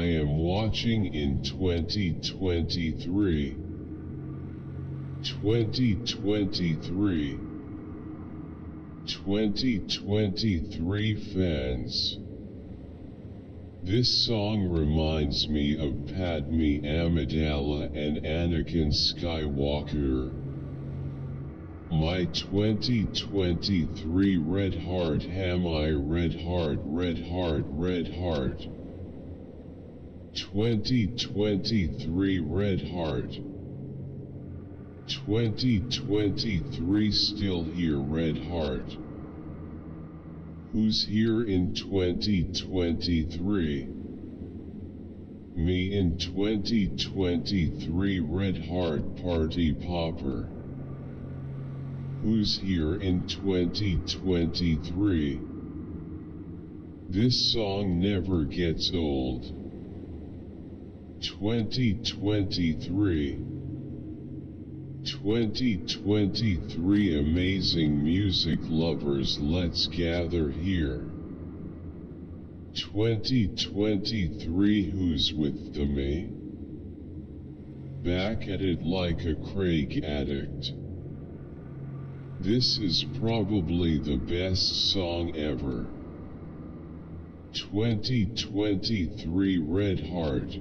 I am watching in 2023. 2023 fans. This song reminds me of Padme Amidala and Anakin Skywalker. My 2023 red heart, am I red heart, red heart, red heart. 2023 red heart. 2023 still here, red heart. Who's here in 2023? Me in 2023 red heart party popper. Who's here in 2023? This song never gets old. 2023 amazing music lovers, let's gather here. 2023 who's with the me? Back at it like a Craig addict. This is probably the best song ever. 2023 red heart.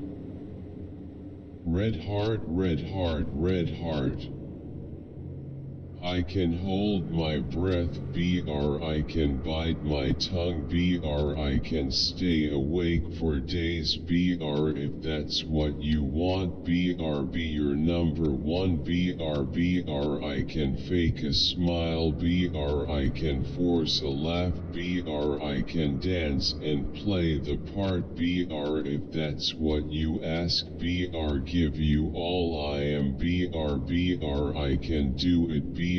Red heart, red heart, red heart. I can hold my breath, BR. I can bite my tongue, BR. I can stay awake for days, BR. If that's what you want, BR. Be your number one, BR. BR. I can fake a smile, BR. I can force a laugh, BR. I can dance and play the part, BR. If that's what you ask, BR. Give you all I am, BR. BR. I can do it, BR.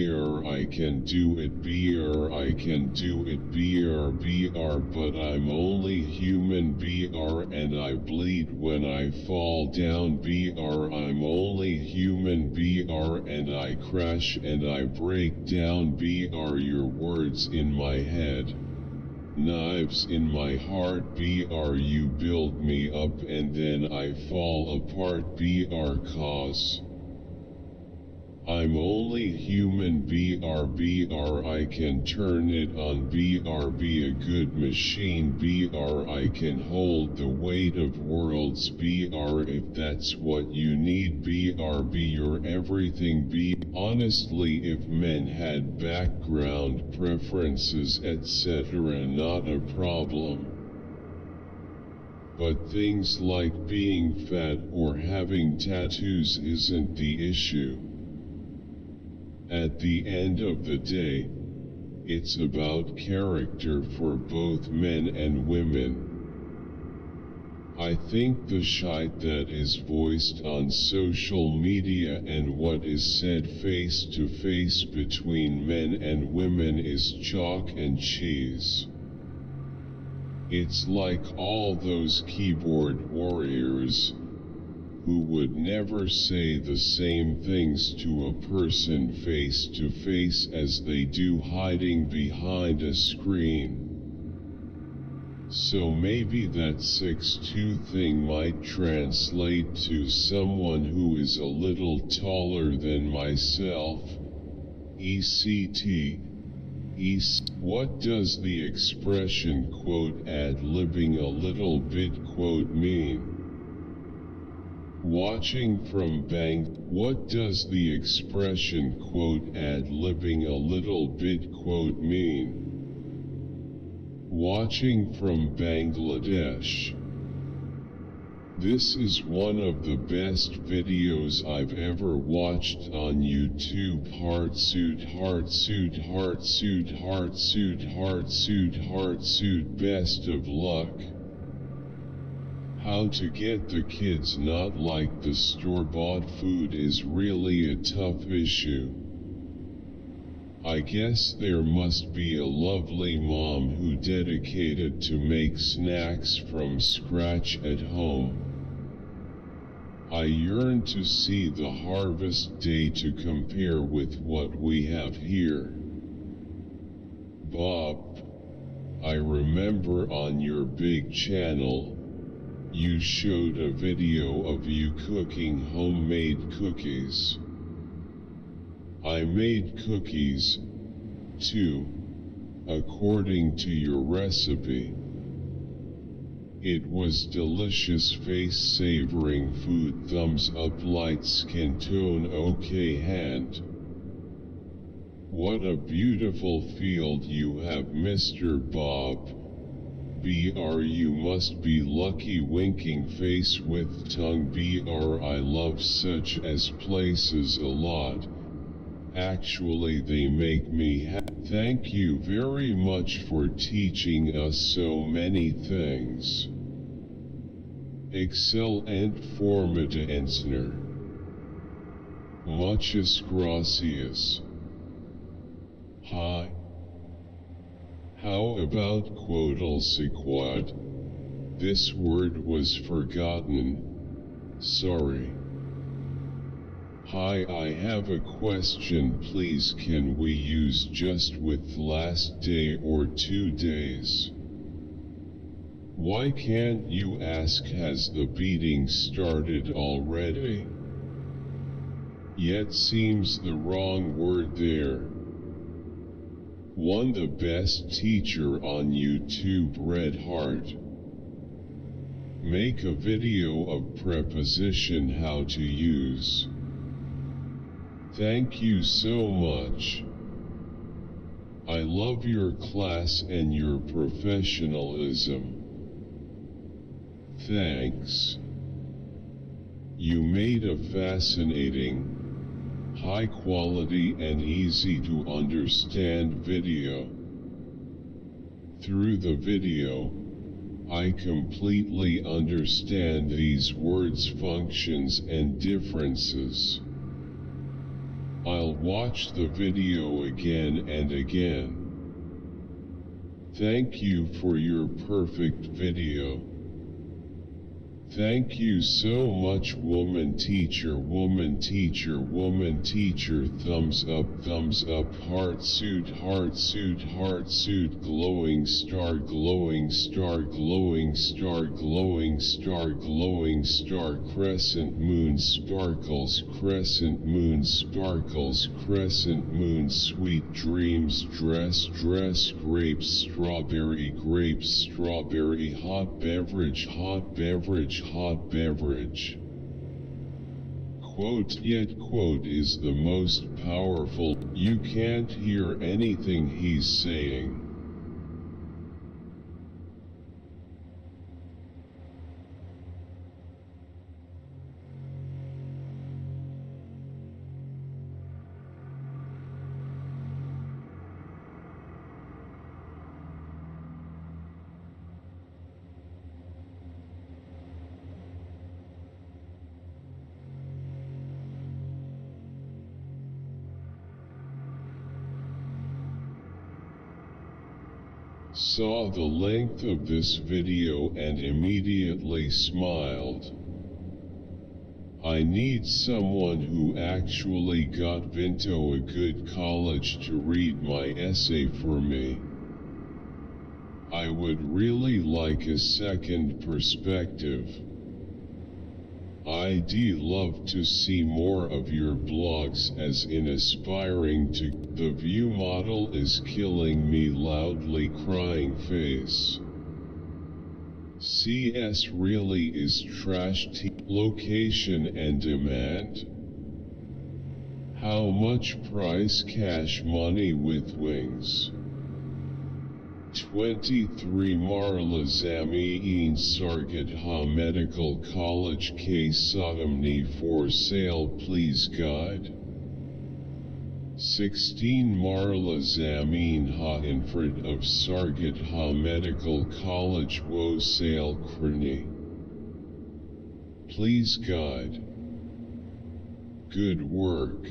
I can do it, BR. I can do it, BR. BR. But I'm only human, BR. And I bleed when I fall down, BR. I'm only human, BR. And I crash and I break down, BR. Your words in my head, knives in my heart, BR. You build me up and then I fall apart, BR. Cause I'm only human, BR. BR. I can turn it on, BR. Be a good machine, BR. I can hold the weight of worlds, BR. If that's what you need, BR. Be your everything, BR. Honestly, if men had background preferences, etc., not a problem. But things like being fat or having tattoos isn't the issue. At the end of the day, it's about character for both men and women. I think the shite that is voiced on social media and what is said face to face between men and women is chalk and cheese. It's like all those keyboard warriors who would never say the same things to a person face to face as they do hiding behind a screen. So maybe that 6'2" thing might translate to someone who is a little taller than myself. ECT. What does the expression quote ad-libbing a little bit quote mean? Watching from What does the expression quote ad-libbing a little bit quote mean? Watching from Bangladesh. This is one of the best videos I've ever watched on YouTube. Heartsuit, heartsuit, heartsuit, heartsuit, heartsuit, heartsuit, best of luck. How to get the kids not like the store-bought food is really a tough issue. I guess there must be a lovely mom who dedicated to make snacks from scratch at home. I yearn to see the harvest day to compare with what we have here. Bob, I remember on your big channel, You showed a video of you cooking homemade cookies. I made cookies, too, according to your recipe. It was delicious, face savoring food, thumbs up, light skin tone, okay hand. What a beautiful field you have, Mr. Bob. BR, you must be lucky, winking face with tongue. BR, I love such as places a lot. Actually they make me happy. Thank you very much for teaching us so many things. Excelente formato. Muchas gracias. Hi. How about quodal sequad? This word was forgotten. Sorry. Hi, I have a question please. Can we use just with last day or 2 days? Why can't you ask has the beating started already? Yet seems the wrong word there. One the best teacher on YouTube, Red Heart. Make a video of preposition how to use. Thank you so much. I love your class and your professionalism. Thanks. You made a fascinating, high quality and easy to understand video. Through the video, I completely understand these words, functions and differences. I'll watch the video again and again. Thank you for your perfect video. Thank you so much, woman teacher, woman teacher, woman teacher. Thumbs up, heart suit, heart suit, heart suit, glowing star, glowing star, glowing star, glowing star, glowing star, crescent moon sparkles, crescent moon sparkles, crescent moon, sweet dreams, dress, dress, grapes, strawberry, grapes, strawberry, hot beverage, hot beverage, hot beverage. Quote, yet quote is the most powerful. You can't hear anything he's saying. Saw the length of this video and immediately smiled. I need someone who actually got into a good college to read my essay for me. I would really like a second perspective. I'd love to see more of your blogs as in aspiring to. The view model is killing me, loudly crying face. CS really is trash. Location and demand. How much price? Cash money with wings. 23 Marla Zamiin Sargadha Medical College case sodomny for sale, please guide. 16 Marla Zamin Ha Infred of Sargadha Medical College Wo Sale Krni. Please guide. Good work.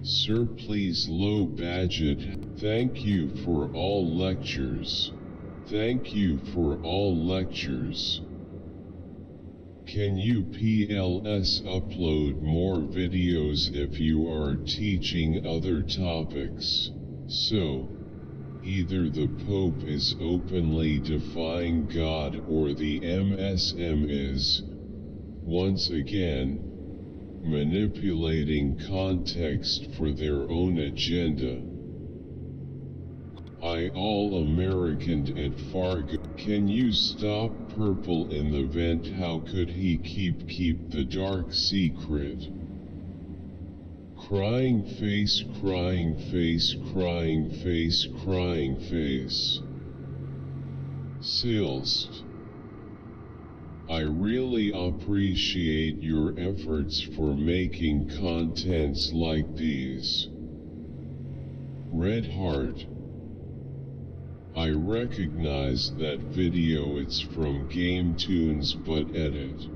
Sir, please low budget. Thank you for all lectures. Thank you for all lectures. Can you PLS upload more videos if you are teaching other topics? So, Either the Pope is openly defying God or the MSM is, once again, manipulating context for their own agenda. I all-American at Fargo. Can you stop purple in the vent? How could he keep the dark secret? Crying face, crying face, crying face, crying face. Silst. I really appreciate your efforts for making contents like these. Red Heart. I recognize that video, it's from Game Tunes but edit.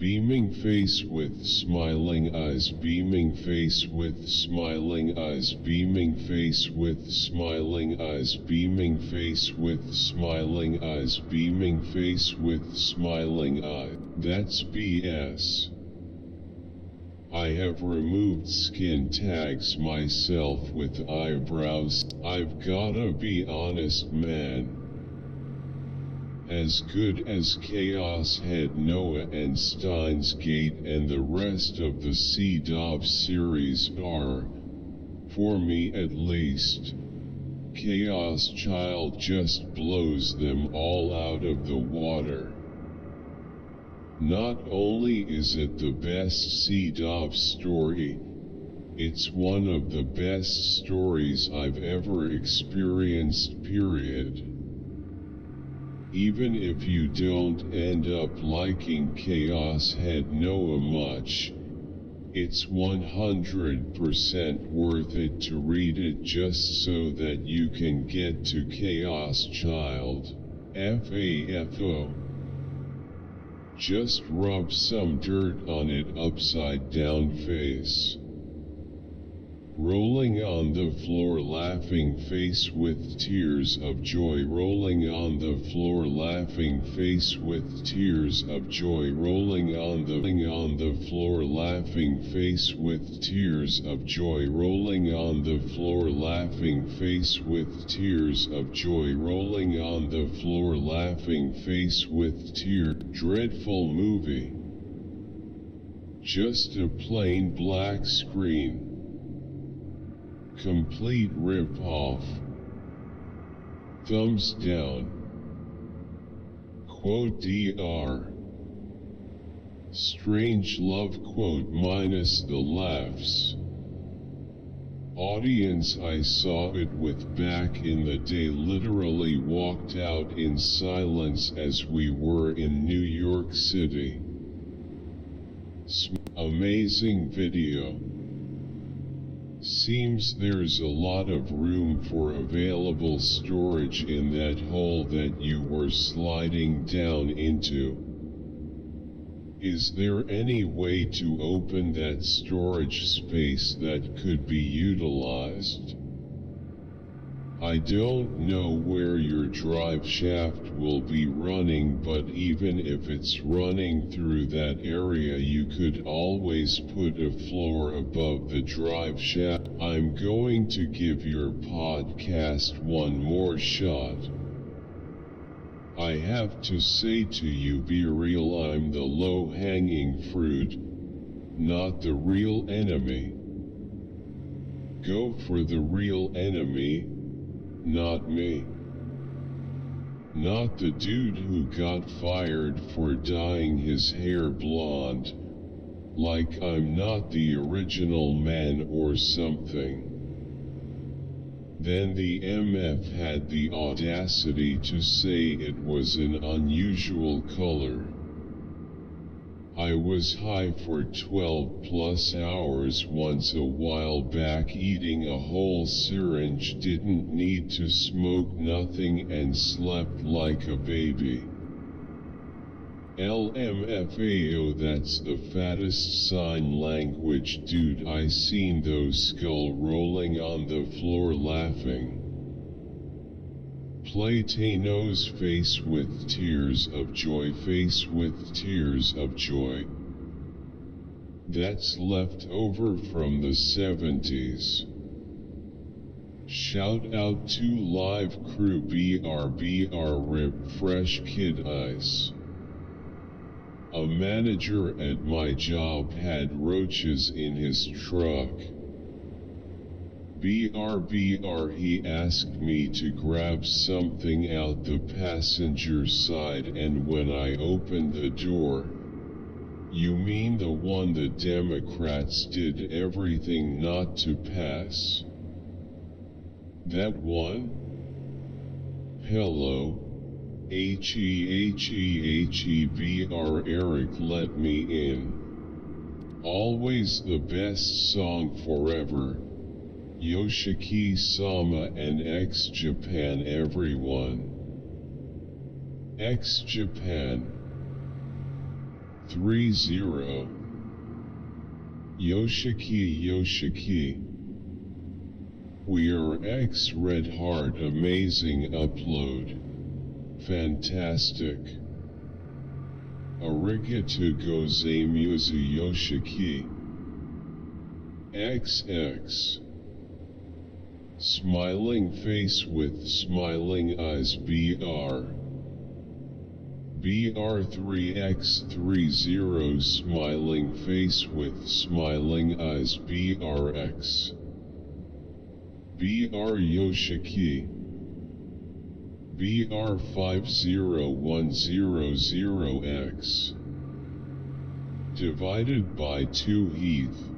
Beaming face with smiling eyes, beaming face with smiling eyes, beaming face with smiling eyes, beaming face with smiling eyes, beaming face with smiling eye. That's BS. I have removed skin tags myself with eyebrows. I've gotta be honest, man. As good as Chaos Head, Noah and Steins Gate and the rest of the C-Dob series are, for me at least, Chaos Child just blows them all out of the water. Not only is it the best C-Dob story, it's one of the best stories I've ever experienced, period. Even if you don't end up liking Chaos Head Noah much, it's 100% worth it to read it just so that you can get to Chaos Child. FAFO. Just rub some dirt on it upside down face. Rolling on the floor laughing face with tears of joy, rolling on the floor laughing face with tears of joy, rolling on the floor laughing face with tears of joy, rolling on the floor laughing face with tears of joy, rolling on the floor laughing face with tears. Dreadful movie. Just a plain black screen. Complete rip-off. Thumbs down. Quote Dr. Strange love quote minus the laughs. Audience I saw it with back in the day, literally walked out in silence as we were in New York City. Amazing video. Seems there's a lot of room for available storage in that hole that you were sliding down into. Is there any way to open that storage space that could be utilized? I don't know where your drive shaft will be running, but even if it's running through that area, you could always put a floor above the drive shaft. I'm going to give your podcast one more shot. I have to say to you, be real. I'm the low-hanging fruit, not the real enemy. Go for the real enemy, not me. Not the dude who got fired for dyeing his hair blonde, like I'm not the original man or something. Then the MF had the audacity to say it was an unusual color. I was high for 12 plus hours once a while back, eating a whole syringe, didn't need to smoke nothing, and slept like a baby. LMFAO, that's the fattest sign language dude I seen, those skull rolling on the floor laughing. Platanos face with tears of joy, face with tears of joy. That's left over from the 70s. Shout out to live crew BR Rip Fresh Kid Ice. A manager at my job had roaches in his truck. BR he asked me to grab something out the passenger side, and when I opened the door, "You mean the one the Democrats did everything not to pass? That one? Hello? BR Eric let me in. Always the best song forever. Yoshiki Sama and X Japan everyone. X Japan 30. Yoshiki. We are X Red Heart amazing upload. Fantastic. Arigato gozaimasu Yoshiki. XX. Smiling face with smiling eyes BR3X30 smiling face with smiling eyes BRX. BR Yoshiki. BR50100X. Divided by 2 Heath.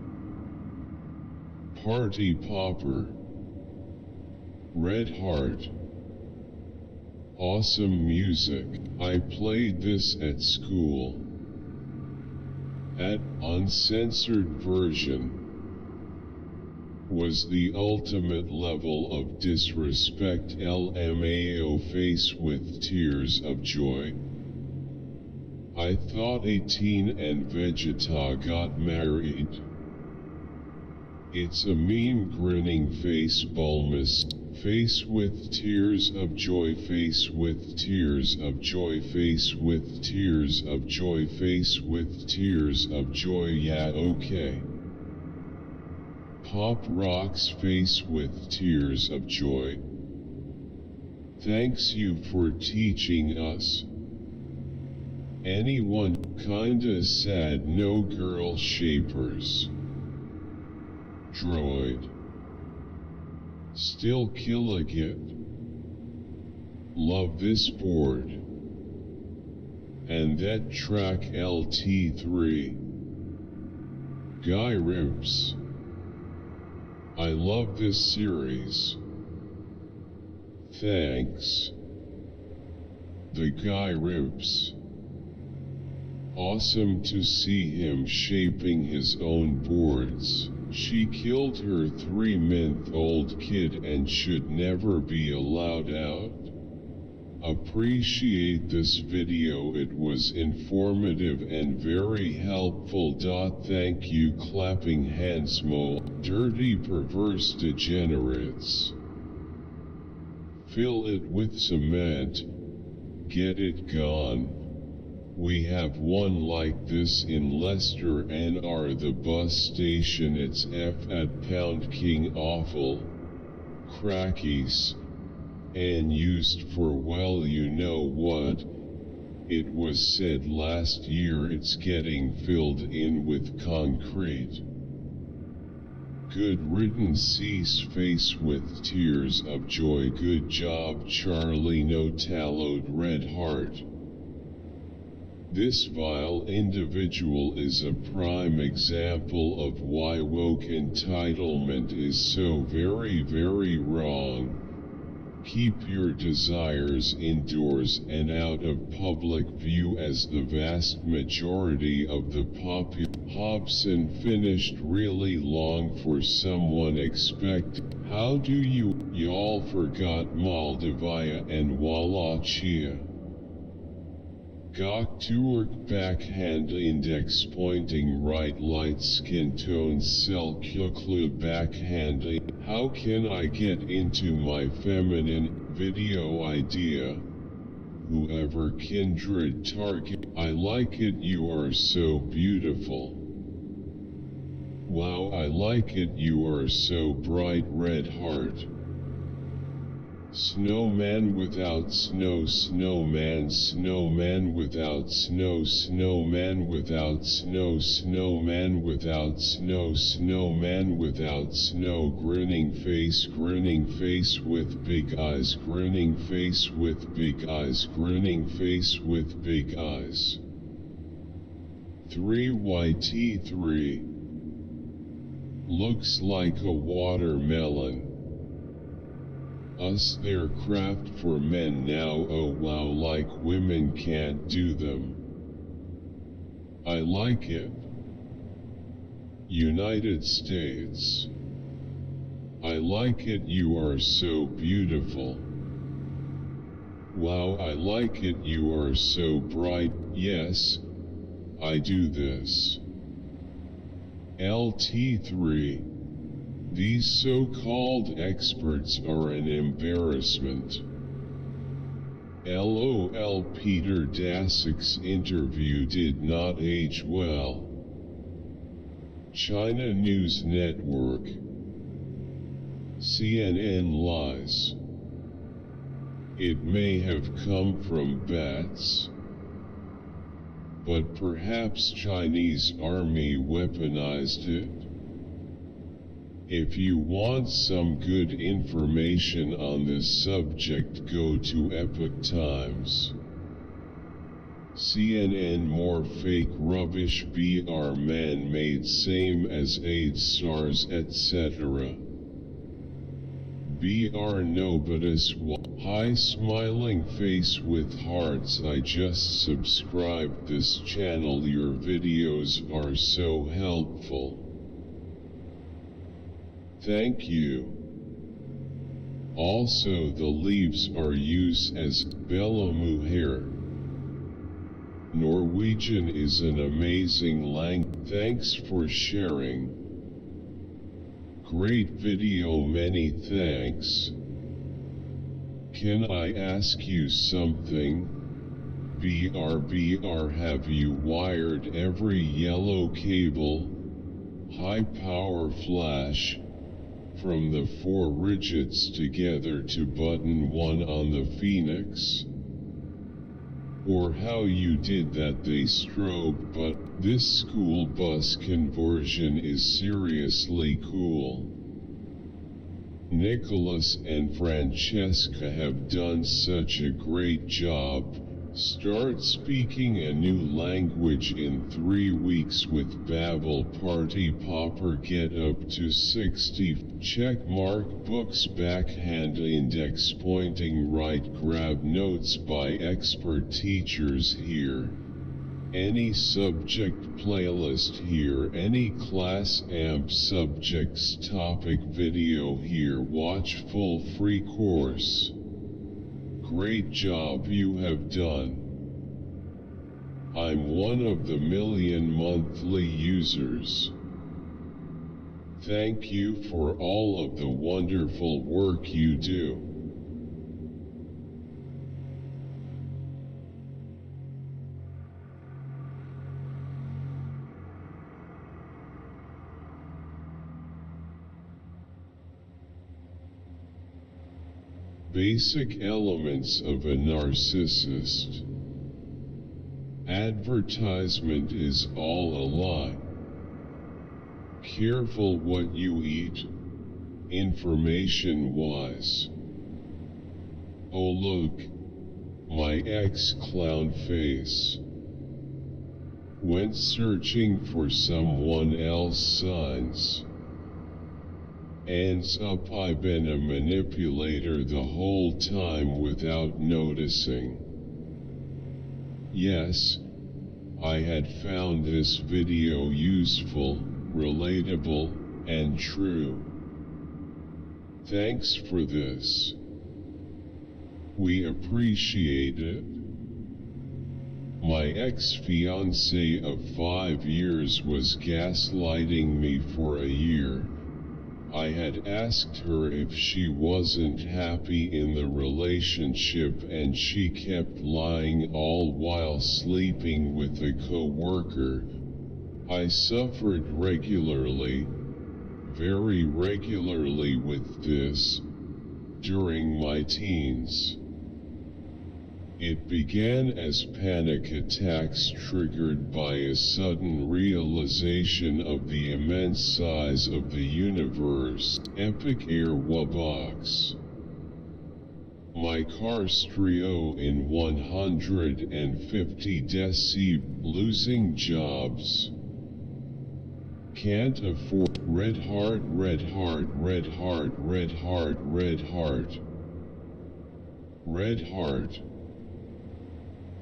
Party Popper. Red Heart. Awesome music. I played this at school. At uncensored version. Was the ultimate level of disrespect. LMAO face with tears of joy. I thought 18 and Vegeta got married. It's a meme grinning face Bulmus. Face with tears of joy, face with tears of joy, face with tears of joy, face with tears of joy. Yeah, okay. Pop Rock's face with tears of joy. Thanks you for teaching us. Anyone kinda sad no girl shapers. Droid. Still Killigit. Love this board. And that track LT3. Guy Rips. I love this series. Thanks. The Guy Rips. Awesome to see him shaping his own boards. She killed her 3-month-old kid and should never be allowed out. Appreciate this video, it was informative and very helpful. Thank you. Clapping hands mo. Dirty perverse degenerates. Fill it with cement. Get it gone. We have one like this in Leicester NR, the bus station. It's F at Pound King awful. Crackies. And used for well you know what. It was said last year it's getting filled in with concrete. Good riddance. Cease face with tears of joy. Good job Charlie. No tallowed red heart. This vile individual is a prime example of why woke entitlement is so very, very wrong. Keep your desires indoors and out of public view, as the vast majority of the population. Hobson finished really long for someone expected. How do y'all forgot Moldavia and Wallachia? Gok Turk backhand index pointing right, light skin tone cell Kuklu backhand. How can I get into my feminine video idea? Whoever kindred target. I like it. You are so beautiful. Wow, I like it. You are so bright. Red heart. Snowman without snow, snowman, snowman without snow, snowman without snow, snowman without snow, snowman without snow, grinning face with big eyes, grinning face with big eyes, grinning face with big eyes. 3YT3 looks like a watermelon. Us their craft for men now, oh wow, like women can't do them. I like it. United States. I like it, you are so beautiful. Wow, I like it, you are so bright. Yes, I do this. LT3. These so-called experts are an embarrassment. LOL. Peter Daszak's interview did not age well. China News Network. CNN lies. It may have come from bats, but perhaps Chinese army weaponized it. If you want some good information on this subject, go to Epoch Times. CNN more fake rubbish, BR man-made same as AIDS, SARS, etc. BR nobody's hi smiling face with hearts. I just subscribed this channel, your videos are so helpful. Thank you. Also the leaves are used as Bella Mujer. Norwegian is an amazing language. Thanks for sharing. Great video, many thanks. Can I ask you something? BR, have you wired every yellow cable, high power flash, from the 4 rigets together to button 1 on the Phoenix? Or how you did that they strobe, but this school bus conversion is seriously cool. Nicholas and Francesca have done such a great job. Start speaking a new language in 3 weeks with Babel. Party popper, get up to 60. Check mark books, backhand index pointing right, grab notes by expert teachers here. Any subject playlist here, any class amp subjects topic video here, watch full free course. Great job you have done. I'm one of the million monthly users. Thank you for all of the wonderful work you do. Basic elements of a narcissist. Advertisement is all a lie. Careful what you eat, information-wise. Oh look, my ex-clown face. Went searching for someone else's signs. Ends up I've been a manipulator the whole time without noticing. Yes, I had found this video useful, relatable, and true. Thanks for this. We appreciate it. My ex-fiancée of 5 years was gaslighting me for a year. I had asked her if she wasn't happy in the relationship and she kept lying all while sleeping with a co-worker. I suffered regularly, very regularly with this. during my teens. It began as panic attacks triggered by a sudden realization of the immense size of the universe, epic air wabox. My car stereo in 150 deci, losing jobs. Can't afford red heart, red heart, red heart, red heart, red heart. Red heart.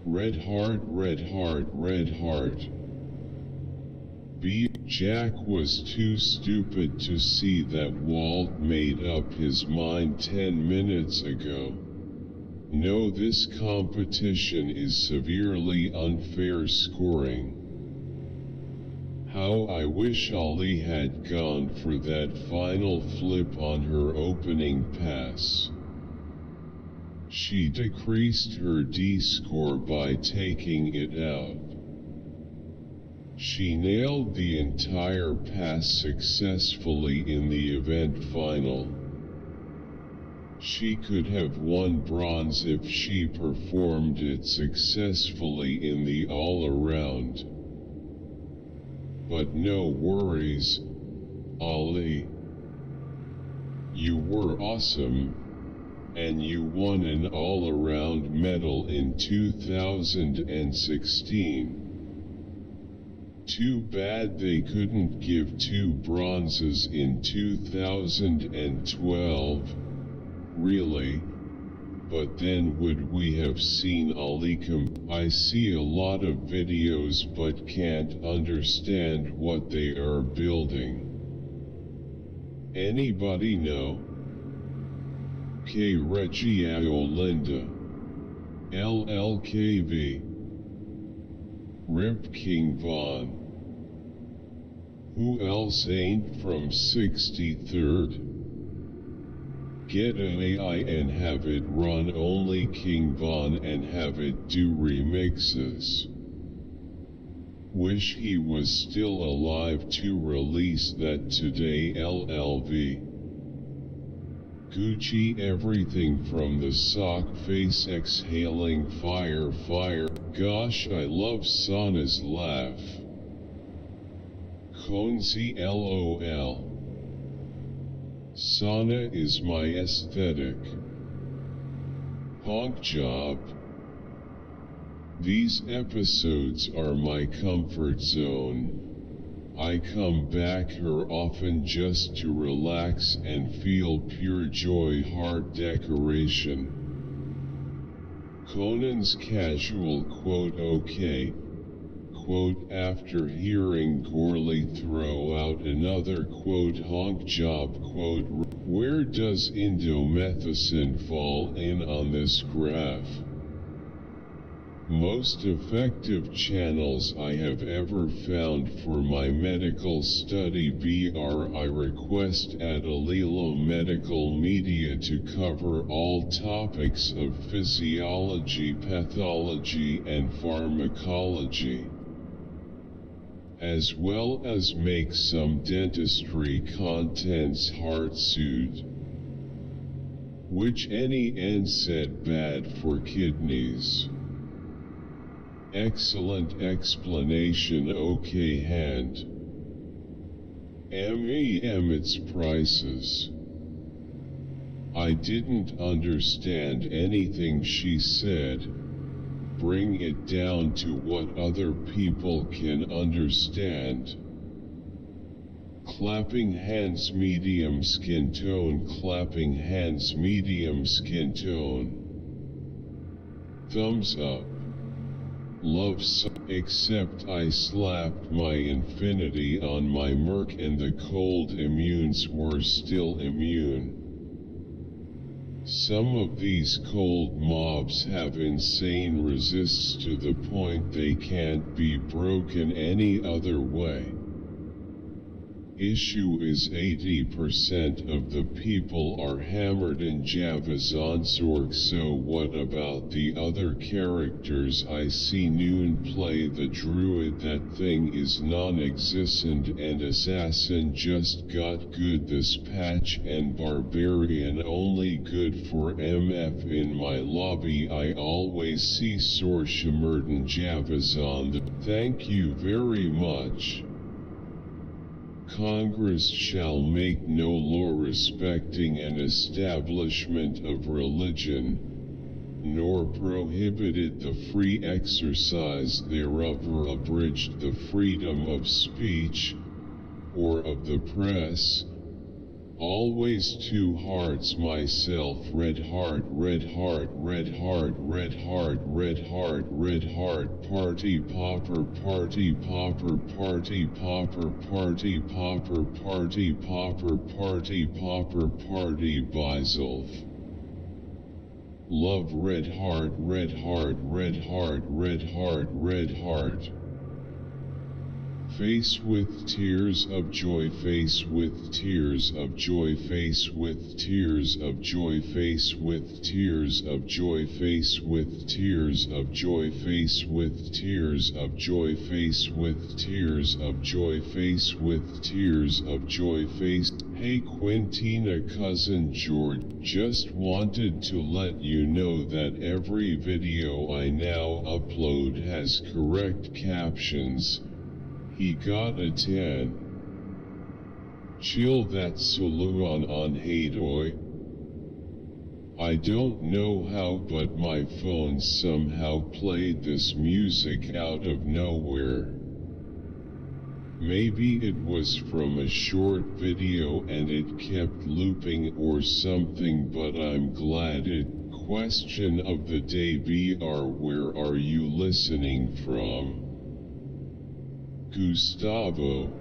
Red heart, red heart, red heart. B. Jack was too stupid to see that Walt made up his mind 10 minutes ago. No, this competition is severely unfair scoring. How I wish Ollie had gone for that final flip on her opening pass. She decreased her D-score by taking it out. She nailed the entire pass successfully in the event final. She could have won bronze if she performed it successfully in the all-around. But no worries, Ollie. You were awesome. And you won an all-around medal in 2016. Too bad they couldn't give 2 bronzes in 2012, really, but then would we have seen Ali I see a lot of videos but can't understand what they are building. Anybody know? K. Gaoler, LLKV. Rip King Von. Who else ain't from 63rd? Get an AI and have it run only King Von and have it do remixes. Wish he was still alive to release that today. LLV. Gucci everything from the sock face exhaling fire. Gosh, I love Sana's laugh. Conzi LOL. Sana is my aesthetic. Honk job. These episodes are my comfort zone. I come back here often just to relax and feel pure joy. Heart decoration. Conan's casual quote okay. Quote after hearing Gorley throw out another quote honk job quote. Where does indomethacin fall in on this graph? Most effective channels I have ever found for my medical study. I request at Alilo Medical Media to cover all topics of physiology, pathology, and pharmacology, as well as make some dentistry contents. Heartsuit, which any NSAID bad for kidneys. Excellent explanation. Okay hand. Its prices. I didn't understand anything she said. Bring it down to what other people can understand. Clapping hands medium skin tone. Clapping hands medium skin tone. Thumbs up. Love except I slapped my infinity on my Merc and the cold immunes were still immune. Some of these cold mobs have insane resists to the point they can't be broken any other way. Issue is 80% of the people are hammered in Javazansorg, so what about the other characters? I see Noon play the druid, that thing is non-existent, and assassin just got good this patch, and barbarian only good for MF. In my lobby I always see Sorshammerden Javazan. Thank you very much. Congress shall make no law respecting an establishment of religion, nor prohibited the free exercise thereof, or abridged the freedom of speech, or of the press. Always two hearts myself, red heart, red heart, red heart, red heart, red heart, red heart, party popper, party popper, party popper, party popper, party popper, party popper, party Biself. Love red heart, red heart, red heart, red heart, red heart. Face with tears of joy, face with tears of joy, face with tears of joy, face with tears of joy, face with tears of joy, face with tears of joy, face with tears of joy, face with tears of joy, face. Hey Quintina, cousin George, just wanted to let you know that every video I now upload has correct captions. He got a 10. Chill that saloon on Hadoy. I don't know how, but my phone somehow played this music out of nowhere. Maybe it was from a short video and it kept looping or something, but I'm glad it. Question of the day: BR, where are you listening from? Gustavo.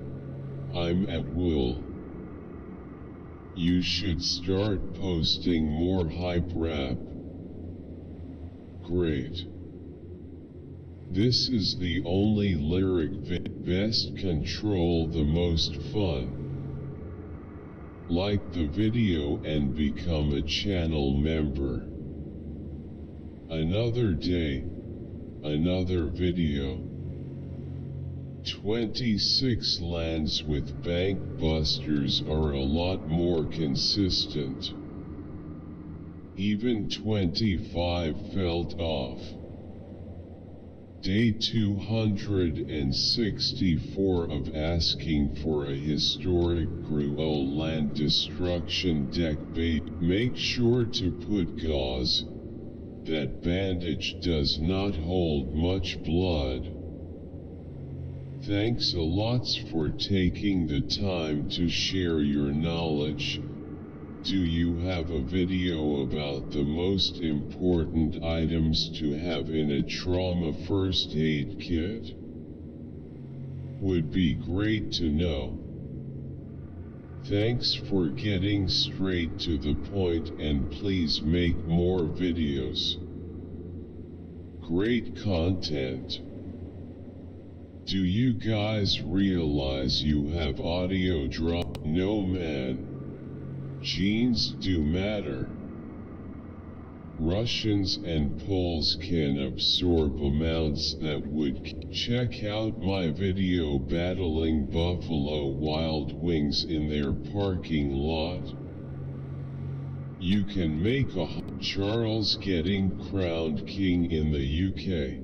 I'm at Wool. You should start posting more hype rap. Great. This is the only lyric best control, the most fun. Like the video and become a channel member. Another day, another video. 26 lands with bank busters are a lot more consistent. Even 25 felt off. Day 264 of asking for a historic Gruo land destruction deck bait. Make sure to put gauze. That bandage does not hold much blood. Thanks a lot for taking the time to share your knowledge. Do you have a video about the most important items to have in a trauma first aid kit? Would be great to know. Thanks for getting straight to the point, and please make more videos. Great content. Do you guys realize you have audio drop? No man. Genes do matter. Russians and Poles can absorb amounts that would. Check out my video battling Buffalo Wild Wings in their parking lot. You can make a Charles getting crowned king in the UK.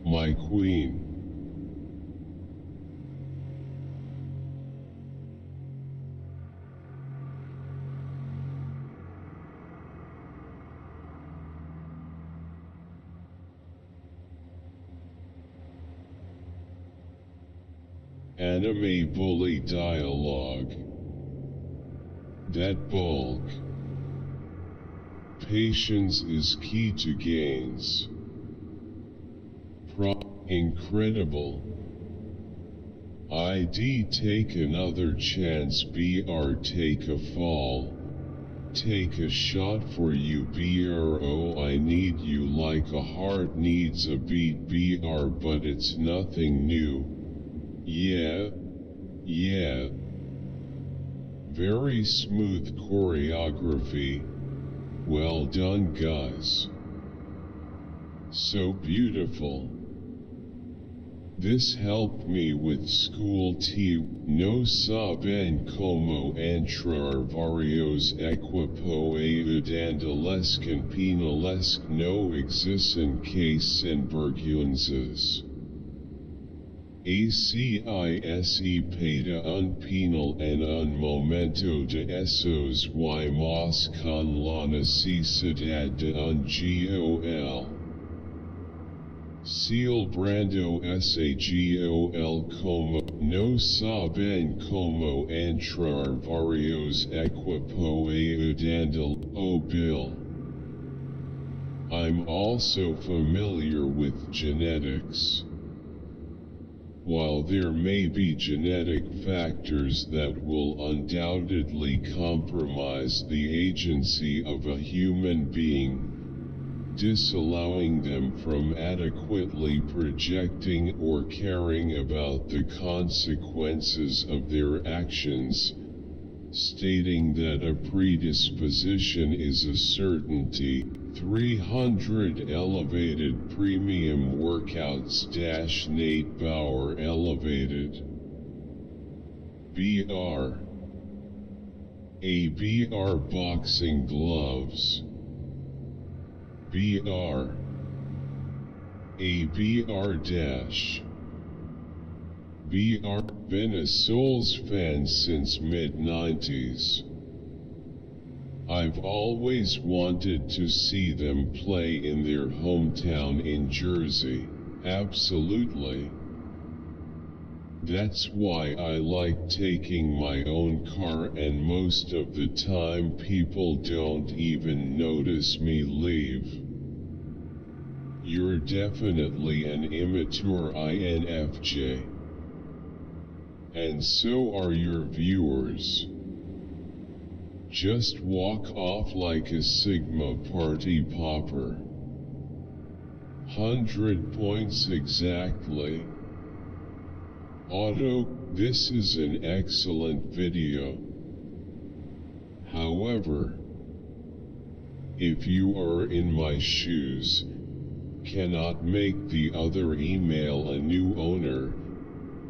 My queen. Anime bully dialogue. That bulk. Patience is key to gains. Incredible. ID take another chance. BR take a fall. Take a shot for you. BRO I need you like a heart needs a beat. BR but it's nothing new. Yeah. Yeah. Very smooth choreography. Well done, guys. So beautiful. This helped me with school tea. No saben como entrar varios equipo eudandalescan penalesque no existen case en vergüenzas. ACISE peta un penal en un momento de esos y más con la necesidad de un GOL. Seal brando SAGOL como no saben como entrar varios equipo eudandal. Oh Bill. I'm also familiar with genetics. While there may be genetic factors that will undoubtedly compromise the agency of a human being, disallowing them from adequately projecting or caring about the consequences of their actions, stating that a predisposition is a certainty. 300 elevated premium workouts - Nate Bauer elevated BR ABR boxing gloves BR ABR dash BR. Been a Souls fan since mid-90s. I've always wanted to see them play in their hometown in Jersey. Absolutely. That's why I like taking my own car, and most of the time people don't even notice me leave. You're definitely an immature INFJ. And so are your viewers. Just walk off like a Sigma party popper. 100 points exactly. Otto, this is an excellent video. However, if you are in my shoes, cannot make the other email a new owner,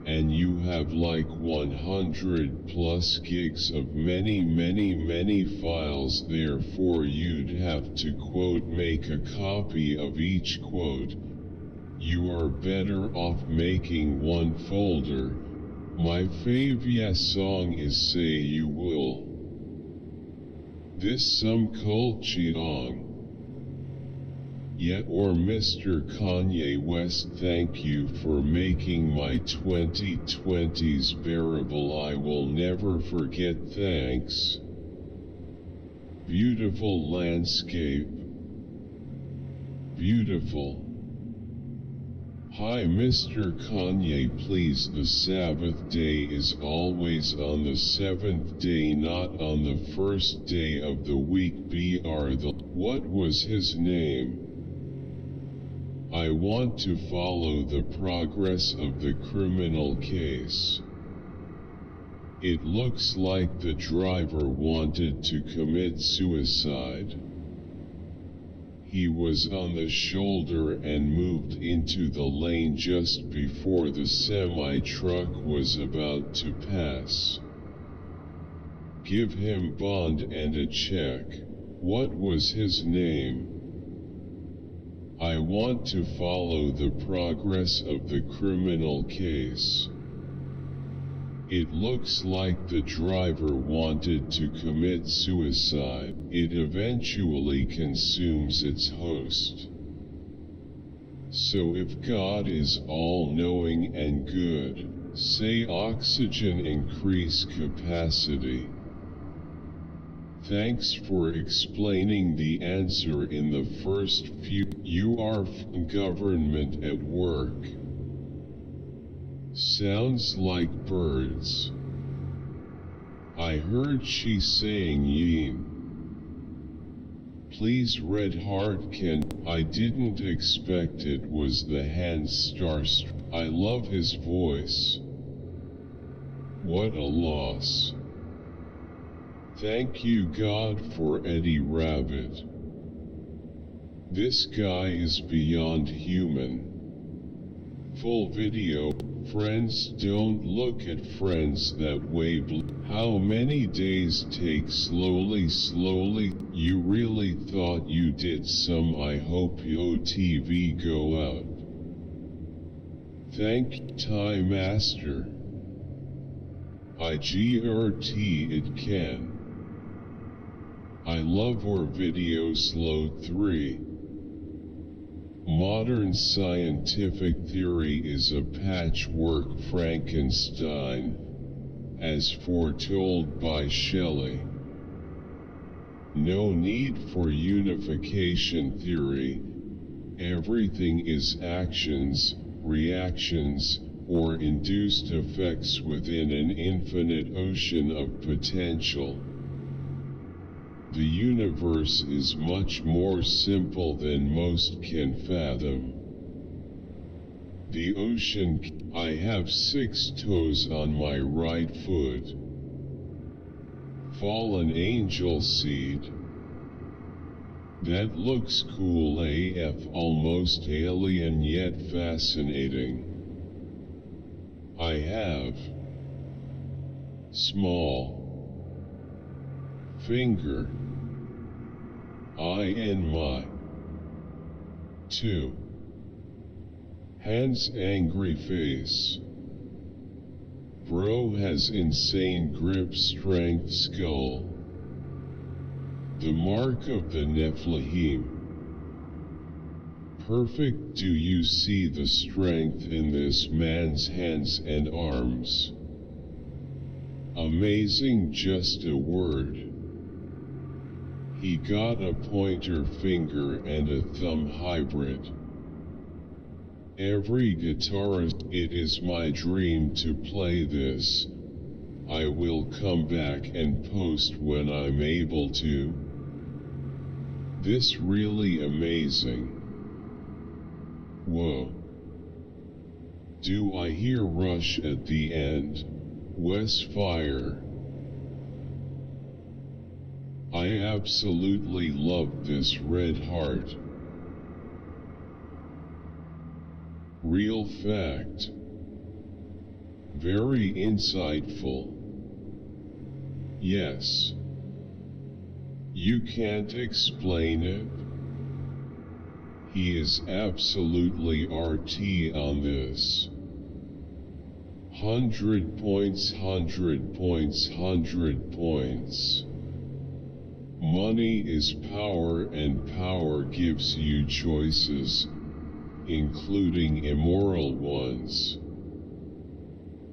and you have like 100 plus gigs of many files, therefore you'd have to quote make a copy of each quote. You are better off making one folder. My favorite song is Say You Will. This some culture. Yet or Mr. Kanye West, thank you for making my 2020s bearable. I will never forget. Thanks. Beautiful landscape. Beautiful. Hi Mr. Kanye, please, the Sabbath day is always on the seventh day, not on the first day of the week. What was his name? I want to follow the progress of the criminal case. It looks like the driver wanted to commit suicide. He was on the shoulder and moved into the lane just before the semi-truck was about to pass. Give him bond and a check. What was his name? I want to follow the progress of the criminal case. It looks like the driver wanted to commit suicide. It eventually consumes its host. So if God is all-knowing and good, say oxygen increase capacity. Thanks for explaining the answer in the first few. You are government at work. Sounds like birds. I heard she saying yin. Please red heart can. I didn't expect it was the hand starstruck. I love his voice. What a loss. Thank you God for Eddie Rabbit. This guy is beyond human. Full video. Friends don't look at friends that way. How many days take slowly. You really thought you did some. I hope your TV go out. Thank Thai Master. IGRT it can. I love our video slow 3. Modern scientific theory is a patchwork Frankenstein, as foretold by Shelley. No need for unification theory. Everything is actions, reactions, or induced effects within an infinite ocean of potential. The universe is much more simple than most can fathom. The ocean. I have 6 toes on my right foot. Fallen angel seed. That looks cool AF, almost alien yet fascinating. I have small finger. I and my 2 hands angry face. Bro has insane grip strength skull. The mark of the Nephilim. Perfect. Do you see the strength in this man's hands and arms? Amazing, just a word. He got a pointer finger and a thumb hybrid. Every guitarist, it is my dream to play this. I will come back and post when I'm able to. This really amazing. Whoa. Do I hear Rush at the end? Westfire. I absolutely love this red heart. Real fact. Very insightful. Yes. You can't explain it. He is absolutely RT on this. 100 points, 100 points, 100 points. Money is power, and power gives you choices, including immoral ones.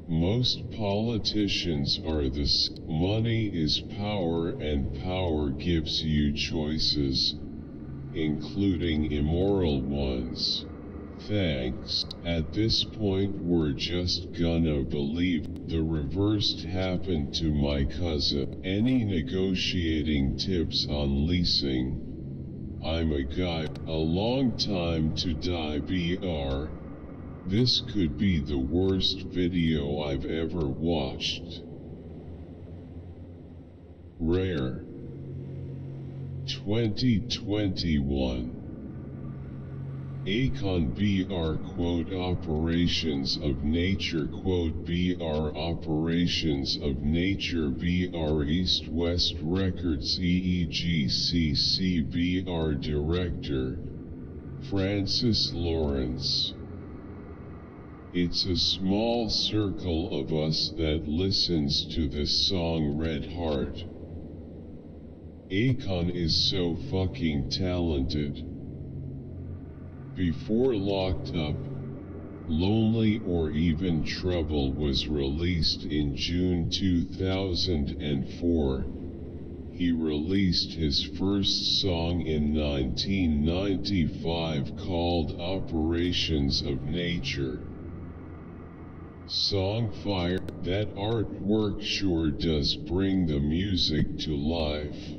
Most politicians are this. Money is power, and power gives you choices, including immoral ones. Thanks. At this point we're just gonna believe the reversed happened to my cousin. Any negotiating tips on leasing? I'm a guy. A long time to die BR. This could be the worst video I've ever watched. Rare. 2021. Acon BR quote operations of nature quote BR operations of nature BR East West Records EEGCC BR Director Francis Lawrence. It's a small circle of us that listens to this song Red Heart. Akon is so fucking talented. Before Locked Up, Lonely or Even Trouble was released in June 2004. He released his first song in 1995 called Operations of Nature. Song Fire. That artwork sure does bring the music to life.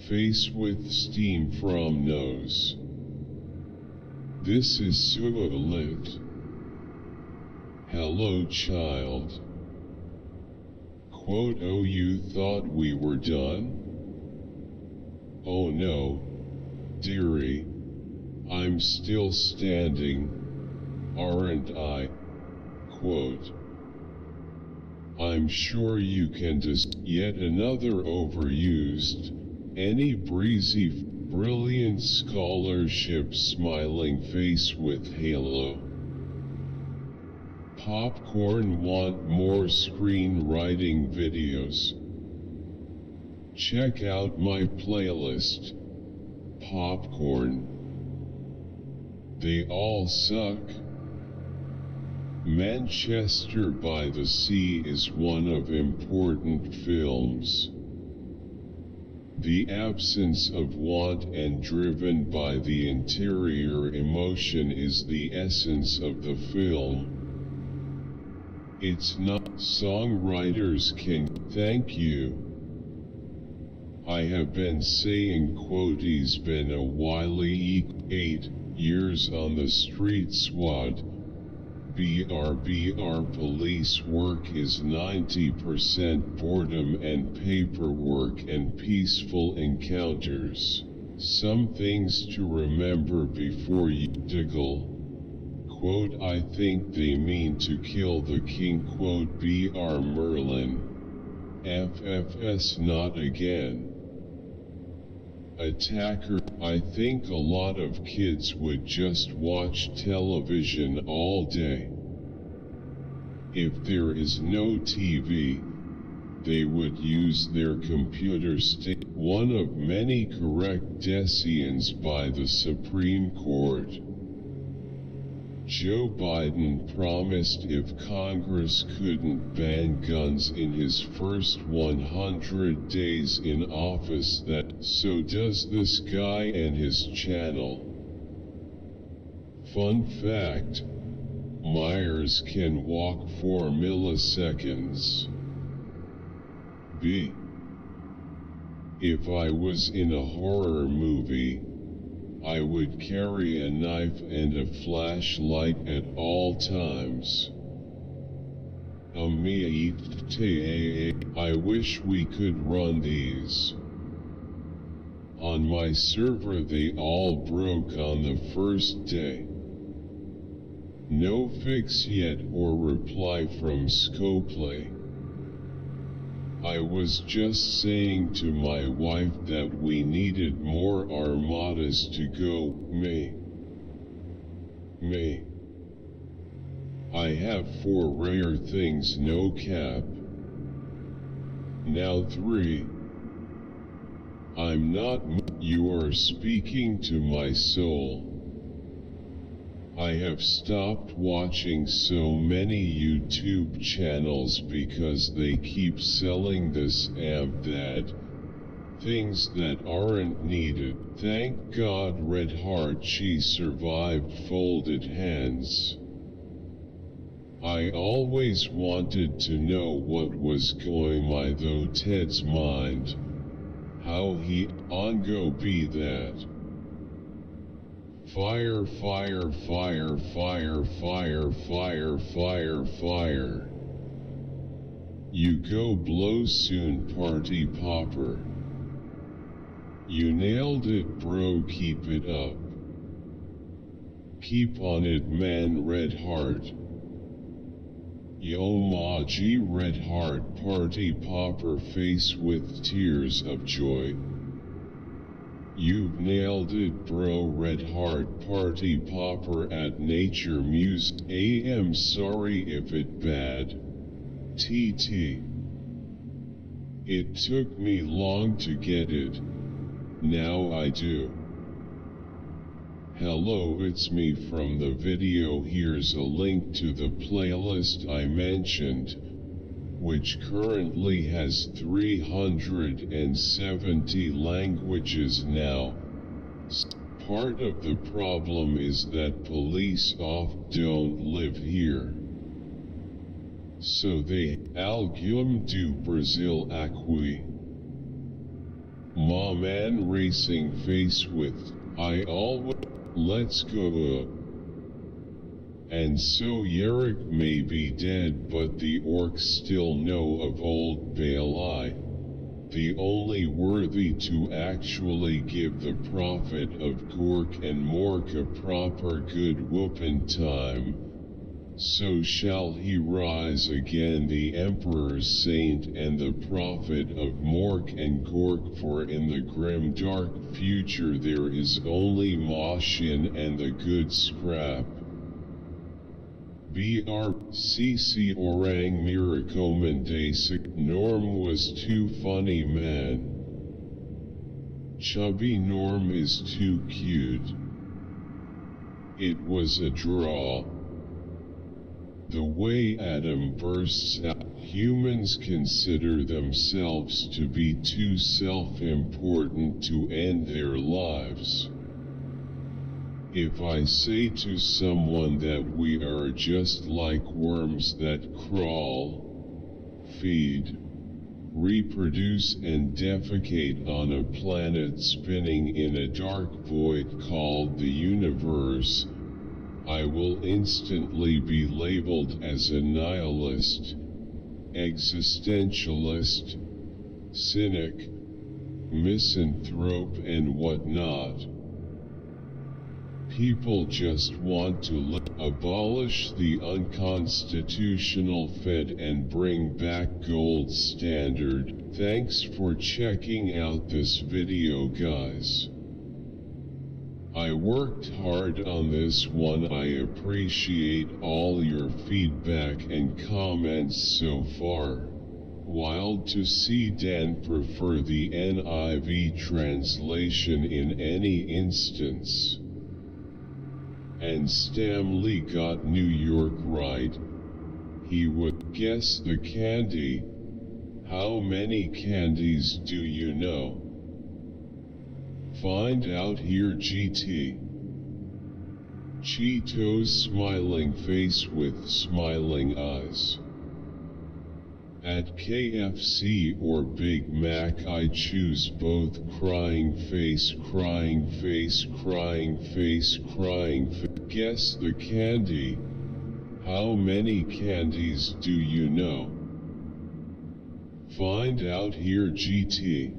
Face with steam from nose. This is so lit. Hello child. Quote, oh, you thought we were done? Oh no, dearie, I'm still standing, aren't I? Quote, I'm sure you can yet another overused, any breezy, brilliant scholarship smiling face with halo. Popcorn want more screenwriting videos. Check out my playlist, Popcorn. They all suck. Manchester by the Sea is one of important films. The absence of want and driven by the interior emotion is the essence of the film. It's not songwriters can thank you. I have been saying quote he's been a wily 8 years on the street SWAT. BR police work is 90% boredom and paperwork and peaceful encounters. Some things to remember before you diggle. Quote, I think they mean to kill the king. Quote, BR Merlin. FFS not again. Attacker. I think a lot of kids would just watch television all day. If there is no TV, they would use their computer stick. One of many correct decisions by the Supreme Court. Joe Biden promised if Congress couldn't ban guns in his first 100 days in office that so does this guy and his channel. Fun fact, Myers can walk 4 milliseconds. B. If I was in a horror movie, I would carry a knife and a flashlight at all times. I wish we could run these. On my server they all broke on the first day. No fix yet or reply from Scoplay. I was just saying to my wife that we needed more armadas to go, me. I have 4 rare things, no cap. Now 3. I'm not, you are speaking to my soul. I have stopped watching so many YouTube channels because they keep selling this that, things that aren't needed. Thank God Red Heart she survived folded hands. I always wanted to know what was going my though Ted's mind. How he on go be that. Fire, fire, fire, fire, fire, fire, fire, fire. You go blow soon, party popper. You nailed it, bro, keep it up. Keep on it, man, Red Heart. Yo ma G Red Heart, party popper face with tears of joy. You've nailed it, bro, Red Heart, party popper at Nature Muse. AM sorry if it bad. TT. It took me long to get it. Now I do. Hello, it's me from the video. Here's a link to the playlist I mentioned, which currently has 370 languages now. Part of the problem is that police don't live here. So they algum do Brazil aqui. Ma man racing face with I always let's go And so Yarick may be dead, but the orcs still know of old Baali, the only worthy to actually give the prophet of Gork and Mork a proper good whoopin' time. So shall he rise again, the Emperor's saint and the prophet of Mork and Gork, for in the grim dark future there is only Moshin and the good scrap. BRCC orang mirakomendasic. Norm was too funny, man. Chubby Norm is too cute. It was a draw. The way Adam bursts out, humans consider themselves to be too self-important to end their lives. If I say to someone that we are just like worms that crawl, feed, reproduce and defecate on a planet spinning in a dark void called the universe, I will instantly be labeled as a nihilist, existentialist, cynic, misanthrope and whatnot. People just want to abolish the unconstitutional Fed and bring back gold standard. Thanks for checking out this video, guys. I worked hard on this one. I appreciate all your feedback and comments so far. Wild to see Dan prefer the NIV translation in any instance. And Stanley got New York right. He would guess the candy. How many candies do you know? Find out here, GT. Cheetos smiling face with smiling eyes. At KFC or Big Mac I choose both. Crying face, crying face, crying face, crying face. Guess the candy. How many candies do you know? Find out here, GT.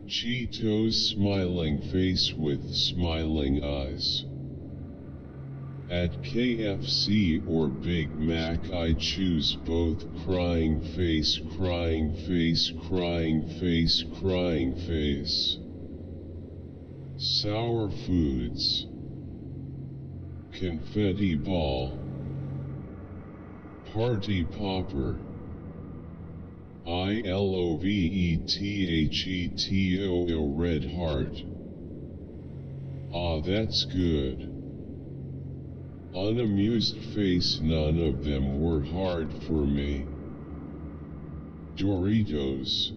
Cheetos smiling face with smiling eyes. At KFC or Big Mac I choose both. Crying face, crying face, crying face, crying face. Sour foods. Confetti ball. Party popper. ILOVETHETO red heart. Ah, that's good. Unamused face. None of them were hard for me. Doritos.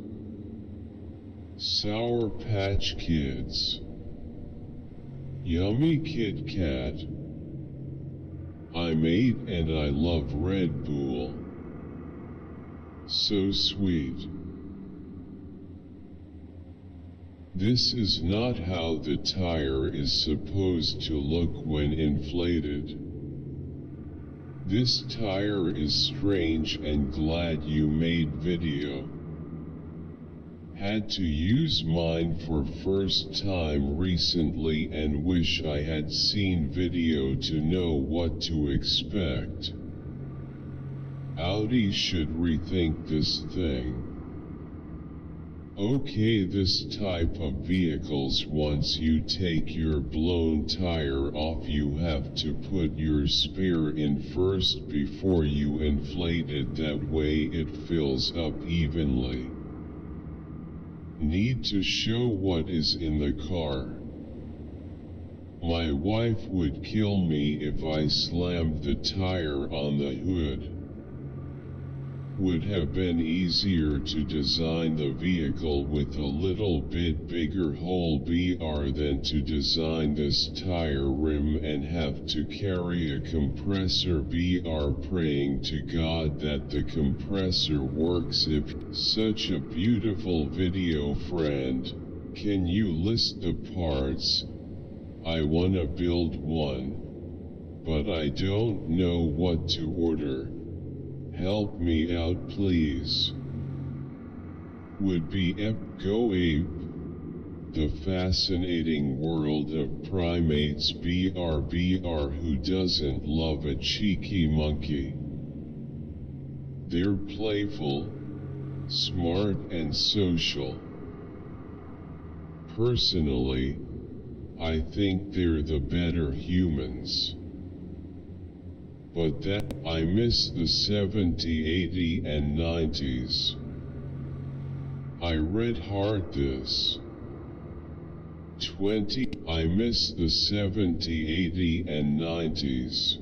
Sour Patch Kids. Yummy Kit Kat. I'm 8 and I love Red Bull. So sweet. This is not how the tire is supposed to look when inflated. This tire is strange and glad you made video. Had to use mine for first time recently and wish I had seen video to know what to expect. Audi should rethink this thing. Okay, this type of vehicles, once you take your blown tire off you have to put your spare in first before you inflate it, that way it fills up evenly. Need to show what is in the car. My wife would kill me if I slammed the tire on the hood. Would have been easier to design the vehicle with a little bit bigger hole BR than to design this tire rim and have to carry a compressor BR, praying to God that the compressor works. If such a beautiful video, friend, can you list the parts? I wanna build one. but I don't know what to order. Help me out, please. Would be Go Ape. The fascinating world of primates. BR who doesn't love a cheeky monkey? They're playful, smart and social. Personally, I think they're the better humans. But that I miss the 70s, 80s and 90s. I read hard this. 20. I miss the 70s, 80s and 90s.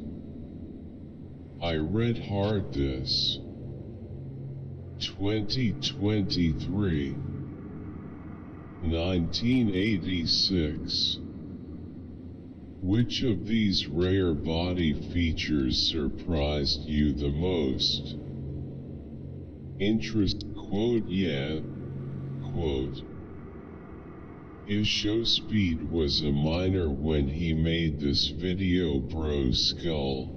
I read hard this. 2023. 1986. Which of these rare body features surprised you the most? Interest. Quote, yeah. Quote. His show speed was a minor when he made this video. Bro skull.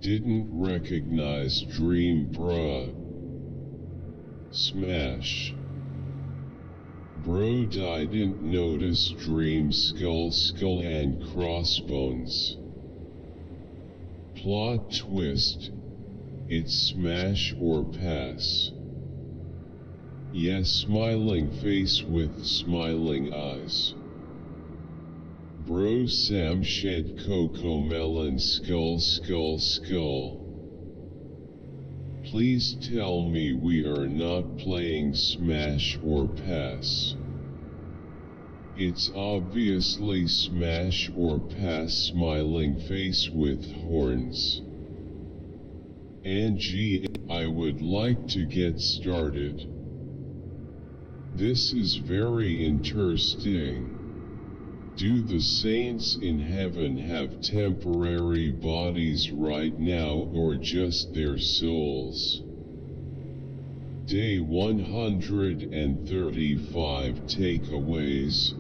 Didn't recognize Dream bruh. Smash. Bro didn't notice Dream skull and crossbones. Plot twist. It's smash or pass. Yes, smiling face with smiling eyes. Bro Sam shed Cocomelon skull. Please tell me we are not playing smash or pass. It's obviously smash or pass. Smiling face with horns. Angie, I would like to get started. This is very interesting. Do the saints in heaven have temporary bodies right now or just their souls? Day 135 Takeaways.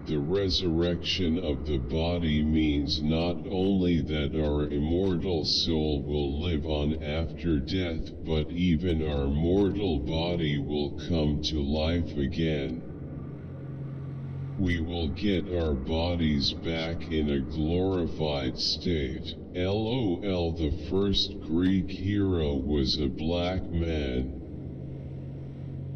The resurrection of the body means not only that our immortal soul will live on after death, but even our mortal body will come to life again. We will get our bodies back in a glorified state. LOL. The first Greek hero was a black man.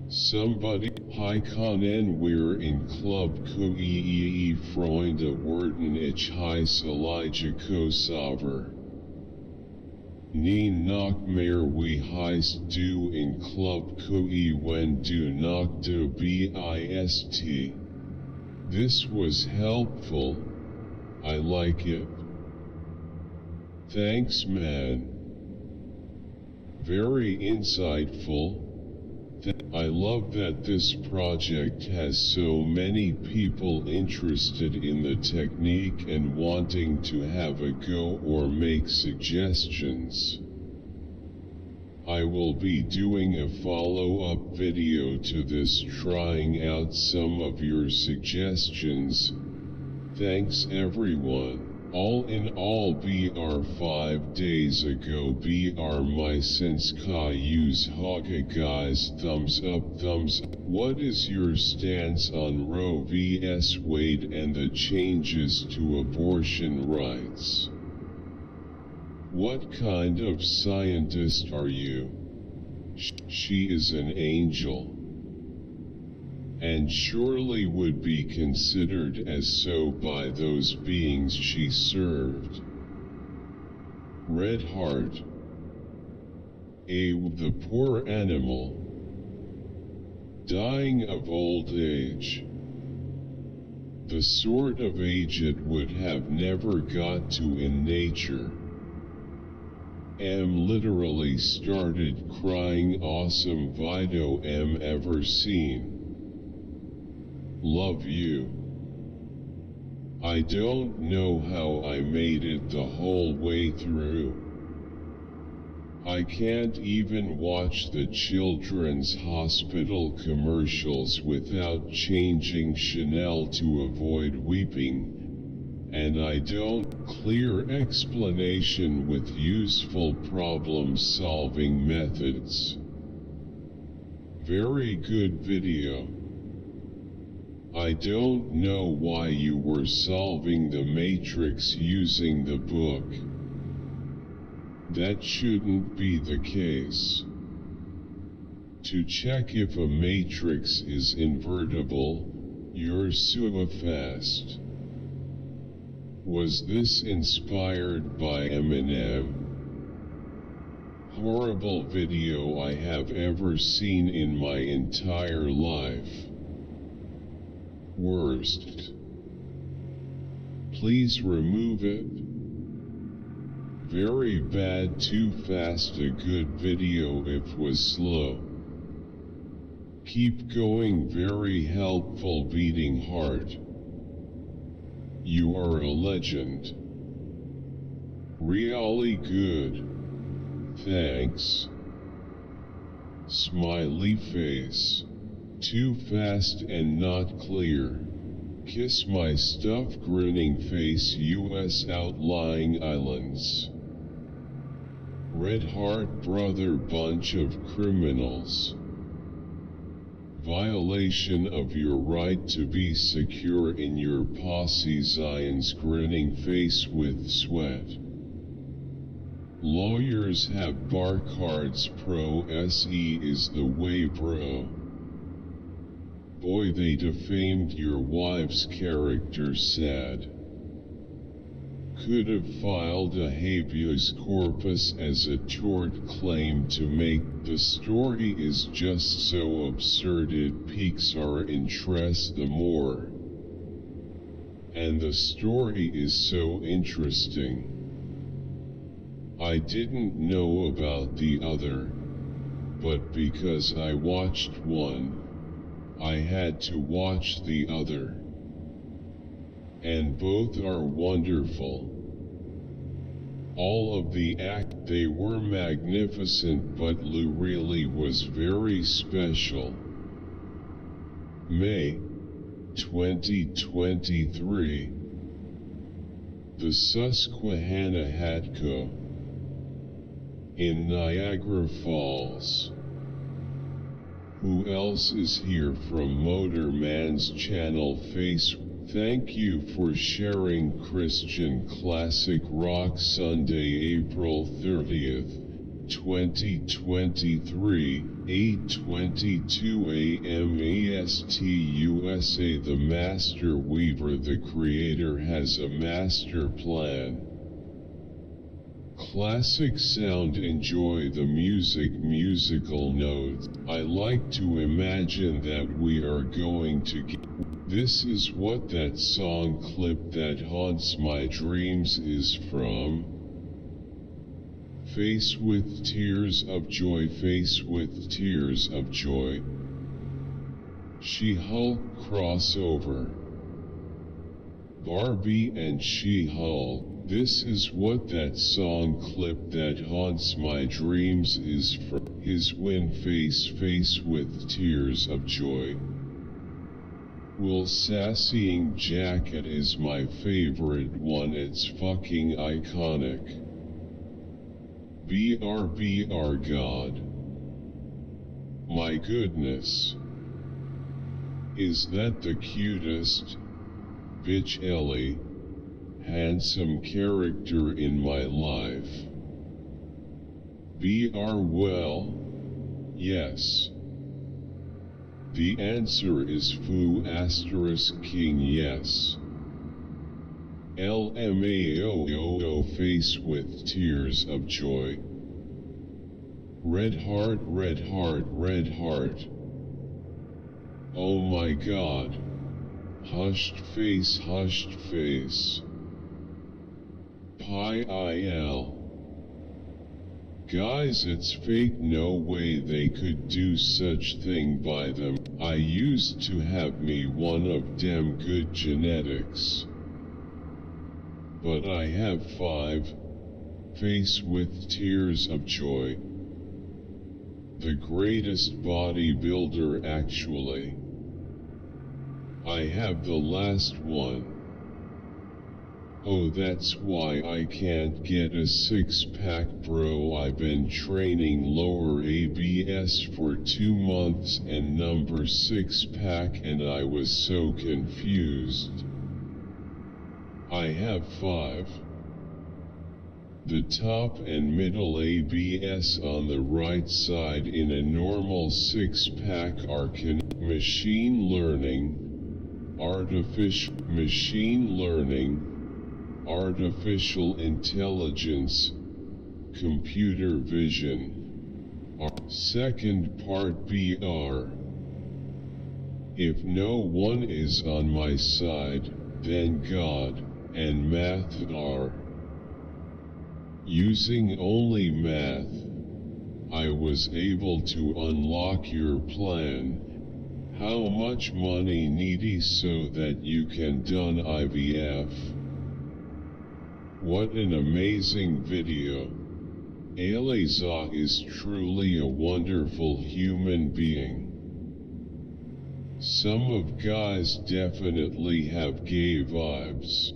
Somebody. Hi Conan, we're in Club Koeee Freunde worden ich heiß Elijah Kosover. Nie noch mehr wie heißt du in Club Koeee wenn du noch du bist. This was helpful. I like it. Thanks man. Very insightful. I love that this project has so many people interested in the technique and wanting to have a go or make suggestions. I will be doing a follow-up video to this trying out some of your suggestions. Thanks everyone. All in all, BR 5 days ago, BR my sense ka use Haga guys, thumbs up. What is your stance on Roe vs. Wade and the changes to abortion rights? What kind of scientist are you? She is an angel. And surely would be considered as so by those beings she served. Red Heart. The poor animal. Dying of old age. The sort of age it would have never got to in nature. Literally started crying awesome video ever seen. Love you. I don't know how I made it the whole way through. I can't even watch the children's hospital commercials without changing Chanel to avoid weeping. and I don't clear explanation with useful problem-solving methods. Very good video. I don't know why you were solving the matrix using the book. That shouldn't be the case. To check if a matrix is invertible, you're so fast. Was this inspired by Eminem? Horrible video I have ever seen in my entire life. Worst. Please remove it. Very bad. Too fast. A good video if was slow. Keep going. Very helpful. Beating heart. You are a legend. Really good. Thanks. Smiley face. Too fast and not clear. Kiss my stuff. Grinning face. US outlying islands. Red heart. Brother. Bunch of criminals. Violation of your right to be secure in your posse. Zion's grinning face with sweat. Lawyers have bar cards. Pro SE is the way, bro. Boy, they defamed your wife's character. Sad. Could have filed a habeas corpus as a tort claim to make. The story is just so absurd it piques our interest the more. And the story is so interesting. I didn't know about the other, but because I watched one, I had to watch the other. And both are wonderful. All of the act, they were magnificent, but Lou really was very special. May 2023. The Susquehanna-Hatco in Niagara Falls. Who else is here from Motorman's channel? Face. Thank you for sharing Christian Classic Rock Sunday, April 30th, 2023, 8:22 a.m. EST USA. The Master Weaver, the Creator, has a master plan. Classic sound. Enjoy the music. Musical notes. I like to imagine that we are going to get. This is what that song clip that haunts my dreams is from. Face with tears of joy. Face with tears of joy. She-Hulk crossover. Barbie and She-Hulk. This is what that song clip that haunts my dreams is from. His win. Face with tears of joy. Will sassying jacket is my favorite one. It's fucking iconic. BR God. My goodness. Is that the cutest bitch Ellie handsome character in my life? BR well, yes. The answer is Foo ** King. Yes. LMAO. Face with tears of joy. Red heart. Red heart. Red heart. Oh my God. Hushed face. Hushed face. Pi il. Guys, it's fake. No way they could do such thing by them. I used to have me one of dem good genetics. But I have 5. Face with tears of joy. The greatest bodybuilder actually. I have the last one. Oh, that's why I can't get a six-pack, bro. I've been training lower ABS for 2 months and number six-pack, and I was so confused. I have 5. The top and middle ABS on the right side in a normal six-pack are machine learning, artificial intelligence, computer vision. Second part BR. If no one is on my side, then God and math are. Using only math, I was able to unlock your plan. How much money needy so that you can done IVF? What an amazing video. Eliza is truly a wonderful human being. Some of guys definitely have gay vibes.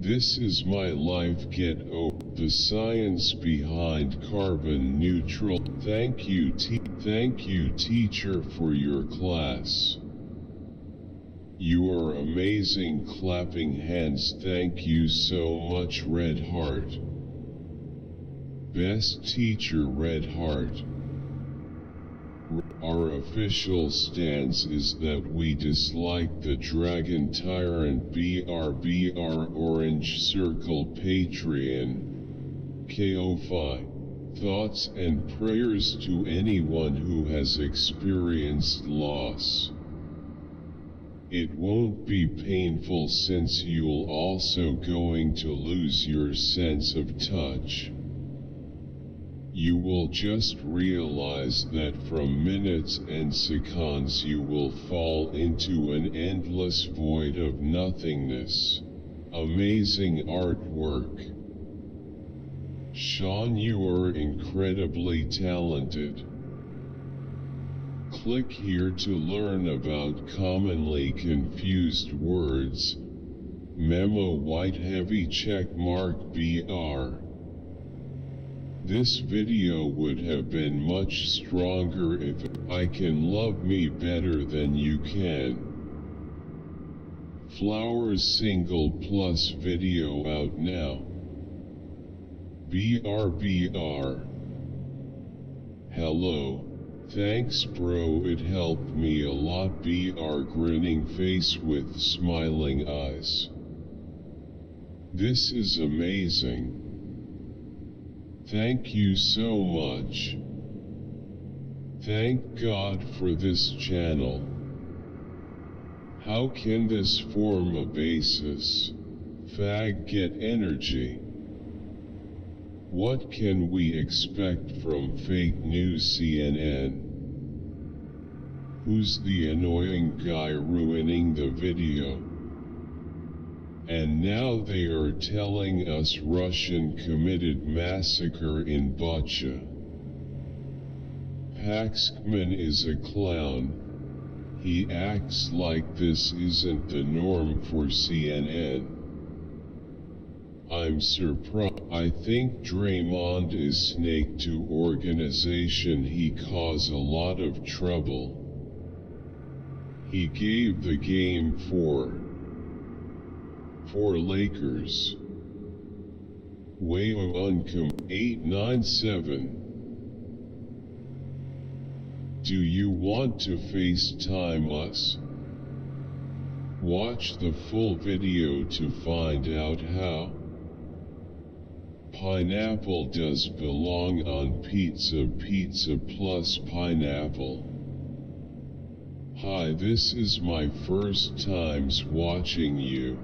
This is my life, get over the science behind carbon neutral. Thank you teacher for your class. You are amazing, clapping hands. Thank you so much, Red Heart. Best teacher, Red Heart. Our official stance is that we dislike the Dragon Tyrant BRBR Orange Circle Patreon. KO5. Thoughts and prayers to anyone who has experienced loss. It won't be painful since you'll also going to lose your sense of touch. You will just realize that from minutes and seconds you will fall into an endless void of nothingness. Amazing artwork. Sean, you are incredibly talented. Click here to learn about commonly confused words. Memo white heavy check mark BR. This video would have been much stronger if I can love me better than you can. Flowers single plus video out now. BRBR. Hello. Thanks bro, it helped me a lot. BR grinning face with smiling eyes. This is amazing. Thank you so much. Thank God for this channel. How can this form a basis? Fag get energy. What can we expect from fake news CNN? Who's the annoying guy ruining the video? And now they are telling us Russian committed massacre in Bucha. Paxman is a clown. He acts like this isn't the norm for CNN. I'm surprised. I think Draymond is snake to organization. He caused a lot of trouble. He gave the game for Lakers. Wayo Uncom 897. Do you want to FaceTime us? Watch the full video to find out how. Pineapple does belong on pizza. Pizza plus pineapple. Hi, this is my first times watching you.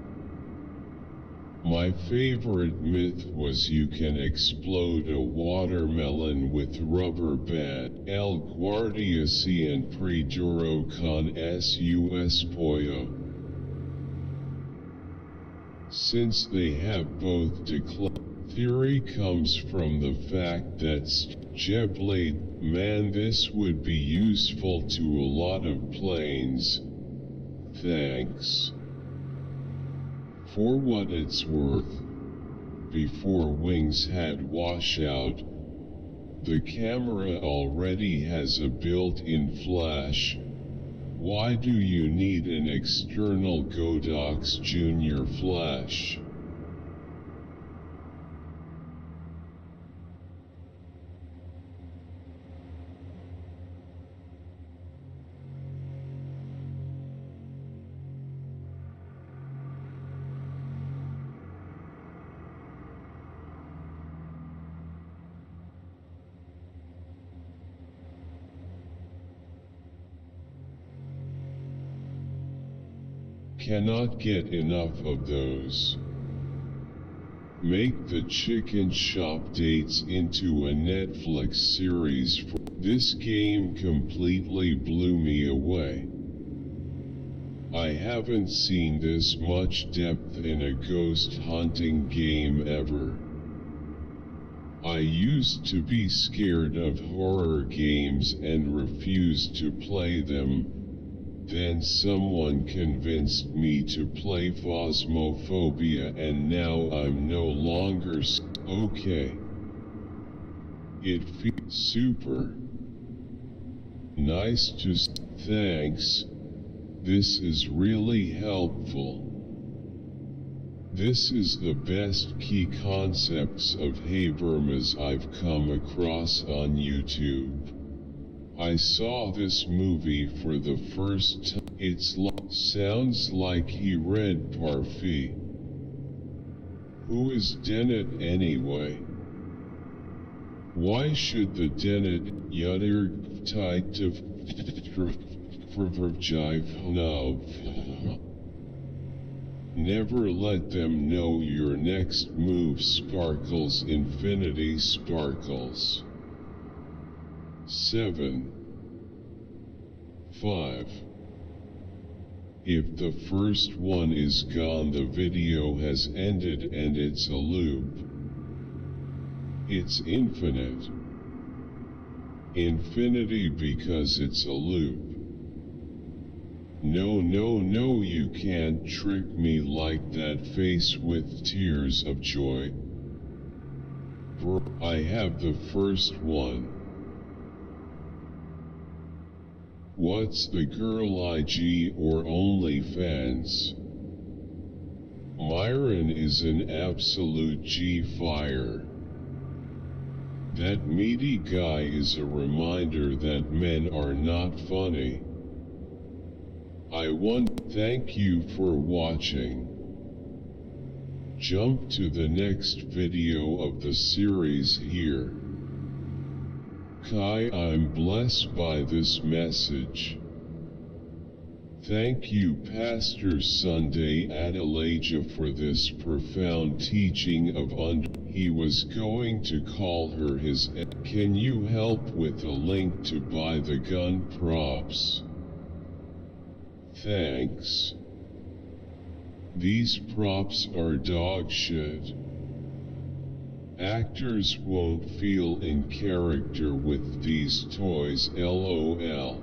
My favorite myth was you can explode a watermelon with rubber band. El Guardia siempre duro con sus pollo. Since they have both declared. Theory comes from the fact that Jeblade, man, this would be useful to a lot of planes. Thanks. For what it's worth. before wings had washout. The camera already has a built-in flash. Why do you need an external Godox Junior flash? Cannot get enough of those. Make the chicken shop dates into a Netflix series. This game completely blew me away. I haven't seen this much depth in a ghost hunting game ever. I used to be scared of horror games and refused to play them. Then someone convinced me to play Phasmophobia, and now I'm no longer okay. It feels super nice to thanks. This is really helpful. This is the best key concepts of Habermas I've come across on YouTube. I saw this movie for the first time. Sounds like he read Parfait. Who is Dennett anyway? Why should the Dennett Yutter tight of Never let them know your next move sparkles infinity sparkles. 7. 5. If the first one is gone, the video has ended and it's a loop. It's infinite. Infinity because it's a loop. No, no, no, you can't trick me like that. Face with tears of joy. I have the first one. What's the girl, IG or OnlyFans? Myron is an absolute G-fire. That meaty guy is a reminder that men are not funny. Thank you for watching. Jump to the next video of the series here. Kai, I'm blessed by this message. Thank you, Pastor Sunday Adelaja, for this profound teaching of He was going to call her his. Can you help with a link to buy the gun props? Thanks. These props are dog shit. Actors won't feel in character with these toys, lol.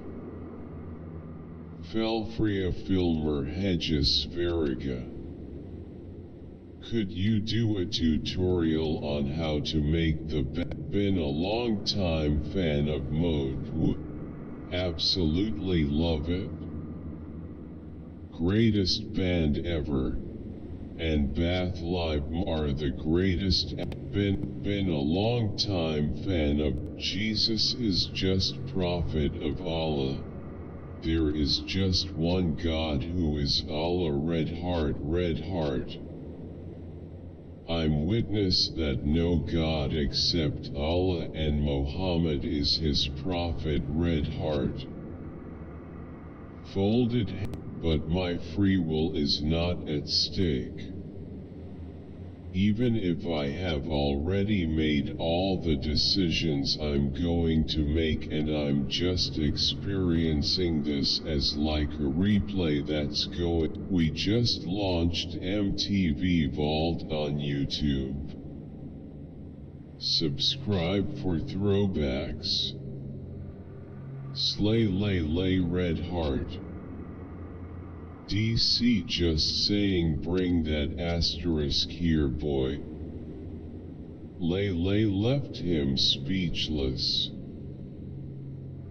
Felfria Filmer Hedges Veriga. Could you do a tutorial on how to make the been a long time fan of mode? Would absolutely love it. Greatest band ever, and Bath Live are the greatest. Been a long time fan of. Jesus is just prophet of Allah. There is just one God who is Allah. Red heart, red heart. I'm witness that no God except Allah and Muhammad is his prophet. Red heart. Folded. But my free will is not at stake. Even if I have already made all the decisions I'm going to make, and I'm just experiencing this as like a replay that's going. We just launched MTV Vault on YouTube. Subscribe for throwbacks. Slay lay lay red heart. DC just saying bring that asterisk here boy. Lele left him speechless.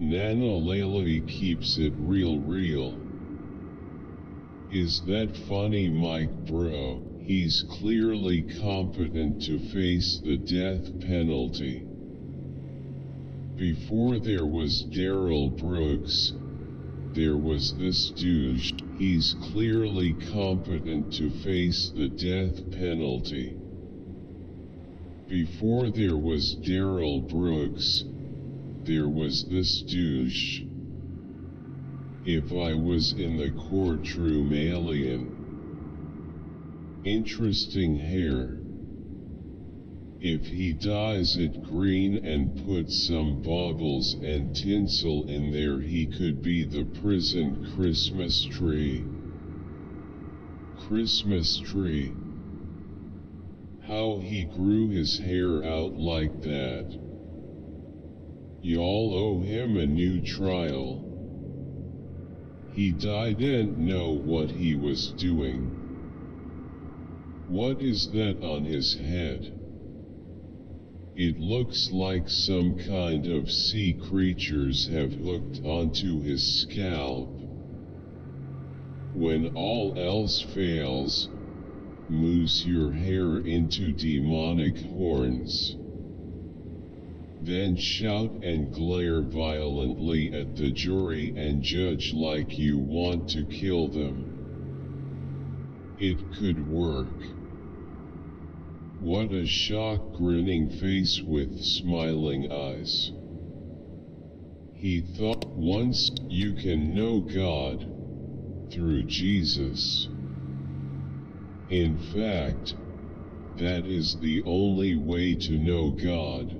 Nana Lele keeps it real. Is that funny, Mike bro? He's clearly competent to face the death penalty. Before there was Daryl Brooks, there was this douche. He's clearly competent to face the death penalty. Before there was Daryl Brooks, there was this douche. If I was in the courtroom, alien. Interesting hair. If he dyes it green and puts some baubles and tinsel in there, he could be the prison Christmas tree. Christmas tree. How he grew his hair out like that. Y'all owe him a new trial. He didn't know what he was doing. What is that on his head? It looks like some kind of sea creatures have hooked onto his scalp. When all else fails, moose your hair into demonic horns. Then shout and glare violently at the jury and judge like you want to kill them. It could work. What a shocked grinning face with smiling eyes. He thought once you can know God through Jesus. In fact, that is the only way to know God.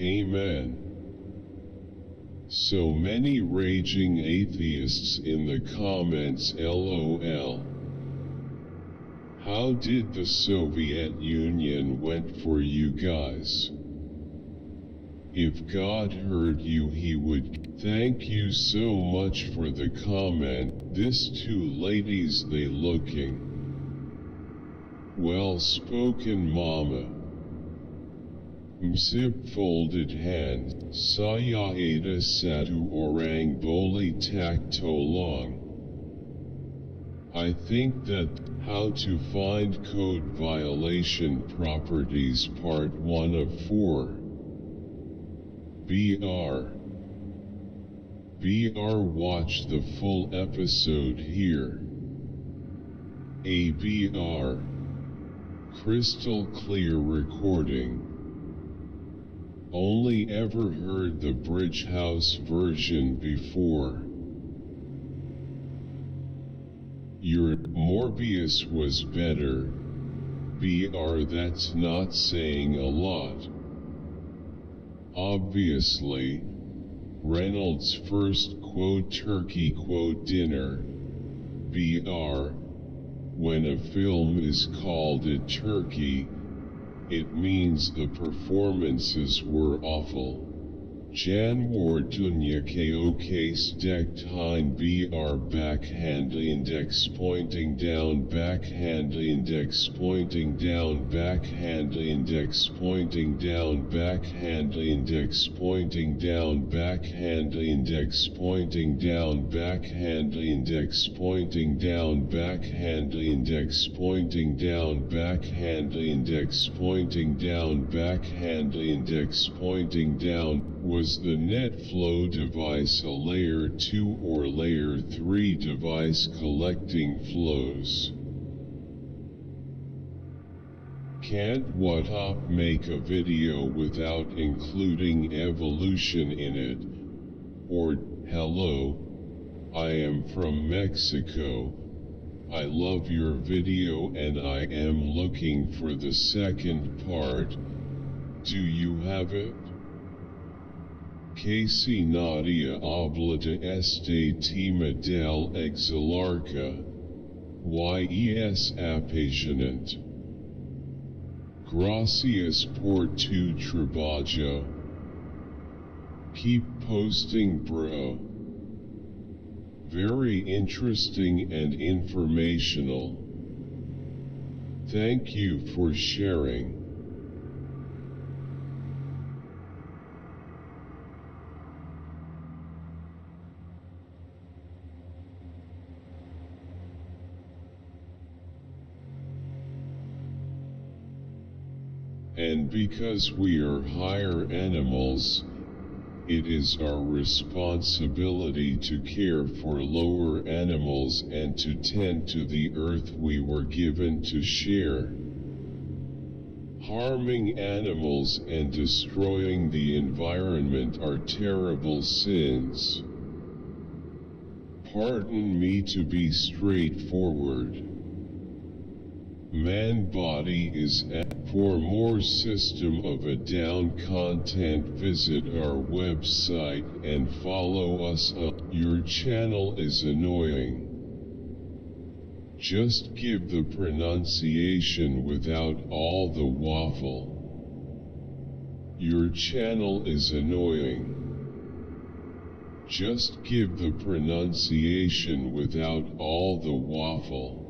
Amen. So many raging atheists in the comments, LOL. How did the Soviet Union went for you guys? If God heard you, he would. Thank you so much for the comment. This two ladies, they looking well spoken, mama. Msip folded hand. Saya ada satu orang boleh tak tolong. I think that How to Find Code Violation Properties Part 1 of 4. BR watch the full episode here. ABR crystal clear recording. Only ever heard the Bridge House version before. Your Morbius was better. BR that's not saying a lot. Obviously, Reynolds' first quote turkey quote dinner. BR, when a film is called a turkey, it means the performances were awful. Jan Wardunya KOK stacked hind BR backhand index pointing down backhand index pointing down backhand index pointing down backhand index pointing down backhand index pointing down backhand index pointing down backhand index pointing down backhand index pointing down backhand index pointing down. Was the net flow device a layer 2 or layer 3 device collecting flows? Can't WhatsApp make a video without including evolution in it? Or, hello, I am from Mexico. I love your video and I am looking for the second part. Do you have it? Casey Nadia Oblata Este Tema del Exilarca. Yes apasionant. Gracias por tu trabajo. Keep posting, bro. Very interesting and informational. Thank you for sharing. And because we are higher animals, it is our responsibility to care for lower animals and to tend to the earth we were given to share. Harming animals and destroying the environment are terrible sins. Pardon me to be straightforward. Man body is at. For more System of a Down content, visit our website and follow us up. Your channel is annoying. Just give the pronunciation without all the waffle. Your channel is annoying. Just give the pronunciation without all the waffle.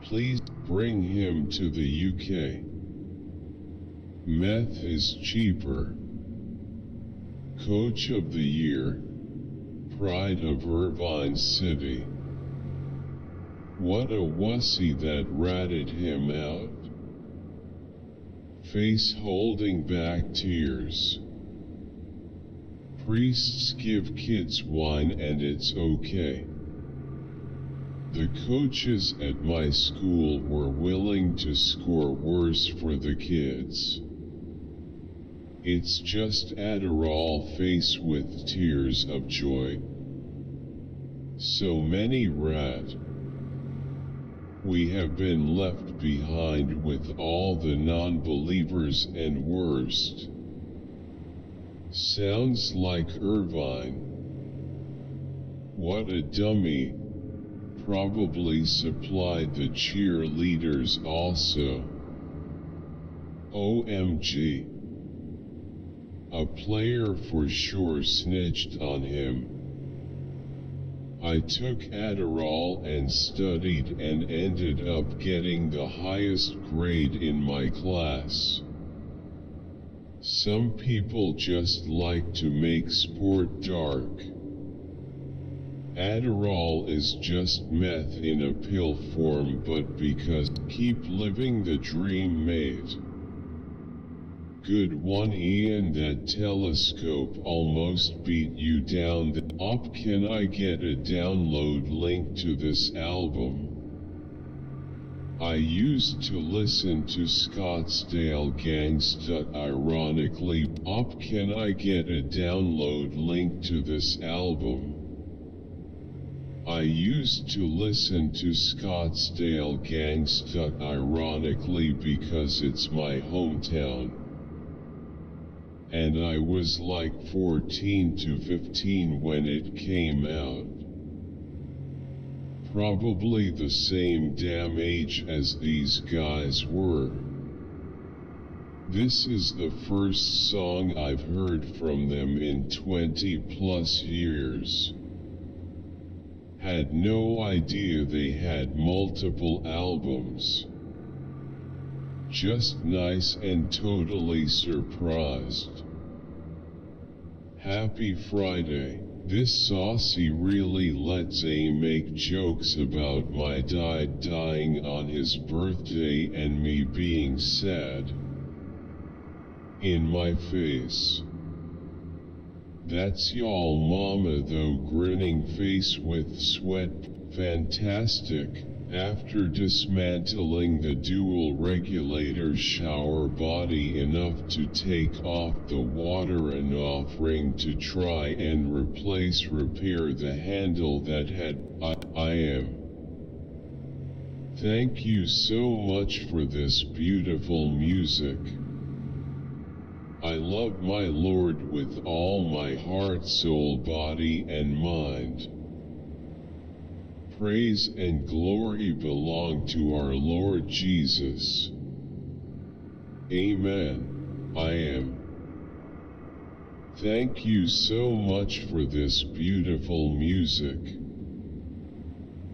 Please bring him to the UK. Meth is cheaper. Coach of the Year. Pride of Irvine City. What a wussy that ratted him out. Face holding back tears. Priests give kids wine and it's okay. The coaches at my school were willing to score worse for the kids. It's just Adderall face with tears of joy. So many rat. We have been left behind with all the non-believers and worst. Sounds like Irvine. What a dummy. Probably supplied the cheerleaders also. OMG. A player for sure snitched on him. I took Adderall and studied and ended up getting the highest grade in my class. Some people just like to make sport dark. Adderall is just meth in a pill form, but because keep living the dream, mate. Good one, Ian. That telescope almost beat you down. Can I get a download link to this album? I used to listen to Scottsdale Gangsta ironically. Can I get a download link to this album? I used to listen to Scottsdale Gangsta ironically because it's my hometown. And I was like 14 to 15 when it came out. Probably the same damn age as these guys were. This is the first song I've heard from them in 20 plus years. Had no idea they had multiple albums. Just nice and totally surprised. Happy Friday. This saucy really lets A make jokes about my dad dying on his birthday and me being sad. In my face. That's y'all mama though, grinning face with sweat. Fantastic. After dismantling the dual regulator shower body enough to take off the water and offering to try and repair the handle that had, I am. Thank you so much for this beautiful music. I love my Lord with all my heart, soul, body, and mind. Praise and glory belong to our Lord Jesus. Amen. I am. Thank you so much for this beautiful music.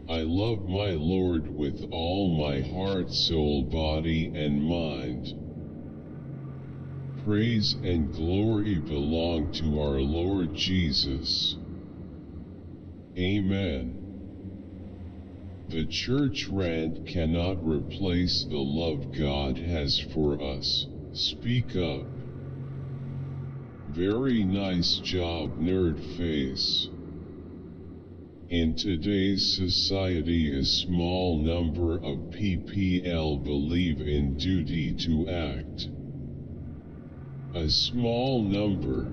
I love my Lord with all my heart, soul, body, and mind. Praise and glory belong to our Lord Jesus. Amen. The church rant cannot replace the love God has for us. Speak up. Very nice job, nerd face. In today's society, a small number of PPL believe in duty to act. A small number.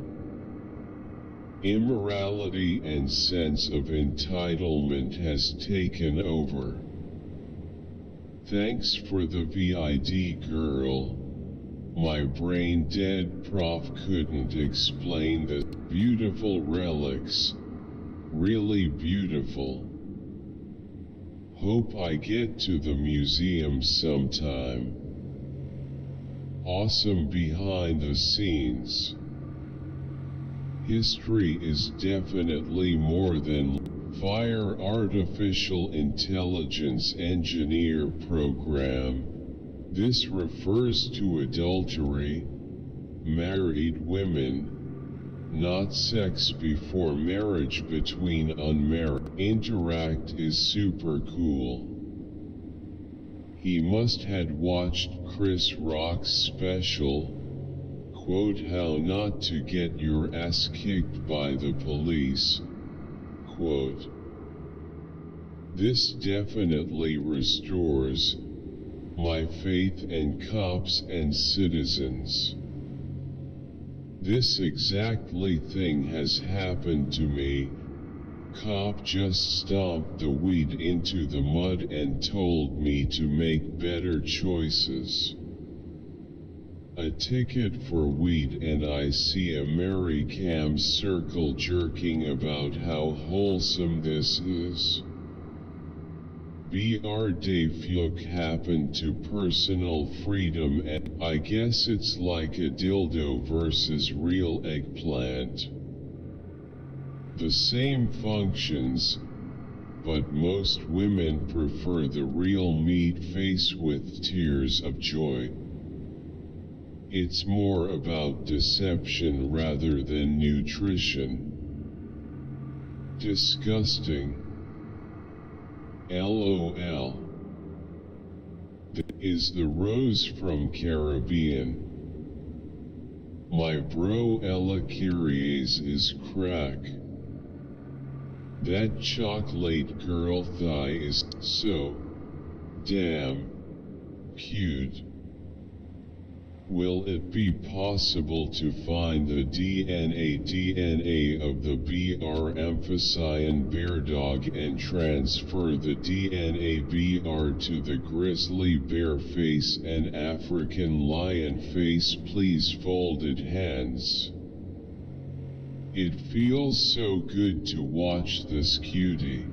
Immorality and sense of entitlement has taken over. Thanks for the VID, girl. My brain dead prof couldn't explain the beautiful relics. Really beautiful. Hope I get to the museum sometime. Awesome behind the scenes. History is definitely more than fire artificial intelligence engineer program. This refers to adultery, married women, not sex before marriage between unmarried. Interact is super cool. He must had watched Chris Rock's special, quote, how not to get your ass kicked by the police, quote. This definitely restores my faith in cops and citizens. This exactly thing has happened to me. cop just stomped the weed into the mud and told me to make better choices. A ticket for weed, and I see a Mary Cam circle jerking about how wholesome this is. Br de fuck happened to personal freedom, and I guess it's like a dildo versus real eggplant. The same functions, but most women prefer the real meat face with tears of joy. It's more about deception rather than nutrition. Disgusting. LOL. Is the Rose from Caribbean. My bro Ella Kyries is crack. That chocolate girl thigh is so damn cute. Will it be possible to find the DNA of the BR amphibian bear dog and transfer the DNA BR to the grizzly bear face and African lion face, please? Folded hands. It feels so good to watch this cutie.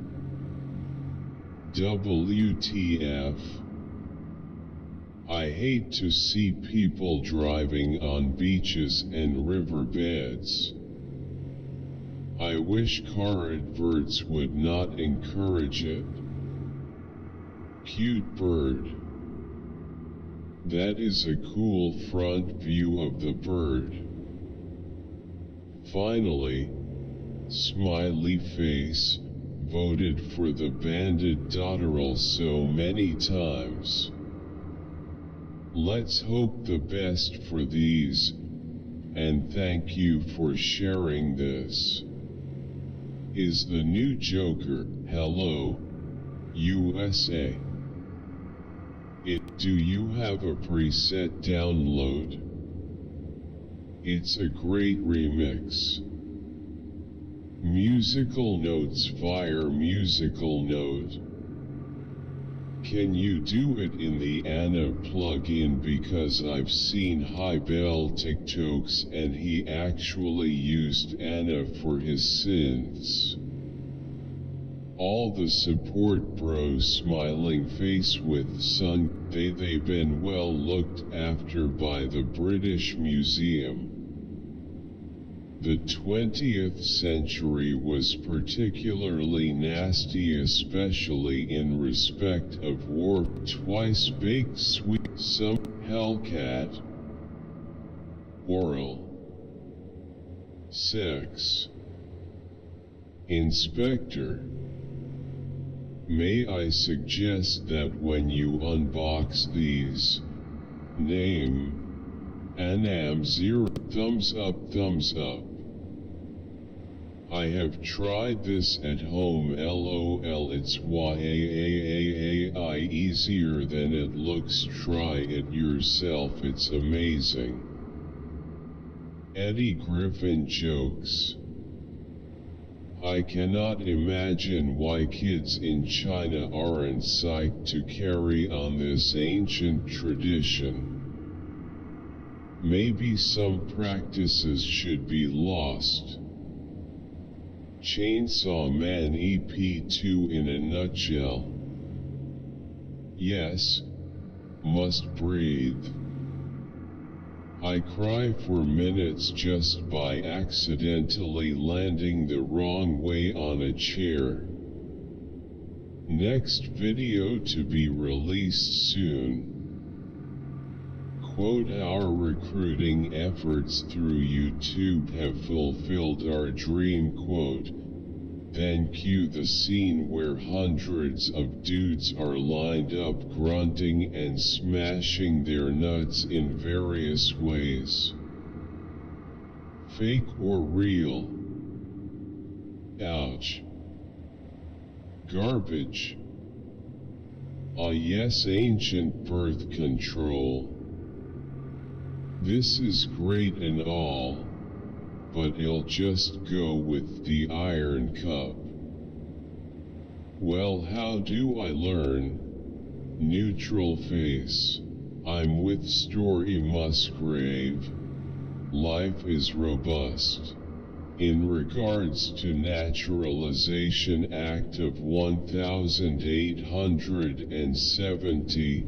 WTF. I hate to see people driving on beaches and riverbeds. I wish car adverts would not encourage it. Cute bird. That is a cool front view of the bird. Finally, smiley face, voted for the banded dotterel so many times. Let's hope the best for these, and thank you for sharing this. Is the new Joker, hello, USA. Do you have a preset download? It's a great remix. Musical notes, fire musical note. Can you do it in the Anna plugin, because I've seen High Bell TikToks and he actually used Anna for his synths. All the support bros, smiling face with sun, they've been well looked after by the British Museum. The 20th century was particularly nasty, especially in respect of war. Twice baked sweet, some Hellcat, oral sex. Inspector, may I suggest that when you unbox these, name Anam 0, thumbs up, thumbs up. I have tried this at home, LOL, it's YAAAAI easier than it looks, try it yourself, it's amazing. Eddie Griffin jokes. I cannot imagine why kids in China aren't psyched to carry on this ancient tradition. Maybe some practices should be lost. Chainsaw Man EP2 in a nutshell. Yes, must breathe. I cry for minutes just by accidentally landing the wrong way on a chair. Next video to be released soon. Quote, our recruiting efforts through YouTube have fulfilled our dream, quote. Then cue the scene where hundreds of dudes are lined up grunting and smashing their nuts in various ways. Fake or real? Ouch. Garbage. Ah yes, ancient birth control. This is great and all, but it'll just go with the iron cup. Well, how do I learn? Neutral face. I'm with Story Musgrave. Life is robust. In regards to Naturalization Act of 1870,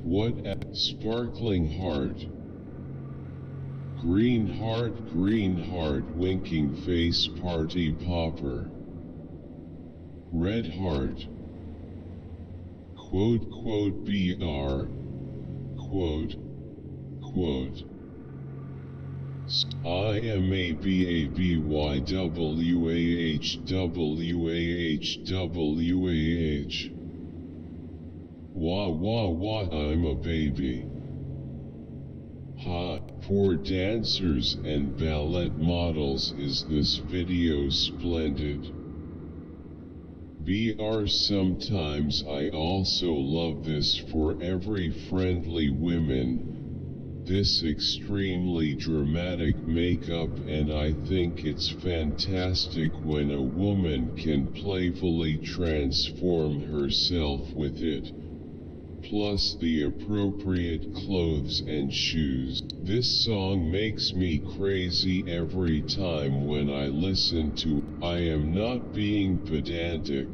what a sparkling heart. Green heart, winking face, party popper. Red heart. Quote, BR. Quote, quote. IMABABYWAHWAHWAH. Wah, I'm a baby. Ha, for dancers and ballet models is this video splendid. BR sometimes I also love this for every friendly women. This extremely dramatic makeup, and I think it's fantastic when a woman can playfully transform herself with it. Plus the appropriate clothes and shoes. This song makes me crazy every time when I listen to it. I am not being pedantic,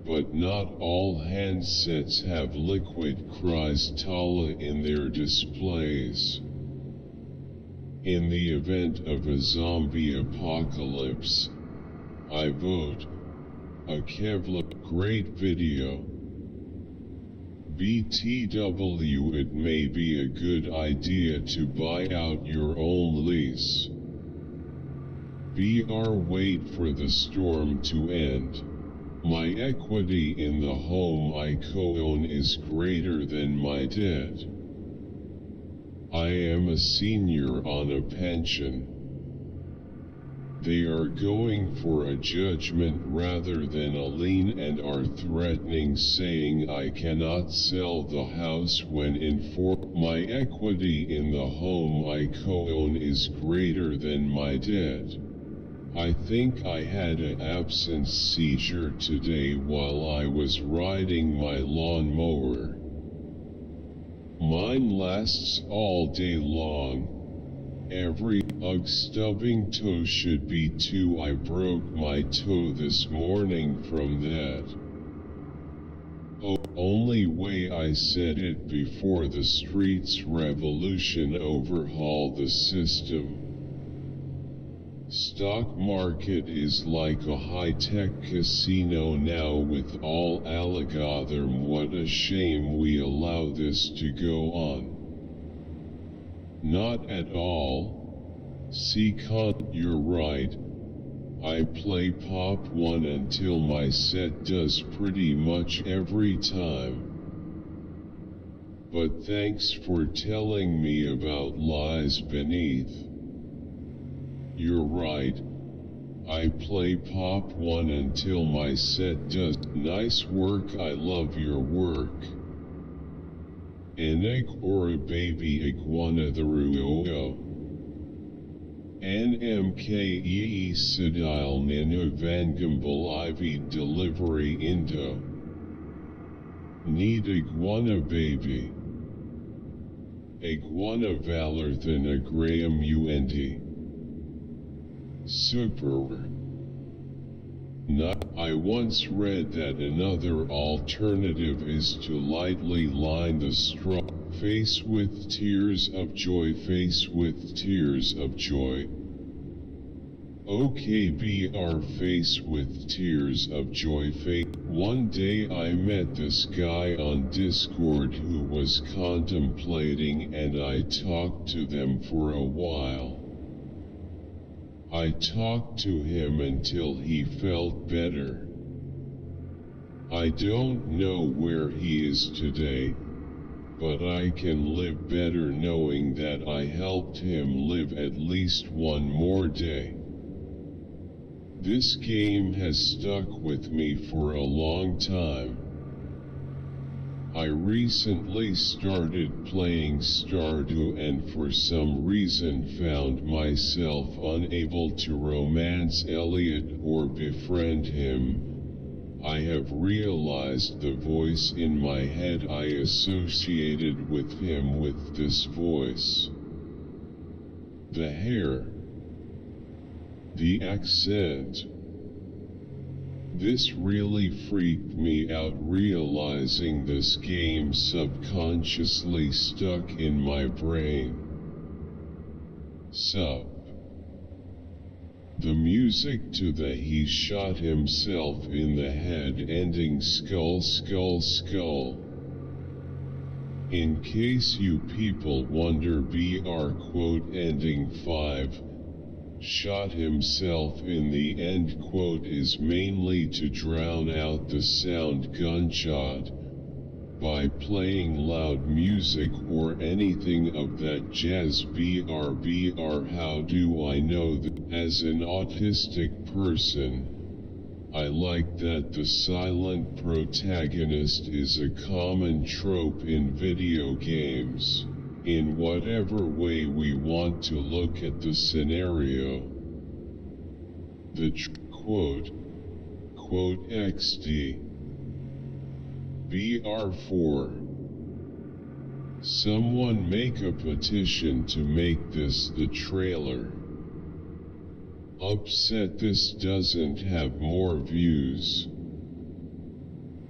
but not all handsets have liquid crystal in their displays. In the event of a zombie apocalypse, I vote a Kevlar. Great video. BTW, it may be a good idea to buy out your own lease. BR, wait for the storm to end. My equity in the home I co-own is greater than my debt. I am a senior on a pension. They are going for a judgment rather than a lien and are threatening, saying I cannot sell the house when my equity in the home I co-own is greater than my debt. I think I had an absence seizure today while I was riding my lawnmower. Mine lasts all day long. Every stubbing toe should be 2. I broke my toe this morning from that. Oh, only way I said it before the streets revolution overhaul the system. Stock market is like a high-tech casino now with all algorithm. What a shame we allow this to go on. Not at all. You're right. I play Pop 1 until my set does pretty much every time. But thanks for telling me about Lies Beneath. You're right. I play Pop 1 until my set does. Nice work, I love your work. An egg or a baby iguana the ruo. NMKE Sidile Nino Vangambal Ivy Delivery Indo. Need iguana baby. Iguana valor than a Graham UND. Super. I once read that another alternative is to lightly line the straw. Face with tears of joy, face with tears of joy. OKBR, face with tears of joy. One day I met this guy on Discord who was contemplating, and I talked to them for a while. I talked to him until he felt better. I don't know where he is today, but I can live better knowing that I helped him live at least one more day. This game has stuck with me for a long time. I recently started playing Stardew and for some reason found myself unable to romance Elliot or befriend him. I have realized the voice in my head I associated with him with this voice. The hair. The accent. This really freaked me out, realizing this game subconsciously stuck in my brain. The music to the "he shot himself in the head" ending skull skull skull. In case you people wonder, BR quote ending 5, shot himself in the end quote is mainly to drown out the sound gunshot by playing loud music or anything of that jazz. BR how do I know that? As an autistic person, I like that the silent protagonist is a common trope in video games, in whatever way we want to look at the scenario. The quote XD. BR4. Someone make a petition to make this the trailer. Upset this doesn't have more views.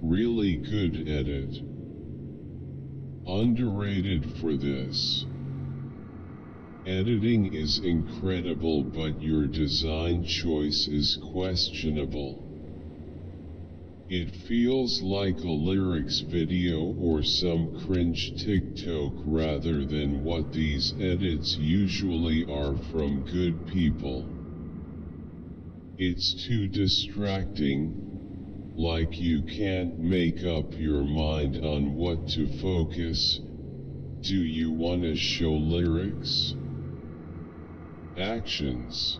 Really good edit. Underrated for this. Editing is incredible, but your design choice is questionable. It feels like a lyrics video or some cringe TikTok rather than what these edits usually are from good people. It's too distracting, like you can't make up your mind on what to focus. Do you want to show lyrics? Actions?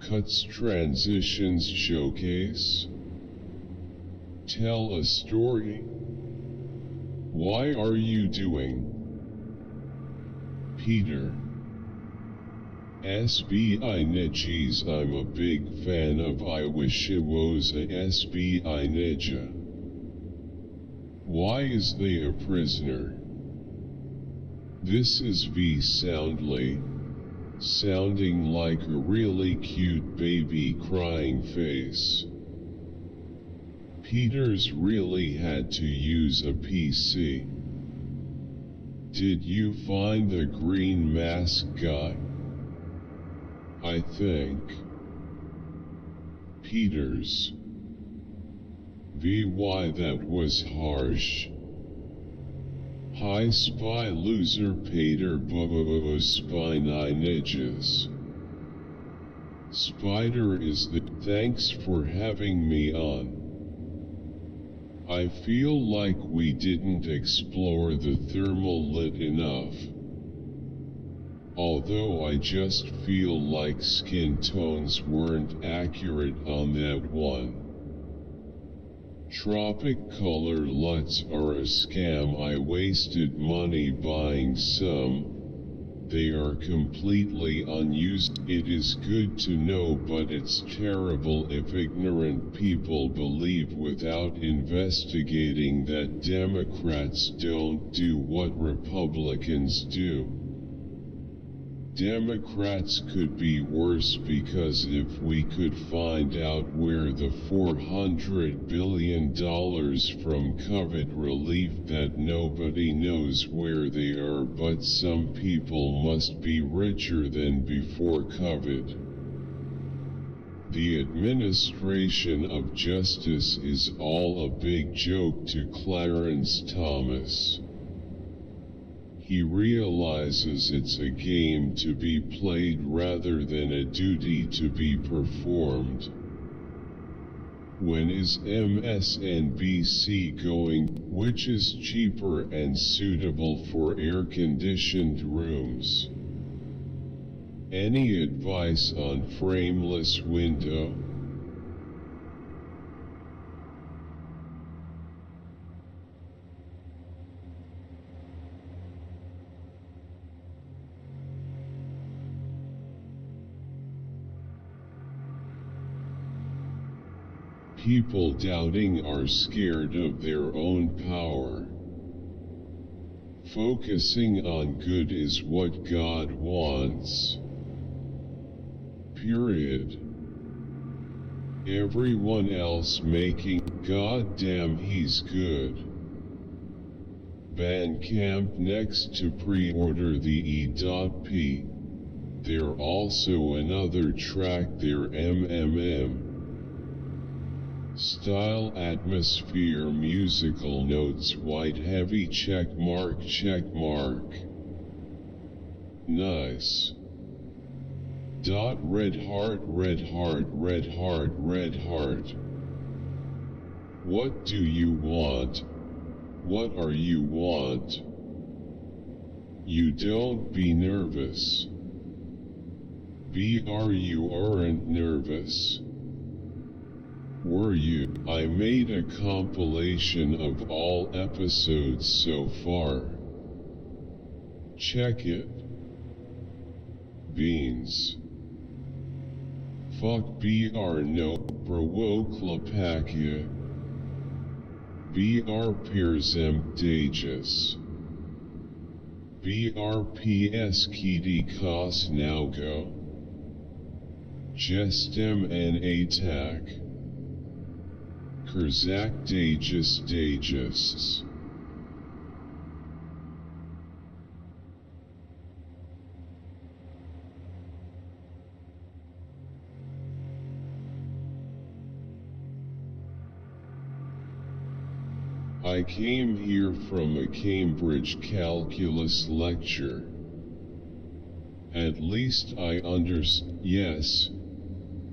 Cuts, transitions, showcase? Tell a story? Why are you doing? Peter. SBI Ninjas. I'm a big fan of I Wish It Was a SBI Ninja. Why is they a prisoner? This is V soundly, sounding like a really cute baby crying face. Peters really had to use a PC. Did you find the green mask guy? I think. Peters. VY that was harsh. Hi spy loser Peter Bubba spy 9 ninjas. Spider is the thanks for having me on. I feel like we didn't explore the thermal lit enough. Although I just feel like skin tones weren't accurate on that one. Tropic color LUTs are a scam. I wasted money buying some. They are completely unused. It is good to know, but it's terrible if ignorant people believe without investigating that Democrats don't do what Republicans do. Democrats could be worse, because if we could find out where the $400 billion from COVID relief that nobody knows where they are, but some people must be richer than before COVID. The administration of justice is all a big joke to Clarence Thomas. He realizes it's a game to be played rather than a duty to be performed. When is MSNBC going? Which is cheaper and suitable for air-conditioned rooms? Any advice on frameless window? People doubting are scared of their own power. Focusing on good is what God wants. Period. Everyone else making goddamn he's good. Bandcamp next to pre-order the E.P. There also another track there Style atmosphere musical notes white heavy check mark. Nice. Red heart. What do you want? What are you want? You don't be nervous. You aren't nervous. Were you? I made a compilation of all episodes so far. Check it. Beans. Fuck BR no, browo klapakia. BR peersem dages. BRPS kidi kos now go. Gestem and attack. Kurzak dagists. I came here from a Cambridge calculus lecture. At least I understand. Yes.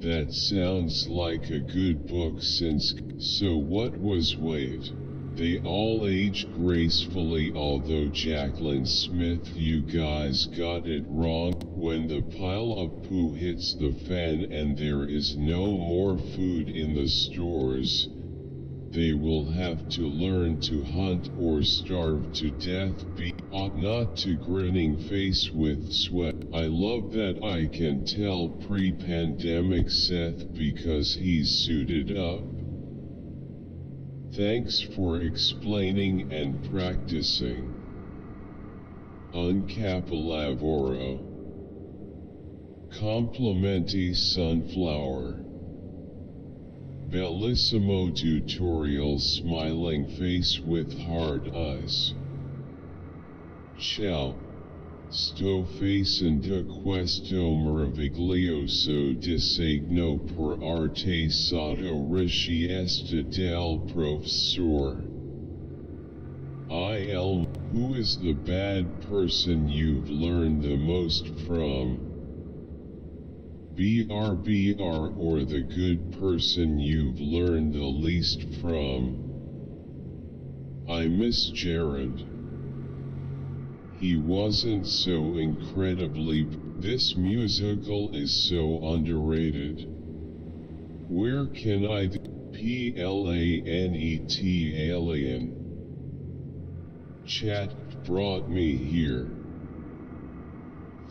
That sounds like a good book since. So what was wait? They all age gracefully, although Jacqueline Smith, you guys got it wrong. When the pile of poo hits the fan and there is no more food in the stores, they will have to learn to hunt or starve to death. Be ought not to grinning face with sweat. I love that I can tell pre-pandemic Seth because he's suited up. Thanks for explaining and practicing. Uncapilavoro. Complimenti sunflower. Bellissimo tutorial smiling face with hard eyes. Ciao. Sto facendo questo meraviglioso disegno per arte sotto richiesta del professor. Who is the bad person you've learned the most from? BR or the good person you've learned the least from? I miss Jared. He wasn't so incredibly. This musical is so underrated. Where can I? Planet alien. Chat brought me here.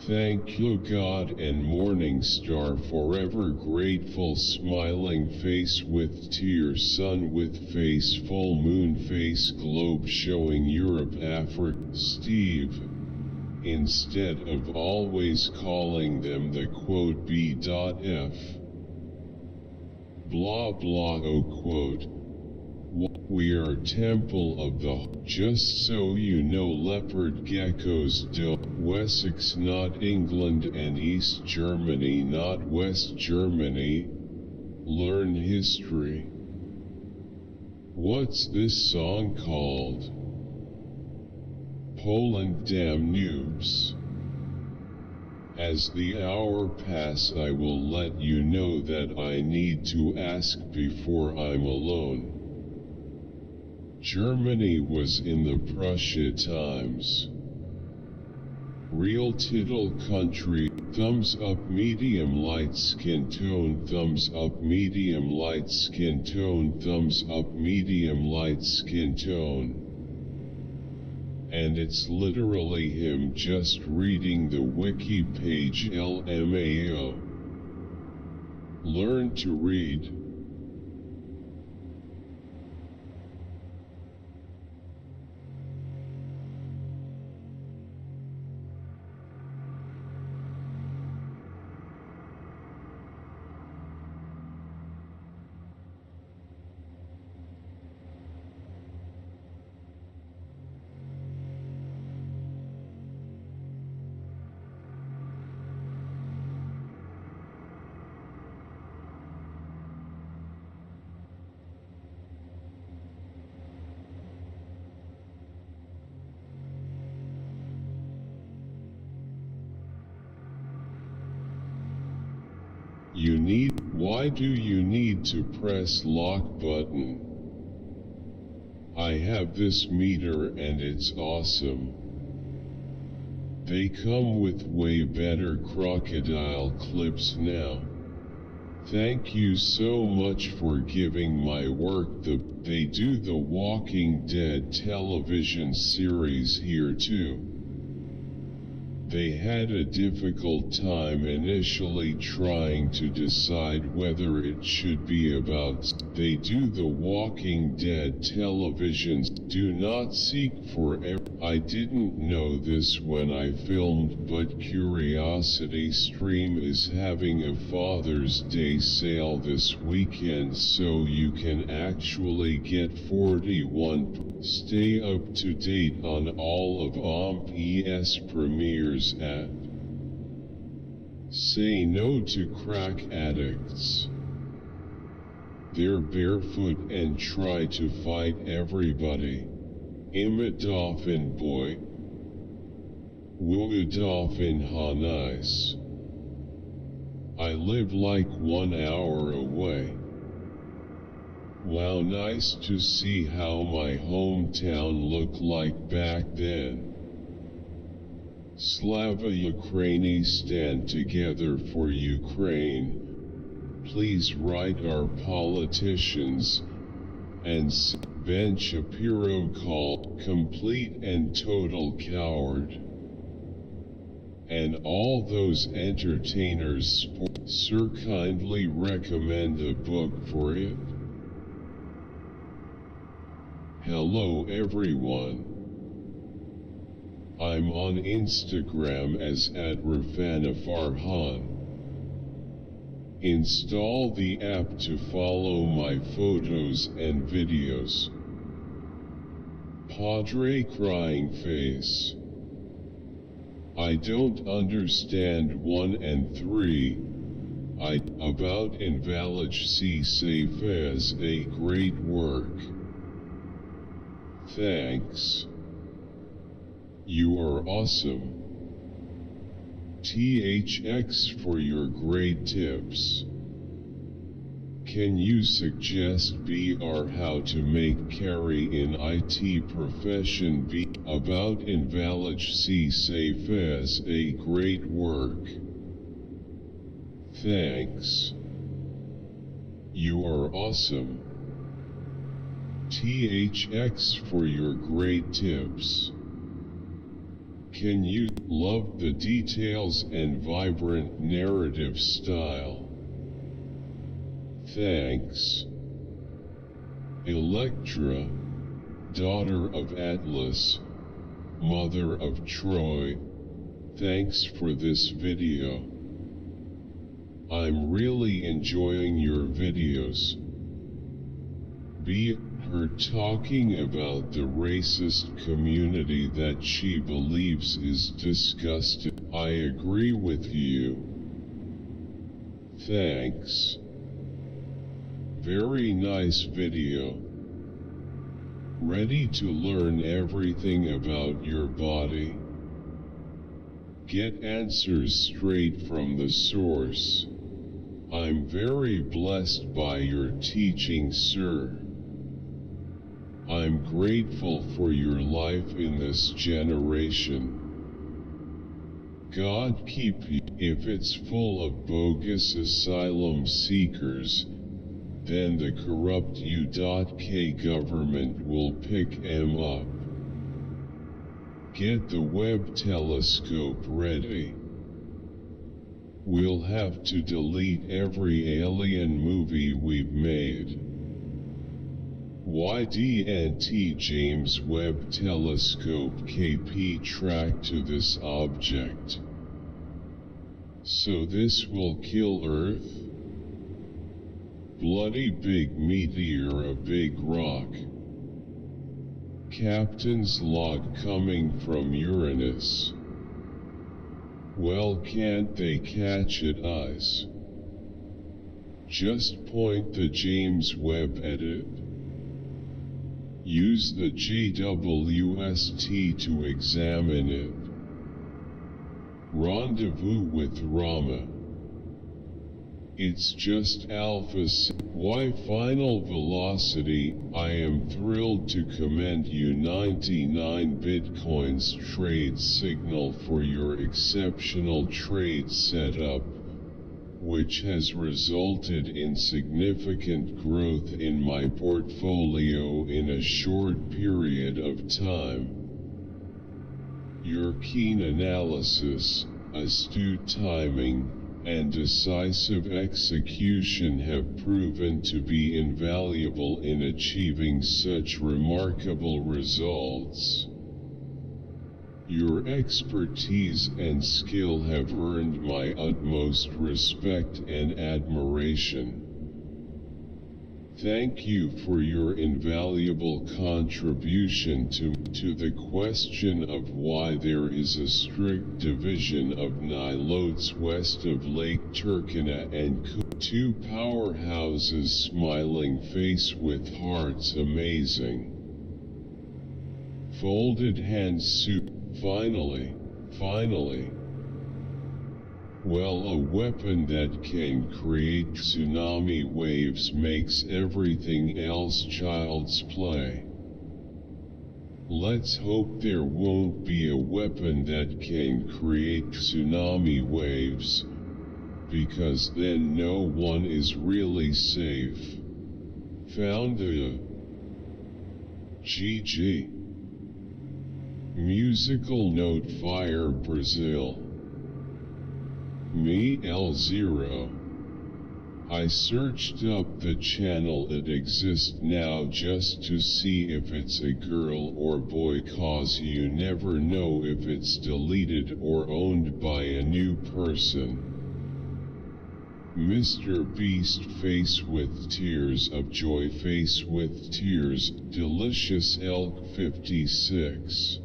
Thank you God and Morning Star forever grateful smiling face with tear sun with face full moon face globe showing Europe Africa Steve. Instead of always calling them the quote B.F. Blah blah oh quote. We are Temple of the, just so you know leopard geckos do, Wessex not England and East Germany not West Germany, learn history. What's this song called? Poland damn noobs. As the hour pass I will let you know that I need to ask before I'm alone. Germany was in the Prussia times. Real tittle country, thumbs up medium light skin tone, thumbs up medium light skin tone, thumbs up medium light skin tone. And it's literally him just reading the wiki page LMAO. Learn to read. Why do you need to press lock button? I have this meter and it's awesome. They come with way better crocodile clips now. Thank you so much for giving my work they do the Walking Dead television series here too. They had a difficult time initially trying to decide whether it should be about. They do the Walking Dead televisions. Do not seek forever. I didn't know this when I filmed, but Curiosity Stream is having a Father's Day sale this weekend, so you can actually get 41. Stay up to date on all of OMP's premieres at Say No to Crack Addicts. They're barefoot and try to fight everybody. I'm a dolphin boy. Woo a dolphin ha nice. I live like 1 hour away. Wow, nice to see how my hometown looked like back then. Slava Ukraini, stand together for Ukraine. Please write our politicians. And Ben Shapiro called complete and total coward. And all those entertainers. Sir, kindly recommend a book for it. Hello everyone. I'm on Instagram as @RafanaFarhan. Install the app to follow my photos and videos. Padre crying face. I don't understand 1 and 3. About Invalid C. Safe as a great work. Thanks. You are awesome. THX for your great tips. Can you suggest BR how to make carry in IT profession be about Invalid C. Safe as a great work. Thanks. You are awesome. THX for your great tips. Can you love the details and vibrant narrative style? Thanks. Electra, daughter of Atlas, mother of Troy, thanks for this video. I'm really enjoying your videos. Be her talking about the racist community that she believes is disgusting. I agree with you. Thanks. Very nice video. Ready to learn everything about your body? Get answers straight from the source. I'm very blessed by your teaching, sir. I'm grateful for your life in this generation. God keep you. If it's full of bogus asylum seekers, then the corrupt U.K. government will pick them up. Get the Webb telescope ready. We'll have to delete every alien movie we've made. YDNT James Webb Telescope KP track to this object. So this will kill Earth? Bloody big meteor, a big rock. Captain's log coming from Uranus. Well, can't they catch it, eyes? Just point the James Webb at it. Use the GWST to examine it. Rendezvous with Rama. It's just alpha. Why final velocity? I am thrilled to commend you 99 Bitcoins trade signal for your exceptional trade setup, which has resulted in significant growth in my portfolio in a short period of time. Your keen analysis, astute timing, and decisive execution have proven to be invaluable in achieving such remarkable results. Your expertise and skill have earned my utmost respect and admiration. Thank you for your invaluable contribution to the question of why there is a strict division of Nilotes west of Lake Turkana and two powerhouses smiling face with hearts amazing. Folded hands soup. Finally. Well, a weapon that can create tsunami waves makes everything else child's play. Let's hope there won't be a weapon that can create tsunami waves, because then no one is really safe. Found a GG. Musical note: Fire Brazil. Me L0. I searched up the channel. It exists now just to see if it's a girl or boy, cause you never know if it's deleted or owned by a new person. Mr. Beast face with tears of joy, face with tears, delicious elk 56.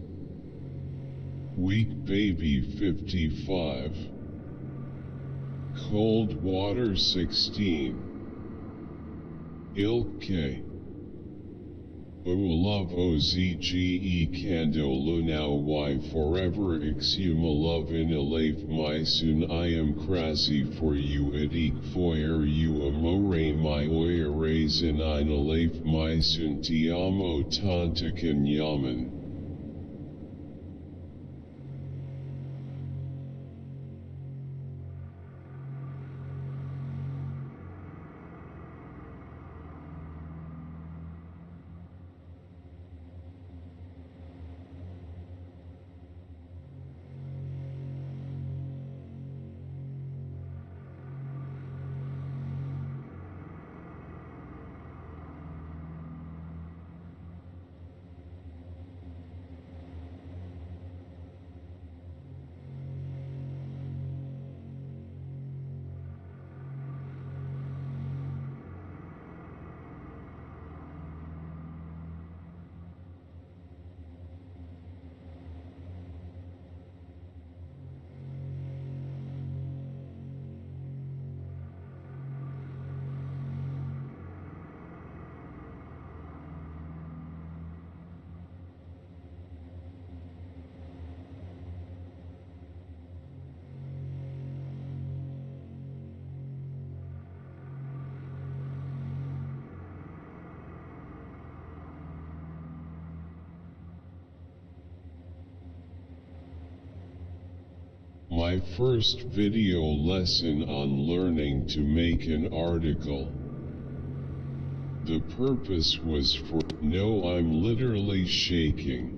Weak baby 55. Cold water 16. Ilk. Love OZGE Candolo now y forever exuma love in elave mysoon. I am crazy for you edik foyer you amore my oyeres in ein elave mysoon ti amo tantakan yaman. My first video lesson on learning to make an article. The purpose was for, no, I'm literally shaking.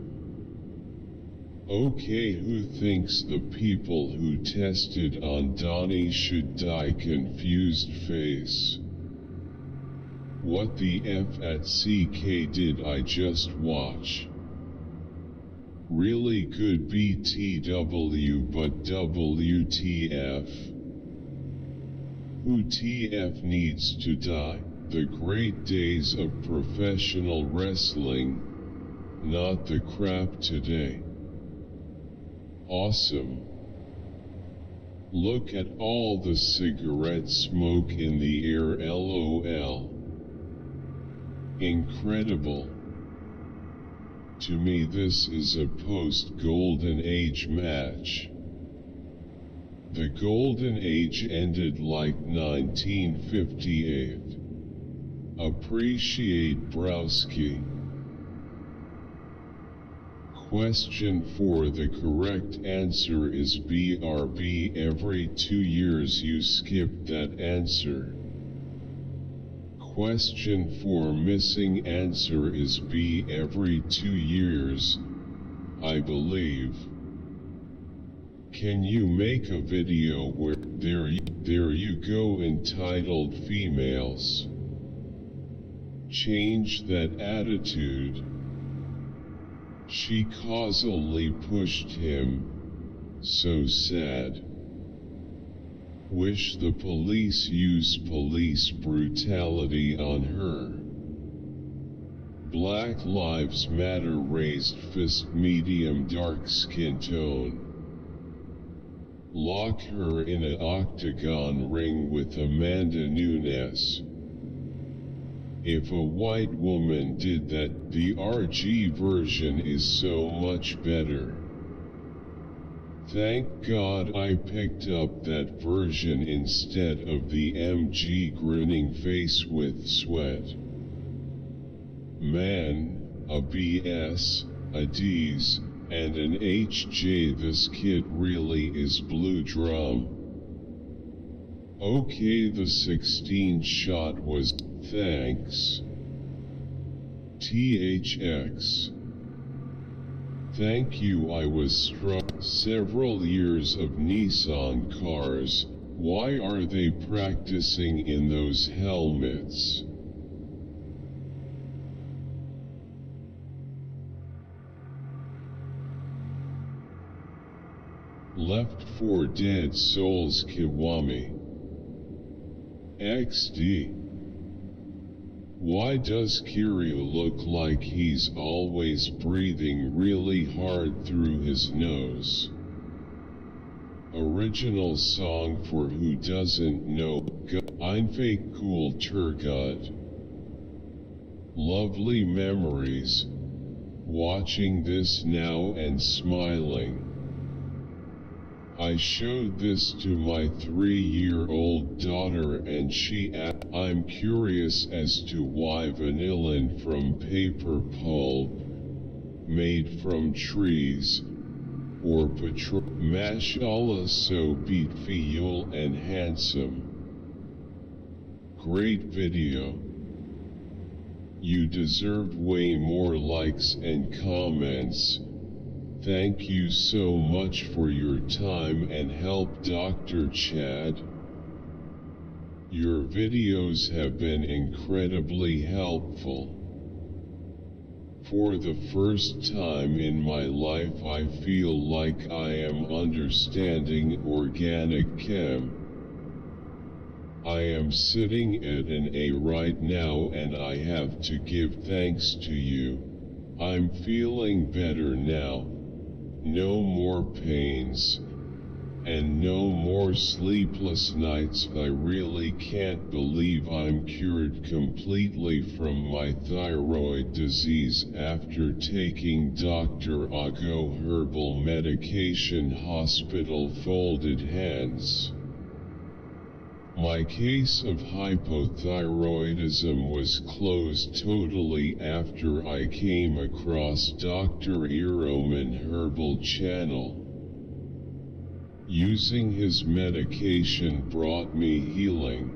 Okay, who thinks the people who tested on Donnie should die? Confused face. What the F at CK did I just watch? Really good BTW, but WTF? Who TF needs to die? The great days of professional wrestling, not the crap today. Awesome. Look at all the cigarette smoke in the air, LOL. Incredible. To me this is a post-Golden Age match. The golden age ended like 1958. Appreciate Browski. Question 4. The correct answer is BRB. Every 2 years you skip that answer. Question 4. Missing answer is B. Every 2 years, I believe. Can you make a video where there you go entitled Females? Change that attitude. She causally pushed him. So sad. Wish the police used police brutality on her. Black Lives Matter raised fist medium dark skin tone. Lock her in an octagon ring with Amanda Nunes. If a white woman did that, the RG version is so much better. Thank God I picked up that version instead of the MG grinning face with sweat. Man, a BS, a D's, and an HJ. This kid really is blue drum. Okay, the 16 shot was thanks. THX. Thank you. I was struck. Several years of Nissan cars. Why are they practicing in those helmets? Left 4 Dead Souls Kiwami. XD. Why does Kiryu look like he's always breathing really hard through his nose? Original song for who doesn't know. I'm fake cool Turgut. Lovely memories. Watching this now and smiling. I showed this to my 3-year-old daughter and she asked, I'm curious as to why vanillin from paper pulp, made from trees, or mashallah so beautiful and handsome. Great video. You deserved way more likes and comments. Thank you so much for your time and help, Dr. Chad. Your videos have been incredibly helpful. For the first time in my life I feel like I am understanding organic chem. I am sitting at an A right now and I have to give thanks to you. I'm feeling better now. No more pains. And no more sleepless nights. I really can't believe I'm cured completely from my thyroid disease after taking Dr. Ago herbal medication. Hospital folded hands. My case of hypothyroidism was closed totally after I came across Dr. Eroman herbal channel. Using his medication brought me healing.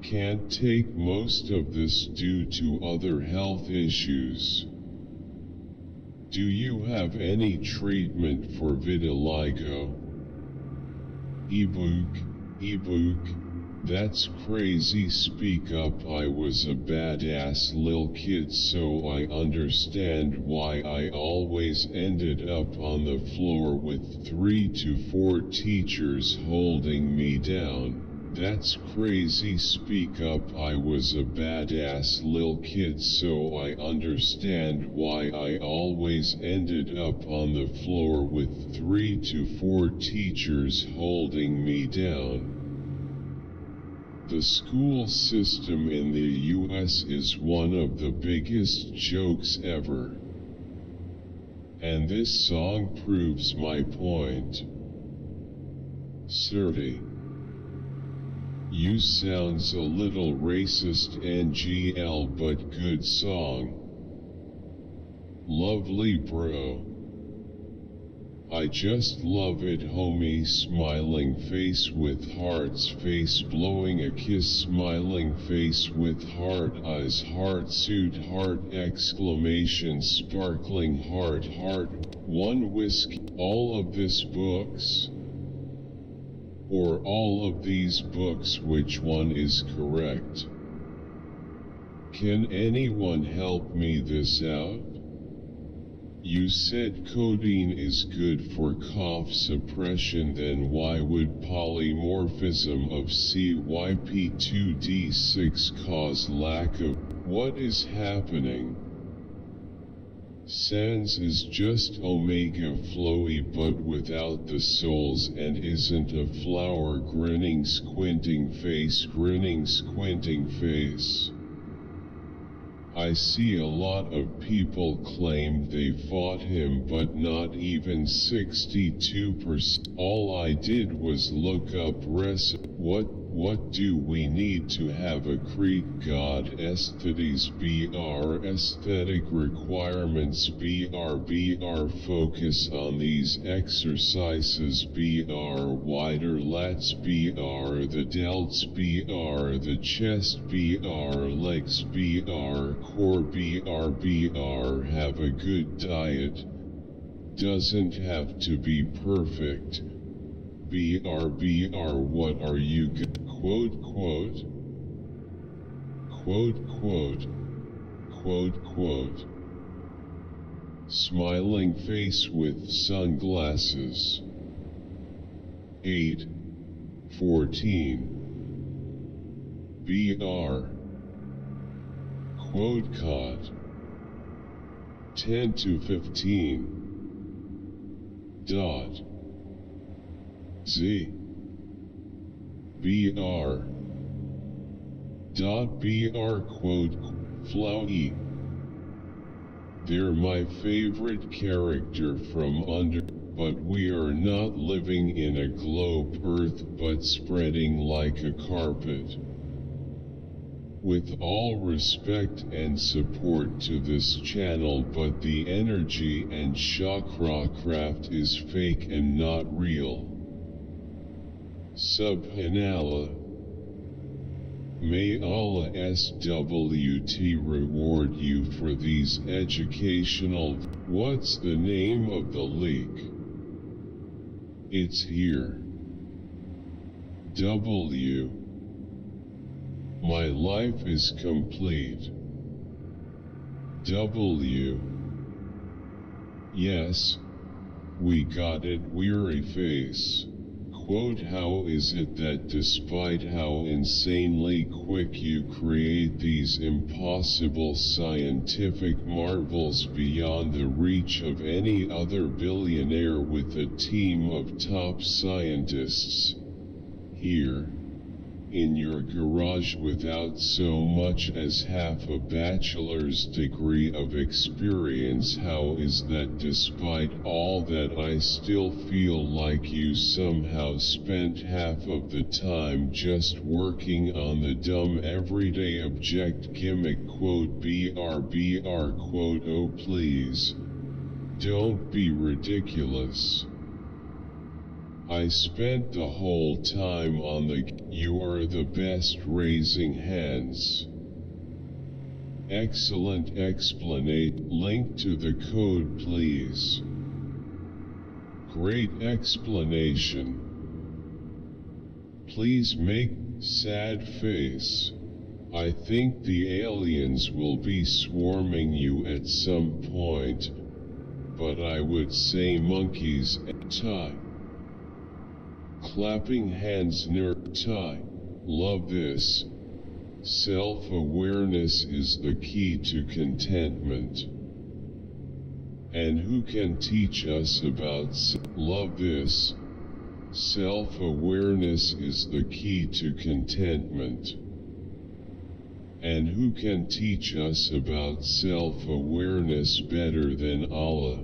Can't take most of this due to other health issues. Do you have any treatment for vitiligo? Ebook. That's crazy. Speak up. I was a badass lil kid, so I understand why I always ended up on the floor with 3 to 4 teachers holding me down. That's crazy. Speak up. I was a badass lil kid, so I understand why I always ended up on the floor with 3 to 4 teachers holding me down. The school system in the US is one of the biggest jokes ever. And this song proves my point. Sirty. You sounds a little racist NGL but good song. Lovely bro. I just love it homie smiling face with hearts face blowing a kiss smiling face with heart eyes heart suit heart exclamation sparkling heart heart one whiskey all of this books or all of these books which one is correct? Can anyone help me this out? You said codeine is good for cough suppression, then why would polymorphism of CYP2D6 cause lack of... What is happening? Sans is just omega flowy but without the souls and isn't a flower grinning squinting face. I see a lot of people claim they fought him but not even 62%. All I did was look up what do we need to have a Greek god aesthetes BR aesthetic requirements BR focus on these exercises BR wider lats BR the delts BR the chest BR legs BR core BR have a good diet. Doesn't have to be perfect. BR what are you quote smiling face with sunglasses 8:14 BR quote caught 10:15 dot Z BR dot BR quote Flowey. They're my favorite character from under, but we are not living in a globe earth but spreading like a carpet. With all respect and support to this channel, but the energy and chakra craft is fake and not real. Subhanallah. May Allah SWT reward you for these educational... What's the name of the leak? It's here. W. My life is complete. W. Yes. We got it, weary face. Quote, how is it that despite how insanely quick you create these impossible scientific marvels beyond the reach of any other billionaire with a team of top scientists, here, in your garage without so much as half a bachelor's degree of experience, how is that despite all that I still feel like you somehow spent half of the time just working on the dumb everyday object gimmick quote BR quote oh please, don't be ridiculous. I spent the whole time on the you are the best raising hands. Excellent explanation. Link to the code please. Great explanation. Please make sad face. I think the aliens will be swarming you at some point, but I would say monkeys and tie. Clapping hands near tie. Love this. Self-awareness is the key to contentment. And who can teach us about love this? Self-awareness is the key to contentment. And who can teach us about self-awareness better than Allah?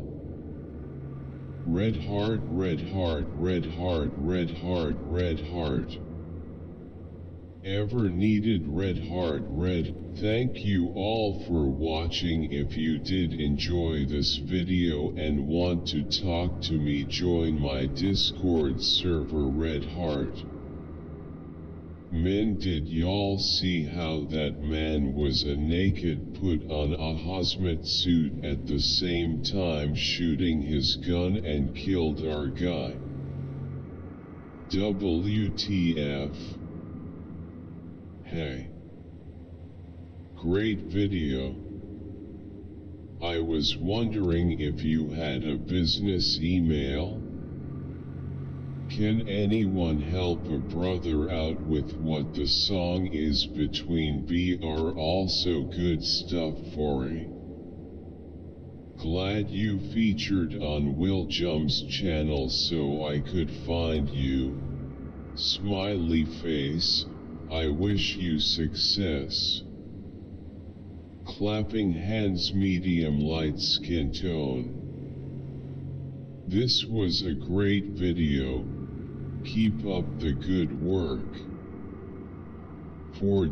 Red heart, red heart, red heart, red heart, red heart. Ever needed red heart, red. Thank you all for watching. If you did enjoy this video and want to talk to me, join my Discord server red heart. Men, did y'all see how that man was a naked, put on a hazmat suit at the same time shooting his gun and killed our guy? WTF? Hey. Great video. I was wondering if you had a business email. Can anyone help a brother out with what the song is between BR? Also good stuff for it. Glad you featured on Will Jump's channel so I could find you. Smiley face, I wish you success. Clapping hands, medium light skin tone. This was a great video. Keep up the good work.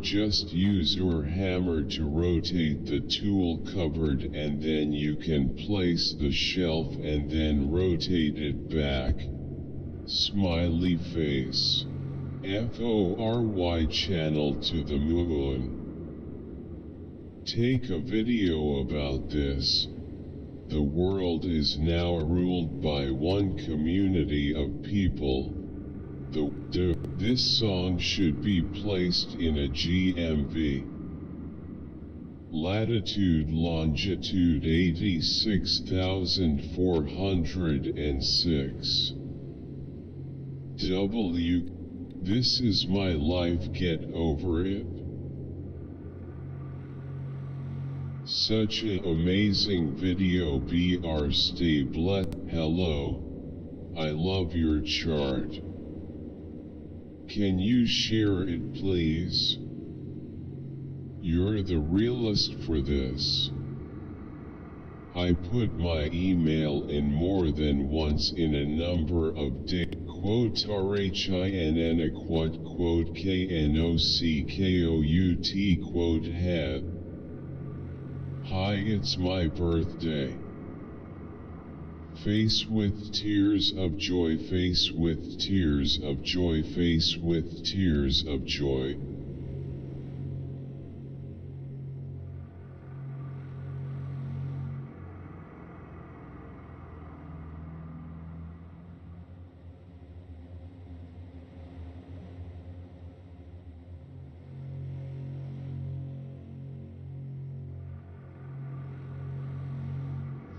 Just use your hammer to rotate the tool covered and then you can place the shelf and then rotate it back. Smiley face. FORY channel to the moon. Take a video about this. The world is now ruled by one community of people. This song should be placed in a GMV. Latitude, longitude 86,406. This is my life, get over it. Such an amazing video, BR, stay blessed. Hello. I love your chart. Can you share it, please? You're the realest for this. I put my email in more than once in a number of days. Quote RHINN quote KNOCKOUT quote had. Hi, it's my birthday. Face with tears of joy, face with tears of joy, face with tears of joy.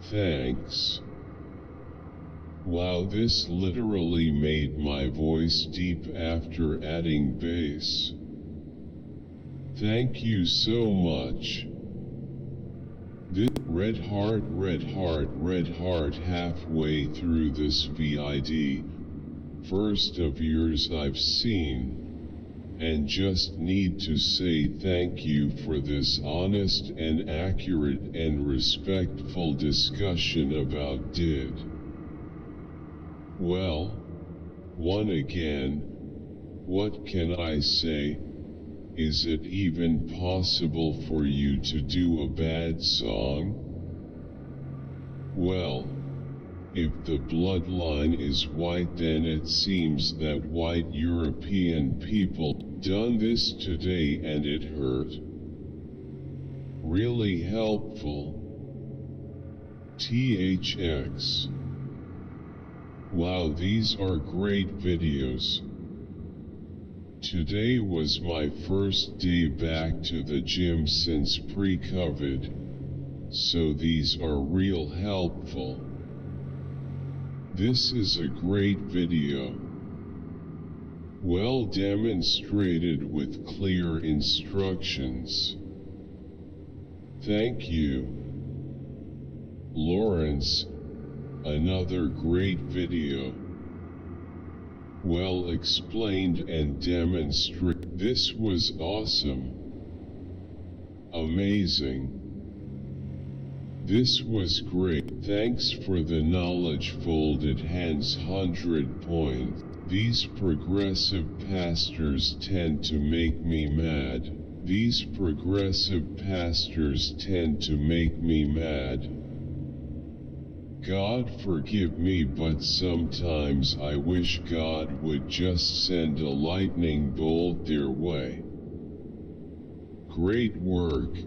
Thanks. Wow, this literally made my voice deep after adding bass. Thank you so much. This red heart, red heart, red heart. Halfway through this vid. First of yours I've seen. And just need to say thank you for this honest and accurate and respectful discussion about did. Well, one again, what can I say? Is it even possible for you to do a bad song? Well, if the bloodline is white, then it seems that white European people done this today and it hurt. Really helpful. THX. Wow, these are great videos. Today was my first day back to the gym since pre-COVID, so these are real helpful. This is a great video. Well demonstrated with clear instructions. Thank you. Lawrence, another great video. Well explained and demonstrated. This was awesome. Amazing. This was great. Thanks for the knowledge. Folded hands. 100 points. These progressive pastors tend to make me mad. These progressive pastors tend to make me mad. God forgive me, but sometimes I wish God would just send a lightning bolt their way. Great work.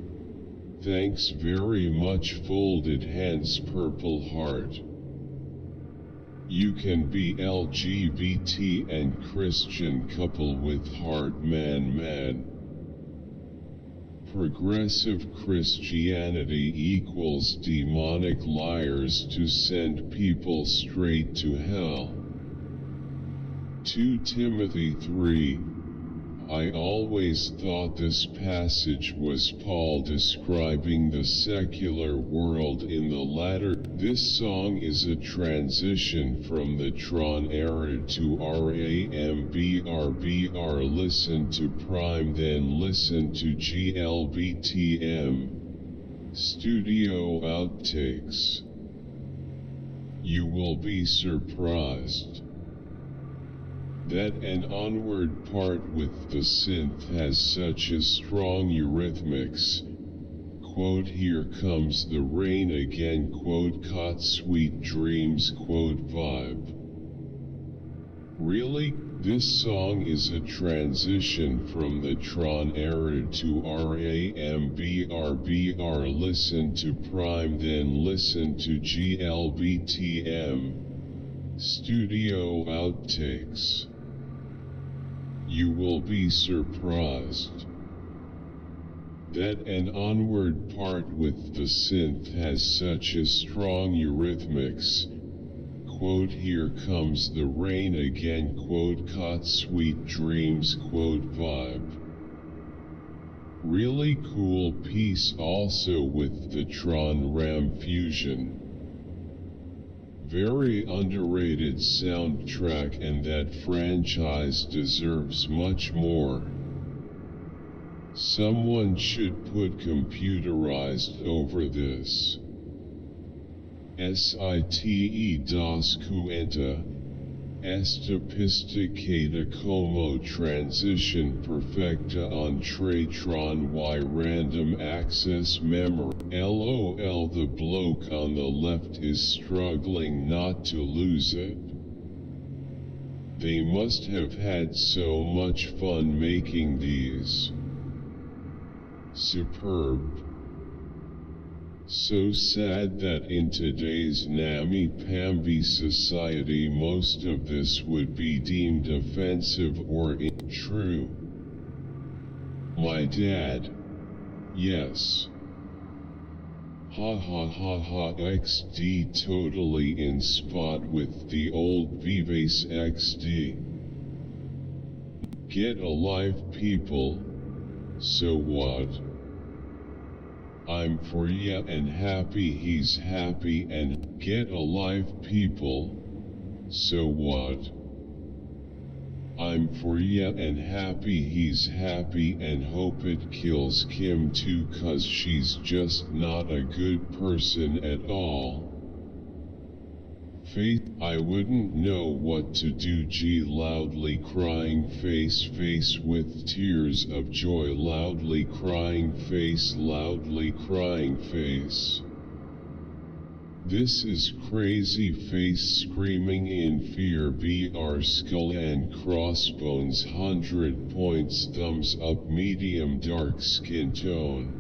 Thanks very much. Folded hands. Purple heart. You can be LGBT and Christian couple with heart. Man. Progressive Christianity equals demonic liars to send people straight to hell. 2 Timothy 3. I always thought this passage was Paul describing the secular world in the latter. This song is a transition from the Tron era to RAMBRBR. Listen to Prime, then listen to GLBTM. Studio outtakes. You will be surprised that an onward part with the synth has such a strong eurythmics. Quote, here comes the rain again. Quote, caught sweet dreams. Quote, vibe. Really? This song is a transition from the Tron era to RAMBRBR. Listen to Prime, then listen to GLBTM. Studio outtakes. You will be surprised that an onward part with the synth has such a strong eurythmics. Quote, here comes the rain again. Quote, caught sweet dreams. Quote, vibe. Really cool piece also with the Tron Ram fusion. Very underrated soundtrack, and that franchise deserves much more. Someone should put computerized over this. Site das cuenta. Estapisticata como transition perfecta entre Tron y random access memory. LOL, the bloke on the left is struggling not to lose it. They must have had so much fun making these. Superb. So sad that in today's namby-pamby society most of this would be deemed offensive or untrue. My dad. Yes. Ha ha ha ha. XD totally in spot with the old Vivace XD. Get a life, people. So what? I'm for ya and happy he's happy, and get a life, people. So what? I'm for ya and happy he's happy, and hope it kills Kim too, 'cause she's just not a good person at all. Faith, I wouldn't know what to do. G loudly crying face with tears of joy, loudly crying face, loudly crying face. This is crazy face screaming in fear. BR skull and crossbones. 100 points. Thumbs up. Medium dark skin tone.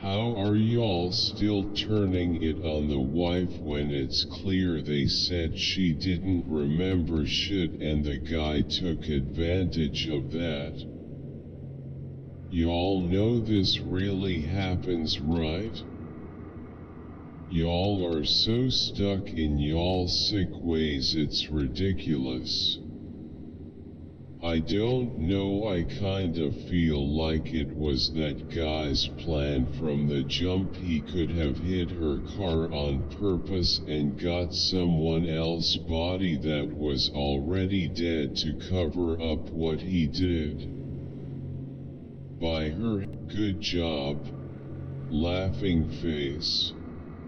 How are y'all still turning it on the wife when it's clear they said she didn't remember shit and the guy took advantage of that? Y'all know this really happens, right? Y'all are so stuck in y'all sick ways, it's ridiculous. I don't know, I kinda feel like it was that guy's plan from the jump. He could have hit her car on purpose and got someone else's body that was already dead to cover up what he did. By her, good job. Laughing face.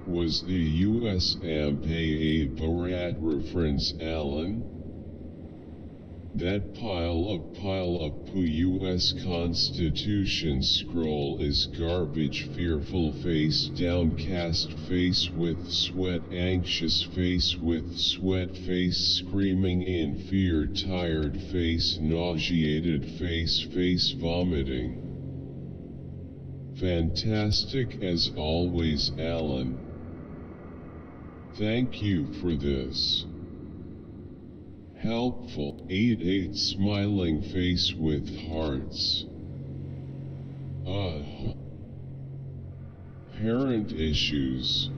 Was the US a Barat reference, Alan? That pile up US Constitution scroll is garbage. Fearful face, downcast face with sweat, anxious face with sweat, face screaming in fear, tired face, nauseated face, face vomiting. Fantastic as always, Alan. Thank you for this. Helpful. 88 smiling face with hearts. Parent issues.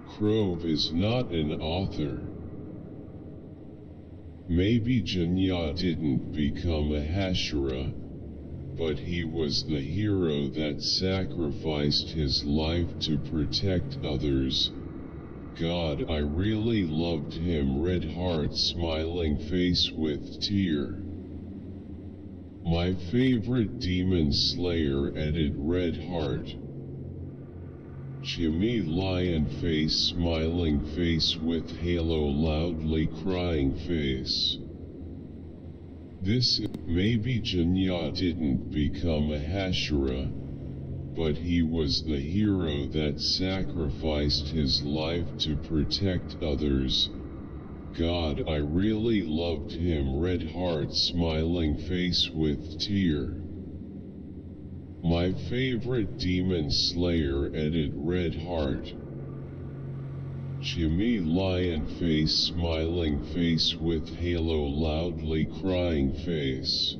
Crove is not an author. Maybe Janya didn't become a Hashira, but he was the hero that sacrificed his life to protect others. God, I really loved him. Red heart, smiling face with tear. My favorite demon slayer, edit red heart. Jimmy lion face, smiling face with halo, loudly crying face. This, maybe Janya didn't become a Hashira, but he was the hero that sacrificed his life to protect others. God, I really loved him. Red heart, smiling face with tear. My favorite demon slayer, edit red heart. Jimmy lion face, smiling face with halo, loudly crying face.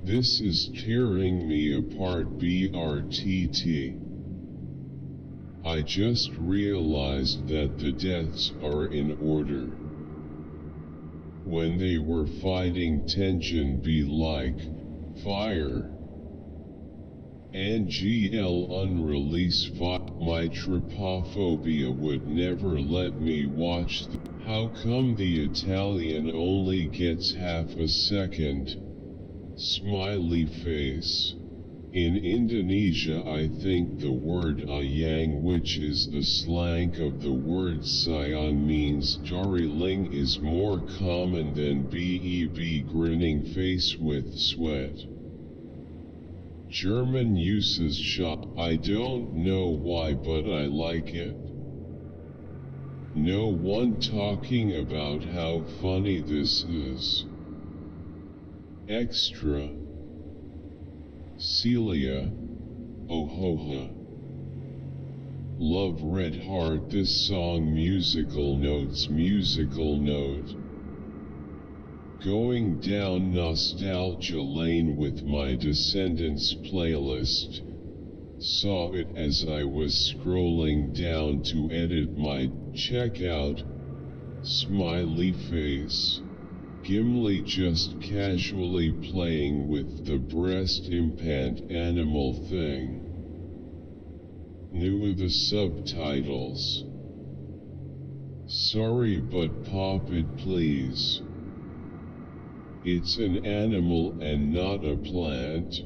This is tearing me apart. BRTT. I just realized that the deaths are in order. When they were fighting, tension be like fire. NGL unreleased my trypophobia would never let me watch. How come the Italian only gets half a second? Smiley face. In Indonesia, I think the word ayang, which is the slang of the word sayan, means jariling, is more common than beb, grinning face with sweat. German uses shop. I don't know why, but I like it. No one talking about how funny this is. Extra. Celia. Ohoha. Love red heart. This song musical notes. Musical note. Going down nostalgia lane with my Descendants playlist. Saw it as I was scrolling down to edit my checkout. Smiley face. Gimli just casually playing with the breast implant animal thing. Knew the subtitles. Sorry, but pop it please. It's an animal and not a plant.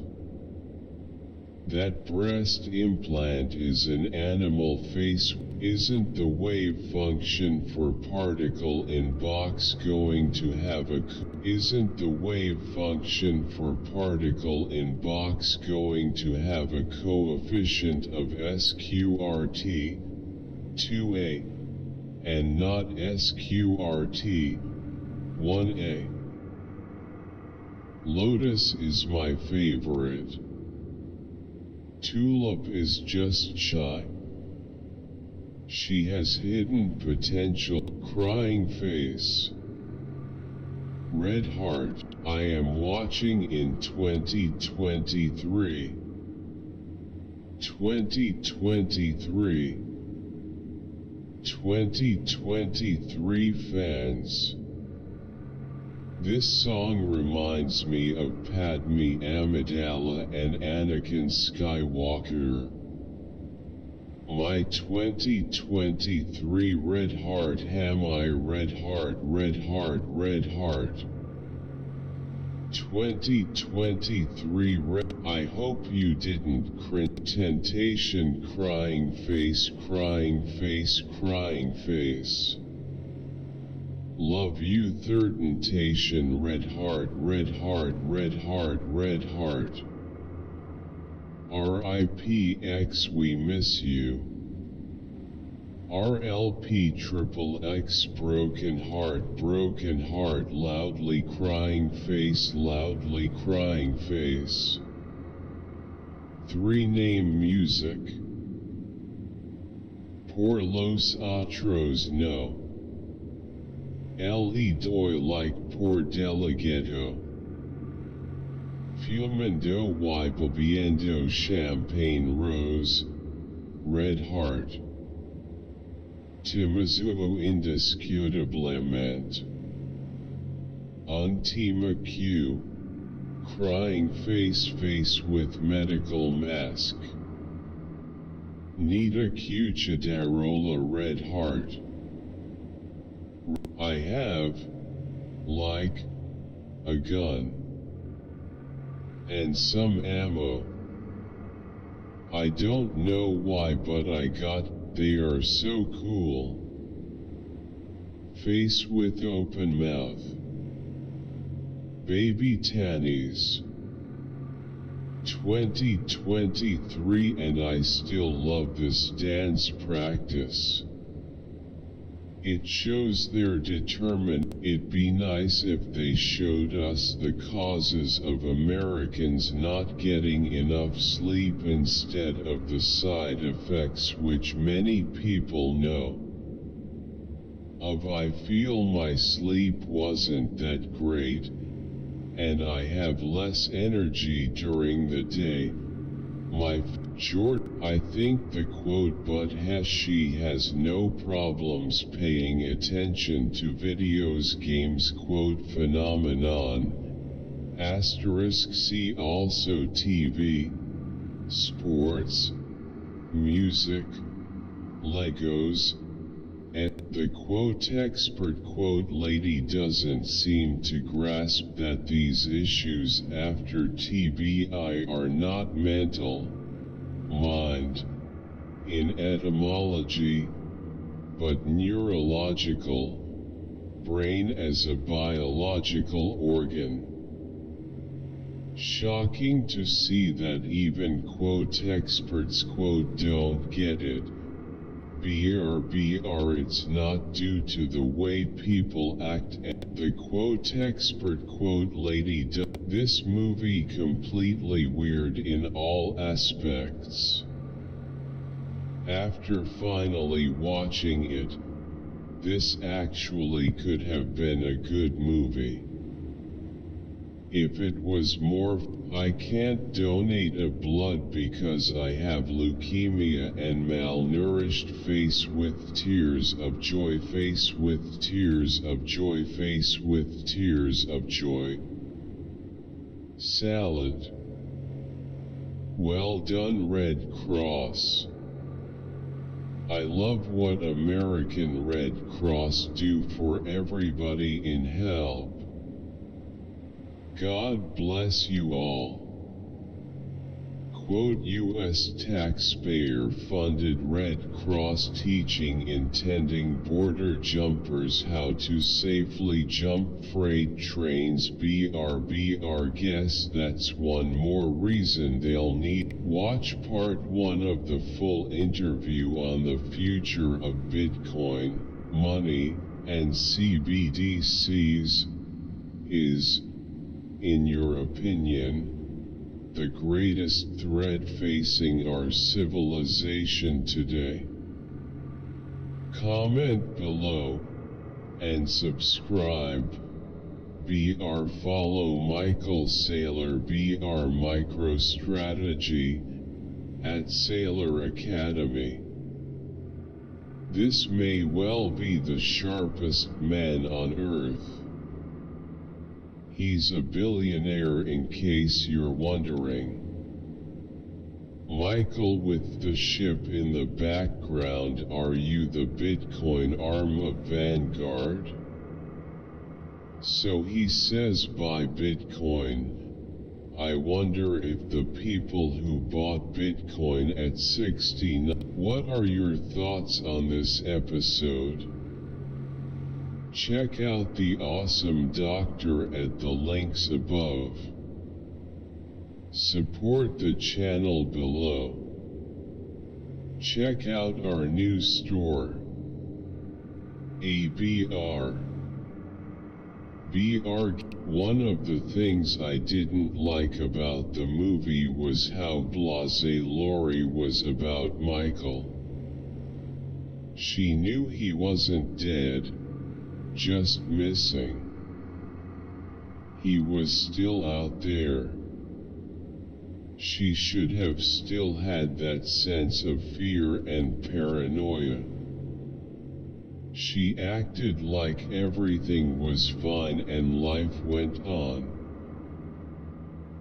That breast implant is an animal face. Isn't the wave function for particle in box going to have a Isn't the wave function for particle in box going to have a coefficient of sqrt 2a and not sqrt 1a? Lotus is my favorite. Tulip is just shy. She has hidden potential. Crying face. Red heart. I am watching in 2023. 2023. 2023 fans. This song reminds me of Padme Amidala and Anakin Skywalker. My 2023 red heart, am I red heart, red heart, red heart. 2023 I hope you didn't cringe. Temptation, crying face, crying face, crying face. Love you, third temptation, red heart, red heart, red heart, red heart. RIPX, we miss you. RLP triple X, broken heart, loudly crying face, loudly crying face. 3 name music. Por los otros no. Le doy like por delegato. Fumando y bebiendo champagne rose, red heart. Timizuo indiscutablemente. Ultima Q. Crying face with medical mask. Nita Cuchadarola, red heart. I have, like, a gun. And some ammo. I don't know why, but I got. They are so cool. Face with open mouth. Baby Tannies. 2023 and I still love this dance practice. It shows they're determined. It'd be nice if they showed us the causes of Americans not getting enough sleep instead of the side effects which many people know of. I feel my sleep wasn't that great, and I have less energy during the day. My I think the quote, but she has no problems paying attention to videos, games, quote, phenomenon. Asterisk, see also TV, sports, music, Legos, and the quote expert quote lady doesn't seem to grasp that these issues after TBI are not mental, mind, in etymology, but neurological, brain as a biological organ. Shocking to see that even quote experts quote don't get it. BR, it's not due to the way people act. The quote expert quote lady this movie completely weird in all aspects. After finally watching it, this actually could have been a good movie. If it was more. I can't donate a blood because I have leukemia and malnourished. Face with tears of joy, face with tears of joy, face with tears of joy. Salad. Well done, Red Cross. I love what American Red Cross do for everybody in help. God bless you all. Quote, U.S. taxpayer-funded Red Cross teaching intending border jumpers how to safely jump freight trains. BR, guess that's one more reason they'll need. Watch part 1 of the full interview on the future of Bitcoin, money, and CBDCs. Is, in your opinion, the greatest threat facing our civilization today? Comment below, and subscribe. BR, follow Michael Saylor, BR MicroStrategy, at Saylor Academy. This may well be the sharpest man on earth. He's a billionaire, in case you're wondering. Michael with the ship in the background. Are you the Bitcoin arm of Vanguard? So he says buy Bitcoin. I wonder if the people who bought Bitcoin at 69. What are your thoughts on this episode? Check out the awesome doctor at the links above. Support the channel below. Check out our new store. ABR. One of the things I didn't like about the movie was how blasé Lori was about Michael. She knew he wasn't dead, just missing. He was still out there. She should have still had that sense of fear and paranoia. She acted like everything was fine and life went on.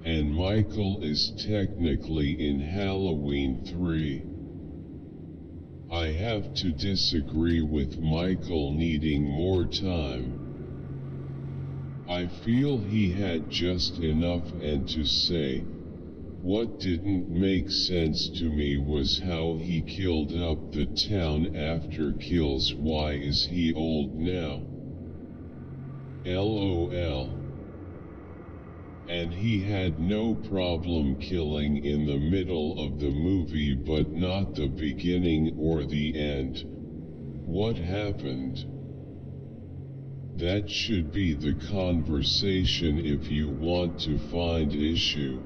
And Michael is technically in Halloween 3. I have to disagree with Michael needing more time. I feel he had just enough, and to say, what didn't make sense to me was how he killed up the town after kills. Why is he old now? LOL. And he had no problem killing in the middle of the movie but not the beginning or the end. What happened? That should be the conversation if you want to find issue.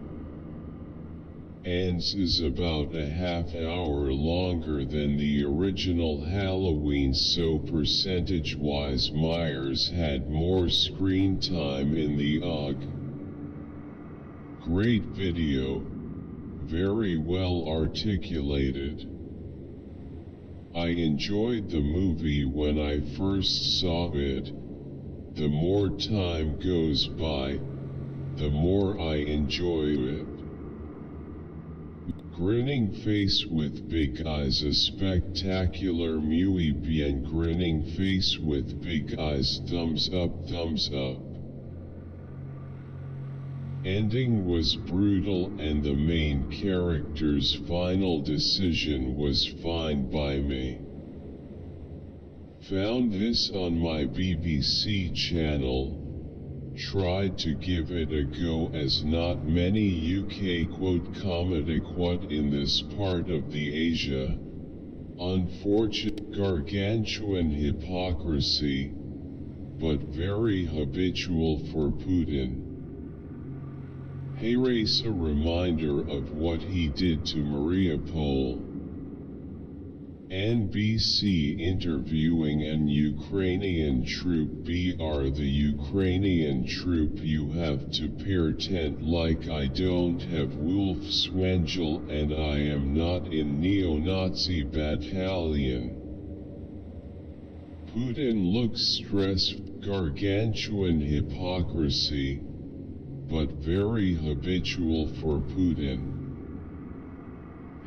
Ends is about a half hour longer than the original Halloween, so percentage-wise Myers had more screen time in the OG. Great video, very well articulated. I enjoyed the movie when I first saw it. The more time goes by, the more I enjoy it. Grinning face with big eyes, a spectacular muy bien. Grinning face with big eyes, thumbs up, thumbs up. Ending was brutal and the main character's final decision was fine by me. Found this on my BBC channel. Tried to give it a go as not many UK comedic what in this part of the Asia. Unfortunate gargantuan hypocrisy, but very habitual for Putin. Here's a reminder of what he did to Mariupol. NBC interviewing an Ukrainian troop. The Ukrainian troop. You have to pretend like I don't have Wolf Swengel and I am not in neo-Nazi battalion. Putin looks stressed. Gargantuan hypocrisy, but very habitual for Putin.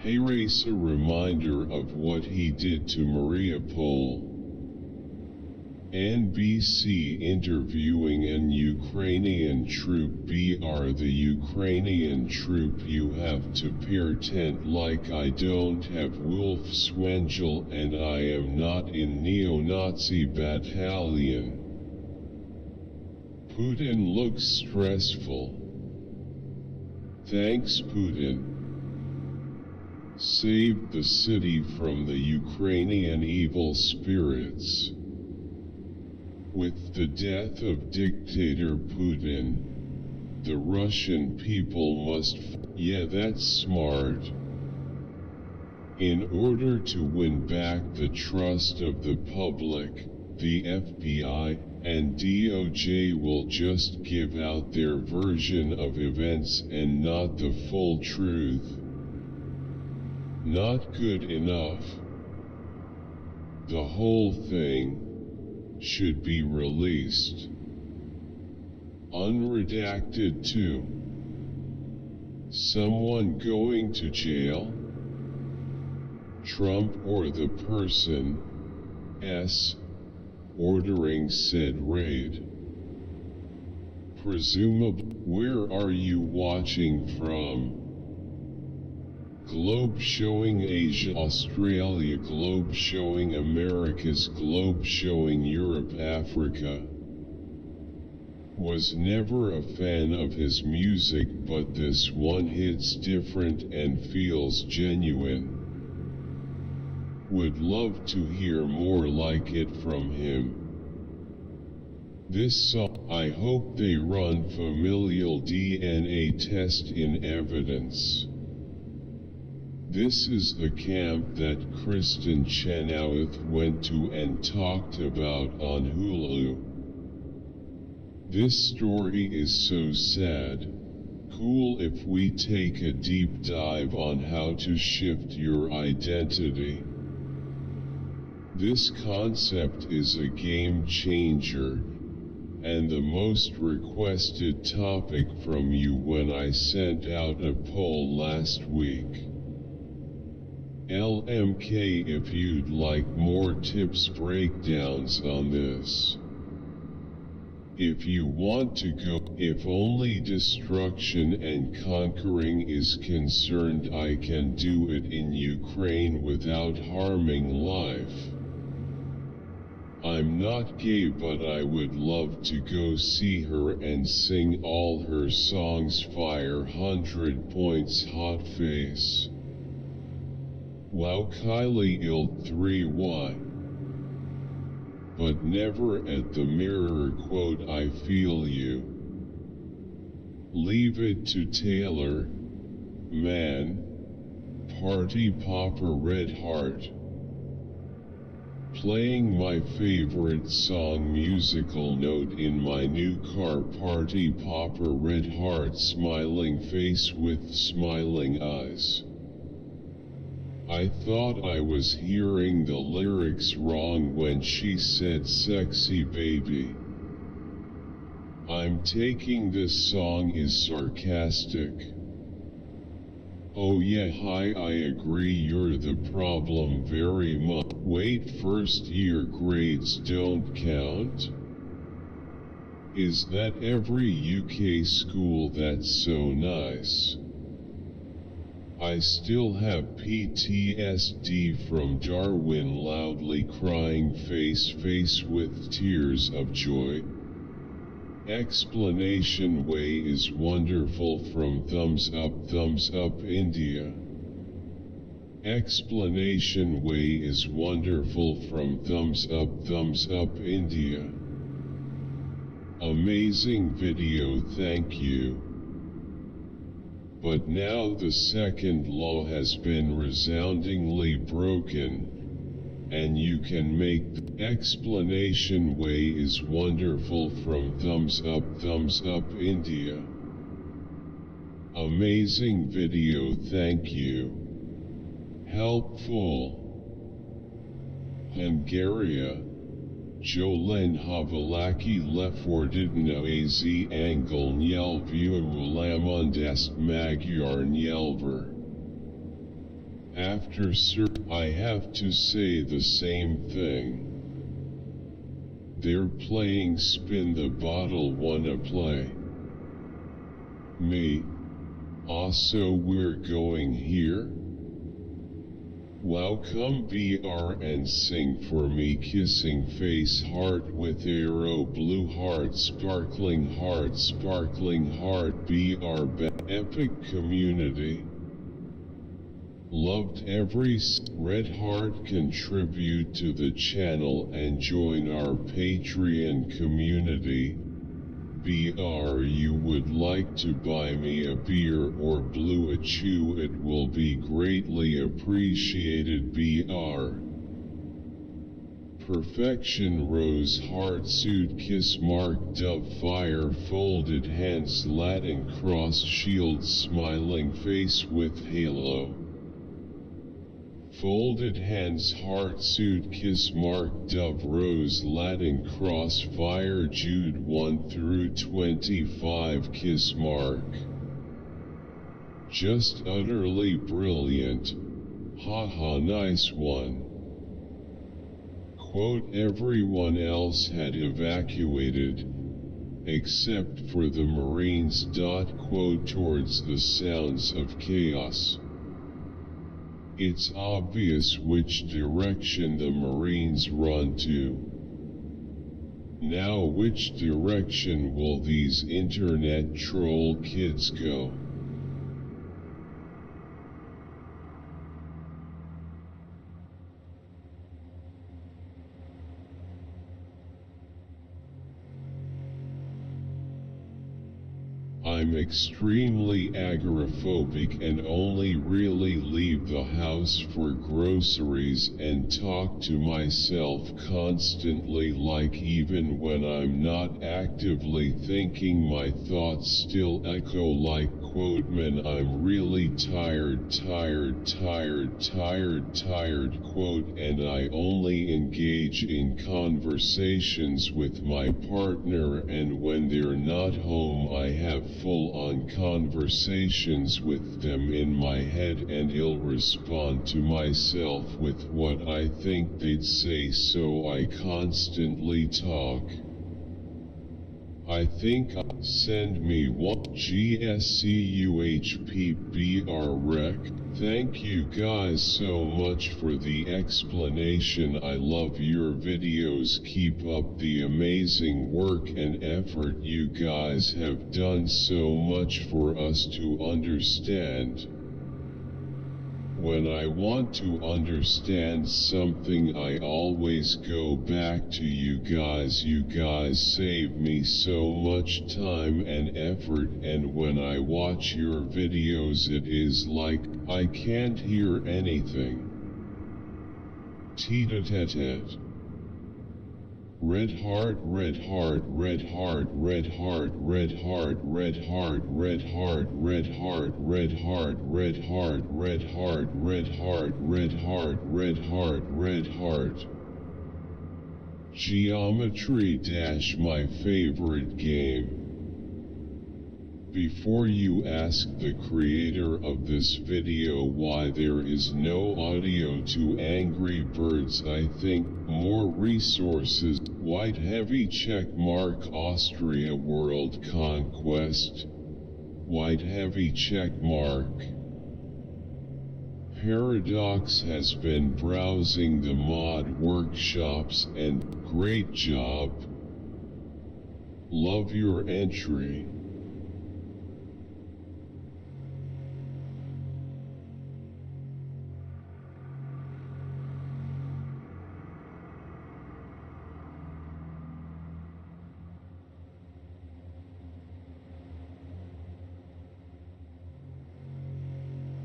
Here's a reminder of what he did to Mariupol. NBC interviewing an Ukrainian troop. The Ukrainian troop. You have to pretend like I don't have Wolf Swengel and I am not in neo-Nazi battalion. Putin looks stressful. Thanks, Putin. Saved the city from the Ukrainian evil spirits. With the death of dictator Putin, the Russian people must yeah, that's smart. In order to win back the trust of the public, the FBI and DOJ will just give out their version of events and not the full truth. Not good enough. The whole thing should be released. Unredacted too. Someone going to jail? Trump or the person ordering said raid. Presumably, where are you watching from? Globe showing Asia, Australia, globe showing Americas, globe showing Europe, Africa. Was never a fan of his music, but this one hits different and feels genuine. Would love to hear more like it from him. This song, I hope they run familial DNA test in evidence. This is the camp that Kristen Chenoweth went to and talked about on Hulu. This story is so sad. Cool if we take a deep dive on how to shift your identity. This concept is a game changer, and the most requested topic from you when I sent out a poll last week. LMK if you'd like more tips breakdowns on this. If you want to go, if only destruction and conquering is concerned, I can do it in Ukraine without harming life. I'm not gay, but I would love to go see her and sing all her songs. Fire 100 points hot face. Wow, Kylie ild 3Y. But never at the mirror quote, I feel you. Leave it to Taylor. Man. Party popper red heart. Playing my favorite song musical note in my new car. Party popper red heart, smiling face with smiling eyes. I thought I was hearing the lyrics wrong when she said sexy baby. I'm taking this song is sarcastic. Oh yeah, hi, I agree, you're the problem very much. Wait, first year grades don't count? Is that every UK school? That's so nice. I still have PTSD from Darwin. Loudly crying face with tears of joy. Explanation way is wonderful from thumbs up India. Explanation way is wonderful from thumbs up India. Amazing video, thank you. But now the second law has been resoundingly broken, and you can make the explanation way is wonderful from thumbs up India. Amazing video, thank you. Helpful. Hungaria. Jolen Havalaki Lefordidna az Angol Nyelvulamondest Magyar Nyelver. After I have to say the same thing. They're playing Spin the Bottle, wanna play? Me? Also we're going here? Wow, come BR and sing for me. Kissing face heart with arrow, blue heart, sparkling heart BR epic community. Loved every red heart. Contribute to the channel and join our Patreon community. BR you would like to buy me a beer or blue a chew, it will be greatly appreciated. BR Perfection rose heart suit kiss mark dove fire folded hands Latin cross shield smiling face with halo. Folded hands heart suit kiss mark dove rose Latin cross fire Jude 1 through 25 kiss mark. Just utterly brilliant. Haha, nice one. Quote, everyone else had evacuated. except for the Marines. Quote, towards the sounds of chaos. It's obvious which direction the Marines run to. Now which direction will these internet troll kids go? I'm extremely agoraphobic and only really leave the house for groceries and talk to myself constantly, like even when I'm not actively thinking my thoughts still echo like, quote, man, I'm really tired, quote, and I only engage in conversations with my partner, and when they're not home I have full-on conversations with them in my head, and I'll respond to myself with what I think they'd say, so I constantly talk. I think send me one GSCUHPBR rec. Thank you guys so much for the explanation. I love your videos. Keep up the amazing work and effort. You guys have done so much for us to understand. When I want to understand something, I always go back to you guys. You guys save me so much time and effort, and when I watch your videos it is like I can't hear anything. Tee-ta-ta-tat. Red heart, red heart, red heart, red heart, red heart, red heart, red heart, red heart, red heart, red heart, red heart, red heart, red heart, red heart, red heart. Geometry Dash, my favorite game. Before you ask the creator of this video why there is no audio to Angry Birds, I think more resources. White heavy check mark. Austria World Conquest. White heavy check mark. Paradox has been browsing the mod workshops, and great job. Love your entry.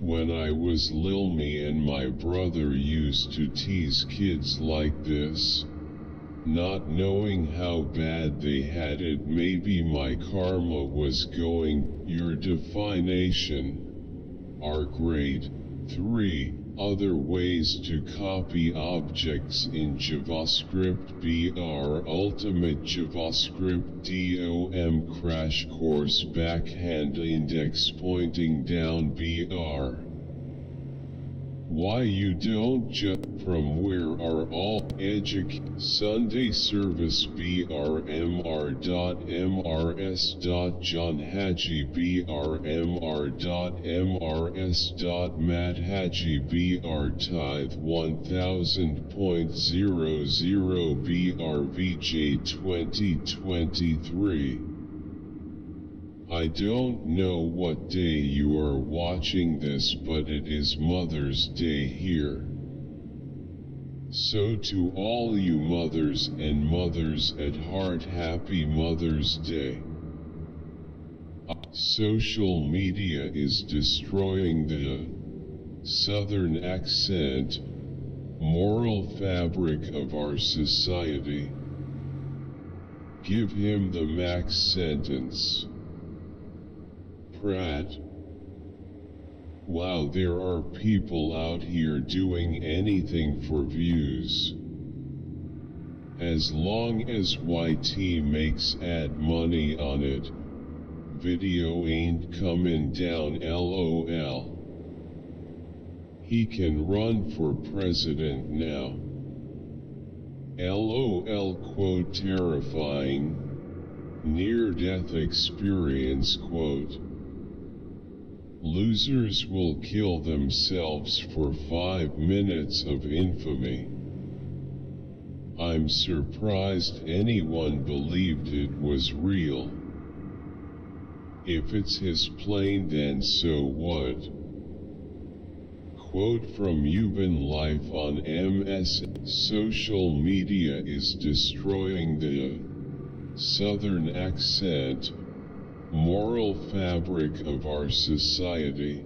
When I was lil, me and my brother used to tease kids like this, not knowing how bad they had it. Maybe my karma was going. Your definition are great. 3 other ways to copy objects in JavaScript. BR Ultimate JavaScript DOM Crash Course Backhand Index Pointing Down. BR Why you don't just from where are all Sunday service. BRMR.MRS. Haji BRMR.MRS. Matt Haji BR Tithe 1000.00 BRVJ 2023. I don't know what day you are watching this, but it is Mother's Day here. So to all you mothers and mothers at heart, happy Mother's Day. Social media is destroying the Southern accent, moral fabric of our society. Give him the max sentence. Pratt. Wow, there are people out here doing anything for views. As long as YT makes ad money on it, video ain't coming down. LOL. He can run for president now. LOL. Quote, terrifying. near-death experience quote. Losers will kill themselves for 5 minutes of infamy. I'm surprised anyone believed it was real. If it's his plane, then so what? Quote from Yuban Life on MS. Social media is destroying the Southern accent, moral fabric of our society.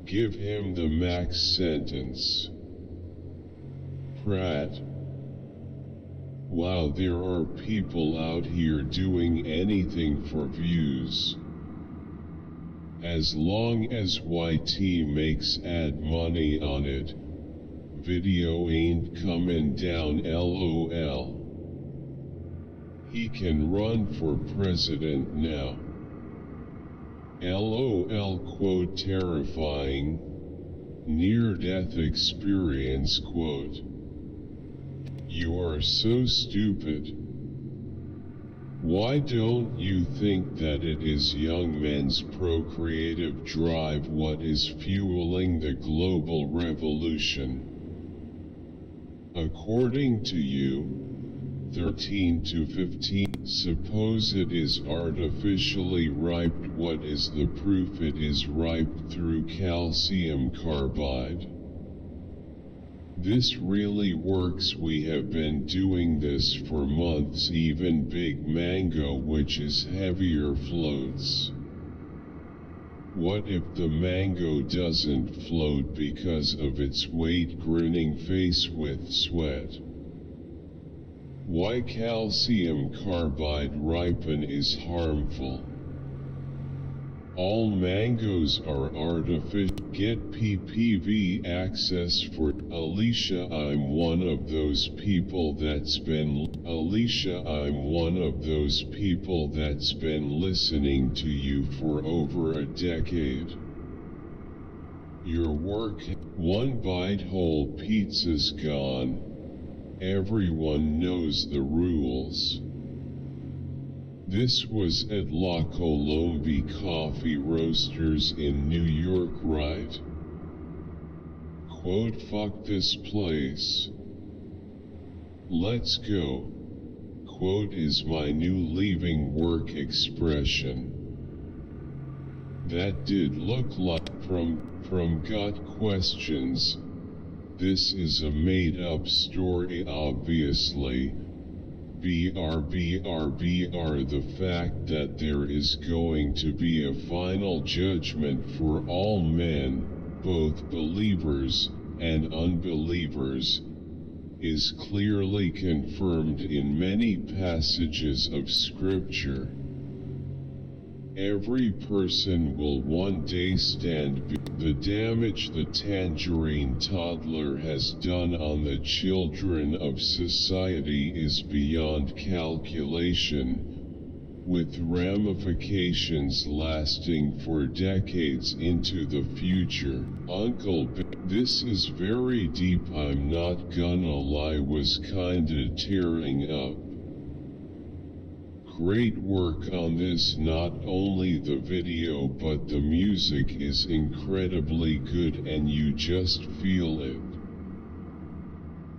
Give him the max sentence. Pratt. Wow, there are people out here doing anything for views. As long as YT makes ad money on it, video ain't coming down LOL. He can run for president now. LOL quote. Terrifying near-death experience quote. You are so stupid. Why don't you think that it is young men's procreative drive what is fueling the global revolution? According to you, 13 to 15, suppose it is artificially ripe. What is the proof it is ripe? Through calcium carbide. This really works. We have been doing this for months. Even Big Mango, which is heavier, floats. What if the mango doesn't float because of its weight? Grinning face with sweat. Why calcium carbide ripen is harmful. All mangoes are artificial. Get PPV access for Alicia. I'm one of those people that's been listening to you for over a decade. Your work, one bite whole pizza's gone. Everyone knows the rules. This was at La Colombe Coffee Roasters in New York, right? Quote, fuck this place. Let's go. Quote is my new leaving work expression. That did look like from Got Questions. This is a made-up story, obviously. BR, the fact that there is going to be a final judgment for all men, both believers and unbelievers, is clearly confirmed in many passages of Scripture. Every person will one day stand. The damage the tangerine toddler has done on the children of society is beyond calculation, with ramifications lasting for decades into the future. Uncle B, this is very deep. I'm not gonna lie, was kinda tearing up. Great work on this. Not only the video but the music is incredibly good and you just feel it.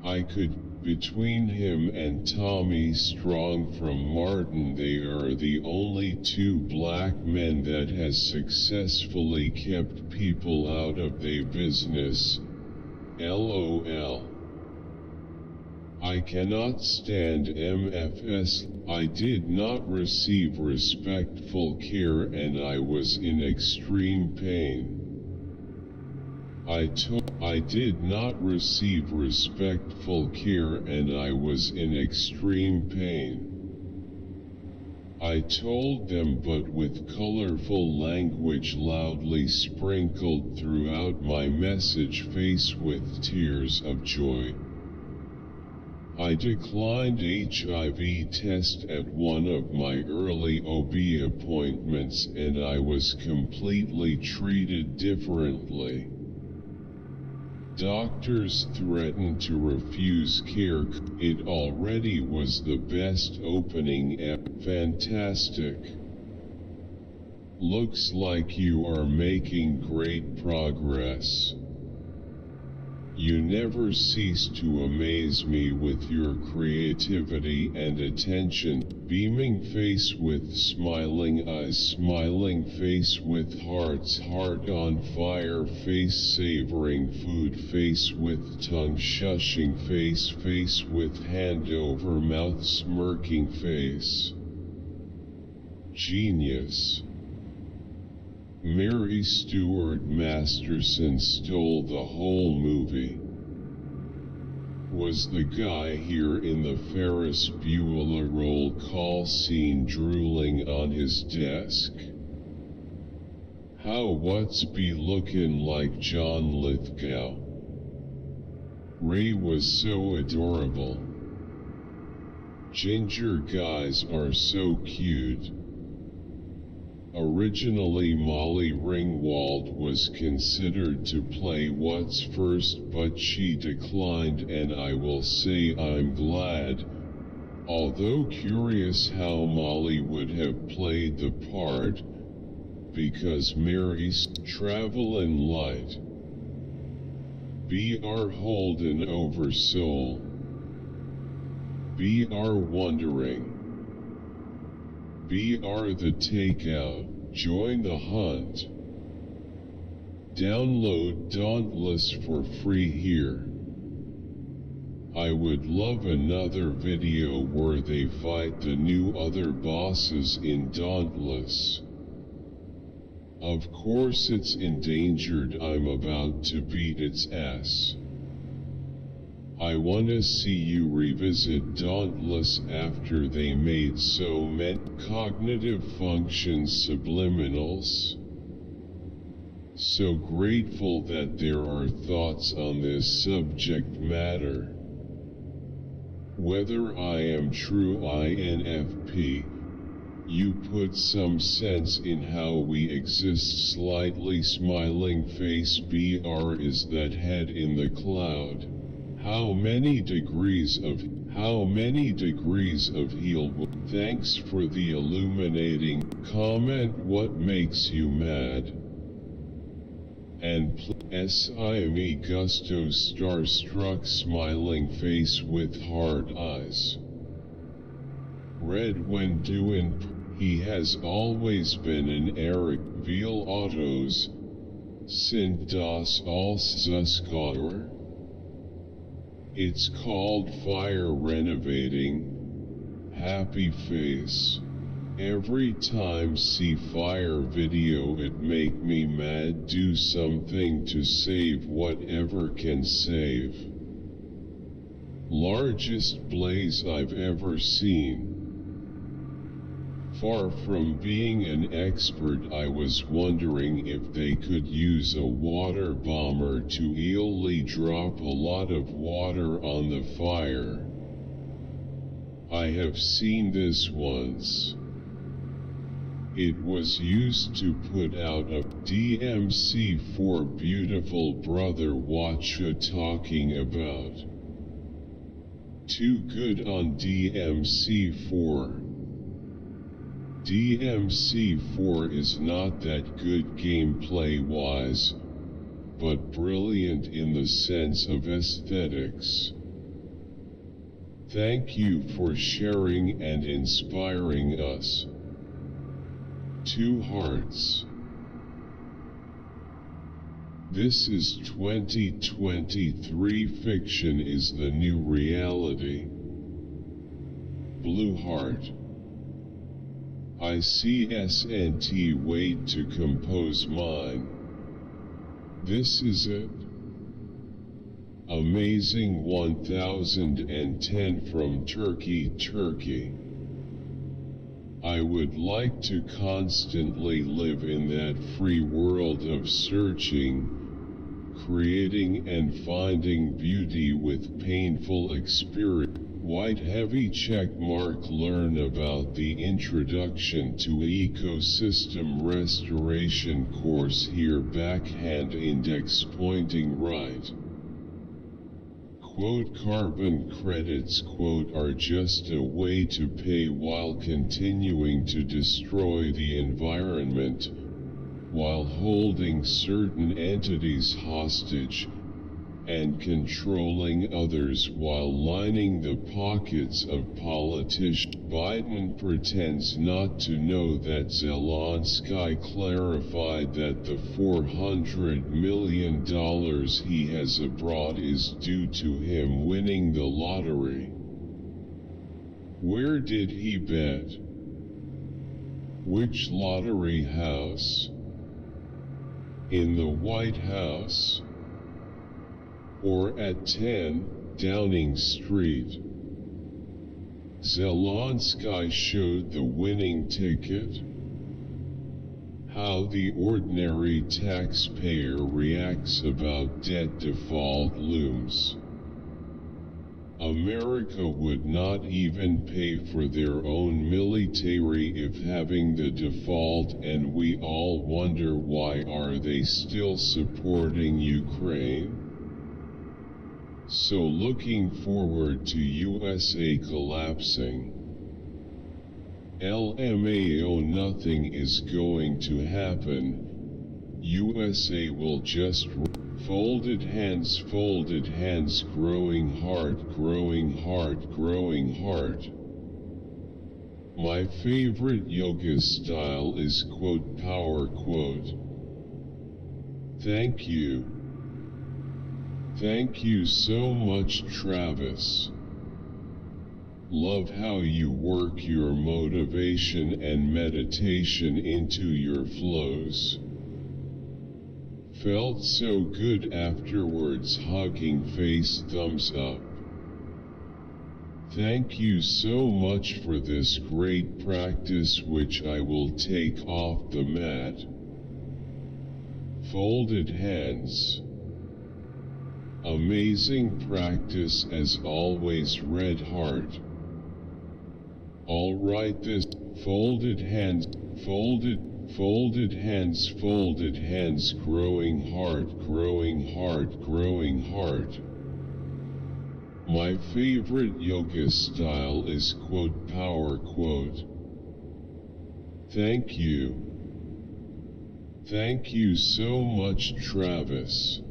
I could, between him and Tommy Strong from Martin, they are the only two black men that has successfully kept people out of their business. LOL. I cannot stand MFS. I did not receive respectful care and I was in extreme pain. I did not receive respectful care and I was in extreme pain. I told them, but with colorful language loudly sprinkled throughout my message, faced with tears of joy. I declined HIV test at one of my early OB appointments and I was completely treated differently. Doctors threatened to refuse care. It already was the best opening Fantastic. Looks like you are making great progress. You never cease to amaze me with your creativity and attention. Beaming face with smiling eyes, smiling face with hearts, heart on fire face, savoring food face with tongue, shushing face, face with hand over mouth, smirking face. Genius. Mary Stuart Masterson stole the whole movie. Was the guy here in the Ferris Bueller roll call scene drooling on his desk? How what's be looking like John Lithgow? Ray was so adorable. Ginger guys are so cute. Originally Molly Ringwald was considered to play What's First, but she declined, and I will say I'm glad, although curious how Molly would have played the part, because Mary's Travelin' Light. B.R. Holden over Soul. B.R. Wondering. BR the Takeout, join the hunt. Download Dauntless for free here. I would love another video where they fight the new other bosses in Dauntless. Of course it's endangered, I'm about to beat its ass. I wanna see you revisit Dauntless after they made so many cognitive functions subliminals. So grateful that there are thoughts on this subject matter. Whether I am true INFP, you put some sense in how we exist. Slightly smiling face. BR is that head in the cloud. How many degrees of heal? Thanks for the illuminating comment. What makes you mad? And SIME Gusto starstruck smiling face with hard eyes. Red when doing. He has always been an Eric Veal Autos. Sind das alles Zuschauer? It's called fire renovating. Happy face. Every time see fire video it make me mad. Do something to save whatever can save. Largest blaze I've ever seen. Far from being an expert, I was wondering if they could use a water bomber to illegally drop a lot of water on the fire. I have seen this once. It was used to put out a DMC4 beautiful brother watcha talking about. Too good on DMC4. DMC4 is not that good gameplay-wise, but brilliant in the sense of aesthetics. Thank you for sharing and inspiring us. 2 hearts. This is 2023. Fiction is the new reality. Blue heart. I see SNT wait to compose mine. This is it. Amazing 1010 from Turkey. I would like to constantly live in that free world of searching, creating and finding beauty with painful experience. White heavy check mark. Learn about the Introduction to Ecosystem Restoration course here. Backhand index pointing right. Quote, carbon credits, quote, are just a way to pay while continuing to destroy the environment, while holding certain entities hostage, and controlling others while lining the pockets of politicians. Biden pretends not to know that Zelensky clarified that the $400 million he has abroad is due to him winning the lottery. Where did he bet? Which lottery house? In the White House? Or at 10 Downing Street? Zelensky showed the winning ticket. How the ordinary taxpayer reacts about debt default looms. America would not even pay for their own military if having the default, and we all wonder why are they still supporting Ukraine? So looking forward to USA collapsing. LMAO, nothing is going to happen. USA will just folded hands, growing heart, growing heart, growing heart. My favorite yoga style is quote power quote. Thank you. Thank you so much, Travis. Love how you work your motivation and meditation into your flows. Felt so good afterwards, hugging face, thumbs up. Thank you so much for this great practice, which I will take off the mat. Folded hands. Amazing practice as always, red heart. Alright, this folded hands, folded hands, growing heart, growing heart, growing heart. My favorite yoga style is quote power quote. Thank you. Thank you so much, Travis.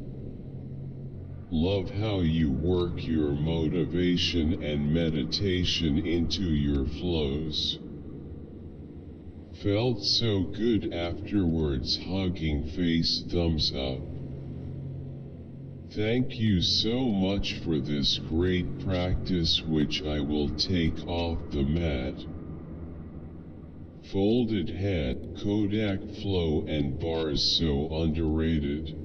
Love how you work your motivation and meditation into your flows. Felt so good afterwards, hugging face, thumbs up. Thank you so much for this great practice, which I will take off the mat. Folded hand, Kodak flow and bars so underrated.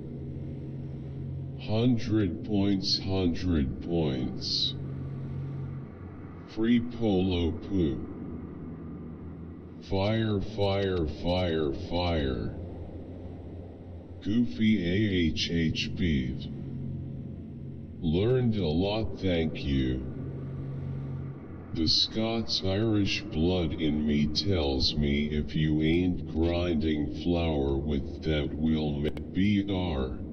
100 points, 100 points. Free polo poo. Fire, fire, fire, fire. Goofy AHH beat. Learned a lot, thank you. The Scots-Irish blood in me tells me if you ain't grinding flour with that will BR.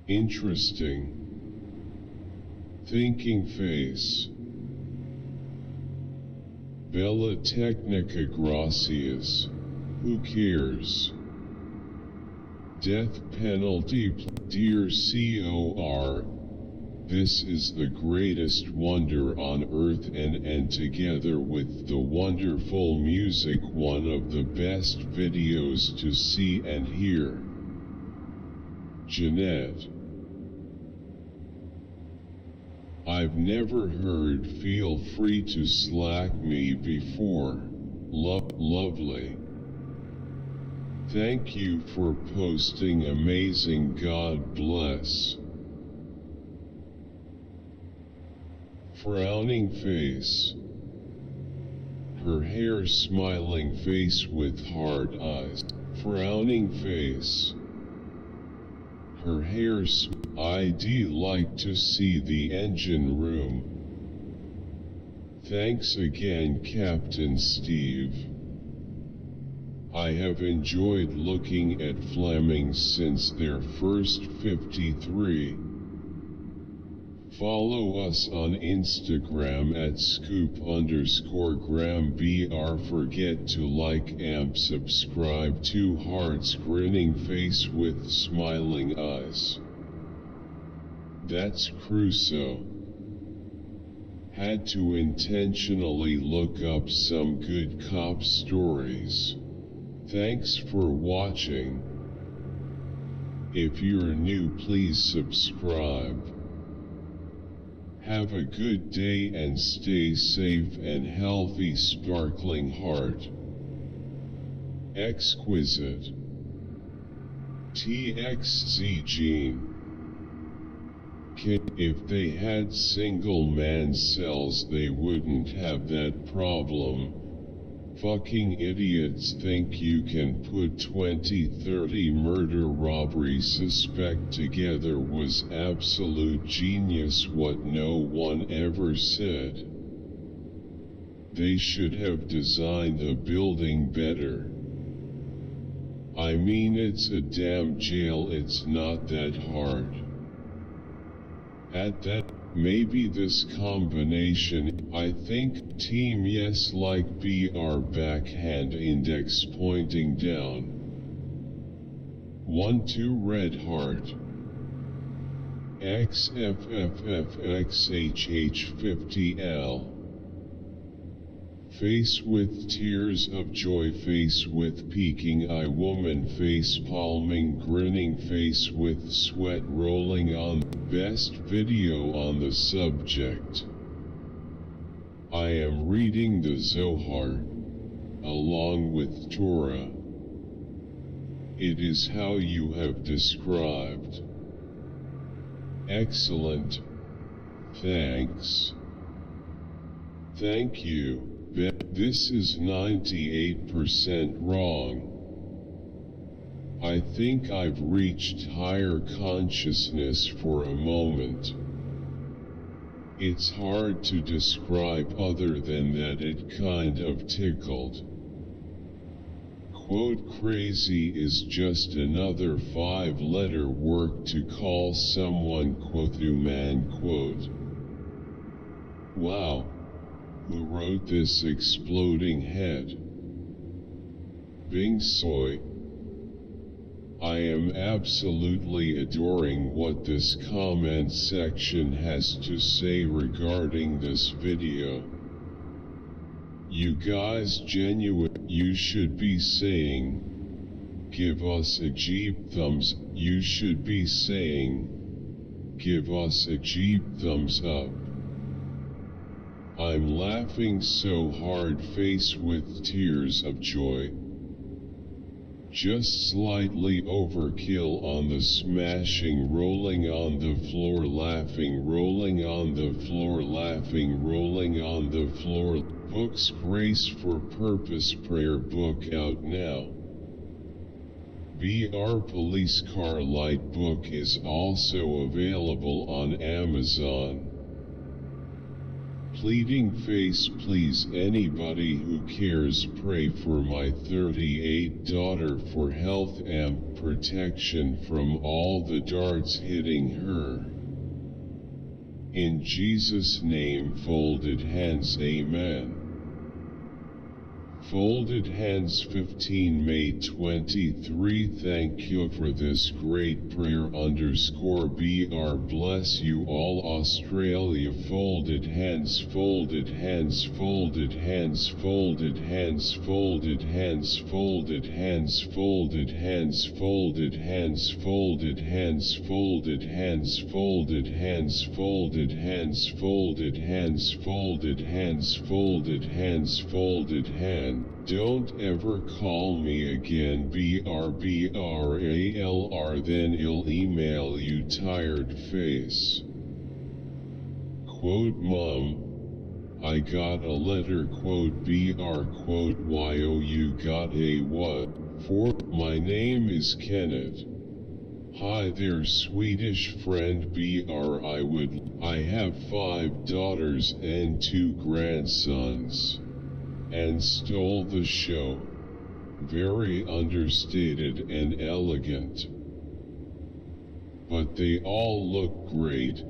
Interesting. Thinking face. Bella Technica Gracias. Who cares? Death penalty. Dear COR, this is the greatest wonder on earth, and together with the wonderful music, one of the best videos to see and hear. Jeanette. I've never heard feel free to slack me before. Lovely. Thank you for posting amazing, God bless. Frowning face. Her hair, smiling face with hard eyes. Frowning face. Her hair's I'd like to see the engine room. Thanks again, Captain Steve. I have enjoyed looking at Flemings since their first 53. Follow us on Instagram at scoop_gram_br. Forget to like and subscribe. 2 hearts, grinning face with smiling eyes. That's Crusoe. Had to intentionally look up some good cop stories. Thanks for watching. If you're new, please subscribe. Have a good day and stay safe and healthy. Sparkling heart. Exquisite. TXZ Gene. If they had single man cells, they wouldn't have that problem. Fucking idiots think you can put 20-30 murder robbery suspect together was absolute genius. What no one ever said. They should have designed the building better. I mean, it's a damn jail, it's not that hard. At that, maybe this combination, I think, team yes like BR backhand index pointing down. 1-2 red heart. XFFFXHH50L. Face with tears of joy, face with peeking eye, woman face palming, grinning face with sweat rolling on. Best video on the subject. I am reading the Zohar, along with Torah. It is how you have described. Excellent. Thanks. Thank you. This is 98% wrong. I think I've reached higher consciousness for a moment. It's hard to describe other than that it kind of tickled. Quote, crazy is just another 5-letter word to call someone quote human quote. Wow. Who wrote this exploding head? Bing soy. I am absolutely adoring what this comment section has to say regarding this video. You guys genuine, you should be saying, give us a Jeep thumbs, you should be saying, give us a Jeep thumbs up. I'm laughing so hard, face with tears of joy. Just slightly overkill on the smashing, rolling on the floor, laughing, rolling on the floor, laughing, rolling on the floor. Books Grace for Purpose prayer book out now. BR Police Car Light book is also available on Amazon. Pleading face, please anybody who cares, pray for my 38 daughter for health and protection from all the darts hitting her. In Jesus' name, folded hands, amen. Folded Hands 15 May 23. Thank you for this great prayer _BR. Bless you all, Australia. Folded hands, folded hands, folded hands, folded hands, folded hands, folded hands, folded hands, folded hands, folded hands, folded hands, folded hands, folded hands, folded hands, folded hands, folded hands, folded hands. Don't ever call me again, BRBRALR, then I'll email you, tired face. Quote, Mom, I got a letter, quote, BR, quote, YO, you got a what? For, my name is Kenneth. Hi there, Swedish friend BR. I have 5 daughters and 2 grandsons. And stole the show. Very understated and elegant. But they all look great,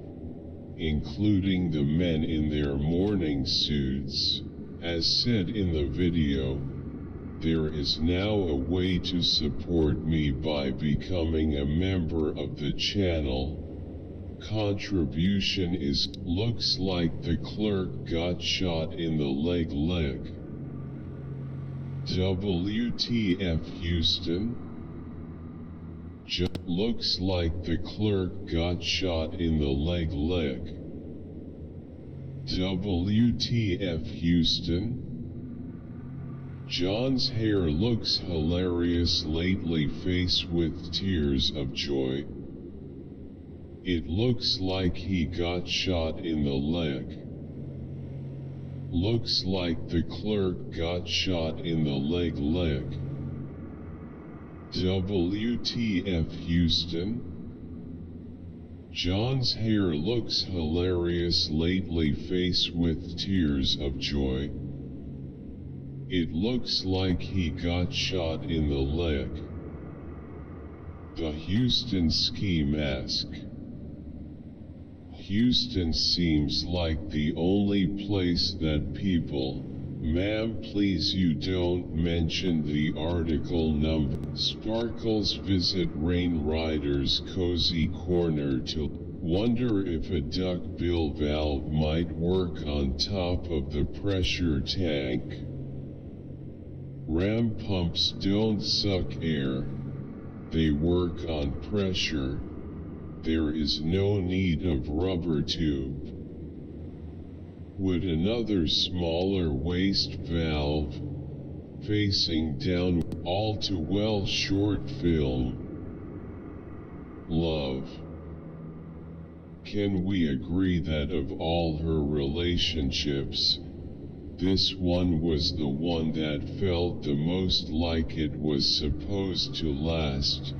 including the men in their morning suits. As said in the video, there is now a way to support me by becoming a member of the channel. Contribution is, looks like the clerk got shot in the leg. WTF Houston? Looks like the clerk got shot in the leg. WTF Houston? John's hair looks hilarious lately, face with tears of joy. It looks like he got shot in the leg. Looks like the clerk got shot in the leg. WTF Houston? John's hair looks hilarious lately, face with tears of joy. It looks like he got shot in the leg. The Houston ski mask. Houston seems like the only place that people, ma'am please you don't mention the article number. Sparkles visit Rain Rider's cozy corner to wonder if a duckbill valve might work on top of the pressure tank. Ram pumps don't suck air, they work on pressure. There is no need of rubber tube. Would another smaller waste valve, facing down, all too well short film. Love. Can we agree that of all her relationships, this one was the one that felt the most like it was supposed to last?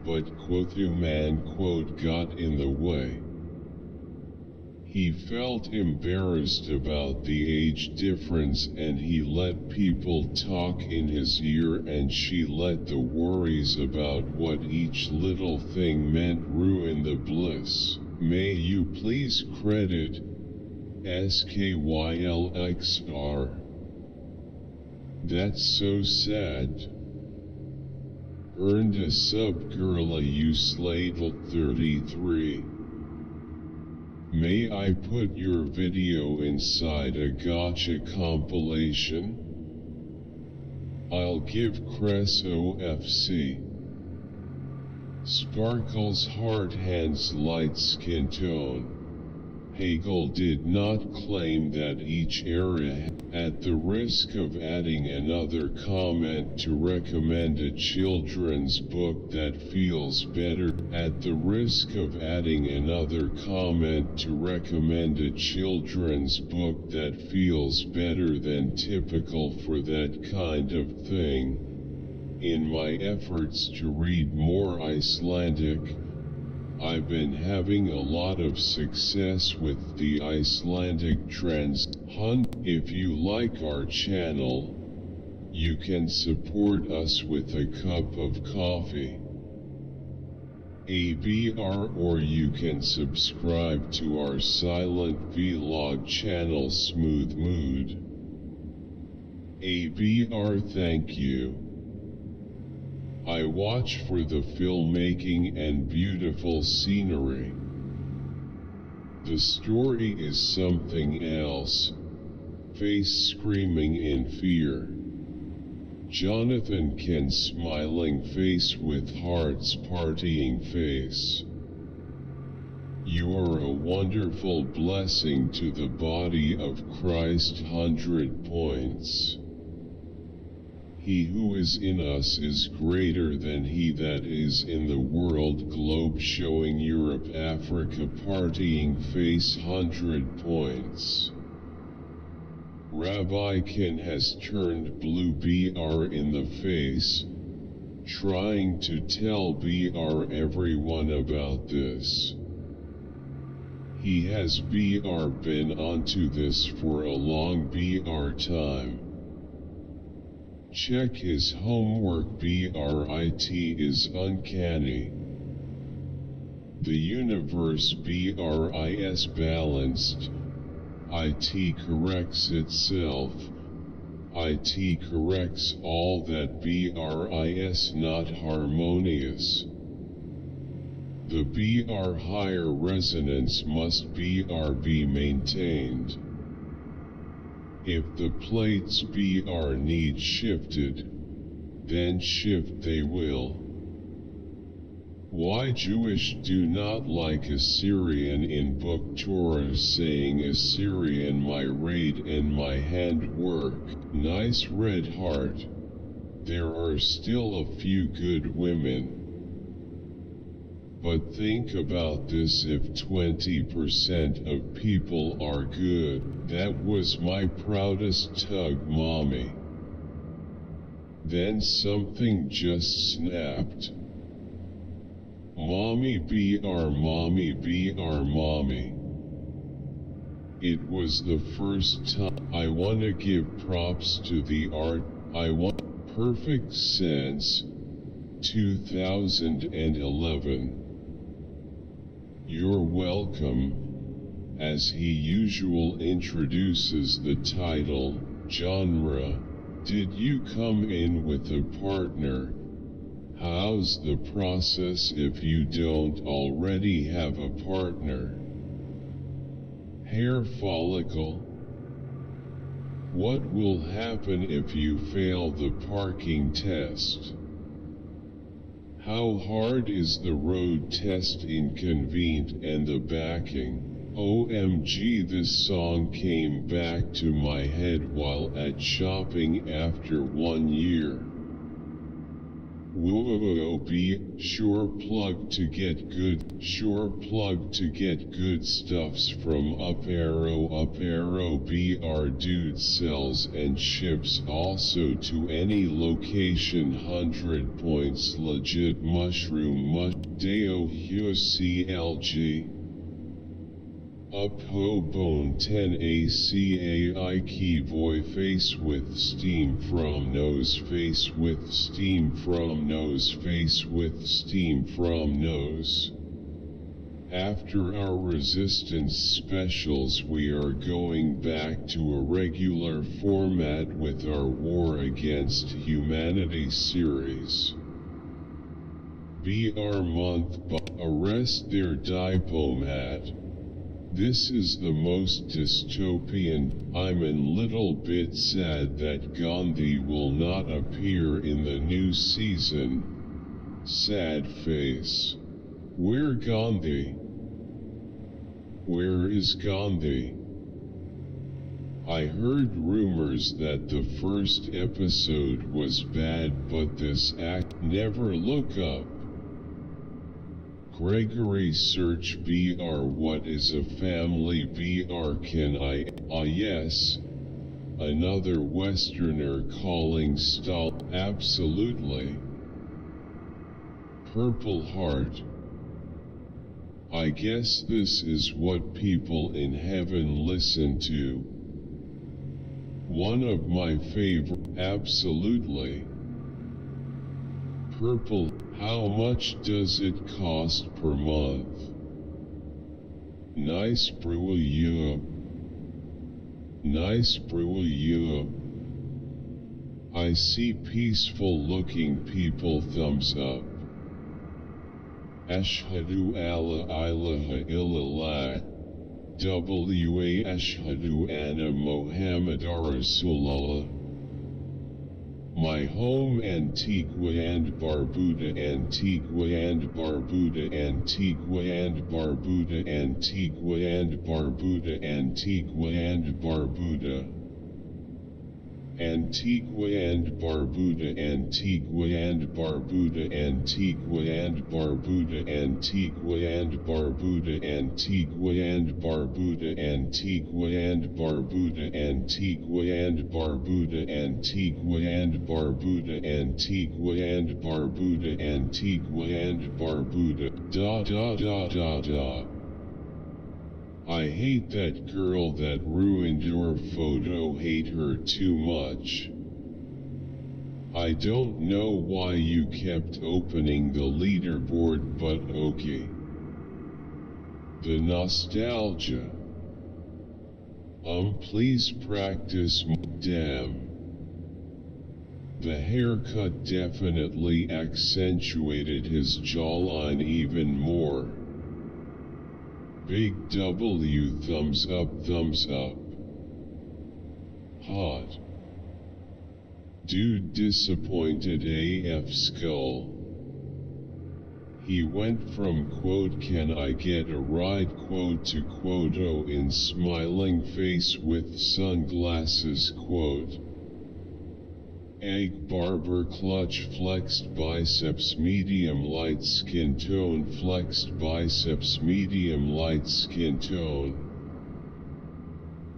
But the man got in the way. He felt embarrassed about the age difference and he let people talk in his ear, and she let the worries about what each little thing meant ruin the bliss. May you please credit SKYLXR. That's so sad. Earned a sub girl, you sladle 33. May I put your video inside a gotcha compilation? I'll give Cress OFC. Sparkles heart hands light skin tone. Hegel did not claim that each era, at the risk of adding another comment, to recommend a children's book that feels better, at the risk of adding another comment to recommend a children's book that feels better than typical for that kind of thing. In my efforts to read more Icelandic, I've been having a lot of success with the Icelandic trends. If you like our channel, you can support us with a cup of coffee, ABR, or you can subscribe to our silent vlog channel Smooth Mood. ABR, thank you. I watch for the filmmaking and beautiful scenery. The story is something else. Face screaming in fear. Jonathan Ken smiling face with hearts partying face. You are a wonderful blessing to the body of Christ. 100 points. He who is in us is greater than he that is in the world. Globe showing Europe Africa partying face. 100 points. Rabbi Ken has turned blue BR in the face. trying to tell everyone about this. He has been onto this for a long time. Check his homework. It is uncanny. The universe is balanced. It corrects itself. It corrects all that is not harmonious. The higher resonance must be maintained. If the plates need shifted, then shift they will. Why Jewish do not like Assyrian in book Torah, saying Assyrian my raid and my handwork, nice red heart. There are still a few good women. But think about this: if 20% of people are good, that was my proudest tug, mommy. Then something just snapped. Mommy mommy. It was the first time. I wanna give props to the art. I want perfect sense. 2011. You're welcome. As he usual introduces the title, genre. Did you come in with a partner? How's the process if you don't already have a partner? Hair follicle. What will happen if you fail the parking test? How hard is the road test? Inconvenient. And the backing. OMG, this song came back to my head while at shopping after 1 year. Whoa, be sure plug to get good stuffs from Up Arrow BR dude sells and ships also to any location. 100 points legit. Mushroom Deo Hyo CLG Up Hobone 10 ACAI key boy face with steam from nose After our resistance specials, we are going back to a regular format with our War Against Humanity series. BR month arrest their diplomat. This is the most dystopian. I'm a little bit sad that Gandhi will not appear in the new season. Sad face. Where Gandhi? Where is Gandhi? I heard rumors that the first episode was bad, but this act never look up. Gregory search BR. What is a family BR? Can I? Ah yes. Another Westerner calling Stal. Absolutely. Purple Heart. I guess this is what people in heaven listen to. One of my favorite. Absolutely. Purple. How much does it cost per month? Nice brew. Nice brew. I see peaceful looking people. Thumbs up. Ashhadu alla ilaha illallah. WA Ashhadu anna Muhammadar Rasulullah. My home Antigua and Barbuda, Antigua and Barbuda, Antigua and Barbuda, Antigua and Barbuda, Antigua and Barbuda. Antigua and Barbuda, Antigua and Barbuda, Antigua and Barbuda, Antigua and Barbuda, Antigua and Barbuda, Antigua and Barbuda, Antigua and Barbuda, Antigua and Barbuda, Antigua and Barbuda, Antigua and Barbuda, da da da da da. I hate that girl that ruined your photo, hate her too much. I don't know why you kept opening the leaderboard, but okay. The nostalgia. Please practice, damn. The haircut definitely accentuated his jawline even more. Big W, thumbs up, thumbs up. Hot. Dude disappointed AF skull. He went from quote can I get a ride quote to quote oh in smiling face with sunglasses quote. Egg barber clutch flexed biceps medium light skin tone flexed biceps medium light skin tone.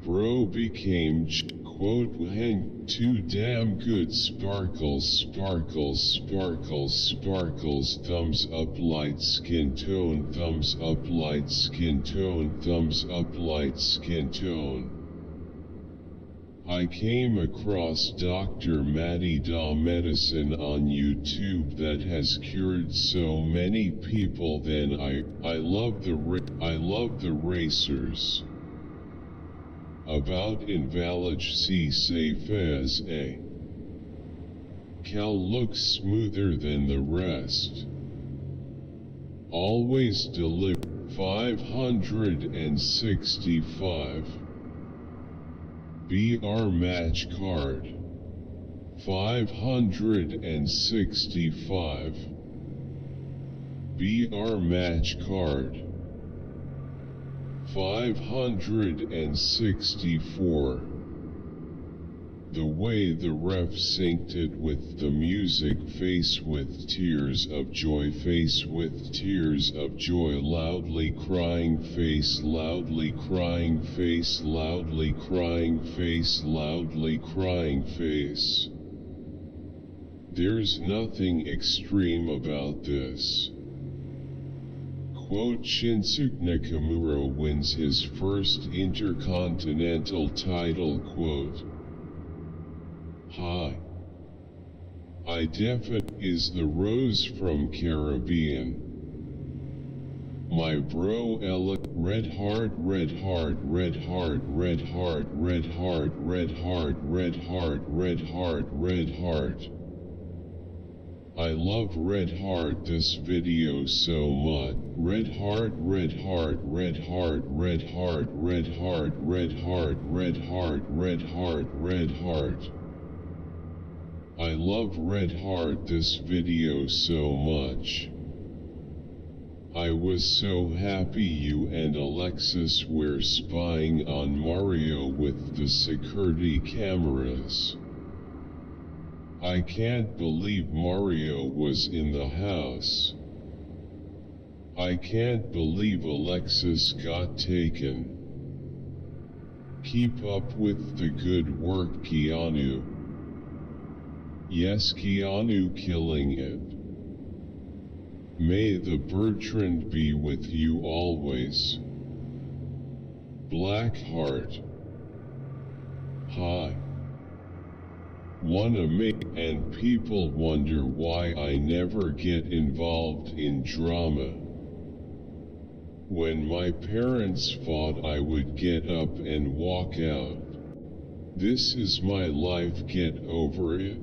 Bro became quote hang too damn good sparkles sparkles sparkles sparkles thumbs up light skin tone thumbs up light skin tone thumbs up light skin tone. I came across Dr. Matty Da medicine on YouTube that has cured so many people. Then I love the racers. About invalid C safe as a Cal looks smoother than the rest. Always deliver 565. BR match card 565. BR match card 564. The way the ref synced it with the music, face with tears of joy, face with tears of joy, loudly crying face, loudly crying face, loudly crying face, loudly crying face. There's nothing extreme about this. Quote Shinsuke Nakamura wins his first Intercontinental title quote. Hi. I is the Rose from Caribbean. My bro Ella, red heart, red heart, red heart, red heart, red heart, red heart, red heart, red heart, red heart. I love red heart this video so much. Red heart, red heart, red heart, red heart, red heart, red heart, red heart, red heart, red heart. I love red heart this video so much. I was so happy you and Alexis were spying on Mario with the security cameras. I can't believe Mario was in the house. I can't believe Alexis got taken. Keep up with the good work, Keanu. Yes, Keanu killing it. May the Bertrand be with you always. Blackheart. Hi. Wanna make, and people wonder why I never get involved in drama. When my parents fought, I would get up and walk out. This is my life, get over it.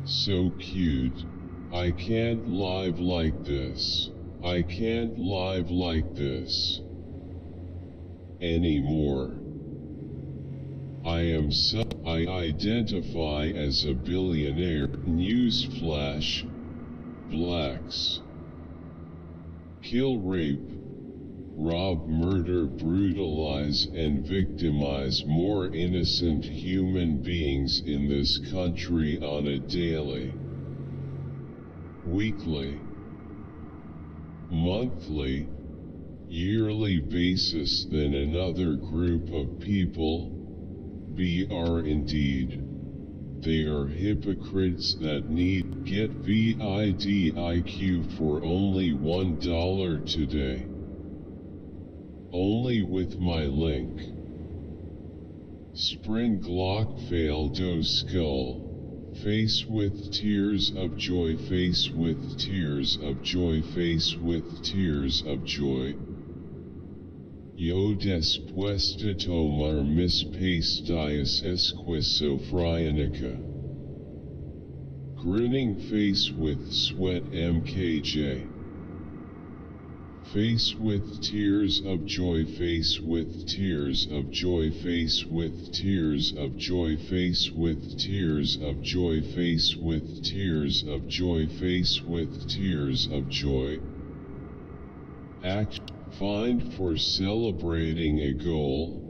So cute. I can't live like this. I can't live like this anymore. I identify as a billionaire. Newsflash. Blacks kill, rape, rob, murder, brutalize, and victimize more innocent human beings in this country on a daily, weekly, monthly, yearly basis than another group of people. Indeed. They are hypocrites that need get VIDIQ for only $1 today. Only with my link. Spring Glock fail do skull. Face with tears of joy, face with tears of joy, face with tears of joy. Yo después de tomar mis pastillas esquizofrénica. Grinning face with sweat MKJ. Face with tears of joy, face with tears of joy, face with tears of joy, face with tears of joy, face with tears of joy, face with tears of joy. Act fined for celebrating a goal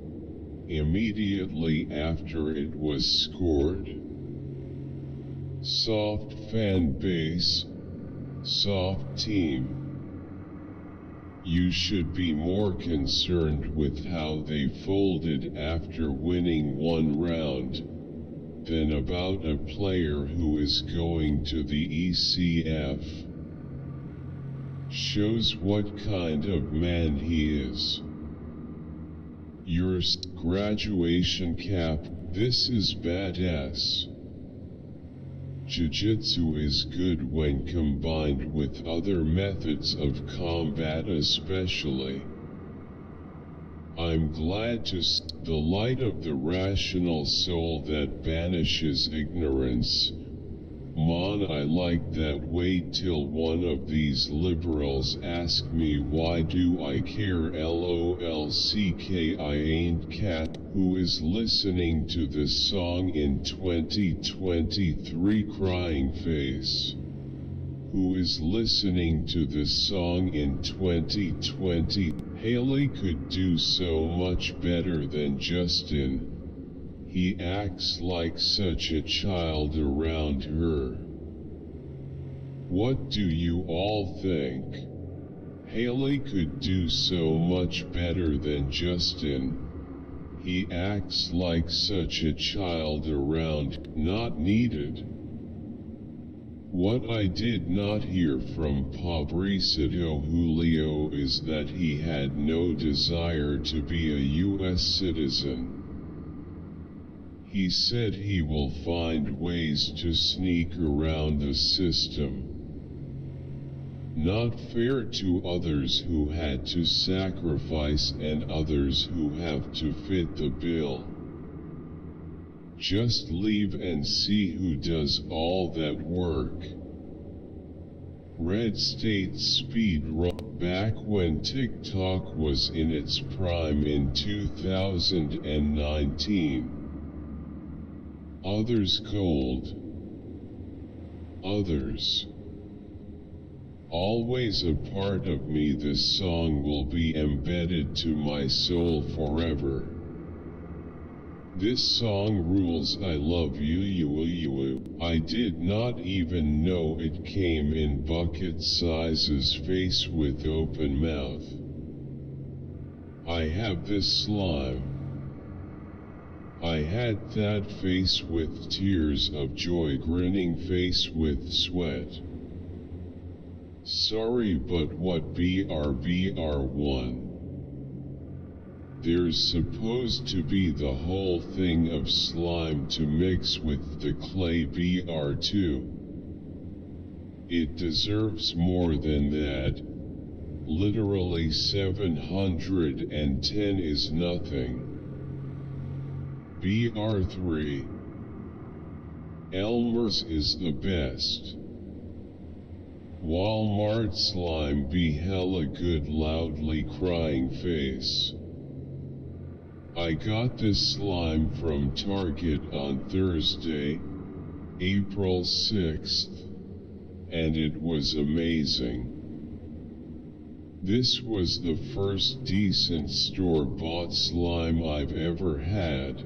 immediately after it was scored. Soft fan base, soft team. You should be more concerned with how they folded after winning one round than about a player who is going to the ECF. Shows what kind of man he is. Your graduation cap, this is badass. Jiu-jitsu is good when combined with other methods of combat, especially. I'm glad to see the light of the rational soul that banishes ignorance. Man, I like that. Wait till one of these liberals ask me why do I care. LOLCK, I ain't cat. Who is listening to this song in 2023? Crying face. Who is listening to this song in 2020? Haley could do so much better than Justin. He acts like such a child around her. What do you all think? Haley could do so much better than Justin. He acts like such a child around, not needed. What I did not hear from Pobrecito Julio is that he had no desire to be a U.S. citizen. He said he will find ways to sneak around the system. Not fair to others who had to sacrifice and others who have to fit the bill. Just leave and see who does all that work. Red State speed run back when TikTok was in its prime in 2019. Others cold. Others. Always a part of me. This song will be embedded to my soul forever. This song rules. I love you. I did not even know it came in bucket sizes. Face with open mouth. I have this slime. I had that face with tears of joy, grinning face with sweat. Sorry, but what BR1? There's supposed to be the whole thing of slime to mix with the clay BR2. It deserves more than that. Literally 710 is nothing. BR3. Elmer's is the best. Walmart slime be hella good, loudly crying face. I got this slime from Target on Thursday, April 6th, and it was amazing. This was the first decent store-bought slime I've ever had.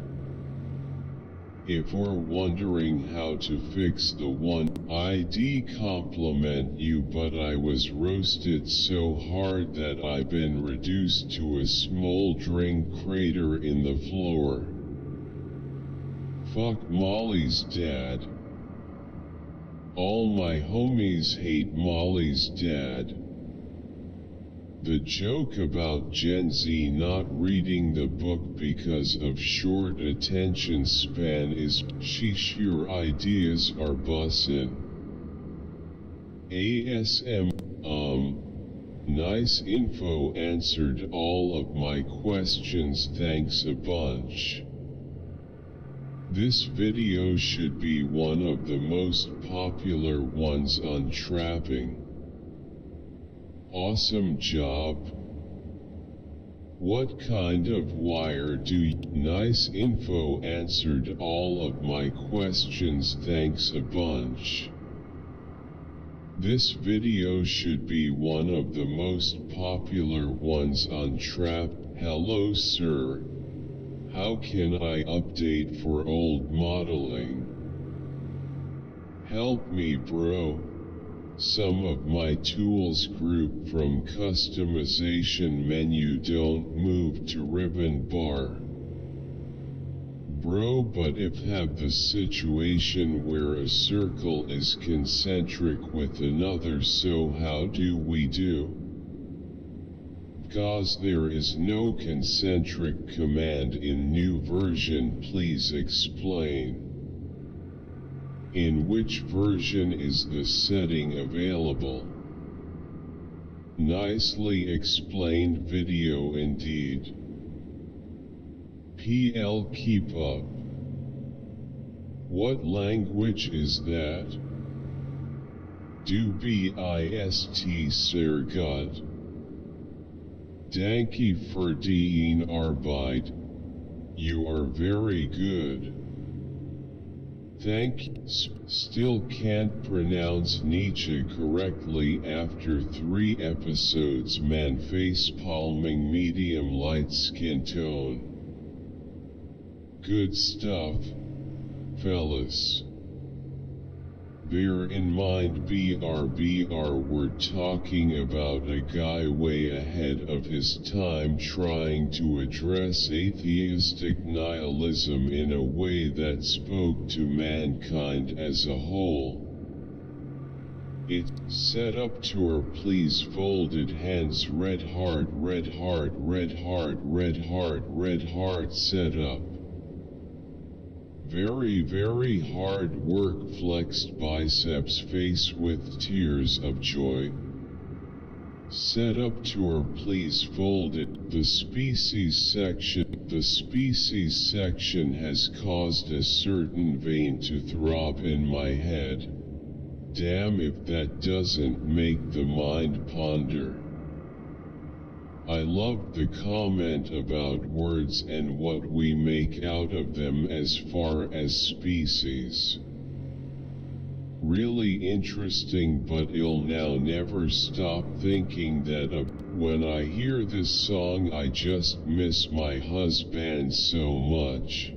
If you're wondering how to fix the one, I'd compliment you, but I was roasted so hard that I've been reduced to a smoldering crater in the floor. Fuck Molly's dad. All my homies hate Molly's dad. The joke about Gen Z not reading the book because of short attention span is, sheesh, your ideas are bussin'. ASM, nice info, answered all of my questions, thanks a bunch. This video should be one of the most popular ones on trapping. Awesome job. What kind of wire do you? Nice info, answered all of my questions, thanks a bunch. This video should be one of the most popular ones on trap. Hello sir. How can I update for old modeling? Help me bro. Some of my tools group from customization menu don't move to ribbon bar. Bro, but if have the situation where a circle is concentric with another, so how do we do? Cause there is no concentric command in new version, please explain. In which version is the setting available? Nicely explained video indeed. PL, keep up. What language is that? Du bist sehr gut. Danke für die Arbeit. You are very good. Thank you. Still can't pronounce Nietzsche correctly after 3 episodes. Man, face palming, medium light skin tone. Good stuff, fellas. Bear in mind, BR, we're talking about a guy way ahead of his time trying to address atheistic nihilism in a way that spoke to mankind as a whole. It set up tour, please, folded hands, red heart, red heart, red heart, red heart, red heart, set up. Very, very hard work, flexed biceps, face with tears of joy. Set up tour, please, fold it. The species section has caused a certain vein to throb in my head. Damn if that doesn't make the mind ponder. I loved the comment about words and what we make out of them as far as species. Really interesting, but I'll now never stop thinking that when I hear this song I just miss my husband so much.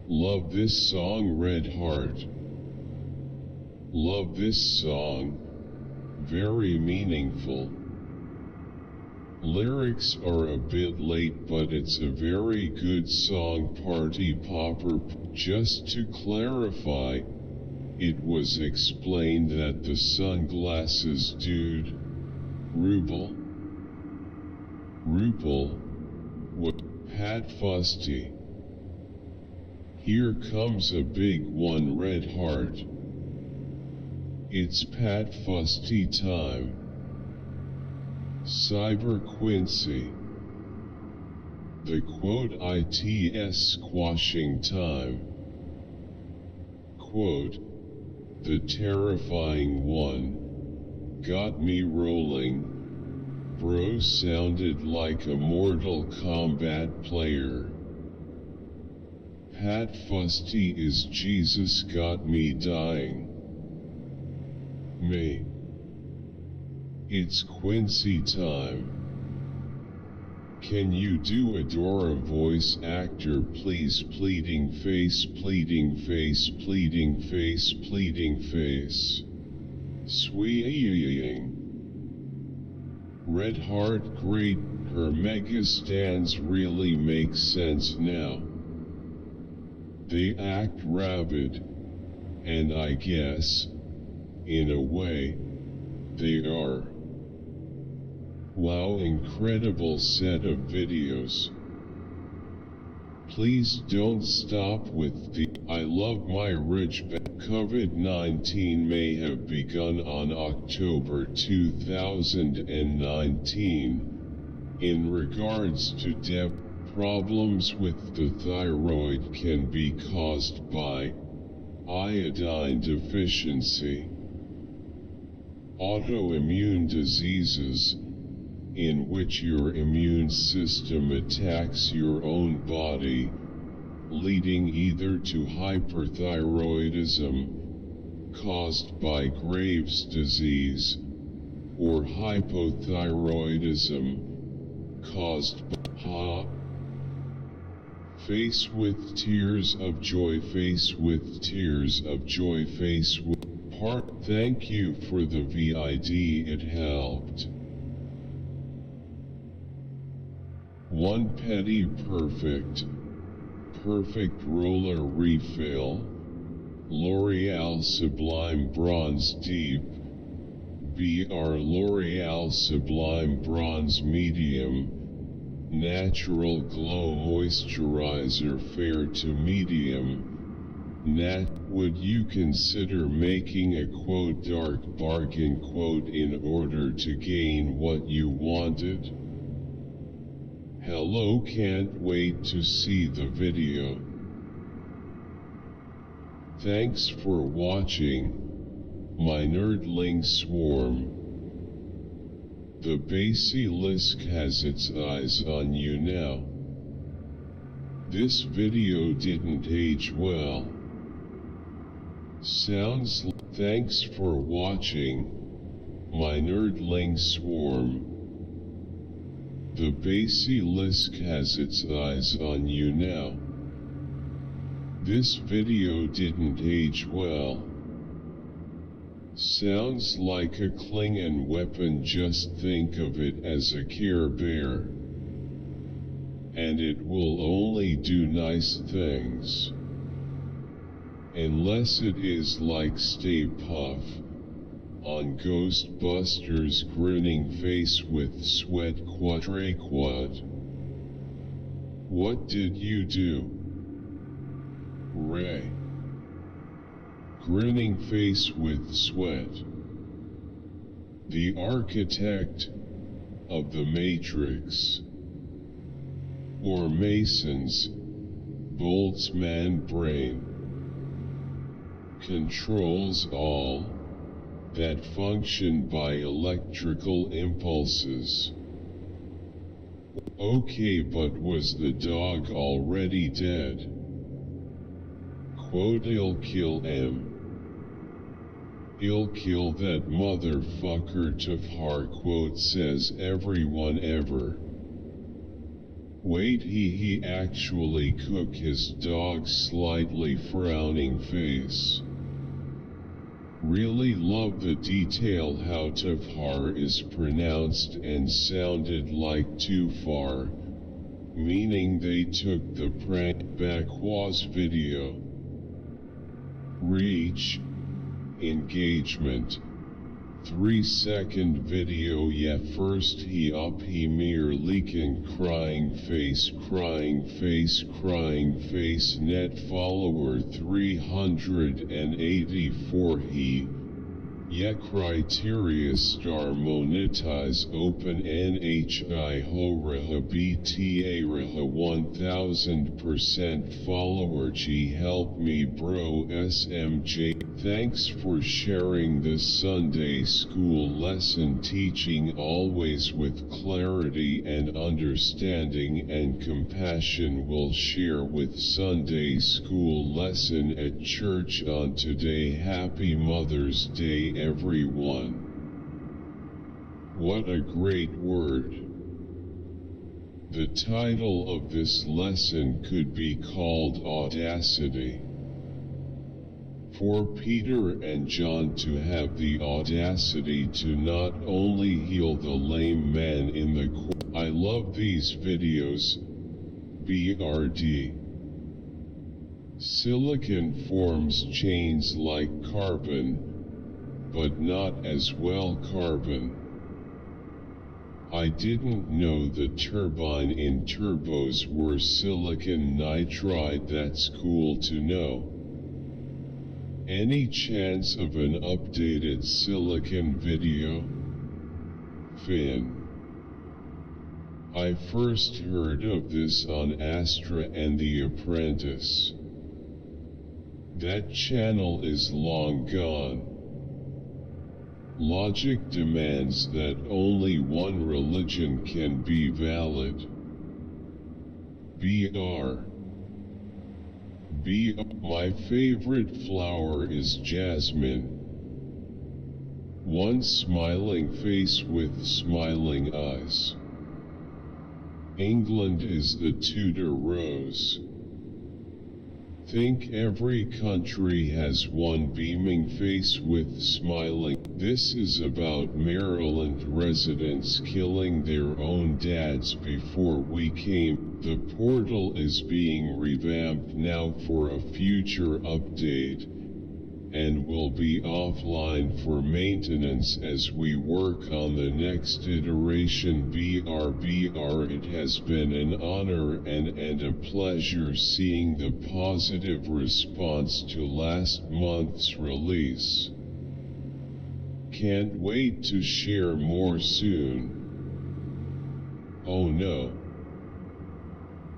Love this song, red heart. Love this song. Very meaningful. Lyrics are a bit late, but it's a very good song, party popper. Just to clarify, it was explained that the sunglasses dude, Ruble, was Pat Fusty. Here comes a big one, red heart. It's Pat Fusty time. Cyber Quincy. The quote ITS squashing time. Quote, the terrifying one. Got me rolling. Bro sounded like a Mortal Kombat player. Pat Fusty is Jesus got me dying. Me. It's Quincy time. Can you do a Dora voice actor please? Pleading face, pleading face, pleading face, pleading face. Sweeting. Red Heart great, her mega stands really make sense now. They act rabid, and I guess, in a way, they are. Wow, incredible set of videos. Please don't stop with the I love my rich COVID-19 may have begun on October 2019. In regards to death, problems with the thyroid can be caused by iodine deficiency, autoimmune diseases, in which your immune system attacks your own body, leading either to hyperthyroidism, caused by Graves' disease, or hypothyroidism, caused by face with tears of joy, face with tears of joy, face with part. Thank you for the VID, it helped. One petty perfect roller refill, L'Oreal Sublime Bronze Deep, BR L'Oreal Sublime Bronze Medium, Natural Glow Moisturizer Fair to Medium. Would you consider making a quote dark bargain quote in order to gain what you wanted? Hello, can't wait to see the video. Thanks for watching, my nerdling swarm. The basilisk has its eyes on you now. This video didn't age well. Thanks for watching, my nerdling swarm. The basilisk has its eyes on you now. This video didn't age well. Sounds like a Klingon weapon, just think of it as a Care Bear. And it will only do nice things. Unless it is like Stay Puft on Ghostbusters, grinning face with sweat quadraquad. What did you do, Ray? Grinning face with sweat. The architect of the Matrix. Or Mason's Boltzmann brain. Controls all that function by electrical impulses. Okay, but was the dog already dead? Quote, he'll kill him. He'll kill that motherfucker Tafar, quote, says everyone ever. Wait, he actually cook his dog's slightly frowning face. Really love the detail how Tafar is pronounced and sounded like too far, meaning they took the prank backwas video. Reach, engagement, 3-second video. Yeah, first he up, he mere leaking, crying face, net follower 384 he. Yeah, criteria star monetize open NHI ho reha BTA reha 1000% follower G help me bro SMJ. Thanks for sharing this Sunday school lesson, teaching always with clarity and understanding and compassion. Will share with Sunday school lesson at church on today. Happy Mother's Day everyone. What a great word. The title of this lesson could be called Audacity. For Peter and John to have the audacity to not only heal the lame man in the court. I love these videos. BRD. Silicon forms chains like carbon, but not as well carbon. I didn't know the turbine in turbos were silicon nitride. That's cool to know. Any chance of an updated silicon video? Finn. I first heard of this on Astra and The Apprentice. That channel is long gone. Logic demands that only one religion can be valid. My favorite flower is jasmine. One smiling face with smiling eyes. England is the Tudor rose. Think every country has one beaming face with smiling. This is about Maryland residents killing their own dads before we came. The portal is being revamped now for a future update, and will be offline for maintenance as we work on the next iteration. It has been an honor and a pleasure seeing the positive response to last month's release. Can't wait to share more soon. Oh no.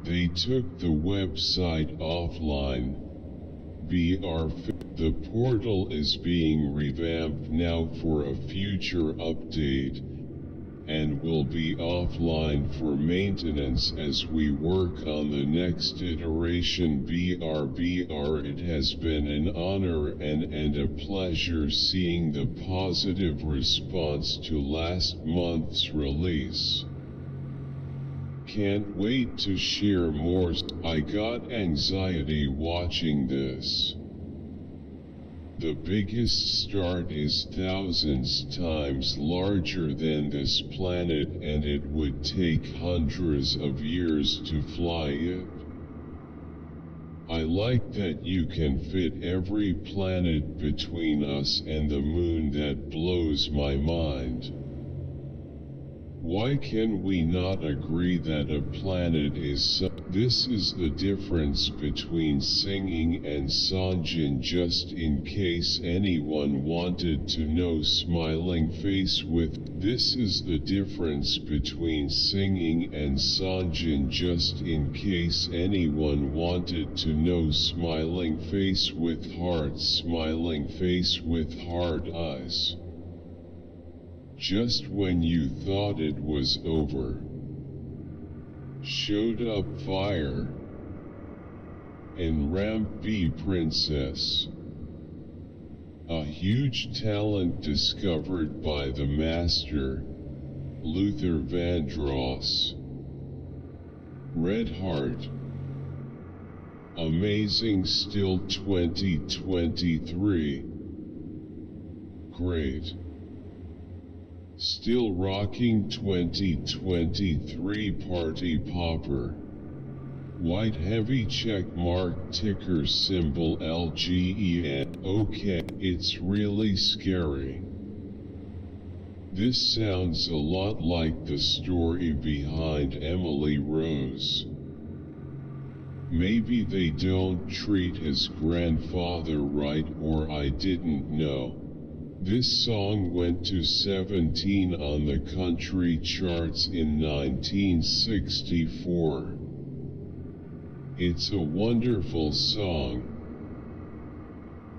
They took the website offline. The portal is being revamped now for a future update, and will be offline for maintenance as we work on the next iteration. It has been an honor and a pleasure seeing the positive response to last month's release. Can't wait to share more. I got anxiety watching this. The biggest star is thousands times larger than this planet, and it would take hundreds of years to fly it. I like that you can fit every planet between us and the moon. That blows my mind. Why can we not agree that a planet is This is the difference between singing and Sanjin. Just in case anyone wanted to know, smiling face with. This is the difference between singing and Sanjin. Just in case anyone wanted to know, smiling face with heart, smiling face with hard eyes. Just when you thought it was over, showed up fire and Ramp B Princess. A huge talent discovered by the master, Luther Vandross. Red Heart. Amazing still 2023. Great. Still rocking 2023 party popper. White heavy check mark, ticker symbol LGEN. Okay, it's really scary. This sounds a lot like the story behind Emily Rose. Maybe they don't treat his grandfather right, or I didn't know. This song went to 17 on the country charts in 1964. It's a wonderful song.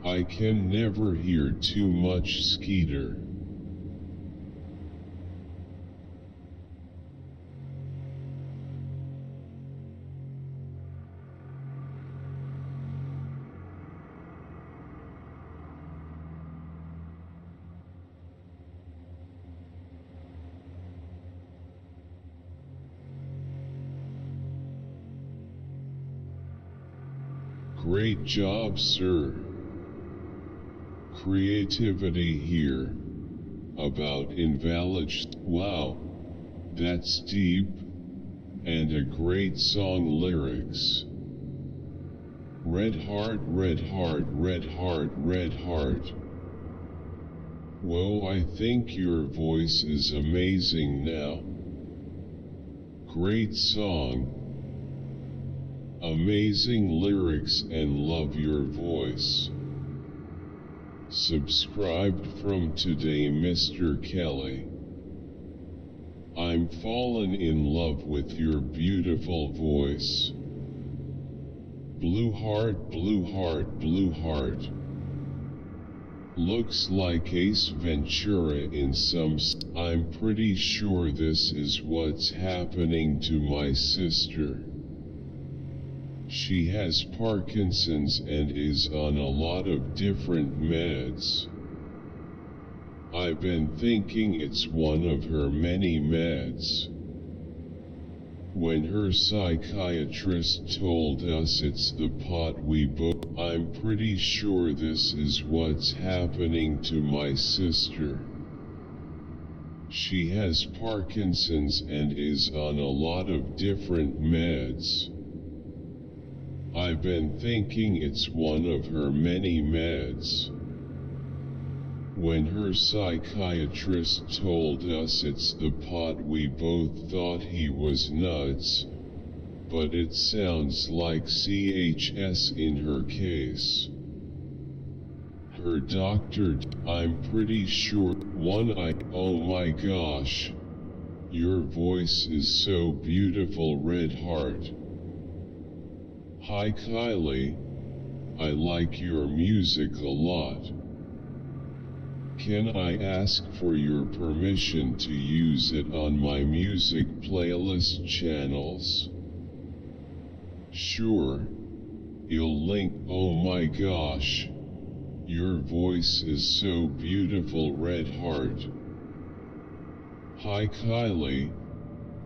I can never hear too much Skeeter. Great job, sir. Creativity here. About invalid. Wow. That's deep. And a great song lyrics. Red heart, red heart, red heart, red heart. Whoa, I think your voice is amazing now. Great song. Amazing lyrics and love your voice. Subscribed from today, Mr. Kelly. I'm fallen in love with your beautiful voice. Blue heart, blue heart, blue heart. Looks like Ace Ventura in some. I'm pretty sure this is what's happening to my sister. She has Parkinson's and is on a lot of different meds. I've been thinking it's one of her many meds. When her psychiatrist told us it's the pot we both, I'm pretty sure this is what's happening to my sister. She has Parkinson's and is on a lot of different meds. I've been thinking it's one of her many meds. When her psychiatrist told us it's the pot, we both thought he was nuts, but it sounds like CHS in her case. Her doctor, I'm pretty sure, oh my gosh. Your voice is so beautiful, red heart. Hi Kylie. I like your music a lot. Can I ask for your permission to use it on my music playlist channels? Sure. You'll link. Oh my gosh. Your voice is so beautiful, red heart. Hi Kylie.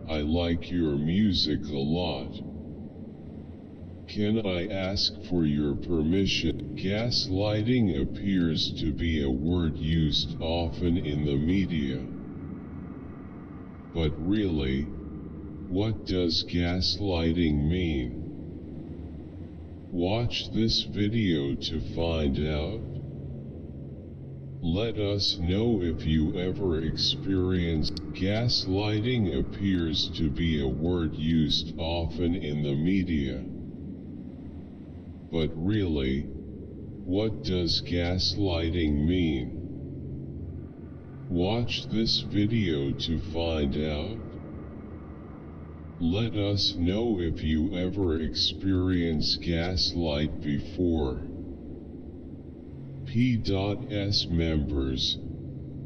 I like your music a lot. Can I ask for your permission? Gaslighting appears to be a word used often in the media. But really, what does gaslighting mean? Watch this video to find out. Let us know if you ever experienced. Gaslighting appears to be a word used often in the media. But really, what does gaslighting mean? Watch this video to find out. Let us know if you ever experienced gaslight before. P.S. members,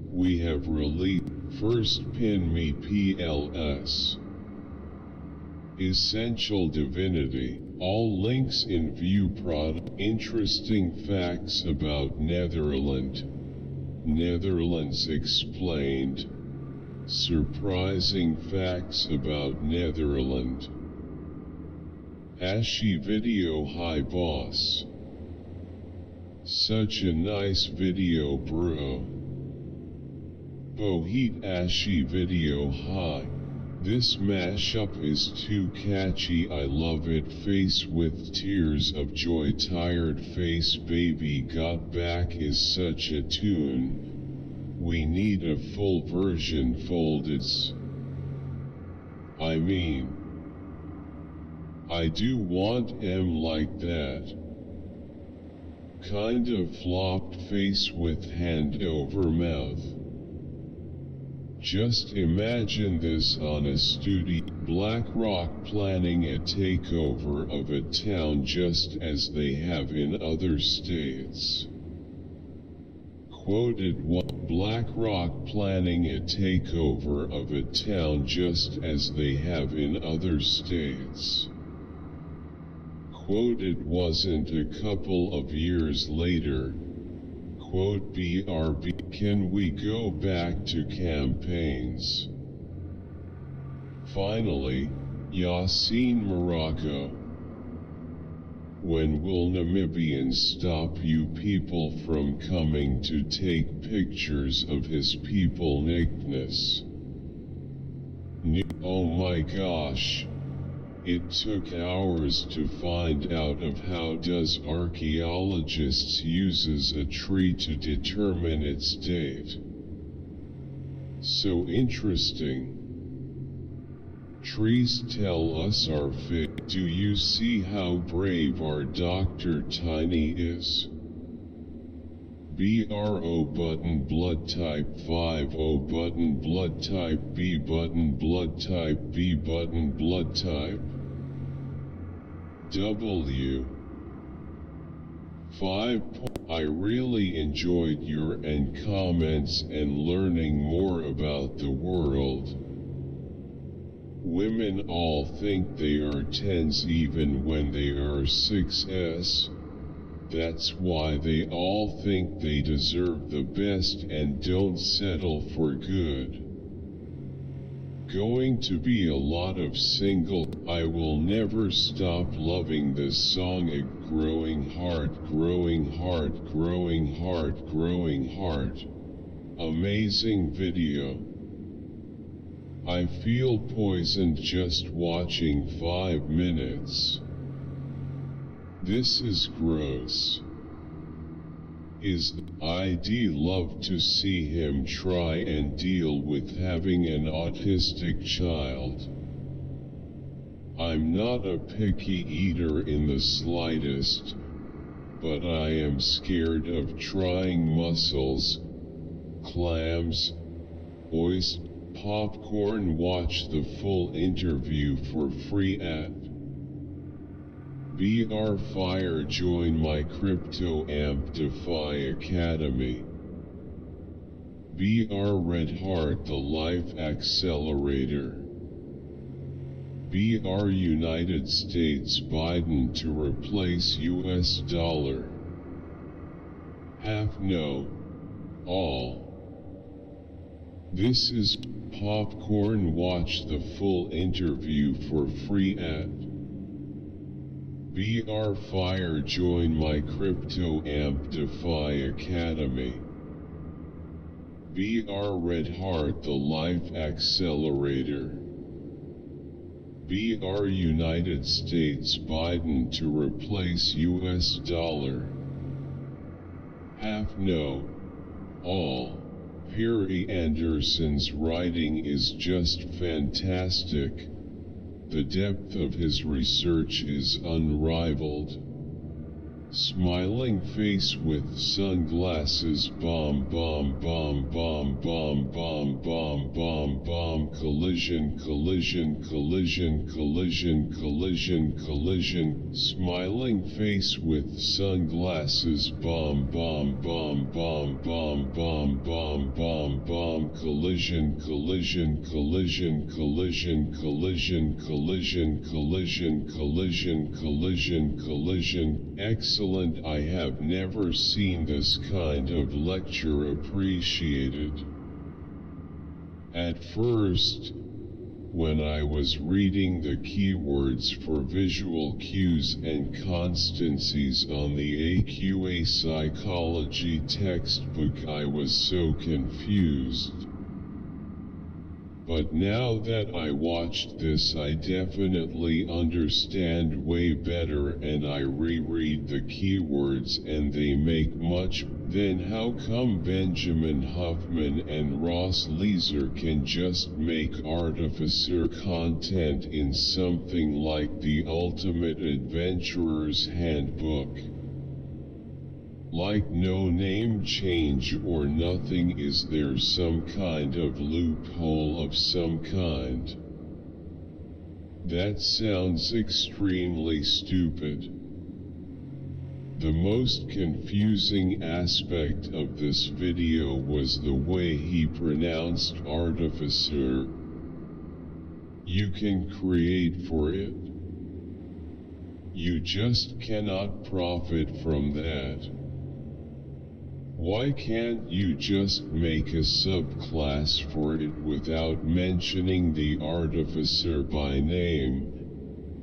we have released First Pin Me PLS. Essential Divinity. All links in view product. Interesting facts about Netherlands. Netherlands explained. Surprising facts about Netherlands. Ashy video. Hi boss. Such a nice video, bro. Boheat Ashy video. Hi. This mashup is too catchy, I love it. Face with tears of joy. Tired face. Baby Got Back is such a tune. We need a full version. Folded. I mean, I do want M like that. Kind of flopped face with hand over mouth. Just imagine this on a studio. BlackRock planning a takeover of a town just as they have in other states. Quoted one. BlackRock planning a takeover of a town just as they have in other states. Quoted wasn't a couple of years later. Quote BRB. Can we go back to campaigns? Finally, Yassine Morocco. When will Namibians stop you people from coming to take pictures of his people nakedness? Oh my gosh. It took hours to find out of how does archaeologists uses a tree to determine its date. So interesting. Trees tell us our fate. Do you see how brave our Dr. Tiny is? BRO button blood type 50 button blood type B button blood type B button blood type W 5. I really enjoyed your comments and learning more about the world. Women all think they are 10s even when they are 6s. That's why they all think they deserve the best and don't settle for good. Going to be a lot of single. I will never stop loving this song. Growing heart, growing heart, growing heart, growing heart. Amazing video. I feel poisoned just watching 5 minutes. This is gross. I'd love to see him try and deal with having an autistic child. I'm not a picky eater in the slightest, but I am scared of trying mussels, clams, oysters, popcorn. Watch the full interview for free at BR Fire. Join my Crypto Amplify Academy. BR Red Heart the Life Accelerator. BR United States Biden to replace US dollar. Half no. All. This is Popcorn. Watch the full interview for free at BR Fire. Join my Crypto Amplify Academy. BR Red Heart the Life Accelerator. BR United States Biden to replace US dollar. Half no. All. Perry Anderson's writing is just fantastic. The depth of his research is unrivaled. Smiling face with sunglasses. Bomb bomb bomb bomb bomb bomb bomb bomb bomb. Collision collision collision collision collision collision. Smiling face with sunglasses. Bomb bomb bomb bomb bomb bomb bomb bomb bomb. Collision collision collision collision collision collision collision collision collision collision. Excellent. I have never seen this kind of lecture appreciated. At first, when I was reading the keywords for visual cues and constancies on the AQA psychology textbook, I was so confused. But now that I watched this, I definitely understand way better, and I reread the keywords and they make much. Then how come Benjamin Huffman and Ross Leeser can just make artificer content in something like the Ultimate Adventurer's Handbook? Like no name change or nothing? Is there some kind of loophole of some kind? That sounds extremely stupid. The most confusing aspect of this video was the way he pronounced artificer. You can create for it. You just cannot profit from that. Why can't you just make a subclass for it without mentioning the artificer by name?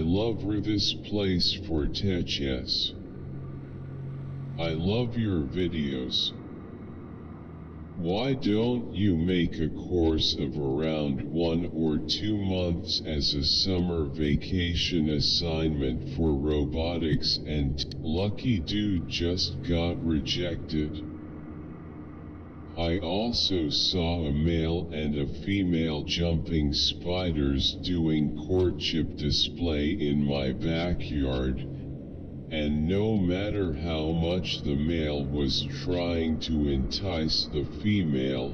love this place for teches. I love your videos. Why don't you make a course of around 1 or 2 months as a summer vacation assignment for robotics and lucky dude just got rejected. I also saw a male and a female jumping spiders doing courtship display in my backyard. And no matter how much the male was trying to entice the female,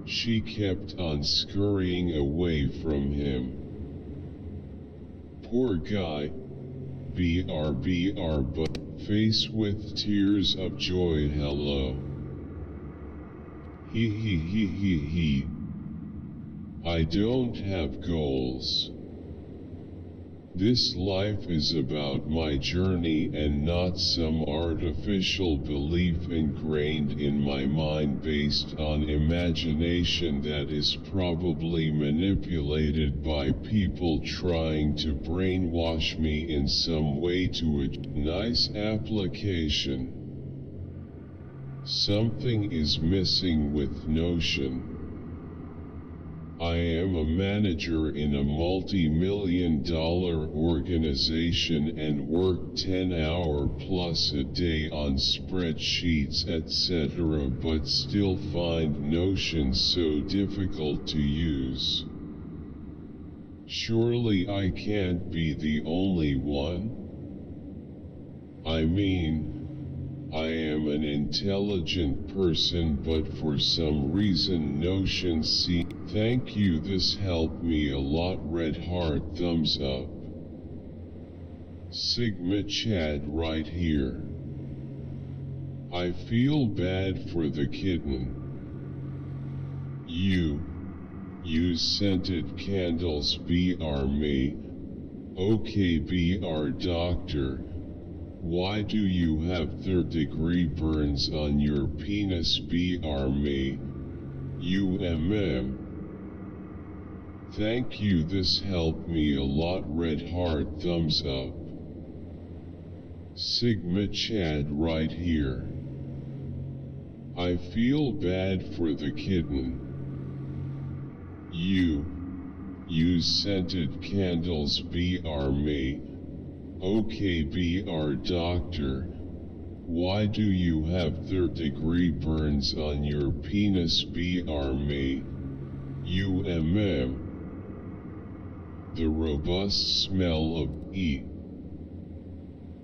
she kept on scurrying away from him. Poor guy. BR but face with tears of joy. Hello. He. I don't have goals. This life is about my journey and not some artificial belief ingrained in my mind based on imagination that is probably manipulated by people trying to brainwash me in some way to a nice application. Something is missing with Notion. I am a manager in a multi-million-dollar organization and work 10-hour plus a day on spreadsheets etc. but still find Notion so difficult to use. Surely I can't be the only one? I mean, I am an intelligent person but for some reason Notion Thank you, this helped me a lot. Red heart, thumbs up. Sigma Chad right here. I feel bad for the kitten. You scented candles BR me. Okay BR doctor. Why do you have 3rd-degree burns on your penis BR me? Thank you, this helped me a lot. Red heart, thumbs up. Sigma Chad right here. I feel bad for the kitten. You scented candles BR me. Okay BR doctor. Why do you have 3rd-degree burns on your penis BR me? The robust smell of E.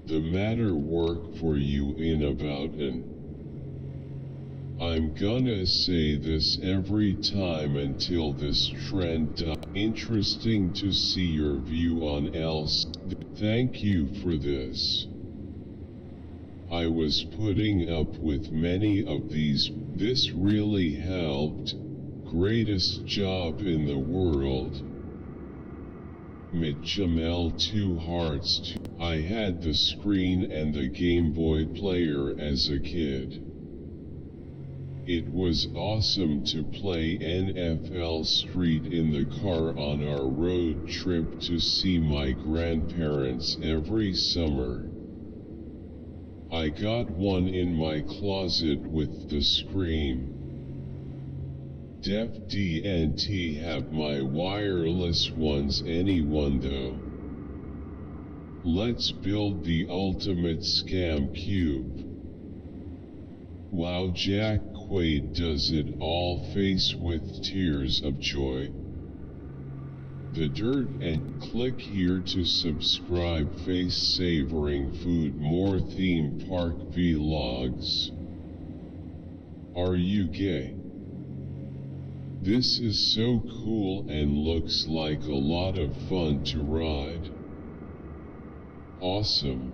The matter work for you in about an. I'm gonna say this every time until this trend Interesting to see your view on else. Thank you for this. I was putting up with many of these. This really helped. Greatest job in the world. Mitchamel 2 hearts. I had the screen and the Game Boy player as a kid. It was awesome to play NFL Street in the car on our road trip to see my grandparents every summer. I got one in my closet with the Scream. Def DNT have my wireless ones. Anyone though? Let's build the ultimate scam cube. Wow, Jack Quaid does it all. Face with tears of joy. The dirt and click here to subscribe. Face savoring food. More theme park vlogs. Are you gay? This is so cool and looks like a lot of fun to ride. Awesome.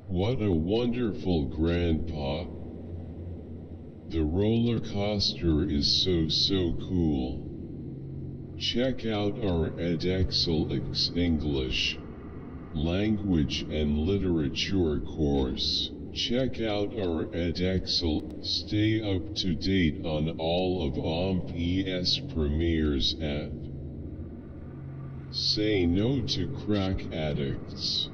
What a wonderful grandpa. The roller coaster is so cool. Check out our edXLX English, Language and Literature course. Check out our edXL. Stay up to date on all of OMP's premieres at Say no to crack addicts.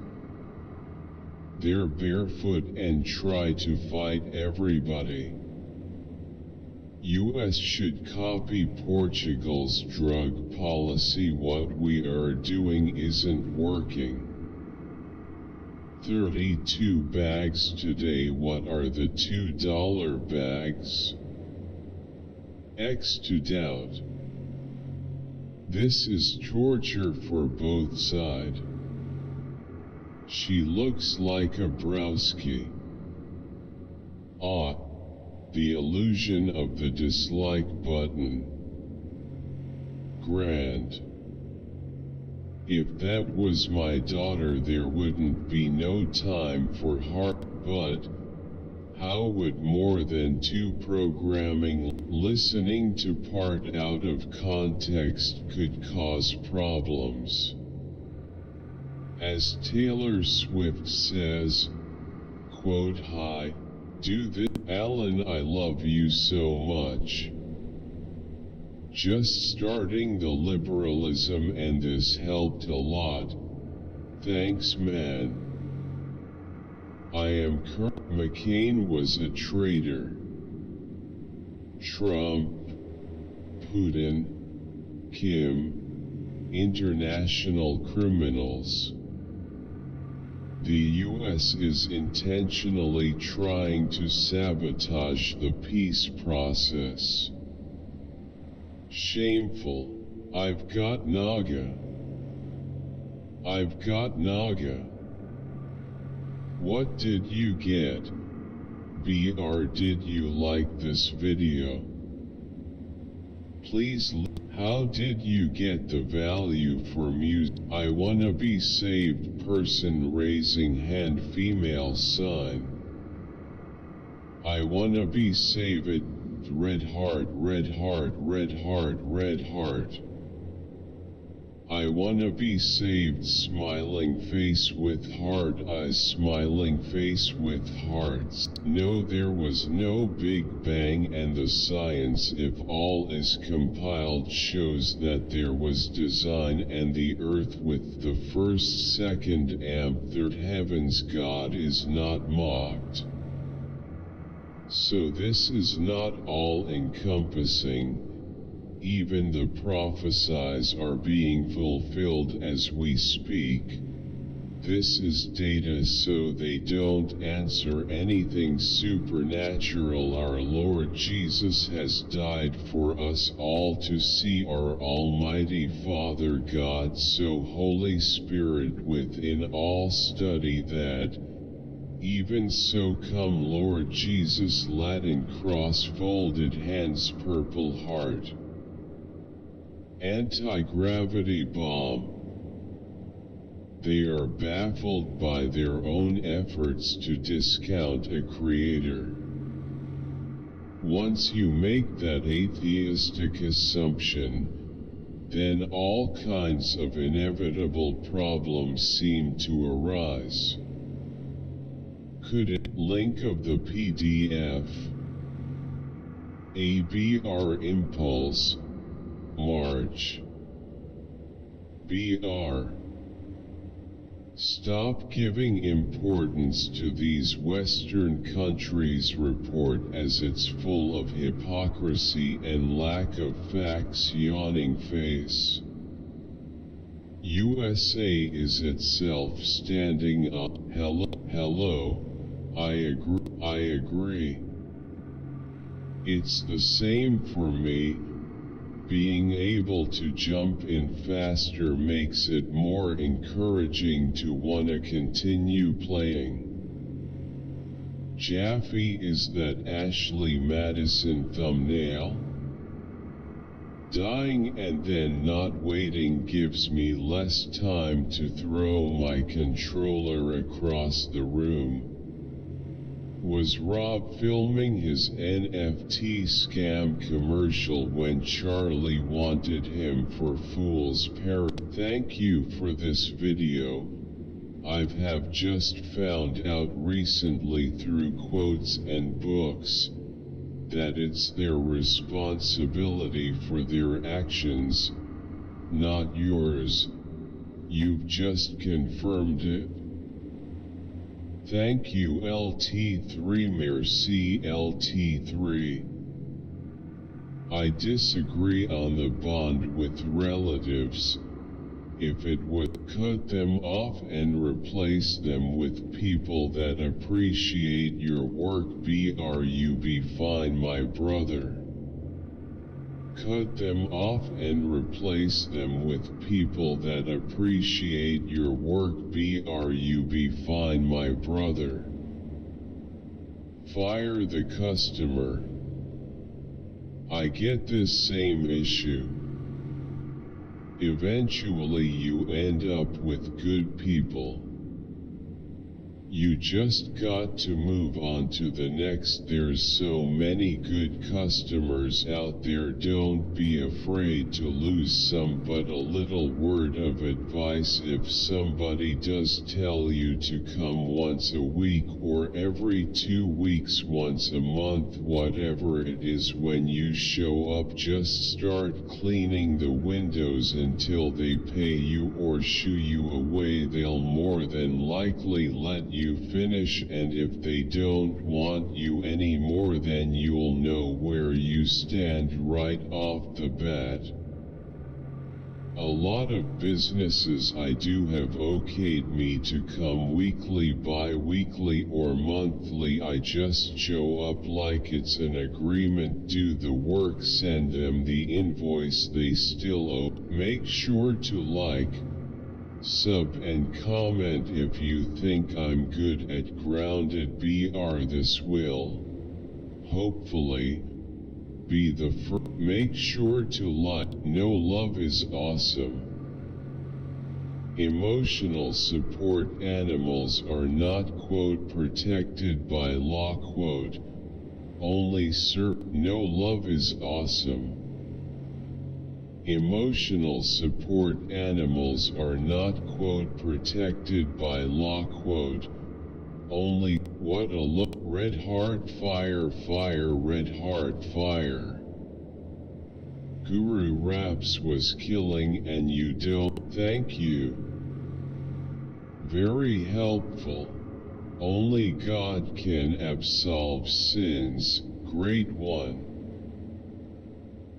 They're barefoot and try to fight everybody. US should copy Portugal's drug policy. What we are doing isn't working. 32 bags today. What are the $2 bags? X to doubt. This is torture for both sides. She looks like a browski. Ah, the illusion of the dislike button. Grand. If that was my daughter, there wouldn't be no time for heart, but how would more than 2 programming listening to part out of context could cause problems? As Taylor Swift says, quote, "Hi, do this, Alan, I love you so much. Just starting the liberalism and this helped a lot. Thanks, man. I am McCain was a traitor. Trump, Putin, Kim, international criminals. The US is intentionally trying to sabotage the peace process. Shameful. I've got Naga. What did you get? BR, did you like this video? Please, how did you get the value for music? I wanna be saved. Person raising hand, female sign. I wanna be saved. Red heart, red heart, red heart, red heart. I wanna be saved. Smiling face with hard eyes, smiling face with hearts. No, there was no Big Bang, and the science, if all is compiled, shows that there was design, and the earth with the first, second, third heavens. God is not mocked. So this is not all-encompassing. Even the prophecies are being fulfilled as we speak. This is data, so they don't answer anything supernatural. Our Lord Jesus has died for us all to see. Our Almighty Father God, so Holy Spirit within all, study that. Even so, come Lord Jesus. Latin cross, folded hands, purple heart. Anti-gravity bomb. They are baffled by their own efforts to discount a creator. Once you make that atheistic assumption, then all kinds of inevitable problems seem to arise. Could it link of the PDF? ABR impulse. March. BR. Stop giving importance to these Western countries' report, as it's full of hypocrisy and lack of facts. Yawning face. USA is itself standing up. Hello. I agree. It's the same for me. Being able to jump in faster makes it more encouraging to want to continue playing. Jaffe, is that Ashley Madison thumbnail? Dying and then not waiting gives me less time to throw my controller across the room. Was Rob filming his NFT scam commercial when Charlie wanted him for Fool's Paradise? Thank you for this video. I have just found out recently through quotes and books that it's their responsibility for their actions, not yours. You've just confirmed it. Thank you LT3 Merci LT3. I disagree on the bond with relatives. If it would, cut them off and replace them with people that appreciate your work. Brub fine my brother. Cut them off and replace them with people that appreciate your work. Brub fine my brother. Fire the customer. I get this same issue. Eventually you end up with good people. You just got to move on to the next. There's so many good customers out there. Don't be afraid to lose some, but a little word of advice: if somebody does tell you to come once a week or every 2 weeks, once a month, whatever it is, when you show up, just start cleaning the windows until they pay you or shoo you away. They'll more than likely let you finish, and if they don't want you anymore, then you'll know where you stand right off the bat. A lot of businesses I do have okayed me to come weekly, bi-weekly or monthly. I just show up like it's an agreement, do the work, send them the invoice they still owe. Make sure to like, sub and comment if you think I'm good at grounded. This will, hopefully, be the first. Make sure to like. No love is awesome. Emotional support animals are not, quote, protected by law, quote, only no love is awesome. Emotional support animals are not, quote, protected by law, quote, only. What a look. Red heart fire fire red heart fire. Guru Raps was killing and you don't. Thank you. Very helpful. Only God can absolve sins. Great one.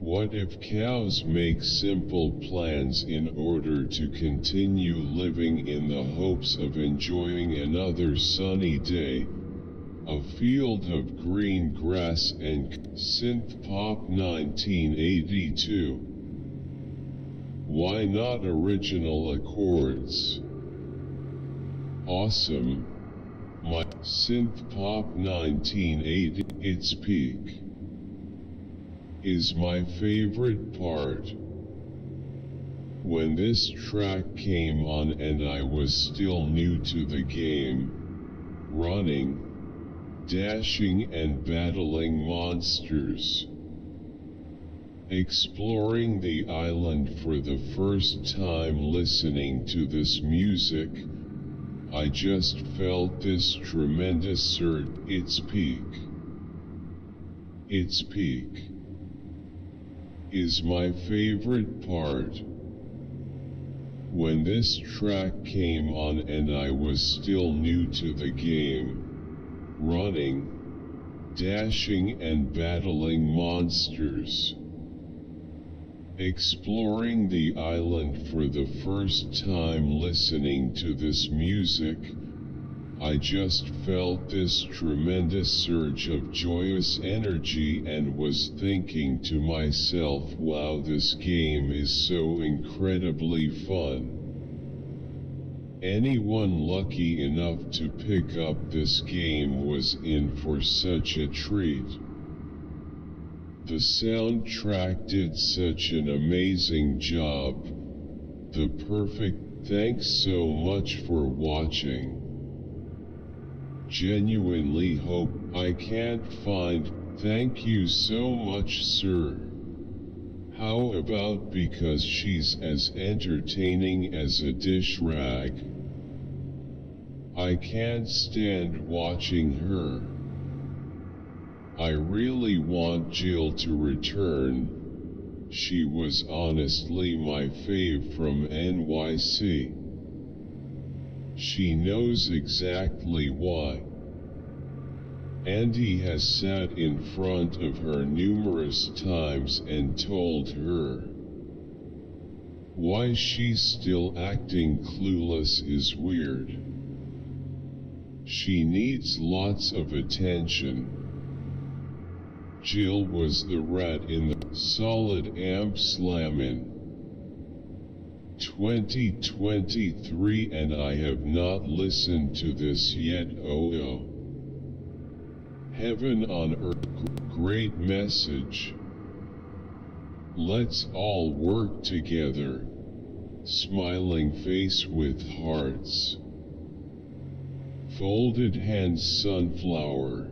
What if cows make simple plans in order to continue living in the hopes of enjoying another sunny day, a field of green grass and synth pop 1982? Why not original accords? Awesome. My synth pop 1980, its peak, is my favorite part. When this track came on and I was still new to the game, running, dashing and battling monsters, exploring the island for the first time, listening to this music, I just felt this tremendous surge. Its peak. Its peak is my favorite part. When this track came on and I was still new to the game, running, dashing and battling monsters, exploring the island for the first time, listening to this music, I just felt this tremendous surge of joyous energy and was thinking to myself, wow, this game is so incredibly fun. Anyone lucky enough to pick up this game was in for such a treat. The soundtrack did such an amazing job. The perfect. Thanks so much for watching. Genuinely hope. I can't find. Thank you so much, sir. How about because she's as entertaining as a dish rag? I can't stand watching her. I really want Jill to return. She was honestly my fave from NYC. She knows exactly why. Andy has sat in front of her numerous times and told her why she's still acting clueless is weird. She needs lots of attention. Jill was the rat in the solid amp slammin' 2023 and I have not listened to this yet. Oh. Heaven on earth, great message. Let's all work together. Smiling face with hearts. Folded hands sunflower.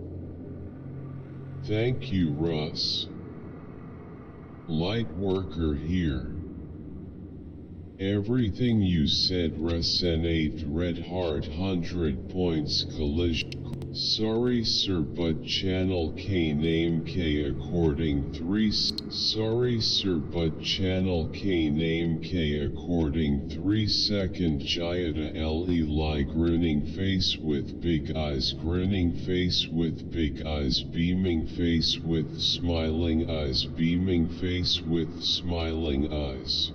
Thank you Russ. Light worker here. Everything you said resonate red heart 100 points collision. Sorry sir but channel K name K according 3 Sorry sir but channel K name K according 3 second Jayata Eli grinning face with big eyes beaming face with smiling eyes beaming face with smiling eyes.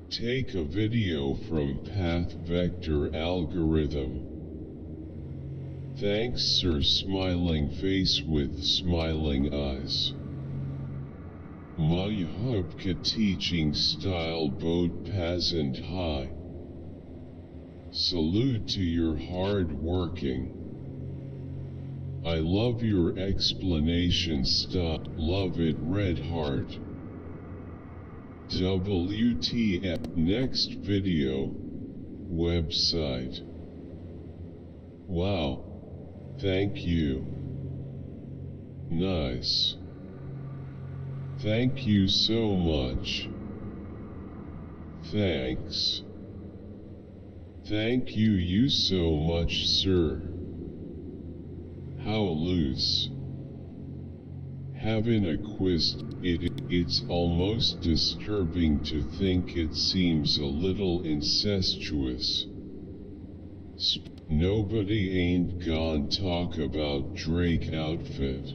Take a video from path vector algorithm. Thanks sir smiling face with smiling eyes. My hubka teaching style boat peasant high. Salute to your hard working. I love your explanation style. Love it red heart. WTF next video. Website. Wow. Thank you. Nice. Thank you so much. Thanks. Thank you so much sir. How loose. Having a quiz, it's almost disturbing to think it seems a little incestuous. Nobody ain't gon' talk about Drake outfit.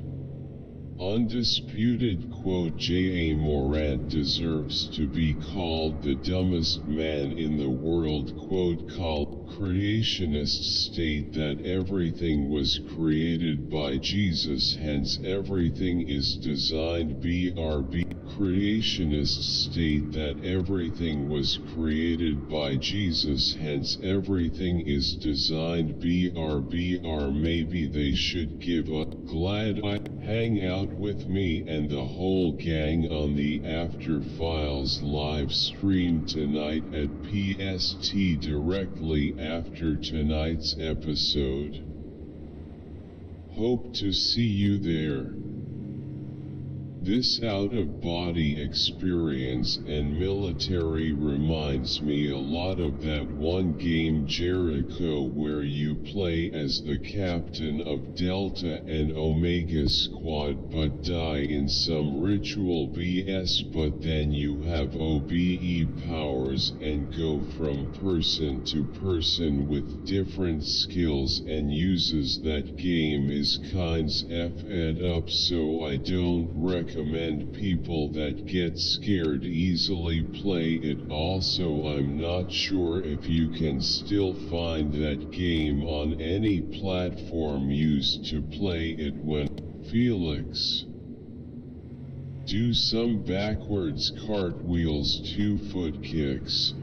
Undisputed quote J.A. Morant deserves to be called the dumbest man in the world quote called creationists state that everything was created by Jesus hence everything is designed BRB. Creationists state that everything was created by Jesus hence everything is designed BRBR. Maybe they should give up. Glad I hang out with me and the whole gang on the After Files live stream tonight at PST directly after tonight's episode. Hope to see you there. This out-of-body experience and military reminds me a lot of that one game Jericho where you play as the captain of Delta and Omega Squad but die in some ritual BS but then you have OBE powers and go from person to person with different skills and uses that game is kinds F-ed up so I don't recommend people that get scared easily play it. Also I'm not sure if you can still find that game on any platform used to play it when Felix. Do some backwards cartwheels 2-foot kicks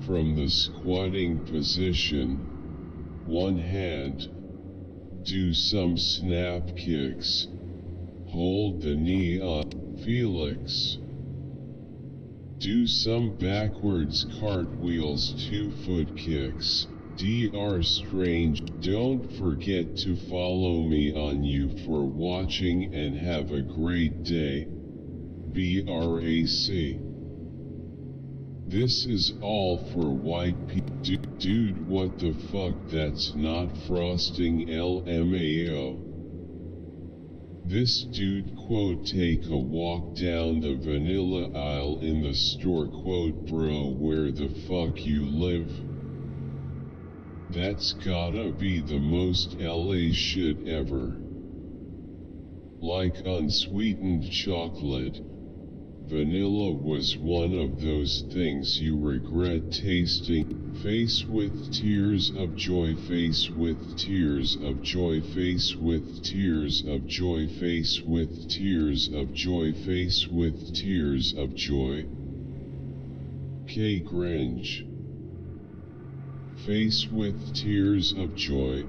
from the squatting position. One hand. Do some snap kicks. Hold the knee up, Felix. Do some backwards cartwheels 2-foot kicks. Dr. Strange. Don't forget to follow me on you for watching and have a great day. BRAC. This is all for white people. Dude, what the fuck? That's not frosting LMAO. This dude quote take a walk down the vanilla aisle in the store quote bro where the fuck you live? That's gotta be the most LA shit ever. Like unsweetened chocolate, vanilla was one of those things you regret tasting. Face with tears of joy, face with tears of joy, face with tears of joy, face with tears of joy, face with tears of joy. K. Grinch. Face with tears of joy.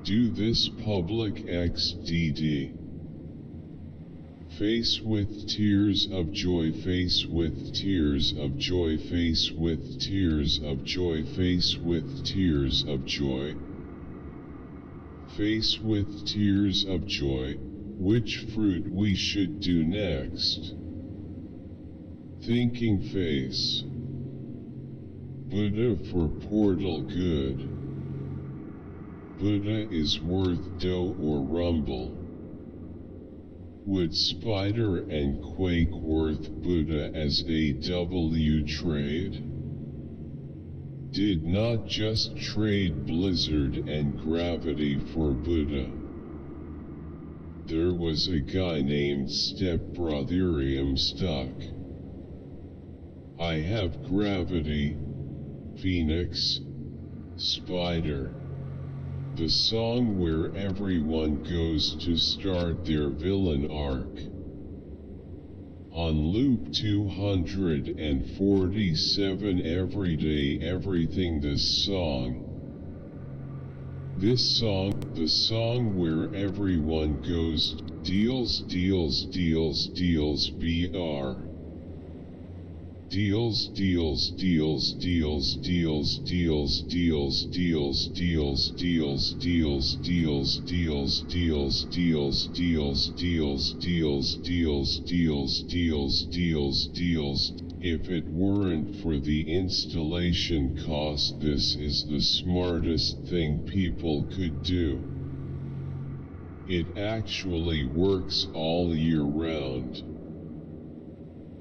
Do this public XDD. Face with tears of joy, face with tears of joy, face with tears of joy, face with tears of joy. Face with tears of joy, which fruit we should do next. Thinking face. Buddha for portal good. Buddha is worth dough or rumble. Would Spider and Quake worth Buddha as a W trade? Did not just trade Blizzard and Gravity for Buddha. There was a guy named Stepbrotherium stuck. I have Gravity, Phoenix, Spider. The song where everyone goes to start their villain arc. On loop 247 every day everything this song. The song where everyone goes, deals BR. Deals If it weren't for the installation cost, this is the smartest thing people could do. It actually works all year round.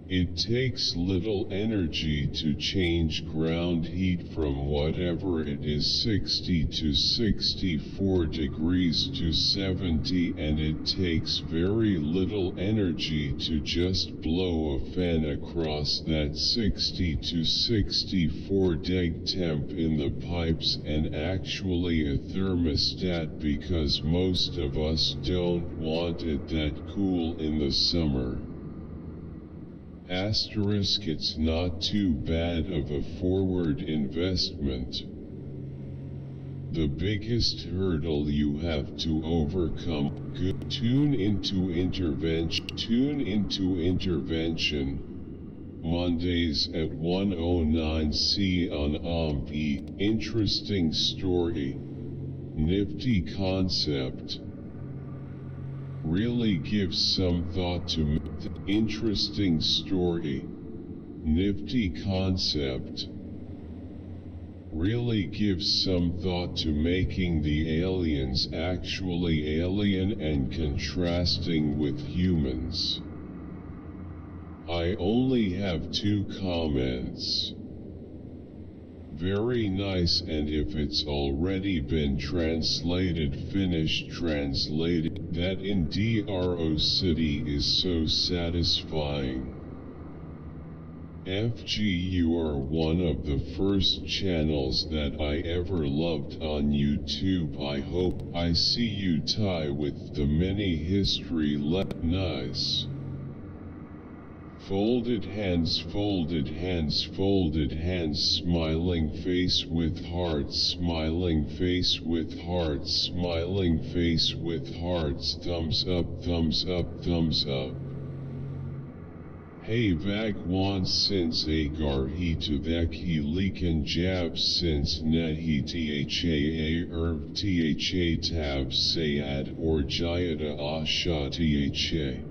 It takes little energy to change ground heat from whatever it is 60 to 64 degrees to 70, and it takes very little energy to just blow a fan across that 60 to 64 deg temp in the pipes, and actually a thermostat, because most of us don't want it that cool in the summer. Asterisk, it's not too bad of a forward investment. The biggest hurdle you have to overcome. Tune into intervention. Mondays at 1:09 C on OMP. Interesting story. Nifty concept. Really gives some thought to interesting story. Nifty concept. Really gives some thought to making the aliens actually alien and contrasting with humans. I only have 2 comments. Very nice, and if it's already been translated, finish translating. That in DRO City is so satisfying. FG, you are one of the first channels that I ever loved on YouTube. I hope I see you tie with the mini history. Nice. Folded hands, folded hands, folded hands, smiling face with hearts, smiling face with hearts, smiling face with hearts, thumbs up, thumbs up, thumbs up. Hey Vagwan since agar he to that he leakin jab since net he thaa tha tab sayad or jayada asha tha.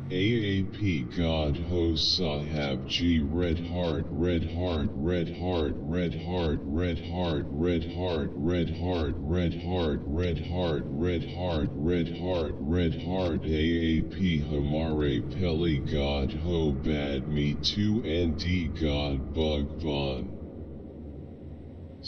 AAP God Ho Sahab G Red Heart Red Heart Red Heart Red Heart Red Heart Red Heart Red Heart Red Heart Red Heart Red Heart Red Heart Red Heart AAP Hamare Peli God Ho Bad Me 2 ND God Bug Von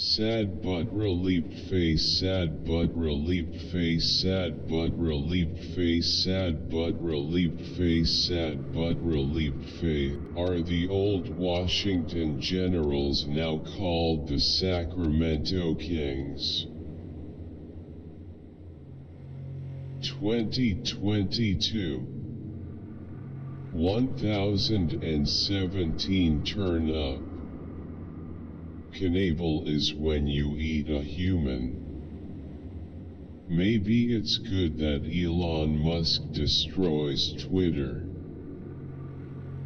Sad but relieved face, sad but relieved face, sad but relieved face, sad but relieved face, sad but relieved face, are the old Washington Generals now called the Sacramento Kings. 2022 1017 Turn up. Cannibal is when you eat a human. Maybe it's good that Elon Musk destroys Twitter.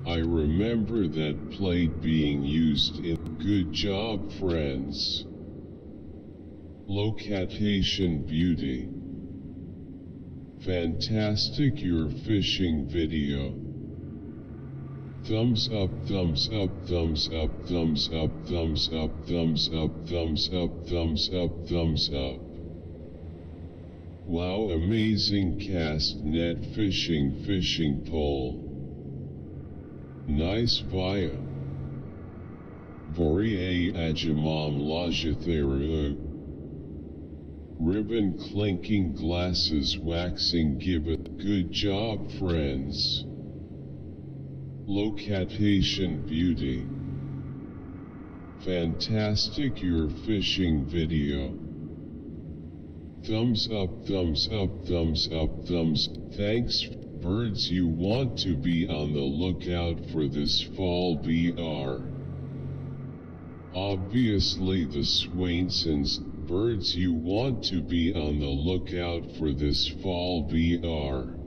I remember that plate being used in Good Job Friends. Location beauty. Fantastic your fishing video. Thumbs up, thumbs up, thumbs up, thumbs up, thumbs up, thumbs up, thumbs up, thumbs up, thumbs up. Wow, amazing cast net fishing pole. Nice bio. Vorie ajamam lajatheru. Ribbon clinking glasses waxing gibbet. Good job friends. Location beauty. Fantastic your fishing video. Thumbs up, thumbs up, thumbs up, thumbs. Thanks birds, you want to be on the lookout for this fall BR. Obviously the Swainsons. Birds, you want to be on the lookout for this fall BR.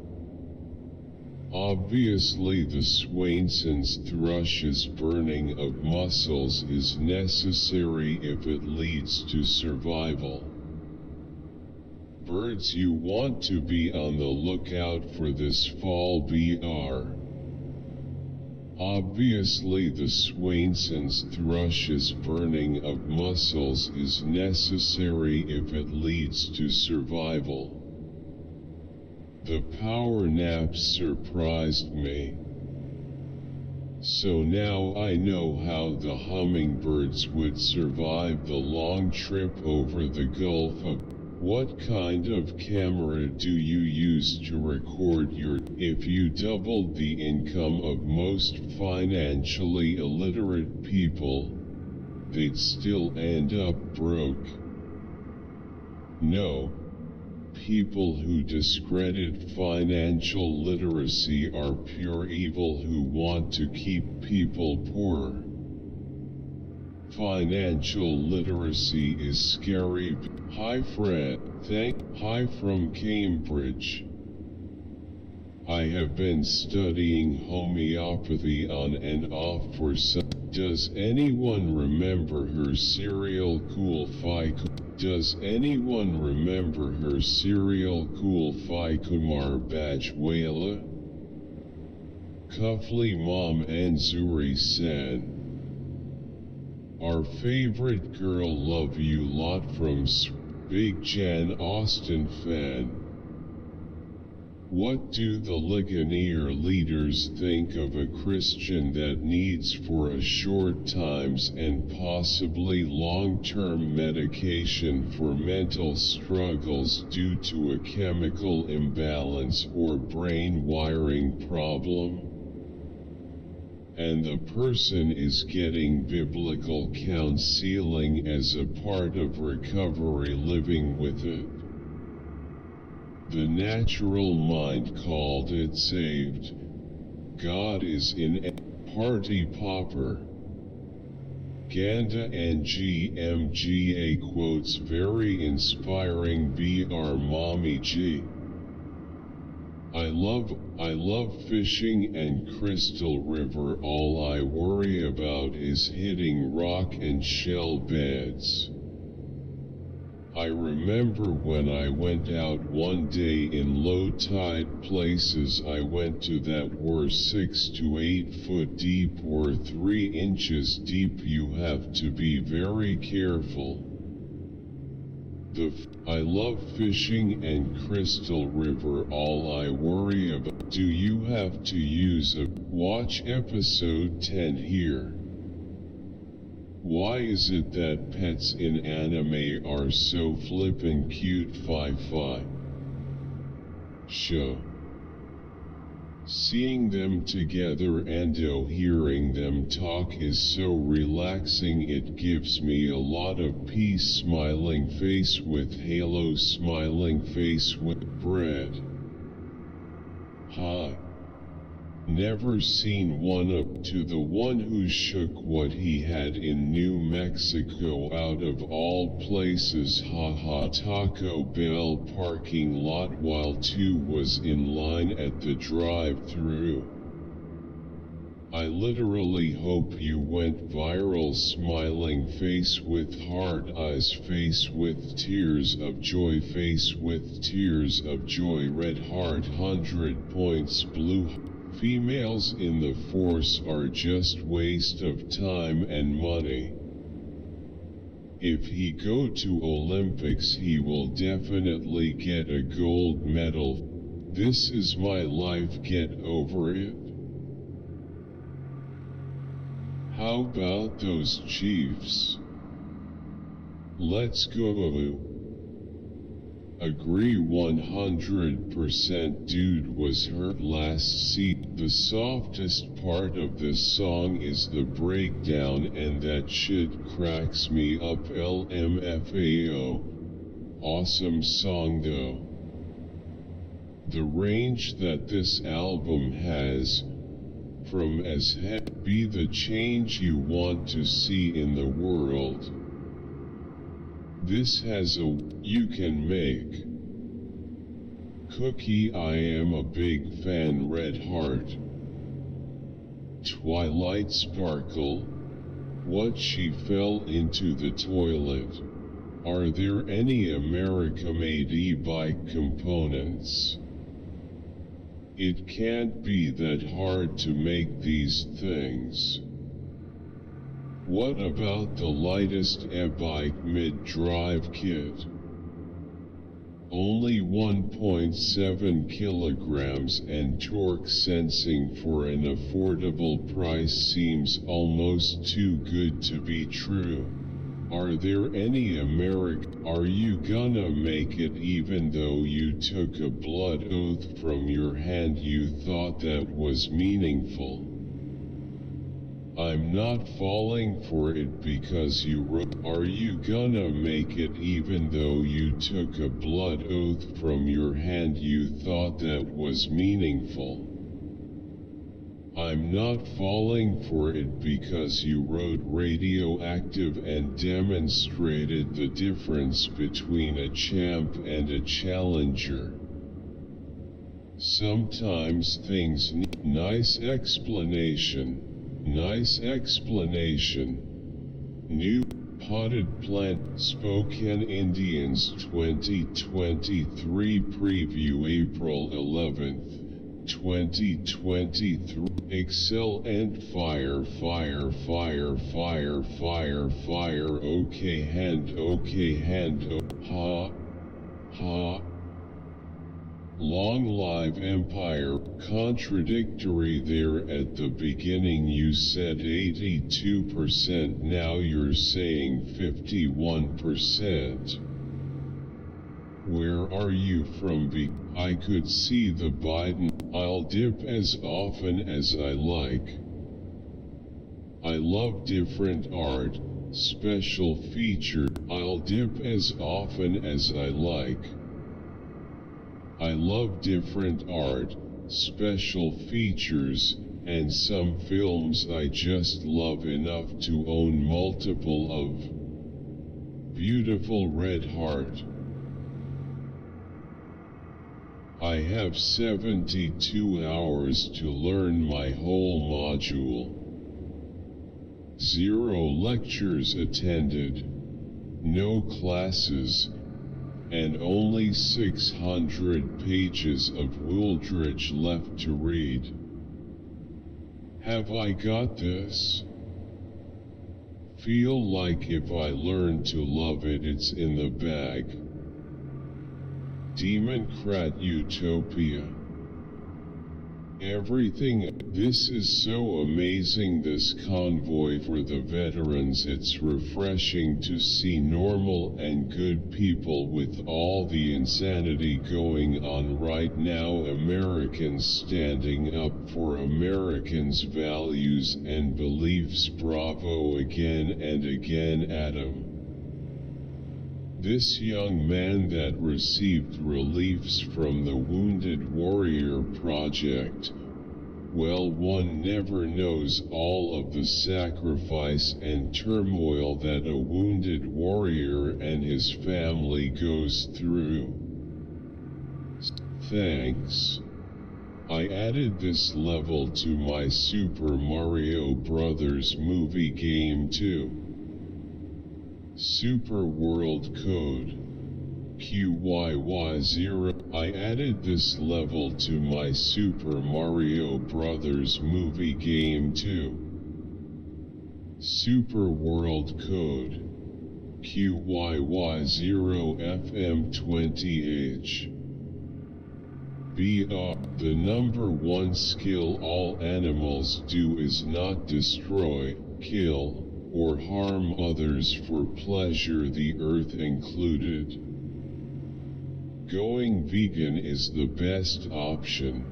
Obviously the Swainson's thrush's burning of muscles is necessary if it leads to survival. Birds, you want to be on the lookout for this fall BR. Obviously the Swainson's thrush's burning of muscles is necessary if it leads to survival. The power naps surprised me. So now I know how the hummingbirds would survive the long trip over the Gulf of. What kind of camera do you use to record your? If you doubled the income of most financially illiterate people, they'd still end up broke. No. People who discredit financial literacy are pure evil who want to keep people poor. Financial literacy is scary. Hi Fred, hi from Cambridge. I have been studying homeopathy on and off for some. Does anyone remember her serial Cool Fi? Does anyone remember her serial Cool Fi Kumar Bajwala? Cuffly Mom and Zuri Sen. Our favorite girl, love you lot from Big Jan Austin fan. What do the Ligonier leaders think of a Christian that needs for a short times and possibly long-term medication for mental struggles due to a chemical imbalance or brain wiring problem? And the person is getting biblical counseling as a part of recovery, living with it. The natural mind called it saved. God is in a party popper. Ganda and GMGA quotes very inspiring BR Mommy G. I love fishing and Crystal River. All I worry about is hitting rock and shell beds. I remember when I went out one day in low tide places I went to that were 6 to 8 foot deep or 3 inches deep. You have to be very careful. I love fishing and Crystal River. All I worry about. Do you have to use a watch episode 10 here? Why is it that pets in anime are so flippin' cute? Fi show. Seeing them together and hearing them talk is so relaxing. It gives me a lot of peace. Smiling face with halo, smiling face with bread. Ha. Never seen one up to the one who shook what he had in New Mexico out of all places. Haha. Taco Bell parking lot while 2 was in line at the drive-thru. I literally hope you went viral. Smiling face with heart eyes, face with tears of joy, face with tears of joy. Red heart, 100 points. Blue. Females in the force are just waste of time and money. If he go to Olympics he will definitely get a gold medal. This is my life, get over it. How about those Chiefs? Let's go. Agree 100%. Dude was hurt last seat. The softest part of the song is the breakdown, and that shit cracks me up. LMFAO. Awesome song though. The range that this album has, from as be the change you want to see in the world. This has a you can make. Cookie, I am a big fan. Red heart. Twilight Sparkle. What, she fell into the toilet. Are there any America-made e-bike components? It can't be that hard to make these things. What about the lightest e-bike mid-drive kit? Only 1.7 kilograms, and torque sensing for an affordable price seems almost too good to be true. Are there any Are you gonna make it even though you took a blood oath from your hand you thought that was meaningful? I'm not falling for it because you wrote. Are you gonna make it even though you took a blood oath from your hand you thought that was meaningful? I'm not falling for it because you wrote radioactive and demonstrated the difference between a champ and a challenger. Sometimes things need nice explanation. Nice explanation. New potted plant. Spokane Indians 2023 preview April 11th, 2023. Excel and fire. Okay hand. Ha. Long live Empire. Contradictory there at the beginning. You said 82%, now you're saying 51%. Where are you from? I could see the Biden. I'll dip as often as I like. I love different art, special feature. I'll dip as often as I like. I love different art, special features, and some films I just love enough to own multiple of. Beautiful red heart. I have 72 hours to learn my whole module. 0 lectures attended. No classes. And only 600 pages of Wooldridge left to read. Have I got this? Feel like if I learn to love it, it's in the bag. Democrat Utopia. Everything. This is so amazing, this convoy for the veterans. It's refreshing to see normal and good people with all the insanity going on right now. Americans standing up for Americans' values and beliefs. Bravo again and again, Adam. This young man that received reliefs from the Wounded Warrior Project. Well, one never knows all of the sacrifice and turmoil that a wounded warrior and his family goes through. Thanks. I added this level to my Super Mario Bros. Movie game too. Super World Code QYY0. I added this level to my Super Mario Bros. Movie game too. Super World Code QYY0FM20H. BR. The number one skill all animals do is not destroy, kill, or harm others for pleasure, the earth included. Going vegan is the best option.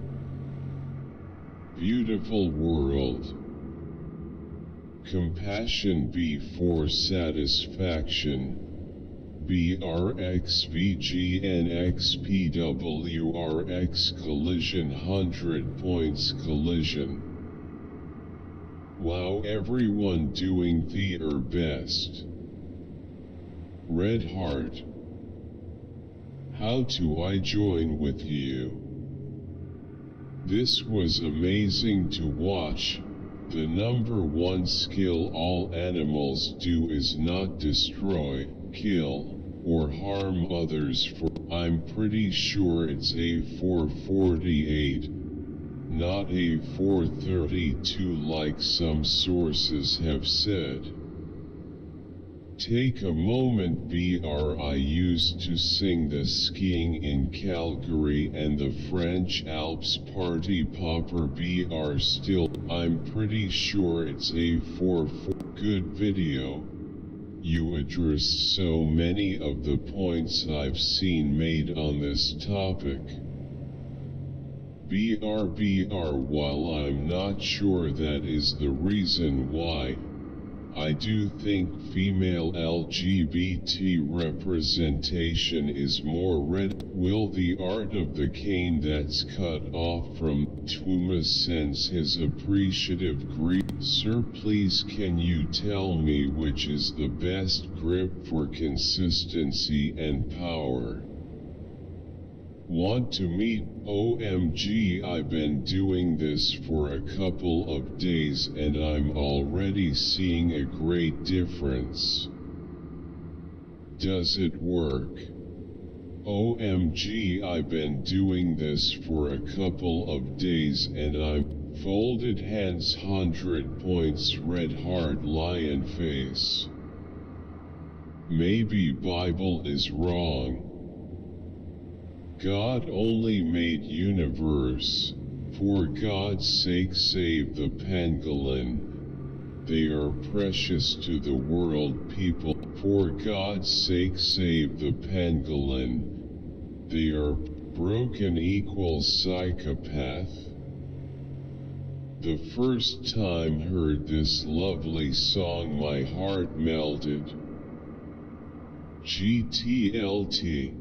Beautiful world. Compassion before satisfaction. BRXVGNXPWRX collision 100 points collision. Wow, everyone doing their best. Red Heart. How do I join with you? This was amazing to watch. The number one skill all animals do is not destroy, kill, or harm others for. I'm pretty sure it's A448. Not A432 like some sources have said. Take a moment. I used to sing the skiing in Calgary and the French Alps party popper. Still, I'm pretty sure it's A44. Good video. You addressed so many of the points I've seen made on this topic. While I'm not sure that is the reason why, I do think female LGBT representation is more Will the art of the cane that's cut off from Tuma sense his appreciative grief? Sir, please can you tell me which is the best grip for consistency and power? Want to meet? OMG, I've been doing this for a couple of days and I'm already seeing a great difference. Does it work? OMG, I've been doing this for a couple of days and I'm folded hands 100 points red heart lion face. Maybe Bible is wrong. God only made universe. For God's sake save the pangolin. They are precious to the world people. For God's sake save the pangolin. They are broken equals psychopath. The first time heard this lovely song my heart melted. GTLT.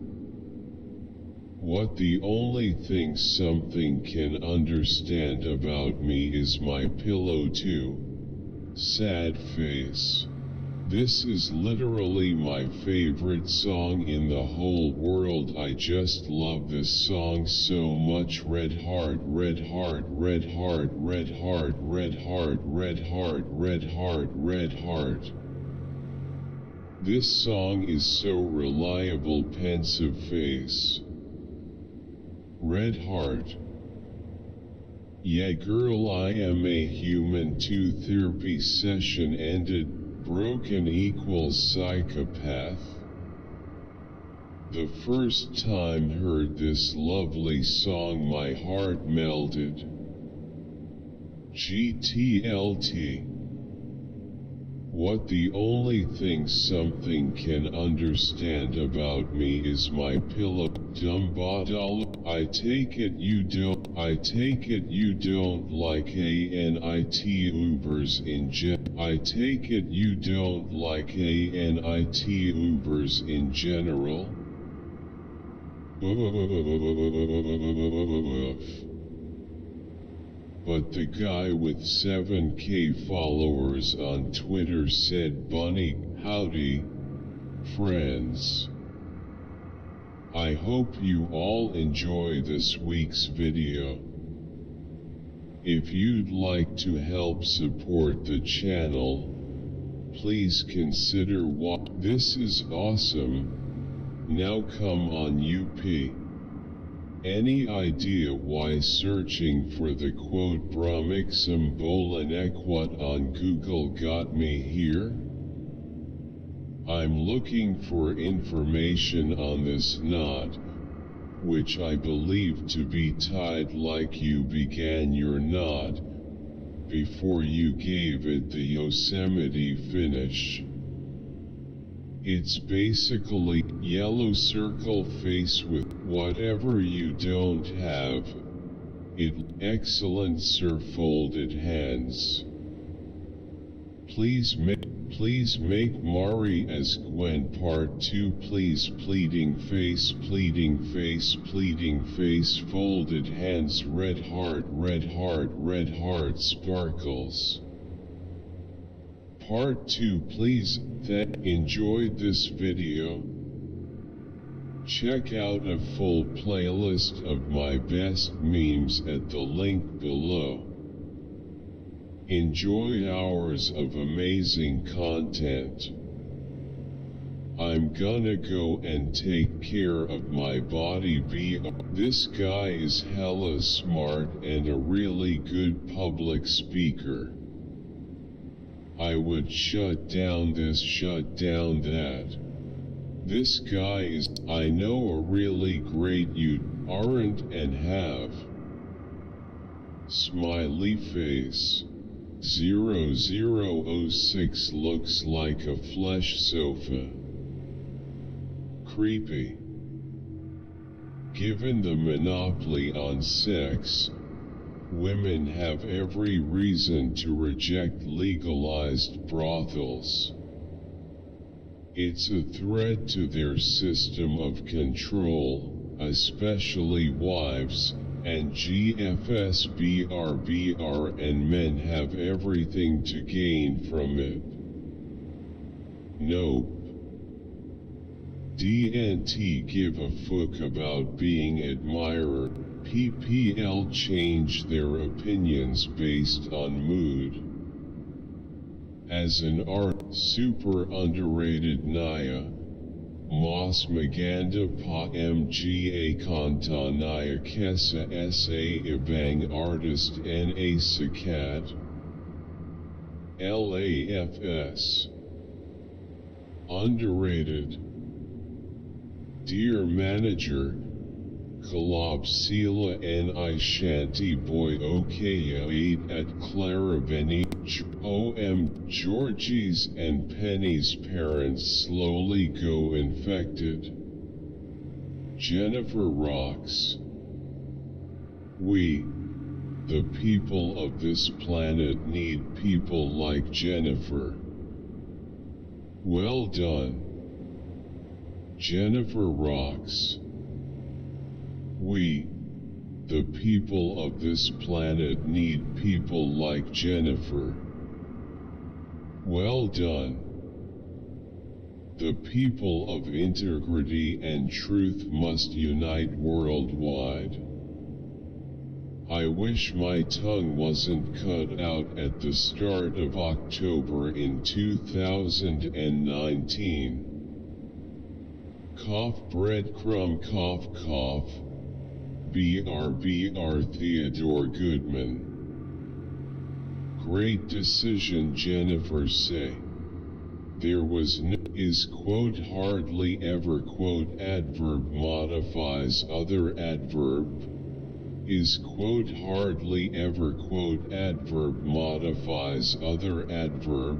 What the only thing something can understand about me is my pillow too. Sad face. This is literally my favorite song in the whole world. I just love this song so much. Red heart, red heart, red heart, red heart, red heart, red heart, red heart, red heart. This song is so reliable. Pensive face. Red heart. Yeah girl, I am a human. 2 therapy session ended. Broken equals psychopath. The first time heard this lovely song my heart melted. GTLT. What the only thing something can understand about me is my pillow. Dumbadal. I take it you don't like ANIT Ubers in I take it you don't like ANIT Ubers in general. But the guy with 7K followers on Twitter said, "Bunny, howdy, friends. I hope you all enjoy this week's video. If you'd like to help support the channel, please consider This is awesome. Now come on UP. Any idea why searching for the quote Brahmixum Bolanequat on Google got me here? I'm looking for information on this knot, which I believe to be tied like you began your knot, before you gave it the Yosemite finish. It's basically yellow circle face with whatever you don't have. Excellent sir, folded hands. Please make Mari as Gwen part 2 please. Pleading face, folded hands, red heart sparkles. Part 2 please. Enjoyed this video? Check out a full playlist of my best memes at the link below. Enjoy hours of amazing content. I'm gonna go and take care of my body. This guy is hella smart and a really good public speaker. I would shut down this, shut down that. This guy is, I know a really great you aren't and have. Smiley face. 0006 looks like a flesh sofa. Creepy. Given the monopoly on sex, women have every reason to reject legalized brothels. It's a threat to their system of control, especially wives, and GFSBRBR, and men have everything to gain from it. Nope. DNT give a fuck about being admirer. PPL change their opinions based on mood. As an art, super underrated Naya. Mas maganda pa mga kanta Naya kesa sa ibang artist na sikat. LAFS. Underrated. Dear manager, Kalab Sila Ni Shanti Boy Okaya 8 at Clarabeni. Georgie's and Penny's parents slowly go infected. Jennifer rocks. We, the people of this planet, need people like Jennifer. Well done. Jennifer rocks. We, the people of this planet, need people like Jennifer. Well done. The people of integrity and truth must unite worldwide. I wish my tongue wasn't cut out at the start of October in 2019. Cough breadcrumb cough cough. BR Theodore Goodman. Great decision Jennifer say. There was no is quote hardly ever quote adverb modifies other adverb. is quote hardly ever quote adverb modifies other adverb.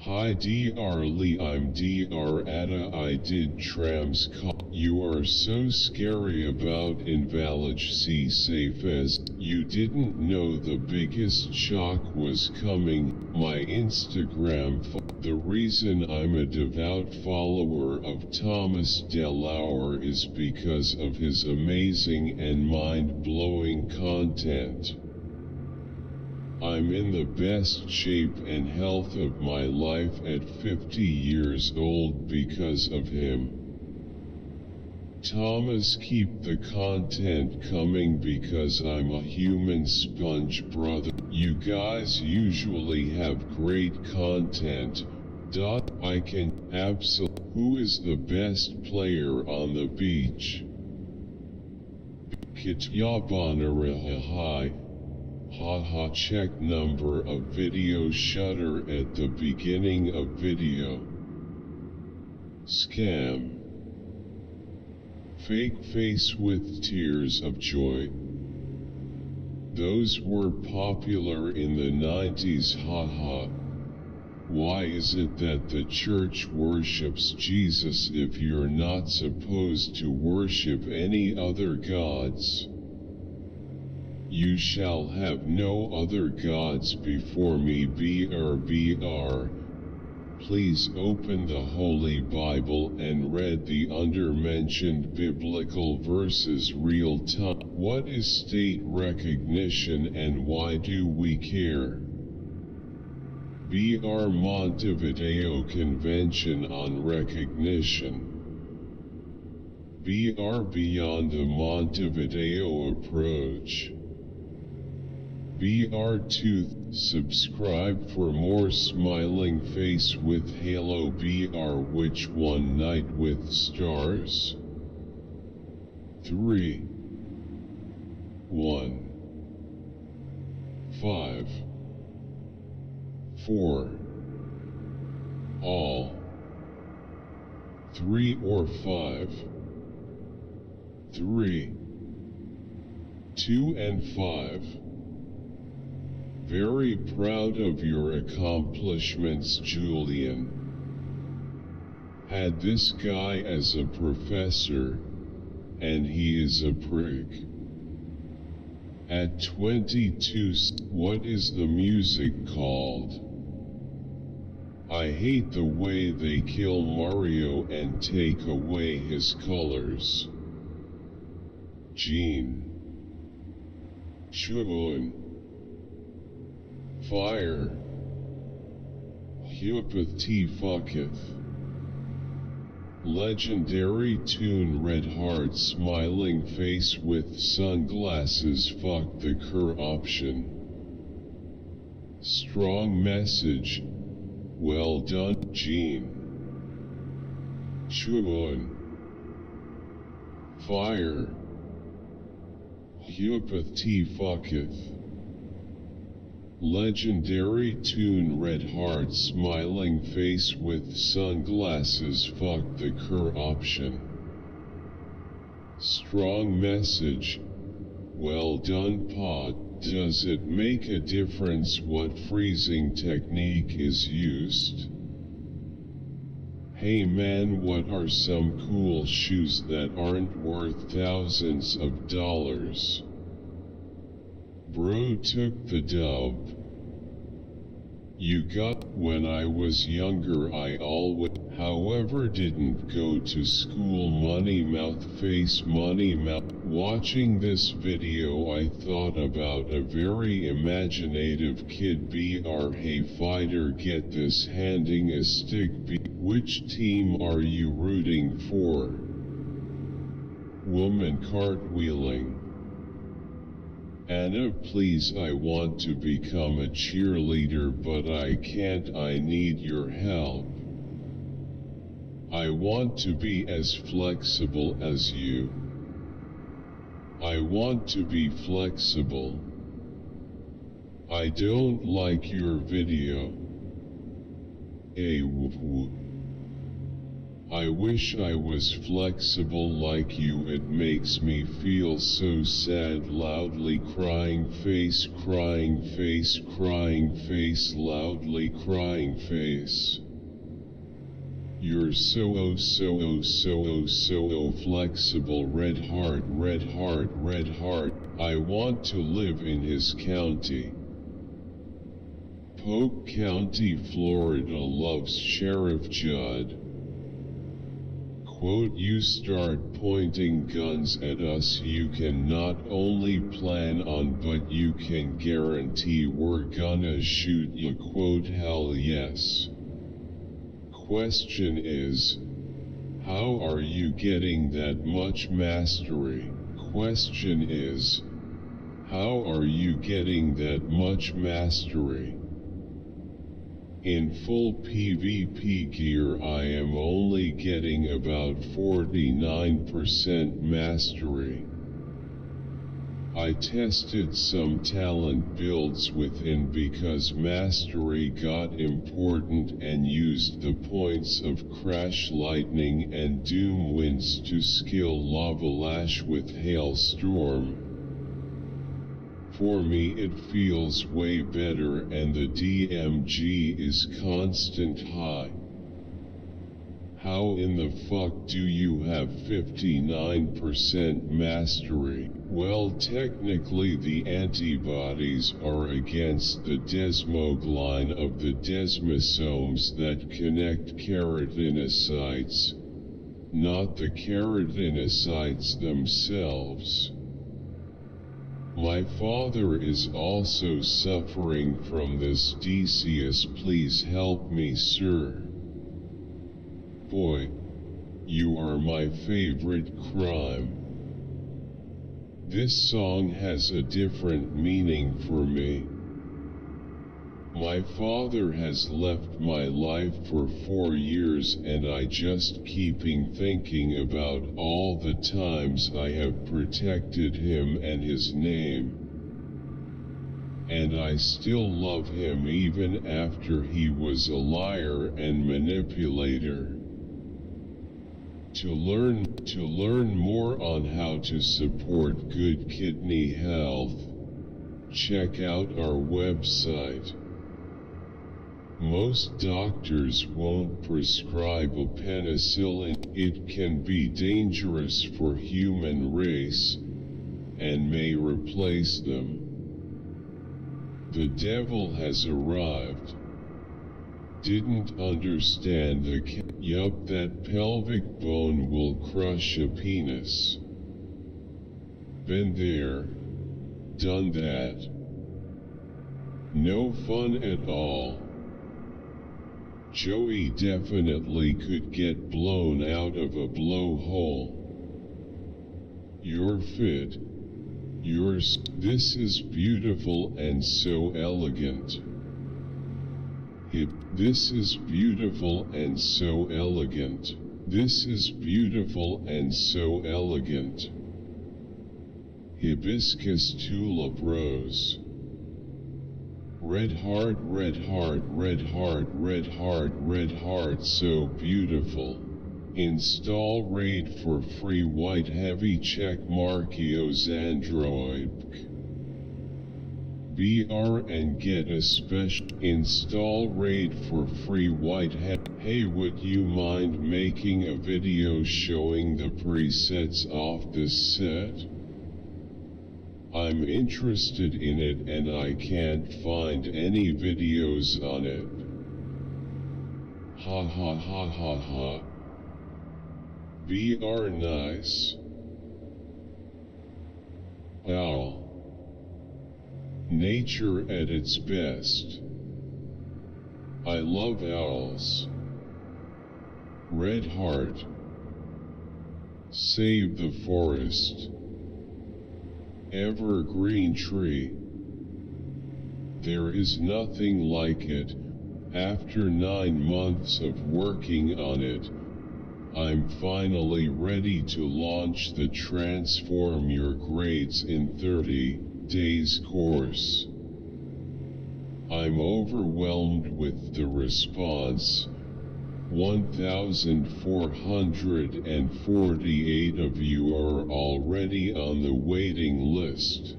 Hi Dr. Lee, I'm Dr. Ada, I did trams call. You are so scary about invalid C safe as you didn't know the biggest shock was coming. My Instagram the reason I'm a devout follower of Thomas DeLauer is because of his amazing and mind-blowing content. I'm in the best shape and health of my life at 50 years old because of him. Thomas, keep the content coming because I'm a human sponge, brother. You guys usually have great content. I can absolutely. Who is the best player on the beach? Kityabanarahai. Haha, check number of video shutter at the beginning of video. Scam. Fake face with tears of joy. Those were popular in the 90s, haha. Why is it that the church worships Jesus if you're not supposed to worship any other gods? You shall have no other gods before me, BR. Please open the Holy Bible and read the undermentioned biblical verses real time. What is state recognition and why do we care? BR Montevideo Convention on Recognition. BR Beyond the Montevideo Approach. BR2, subscribe for more smiling face with Halo. BR Which One Night with Stars? 3 1 5 4 All 3 or 5 3 2 and 5 Very proud of your accomplishments, Julian. Had this guy as a professor, and he is a prick. At 22, what is the music called? I hate the way they kill Mario and take away his colors. Gene. Chuan. Fire. Hupathy fucketh. Legendary tune Red Heart smiling face with sunglasses. Fuck the cur option. Strong message. Well done, Gene. Chuan. Fire. Hupathy fucketh. Legendary tune Red Heart smiling face with sunglasses. Fuck the cur option. Strong message. Well done, pod. Does it make a difference what freezing technique is used? Hey man, what are some cool shoes that aren't worth thousands of dollars? Bro took the dub. You got, when I was younger I always, however didn't go to school. Money mouth face money mouth. Watching this video I thought about a very imaginative kid. BR Hey fighter, get this, handing a stick. Which team are you rooting for? Woman cartwheeling. Anna, please, I want to become a cheerleader but I can't, I need your help. I want to be as flexible as you. I want to be flexible. I don't like your video. I wish I was flexible like you. It makes me feel so sad. Loudly crying face, crying face, crying face, loudly crying face. You're so flexible. Red heart, red heart, red heart. I want to live in his county. Polk County, Florida loves Sheriff Judd. Quote, you start pointing guns at us, you can not only plan on but you can guarantee we're gonna shoot you. Quote, hell yes. Question is, how are you getting that much mastery? Question is, how are you getting that much mastery? In full PvP gear I am only getting about 49% mastery. I tested some talent builds within because mastery got important and used the points of Crash Lightning and Doom Winds to skill Lava Lash with Hailstorm. For me it feels way better and the DMG is constant high. How in the fuck do you have 59% mastery? Well, technically the antibodies are against the desmoglein of the desmosomes that connect keratinocytes, not the keratinocytes themselves. My father is also suffering from this disease. Please help me, sir. Boy, you are my favorite crime. This song has a different meaning for me. My father has left my life for 4 years and I just keeping thinking about all the times I have protected him and his name. And I still love him even after he was a liar and manipulator. To learn more on how to support good kidney health, check out our website. Most doctors won't prescribe a penicillin. It can be dangerous for human race and may replace them. The devil has arrived. Didn't understand the yup, that pelvic bone will crush a penis. Been there, done that. No fun at all. Joey definitely could get blown out of a blowhole. You're fit. This is beautiful and so elegant. This is beautiful and so elegant. This is beautiful and so elegant. Hibiscus tulip rose. Red heart, red heart, red heart, red heart, red heart, so beautiful. Install raid for free white heavy check Markios Android. BR and get a special install raid for free white heavy. Hey, would you mind making a video showing the presets off this set? I'm interested in it and I can't find any videos on it. Ha ha ha ha ha. BR nice. Owl. Nature at its best. I love owls. Red heart. Save the forest. Evergreen tree. There is nothing like it. After 9 months of working on it, I'm finally ready to launch the Transform Your Grades in 30 Days course. I'm overwhelmed with the response. 1,448 of you are already on the waiting list.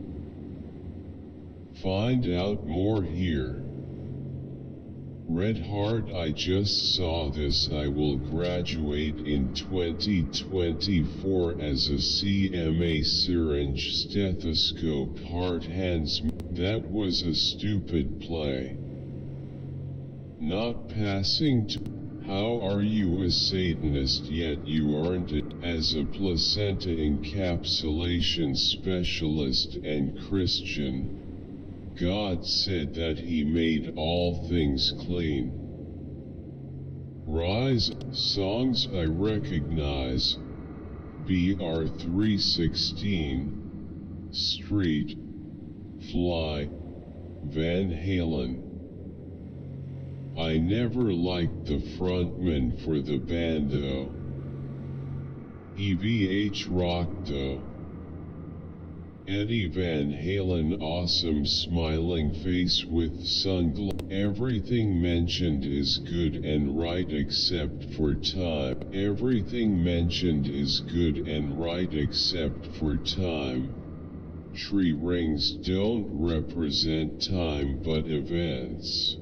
Find out more here. Red Heart, I just saw this. I will graduate in 2024 as a CMA syringe stethoscope heart hands. That was a stupid play. Not passing to. How are you a Satanist yet you aren't it? As a placenta encapsulation specialist and Christian, God said that He made all things clean. Rise, songs I recognize. BR 316, Street, Fly, Van Halen. I never liked the frontman for the band though. EVH rock though. Eddie Van Halen, awesome smiling face with sunglasses. Everything mentioned is good and right except for time. Everything mentioned is good and right except for time. Tree rings don't represent time but events.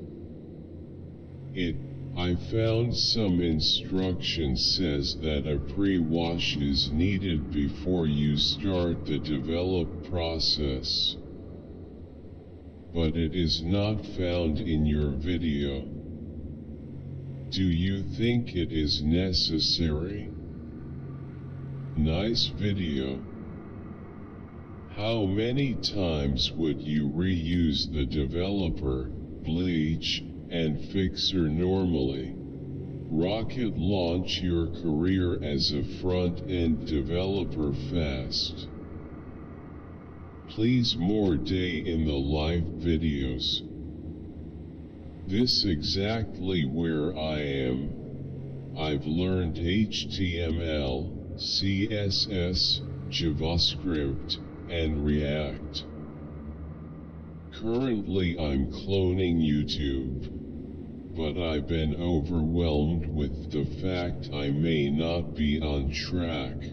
I found some instruction says that a pre-wash is needed before you start the develop process. But it is not found in your video. Do you think it is necessary? Nice video. How many times would you reuse the developer, bleach, and fixer normally? Rocket launch your career as a front-end developer fast. Please more day in the live videos. This exactly where I am. I've learned HTML, CSS, JavaScript, and React. Currently I'm cloning YouTube, but I've been overwhelmed with the fact I may not be on track.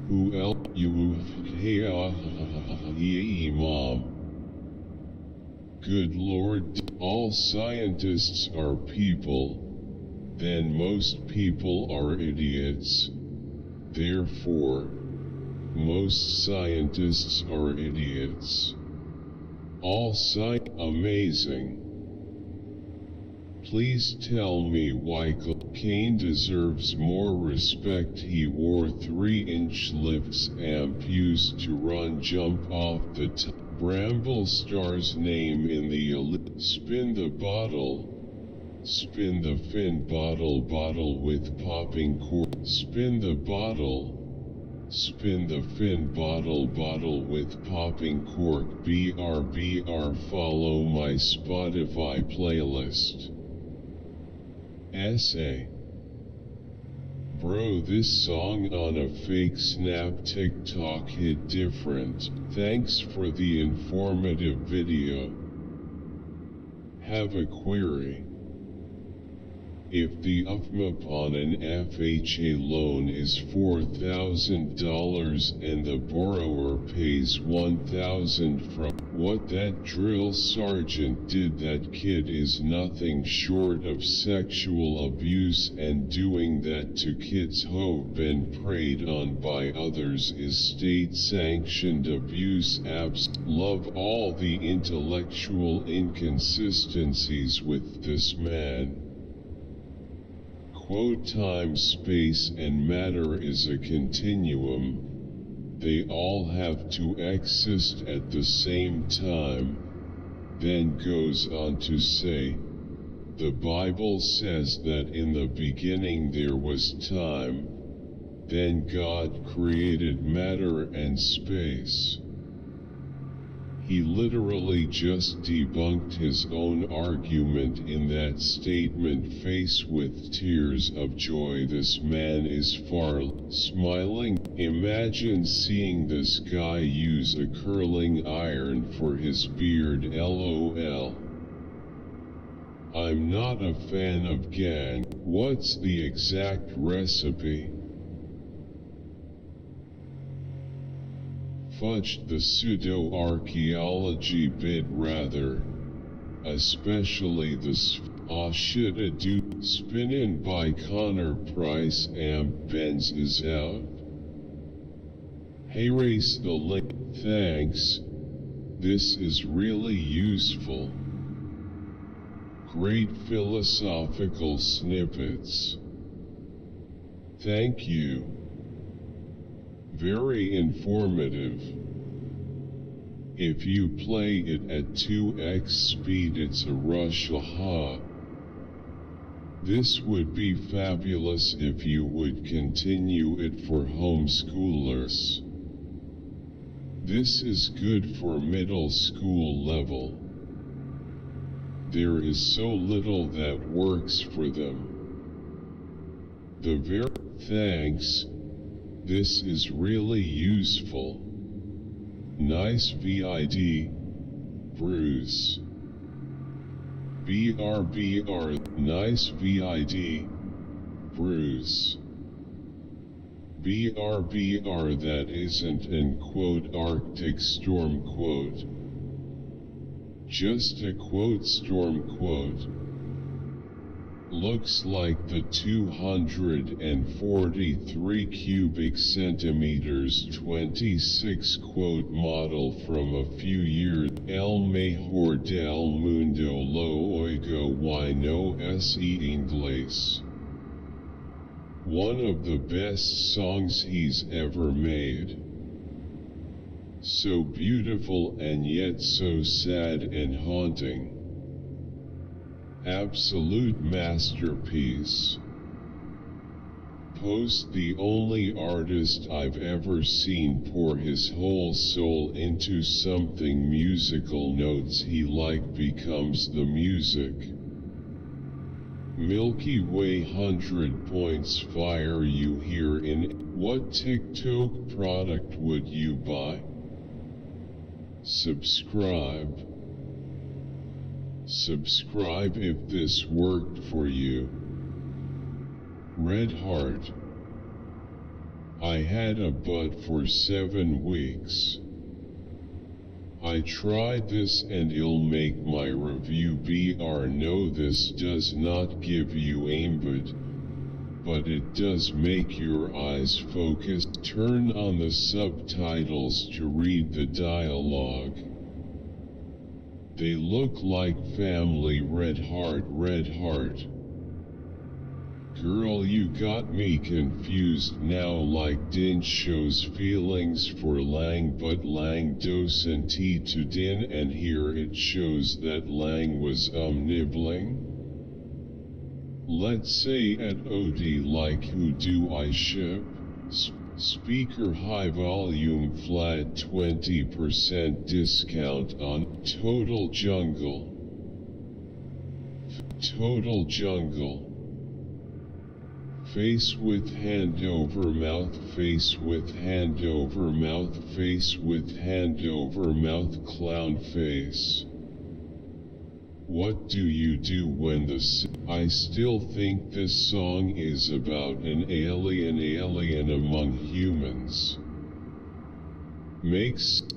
Who else? You? Hey, Mom. Good Lord, all scientists are people, then most people are idiots. Therefore, most scientists are idiots. All amazing. Please tell me why Cain deserves more respect. He wore 3-inch lifts amp used to run jump off the top. Bramble Star's name in the spin the bottle. Spin the fin bottle with popping cork. Spin the bottle. Spin the fin bottle with popping cork. BR follow my Spotify playlist. Essay. Bro, this song on a fake Snap TikTok hit different. Thanks for the informative video. Have a query. If the UFMAP on an FHA loan is $4,000 and the borrower pays $1,000 from what that drill sergeant did, that kid is nothing short of sexual abuse, and doing that to kids who've been preyed on by others is state-sanctioned abuse. Love all the intellectual inconsistencies with this man. Quote, time, space, and matter is a continuum. They all have to exist at the same time. Then goes on to say, the Bible says that in the beginning there was time. Then God created matter and space. He literally just debunked his own argument in that statement. Faced with tears of joy, this man is far smiling. Imagine seeing this guy use a curling iron for his beard. LOL. I'm not a fan of gang. What's the exact recipe? Fudged the pseudo-archaeology bit rather. Especially the shit-a-do spin-in by Connor Price Benz is out. Hey, race the link. Thanks. This is really useful. Great philosophical snippets. Thank you. Very informative. If you play it at 2x speed it's a rush, aha. This would be fabulous if you would continue it for homeschoolers. This is good for middle school level. There is so little that works for them. Thanks. This is really useful. Nice vid. Bruce. BR. Nice vid. Bruce. BR. That isn't an quote Arctic storm quote. Just a quote storm quote. Looks like the 243 cubic centimeters 26 quote model from a few years. El mejor del mundo lo oigo y no es inglés. One of the best songs he's ever made. So beautiful and yet so sad and haunting. Absolute masterpiece. Post the only artist I've ever seen pour his whole soul into something musical. Notes he like becomes the music. Milky Way 100 points fire you here in. What TikTok product would you buy? Subscribe. Subscribe if this worked for you. Red heart. I had a butt for 7 weeks. I tried this and it'll make my review BR. No, this does not give you aimbot, but it does make your eyes focus. Turn on the subtitles to read the dialogue. They look like family. Red heart. Girl, you got me confused now, like Din shows feelings for Lang, but Lang doesn't to Din, and here it shows that Lang was nibbling. Let's say at OD, like who do I ship? Speaker high volume flat 20% discount on Total Jungle. Total Jungle. Face with hand over mouth, face with hand over mouth, face with hand over mouth, clown face. What do you do when I still think this song is about an alien among humans.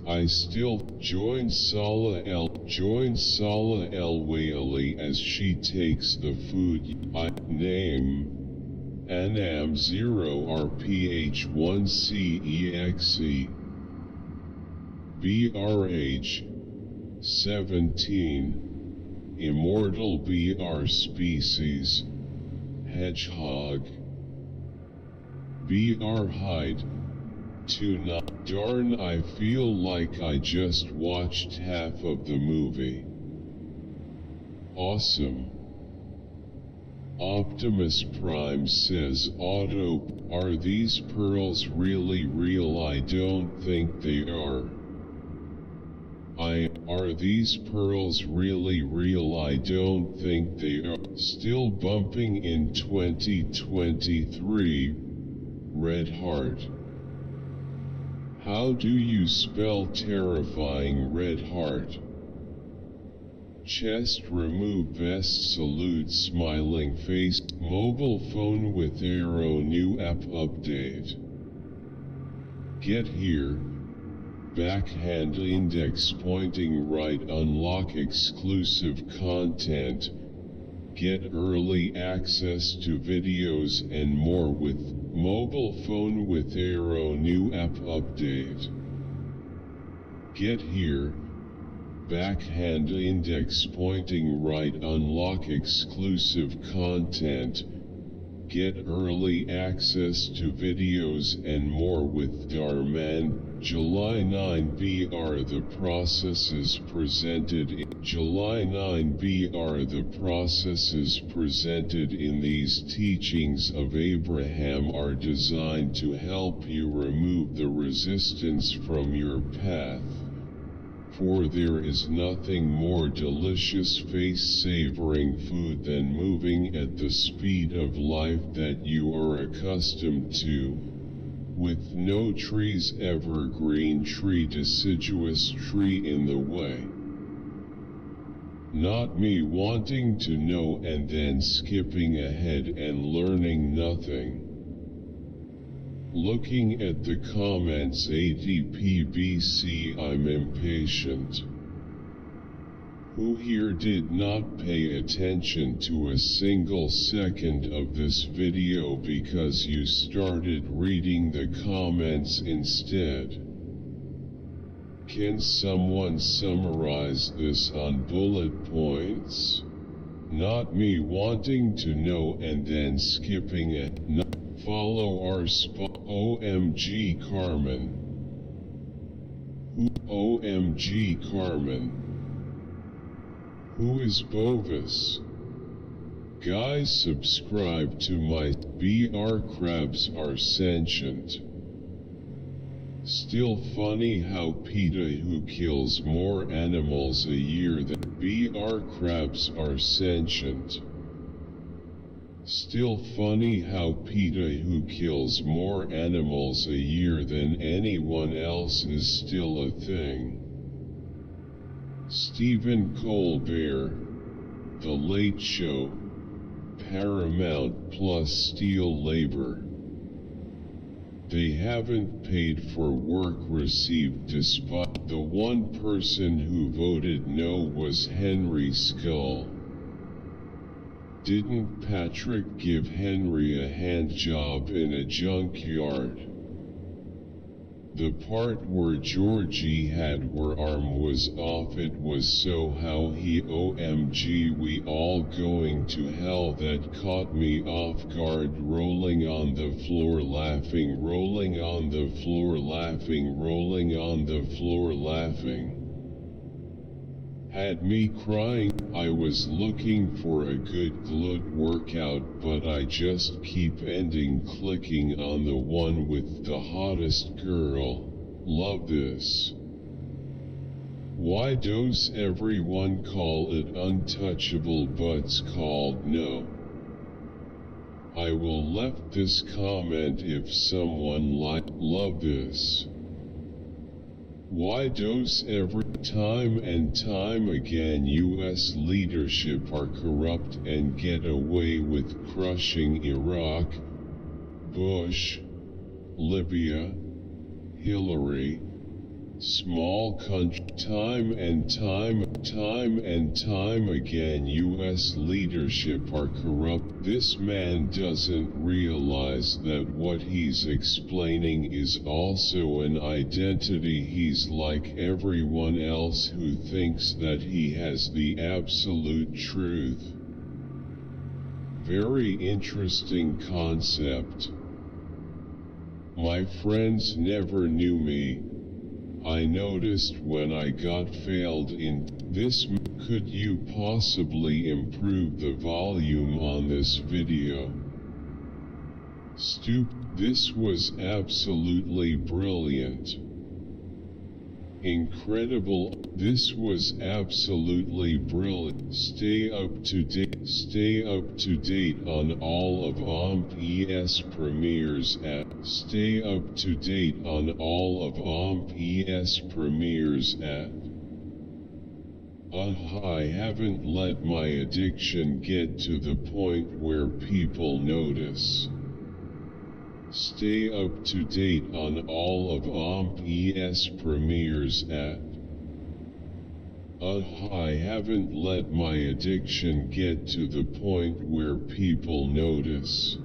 I still join Sala El Whaley as she takes the food. I name Anam 0 RPH1CEXE BRH 17 Immortal BR species Hedgehog BR hide Tuna. Darn, I feel like I just watched half of the movie. Awesome. Optimus Prime says, Otto, are these pearls really real? I don't think they are. Are these pearls really real? I don't think they are. Still bumping in 2023. Red heart. How do you spell terrifying? Red heart? Chest remove vest salute smiling face. Mobile phone with arrow new app update. Get here. Backhand index pointing right unlock exclusive content. Get early access to videos and more with mobile phone with arrow new app update. Get here. Backhand index pointing right unlock exclusive content. Get early access to videos and more with Darman. July 9 BR the processes presented in July 9 BR the processes presented in these teachings of Abraham are designed to help you remove the resistance from your path. For there is nothing more delicious face-savoring food than moving at the speed of life that you are accustomed to, with no trees evergreen tree deciduous tree in the way. Not me wanting to know and then skipping ahead and learning nothing. Looking at the comments ADPBC I'm impatient. Who here did not pay attention to a single second of this video because you started reading the comments instead? Can someone summarize this on bullet points? Not me wanting to know and then skipping it. Follow our spot. OMG Carmen. OMG Carmen. Who is Bovis? Guys, subscribe to my BR crabs are sentient. Still funny how PETA who kills more animals a year than BR crabs are sentient. Still funny how PETA who kills more animals a year than anyone else is still a thing. Stephen Colbert, The Late Show, Paramount Plus Steel Labor. They haven't paid for work received despite the one person who voted no was Henry Skull. Didn't Patrick give Henry a hand job in a junkyard? The part where Georgie had her arm was off, it was so how he OMG we all going to hell, that caught me off guard, rolling on the floor laughing, rolling on the floor laughing, rolling on the floor laughing. Had me crying. I was looking for a good glute workout, but I just keep ending clicking on the one with the hottest girl. Love this. Why does everyone call it untouchable but's called no? I will left this comment if someone love this. Why does every time and time again US leadership are corrupt and get away with crushing Iraq, Bush, Libya, Hillary, small country, time and time again US leadership are corrupt. This man doesn't realize that what he's explaining is also an identity. He's like everyone else who thinks that he has the absolute truth. Very interesting concept. My friends never knew me. I noticed when I got failed in this. Could you possibly improve the volume on this video? This was absolutely brilliant. Incredible. This was absolutely brilliant. Stay up to date on all of OMP-ES premieres at. Stay up to date on all of OMP-ES premieres at. I haven't let my addiction get to the point where people notice. Stay up to date on all of OMP's premieres at. I haven't let my addiction get to the point where people notice.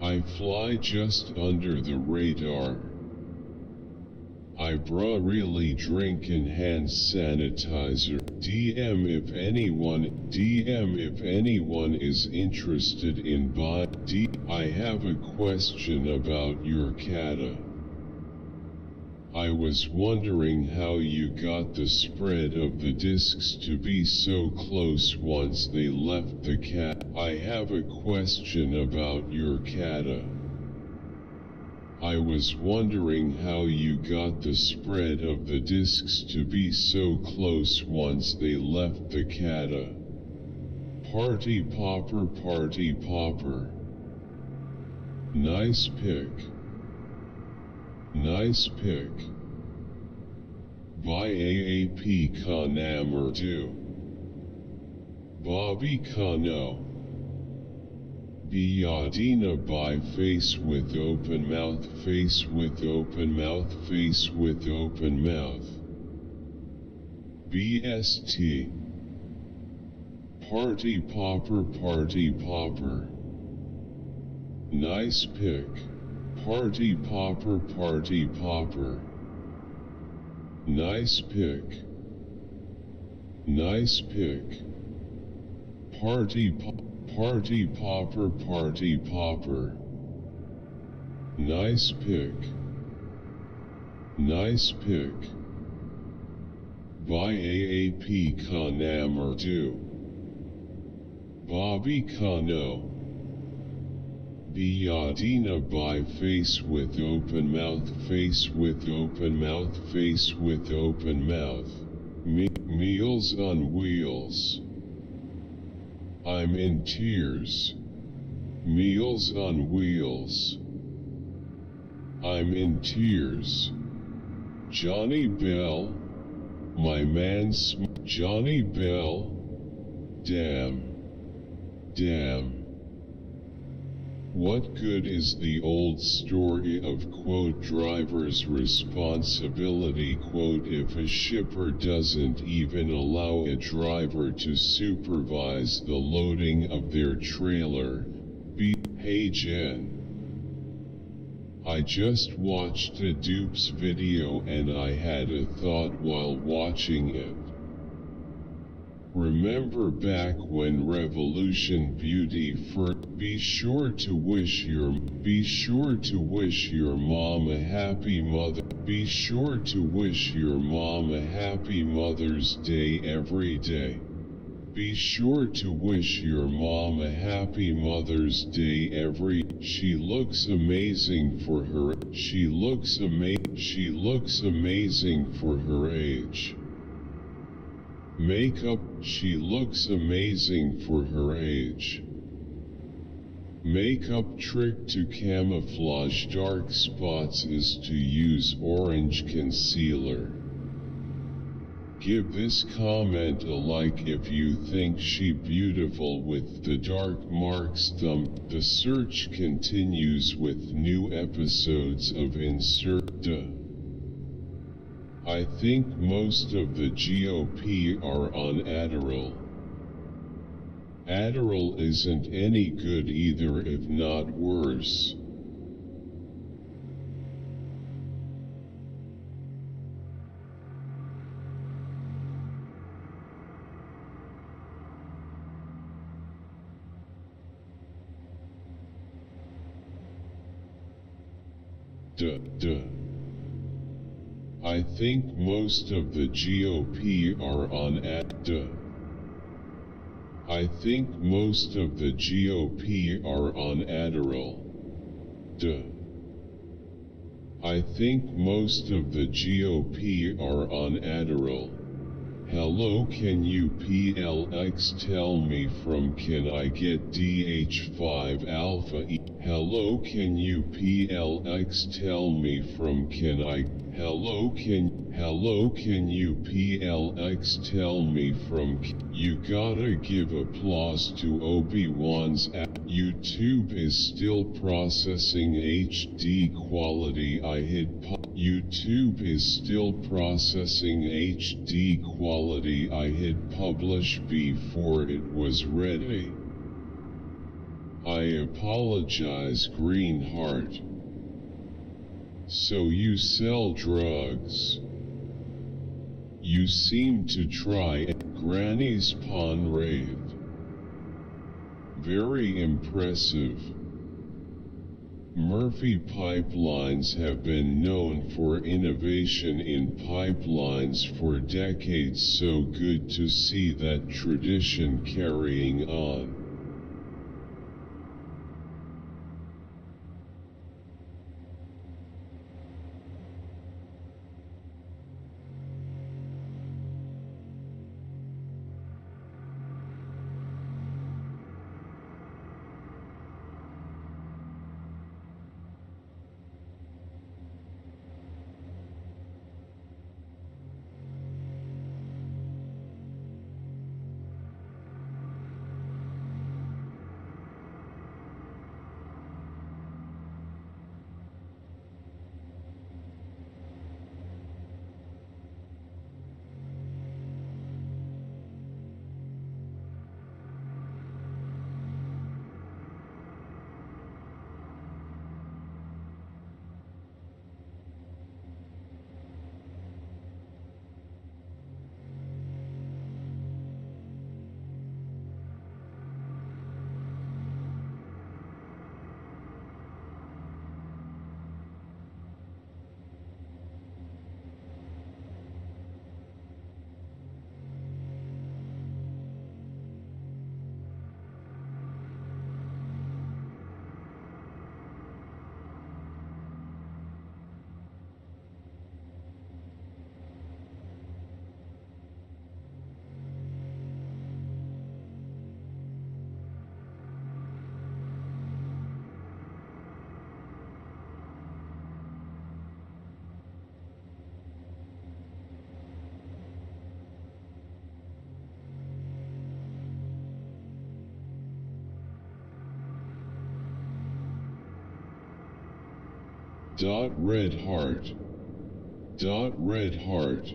I fly just under the radar. I really drinkin' hand sanitizer. DM if anyone is interested in buying. I have a question about your kata. I was wondering how you got the spread of the discs to be so close once they left the cat. I have a question about your kata. I was wondering how you got the spread of the discs to be so close once they left the kata. Party popper, party popper. Nice pick. Nice pick. By AAP Kanamurdu. Bobby Kano. Biadina by face with open mouth, face with open mouth, face with open mouth. BST. Party popper, party popper. Nice pick. Party popper, party popper. Nice pick. Nice pick. Party popper, party popper. Nice pick. Nice pick. By AAP Kanamurdu. Bobby Kano. Biadina by face with open mouth, face with open mouth, face with open mouth. Meals on wheels. I'm in tears. Meals on wheels. I'm in tears. Johnny Bell. My man Johnny Bell. Damn. Damn. What good is the old story of quote driver's responsibility quote if a shipper doesn't even allow a driver to supervise the loading of their trailer? Hey Jen. I just watched a Dupes video and I had a thought while watching it. Remember back when Revolution Beauty first? Be sure to wish your mom a happy mother. Be sure to wish your mom a happy Mother's Day every day. Be sure to wish your mom a happy Mother's Day every. She looks amazing for her. She looks amazing for her age. Makeup, she looks amazing for her age. Makeup trick to camouflage dark spots is to use orange concealer. Give this comment a like if you think she beautiful with the dark marks thumb. The search continues with new episodes of Insert. I think most of the GOP are on Adderall. Adderall isn't any good either, if not worse. I think most of the GOP are on I think most of the GOP are on Adderall. I think most of the GOP are on Adderall. Hello, can you PLX tell me from can I get DH5 alpha E? Hello, can you PLX tell me from can I? Hello, can you PLX tell me from? You gotta give applause to Obi-Wan's app. YouTube is still processing HD quality. I hit YouTube is still processing HD quality. I hit publish before it was ready. I apologize, Green Heart. So you sell drugs. You seem to try Granny's Pawn Rave. Very impressive. Murphy pipelines have been known for innovation in pipelines for decades, so good to see that tradition carrying on. Red Heart. Red Heart.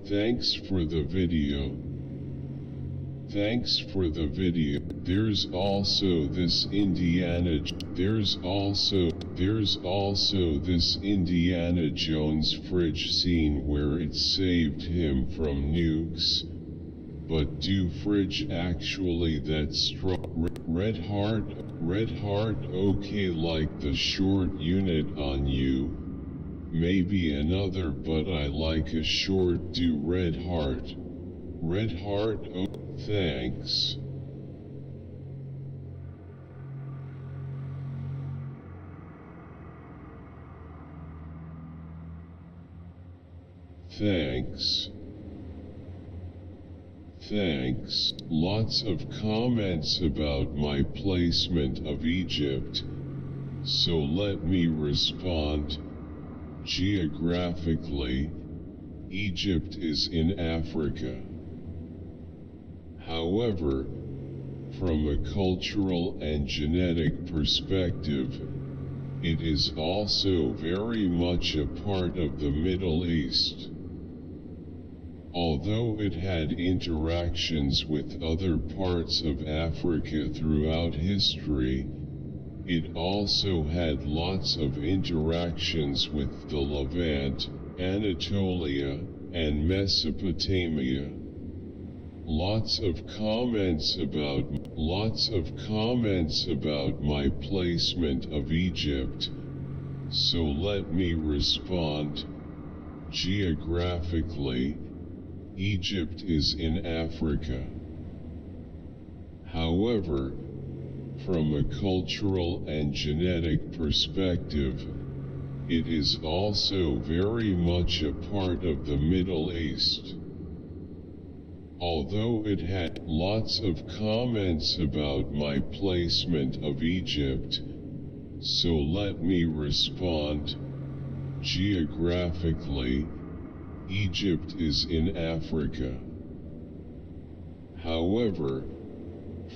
Thanks for the video. Thanks for the video. There's also this Indiana Jones fridge scene where it saved him from nukes. But do fridge actually that strong? Red Heart, okay, like the short unit on you. Maybe another, but I like a short do. Red Heart, oh, thanks. Thanks. Lots of comments about my placement of Egypt. So let me respond. Geographically, Egypt is in Africa. However, from a cultural and genetic perspective, it is also very much a part of the Middle East. Although it had interactions with other parts of Africa throughout history, it also had lots of interactions with the Levant, Anatolia, and Mesopotamia. Lots of comments about my placement of Egypt. So let me respond. Geographically, Egypt is in Africa. It is also very much a part of the Middle East. Although it had lots of comments about my placement of Egypt, so let me respond. Geographically, Egypt is in Africa. However,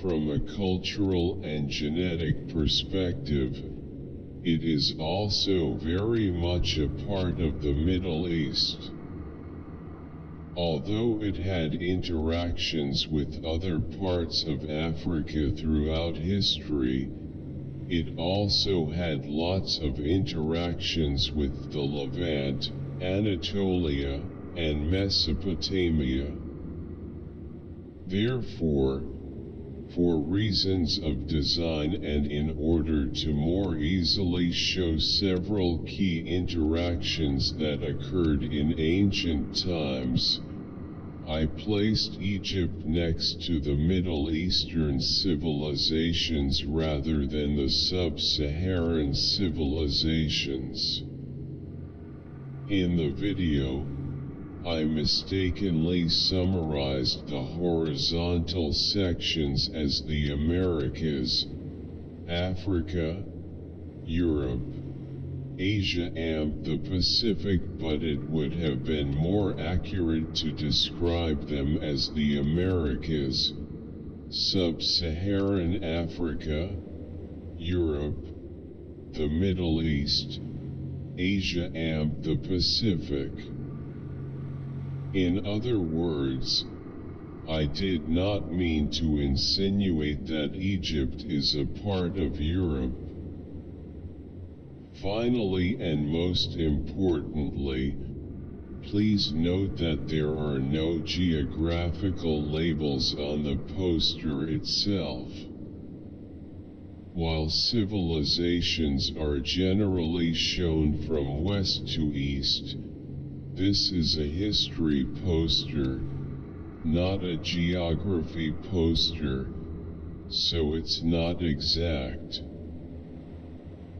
from a cultural and genetic perspective, it is also very much a part of the Middle East. Although it had interactions with other parts of Africa throughout history, it also had lots of interactions with the Levant, Anatolia, and Mesopotamia. Therefore, for reasons of design and in order to more easily show several key interactions that occurred in ancient times, I placed Egypt next to the Middle Eastern civilizations rather than the sub-Saharan civilizations. In the video, I mistakenly summarized the horizontal sections as the Americas, Africa, Europe, Asia and the Pacific, but it would have been more accurate to describe them as the Americas, Sub-Saharan Africa, Europe, the Middle East, Asia and the Pacific. In other words, I did not mean to insinuate that Egypt is a part of Europe. Finally and most importantly, please note that there are no geographical labels on the poster itself. While civilizations are generally shown from west to east, this is a history poster, not a geography poster, so it's not exact.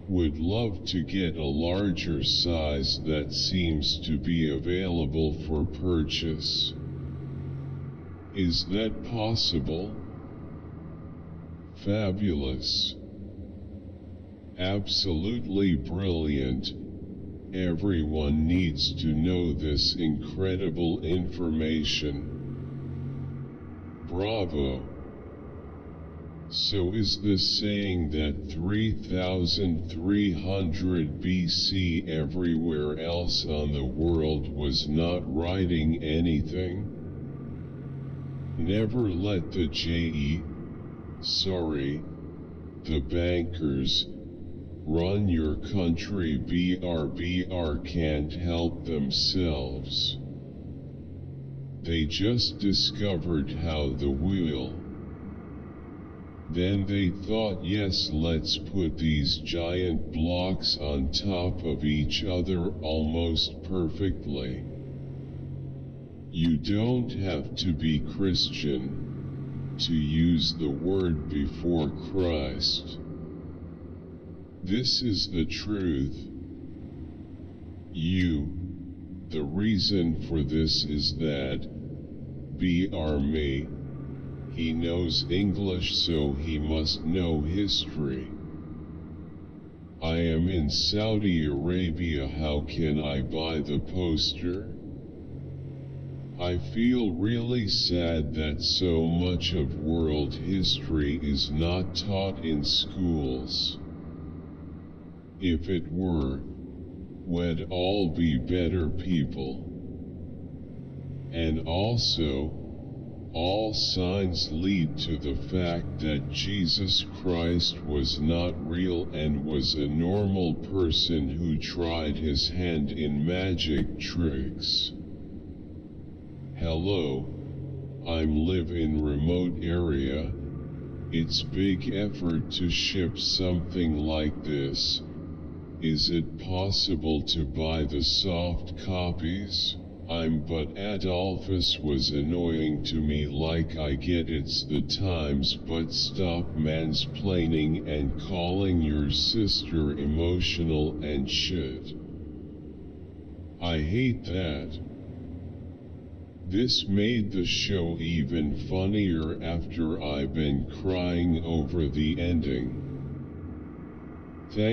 Would love to get a larger size that seems to be available for purchase. Is that possible? Fabulous. Absolutely brilliant. Everyone needs to know this incredible information. Bravo. So is this saying that 3300 BC everywhere else on the world was not writing anything? Never let the the bankers, run your country. BR can't help themselves. They just discovered how the wheel. Then they thought, yes, let's put these giant blocks on top of each other almost perfectly. You don't have to be Christian to use the word before Christ. This is the truth. The reason for this is that, me, he knows English so he must know history. I am in Saudi Arabia, how can I buy the poster? I feel really sad that so much of world history is not taught in schools. If it were, we'd all be better people. And also, all signs lead to the fact that Jesus Christ was not real and was a normal person who tried his hand in magic tricks. Hello, I'm live in remote area. It's big effort to ship something like this. Is it possible to buy the soft copies? But Adolphus was annoying to me, like I get it's the times, but stop mansplaining and calling your sister emotional and shit. I hate that. This made the show even funnier after I've been crying over the ending.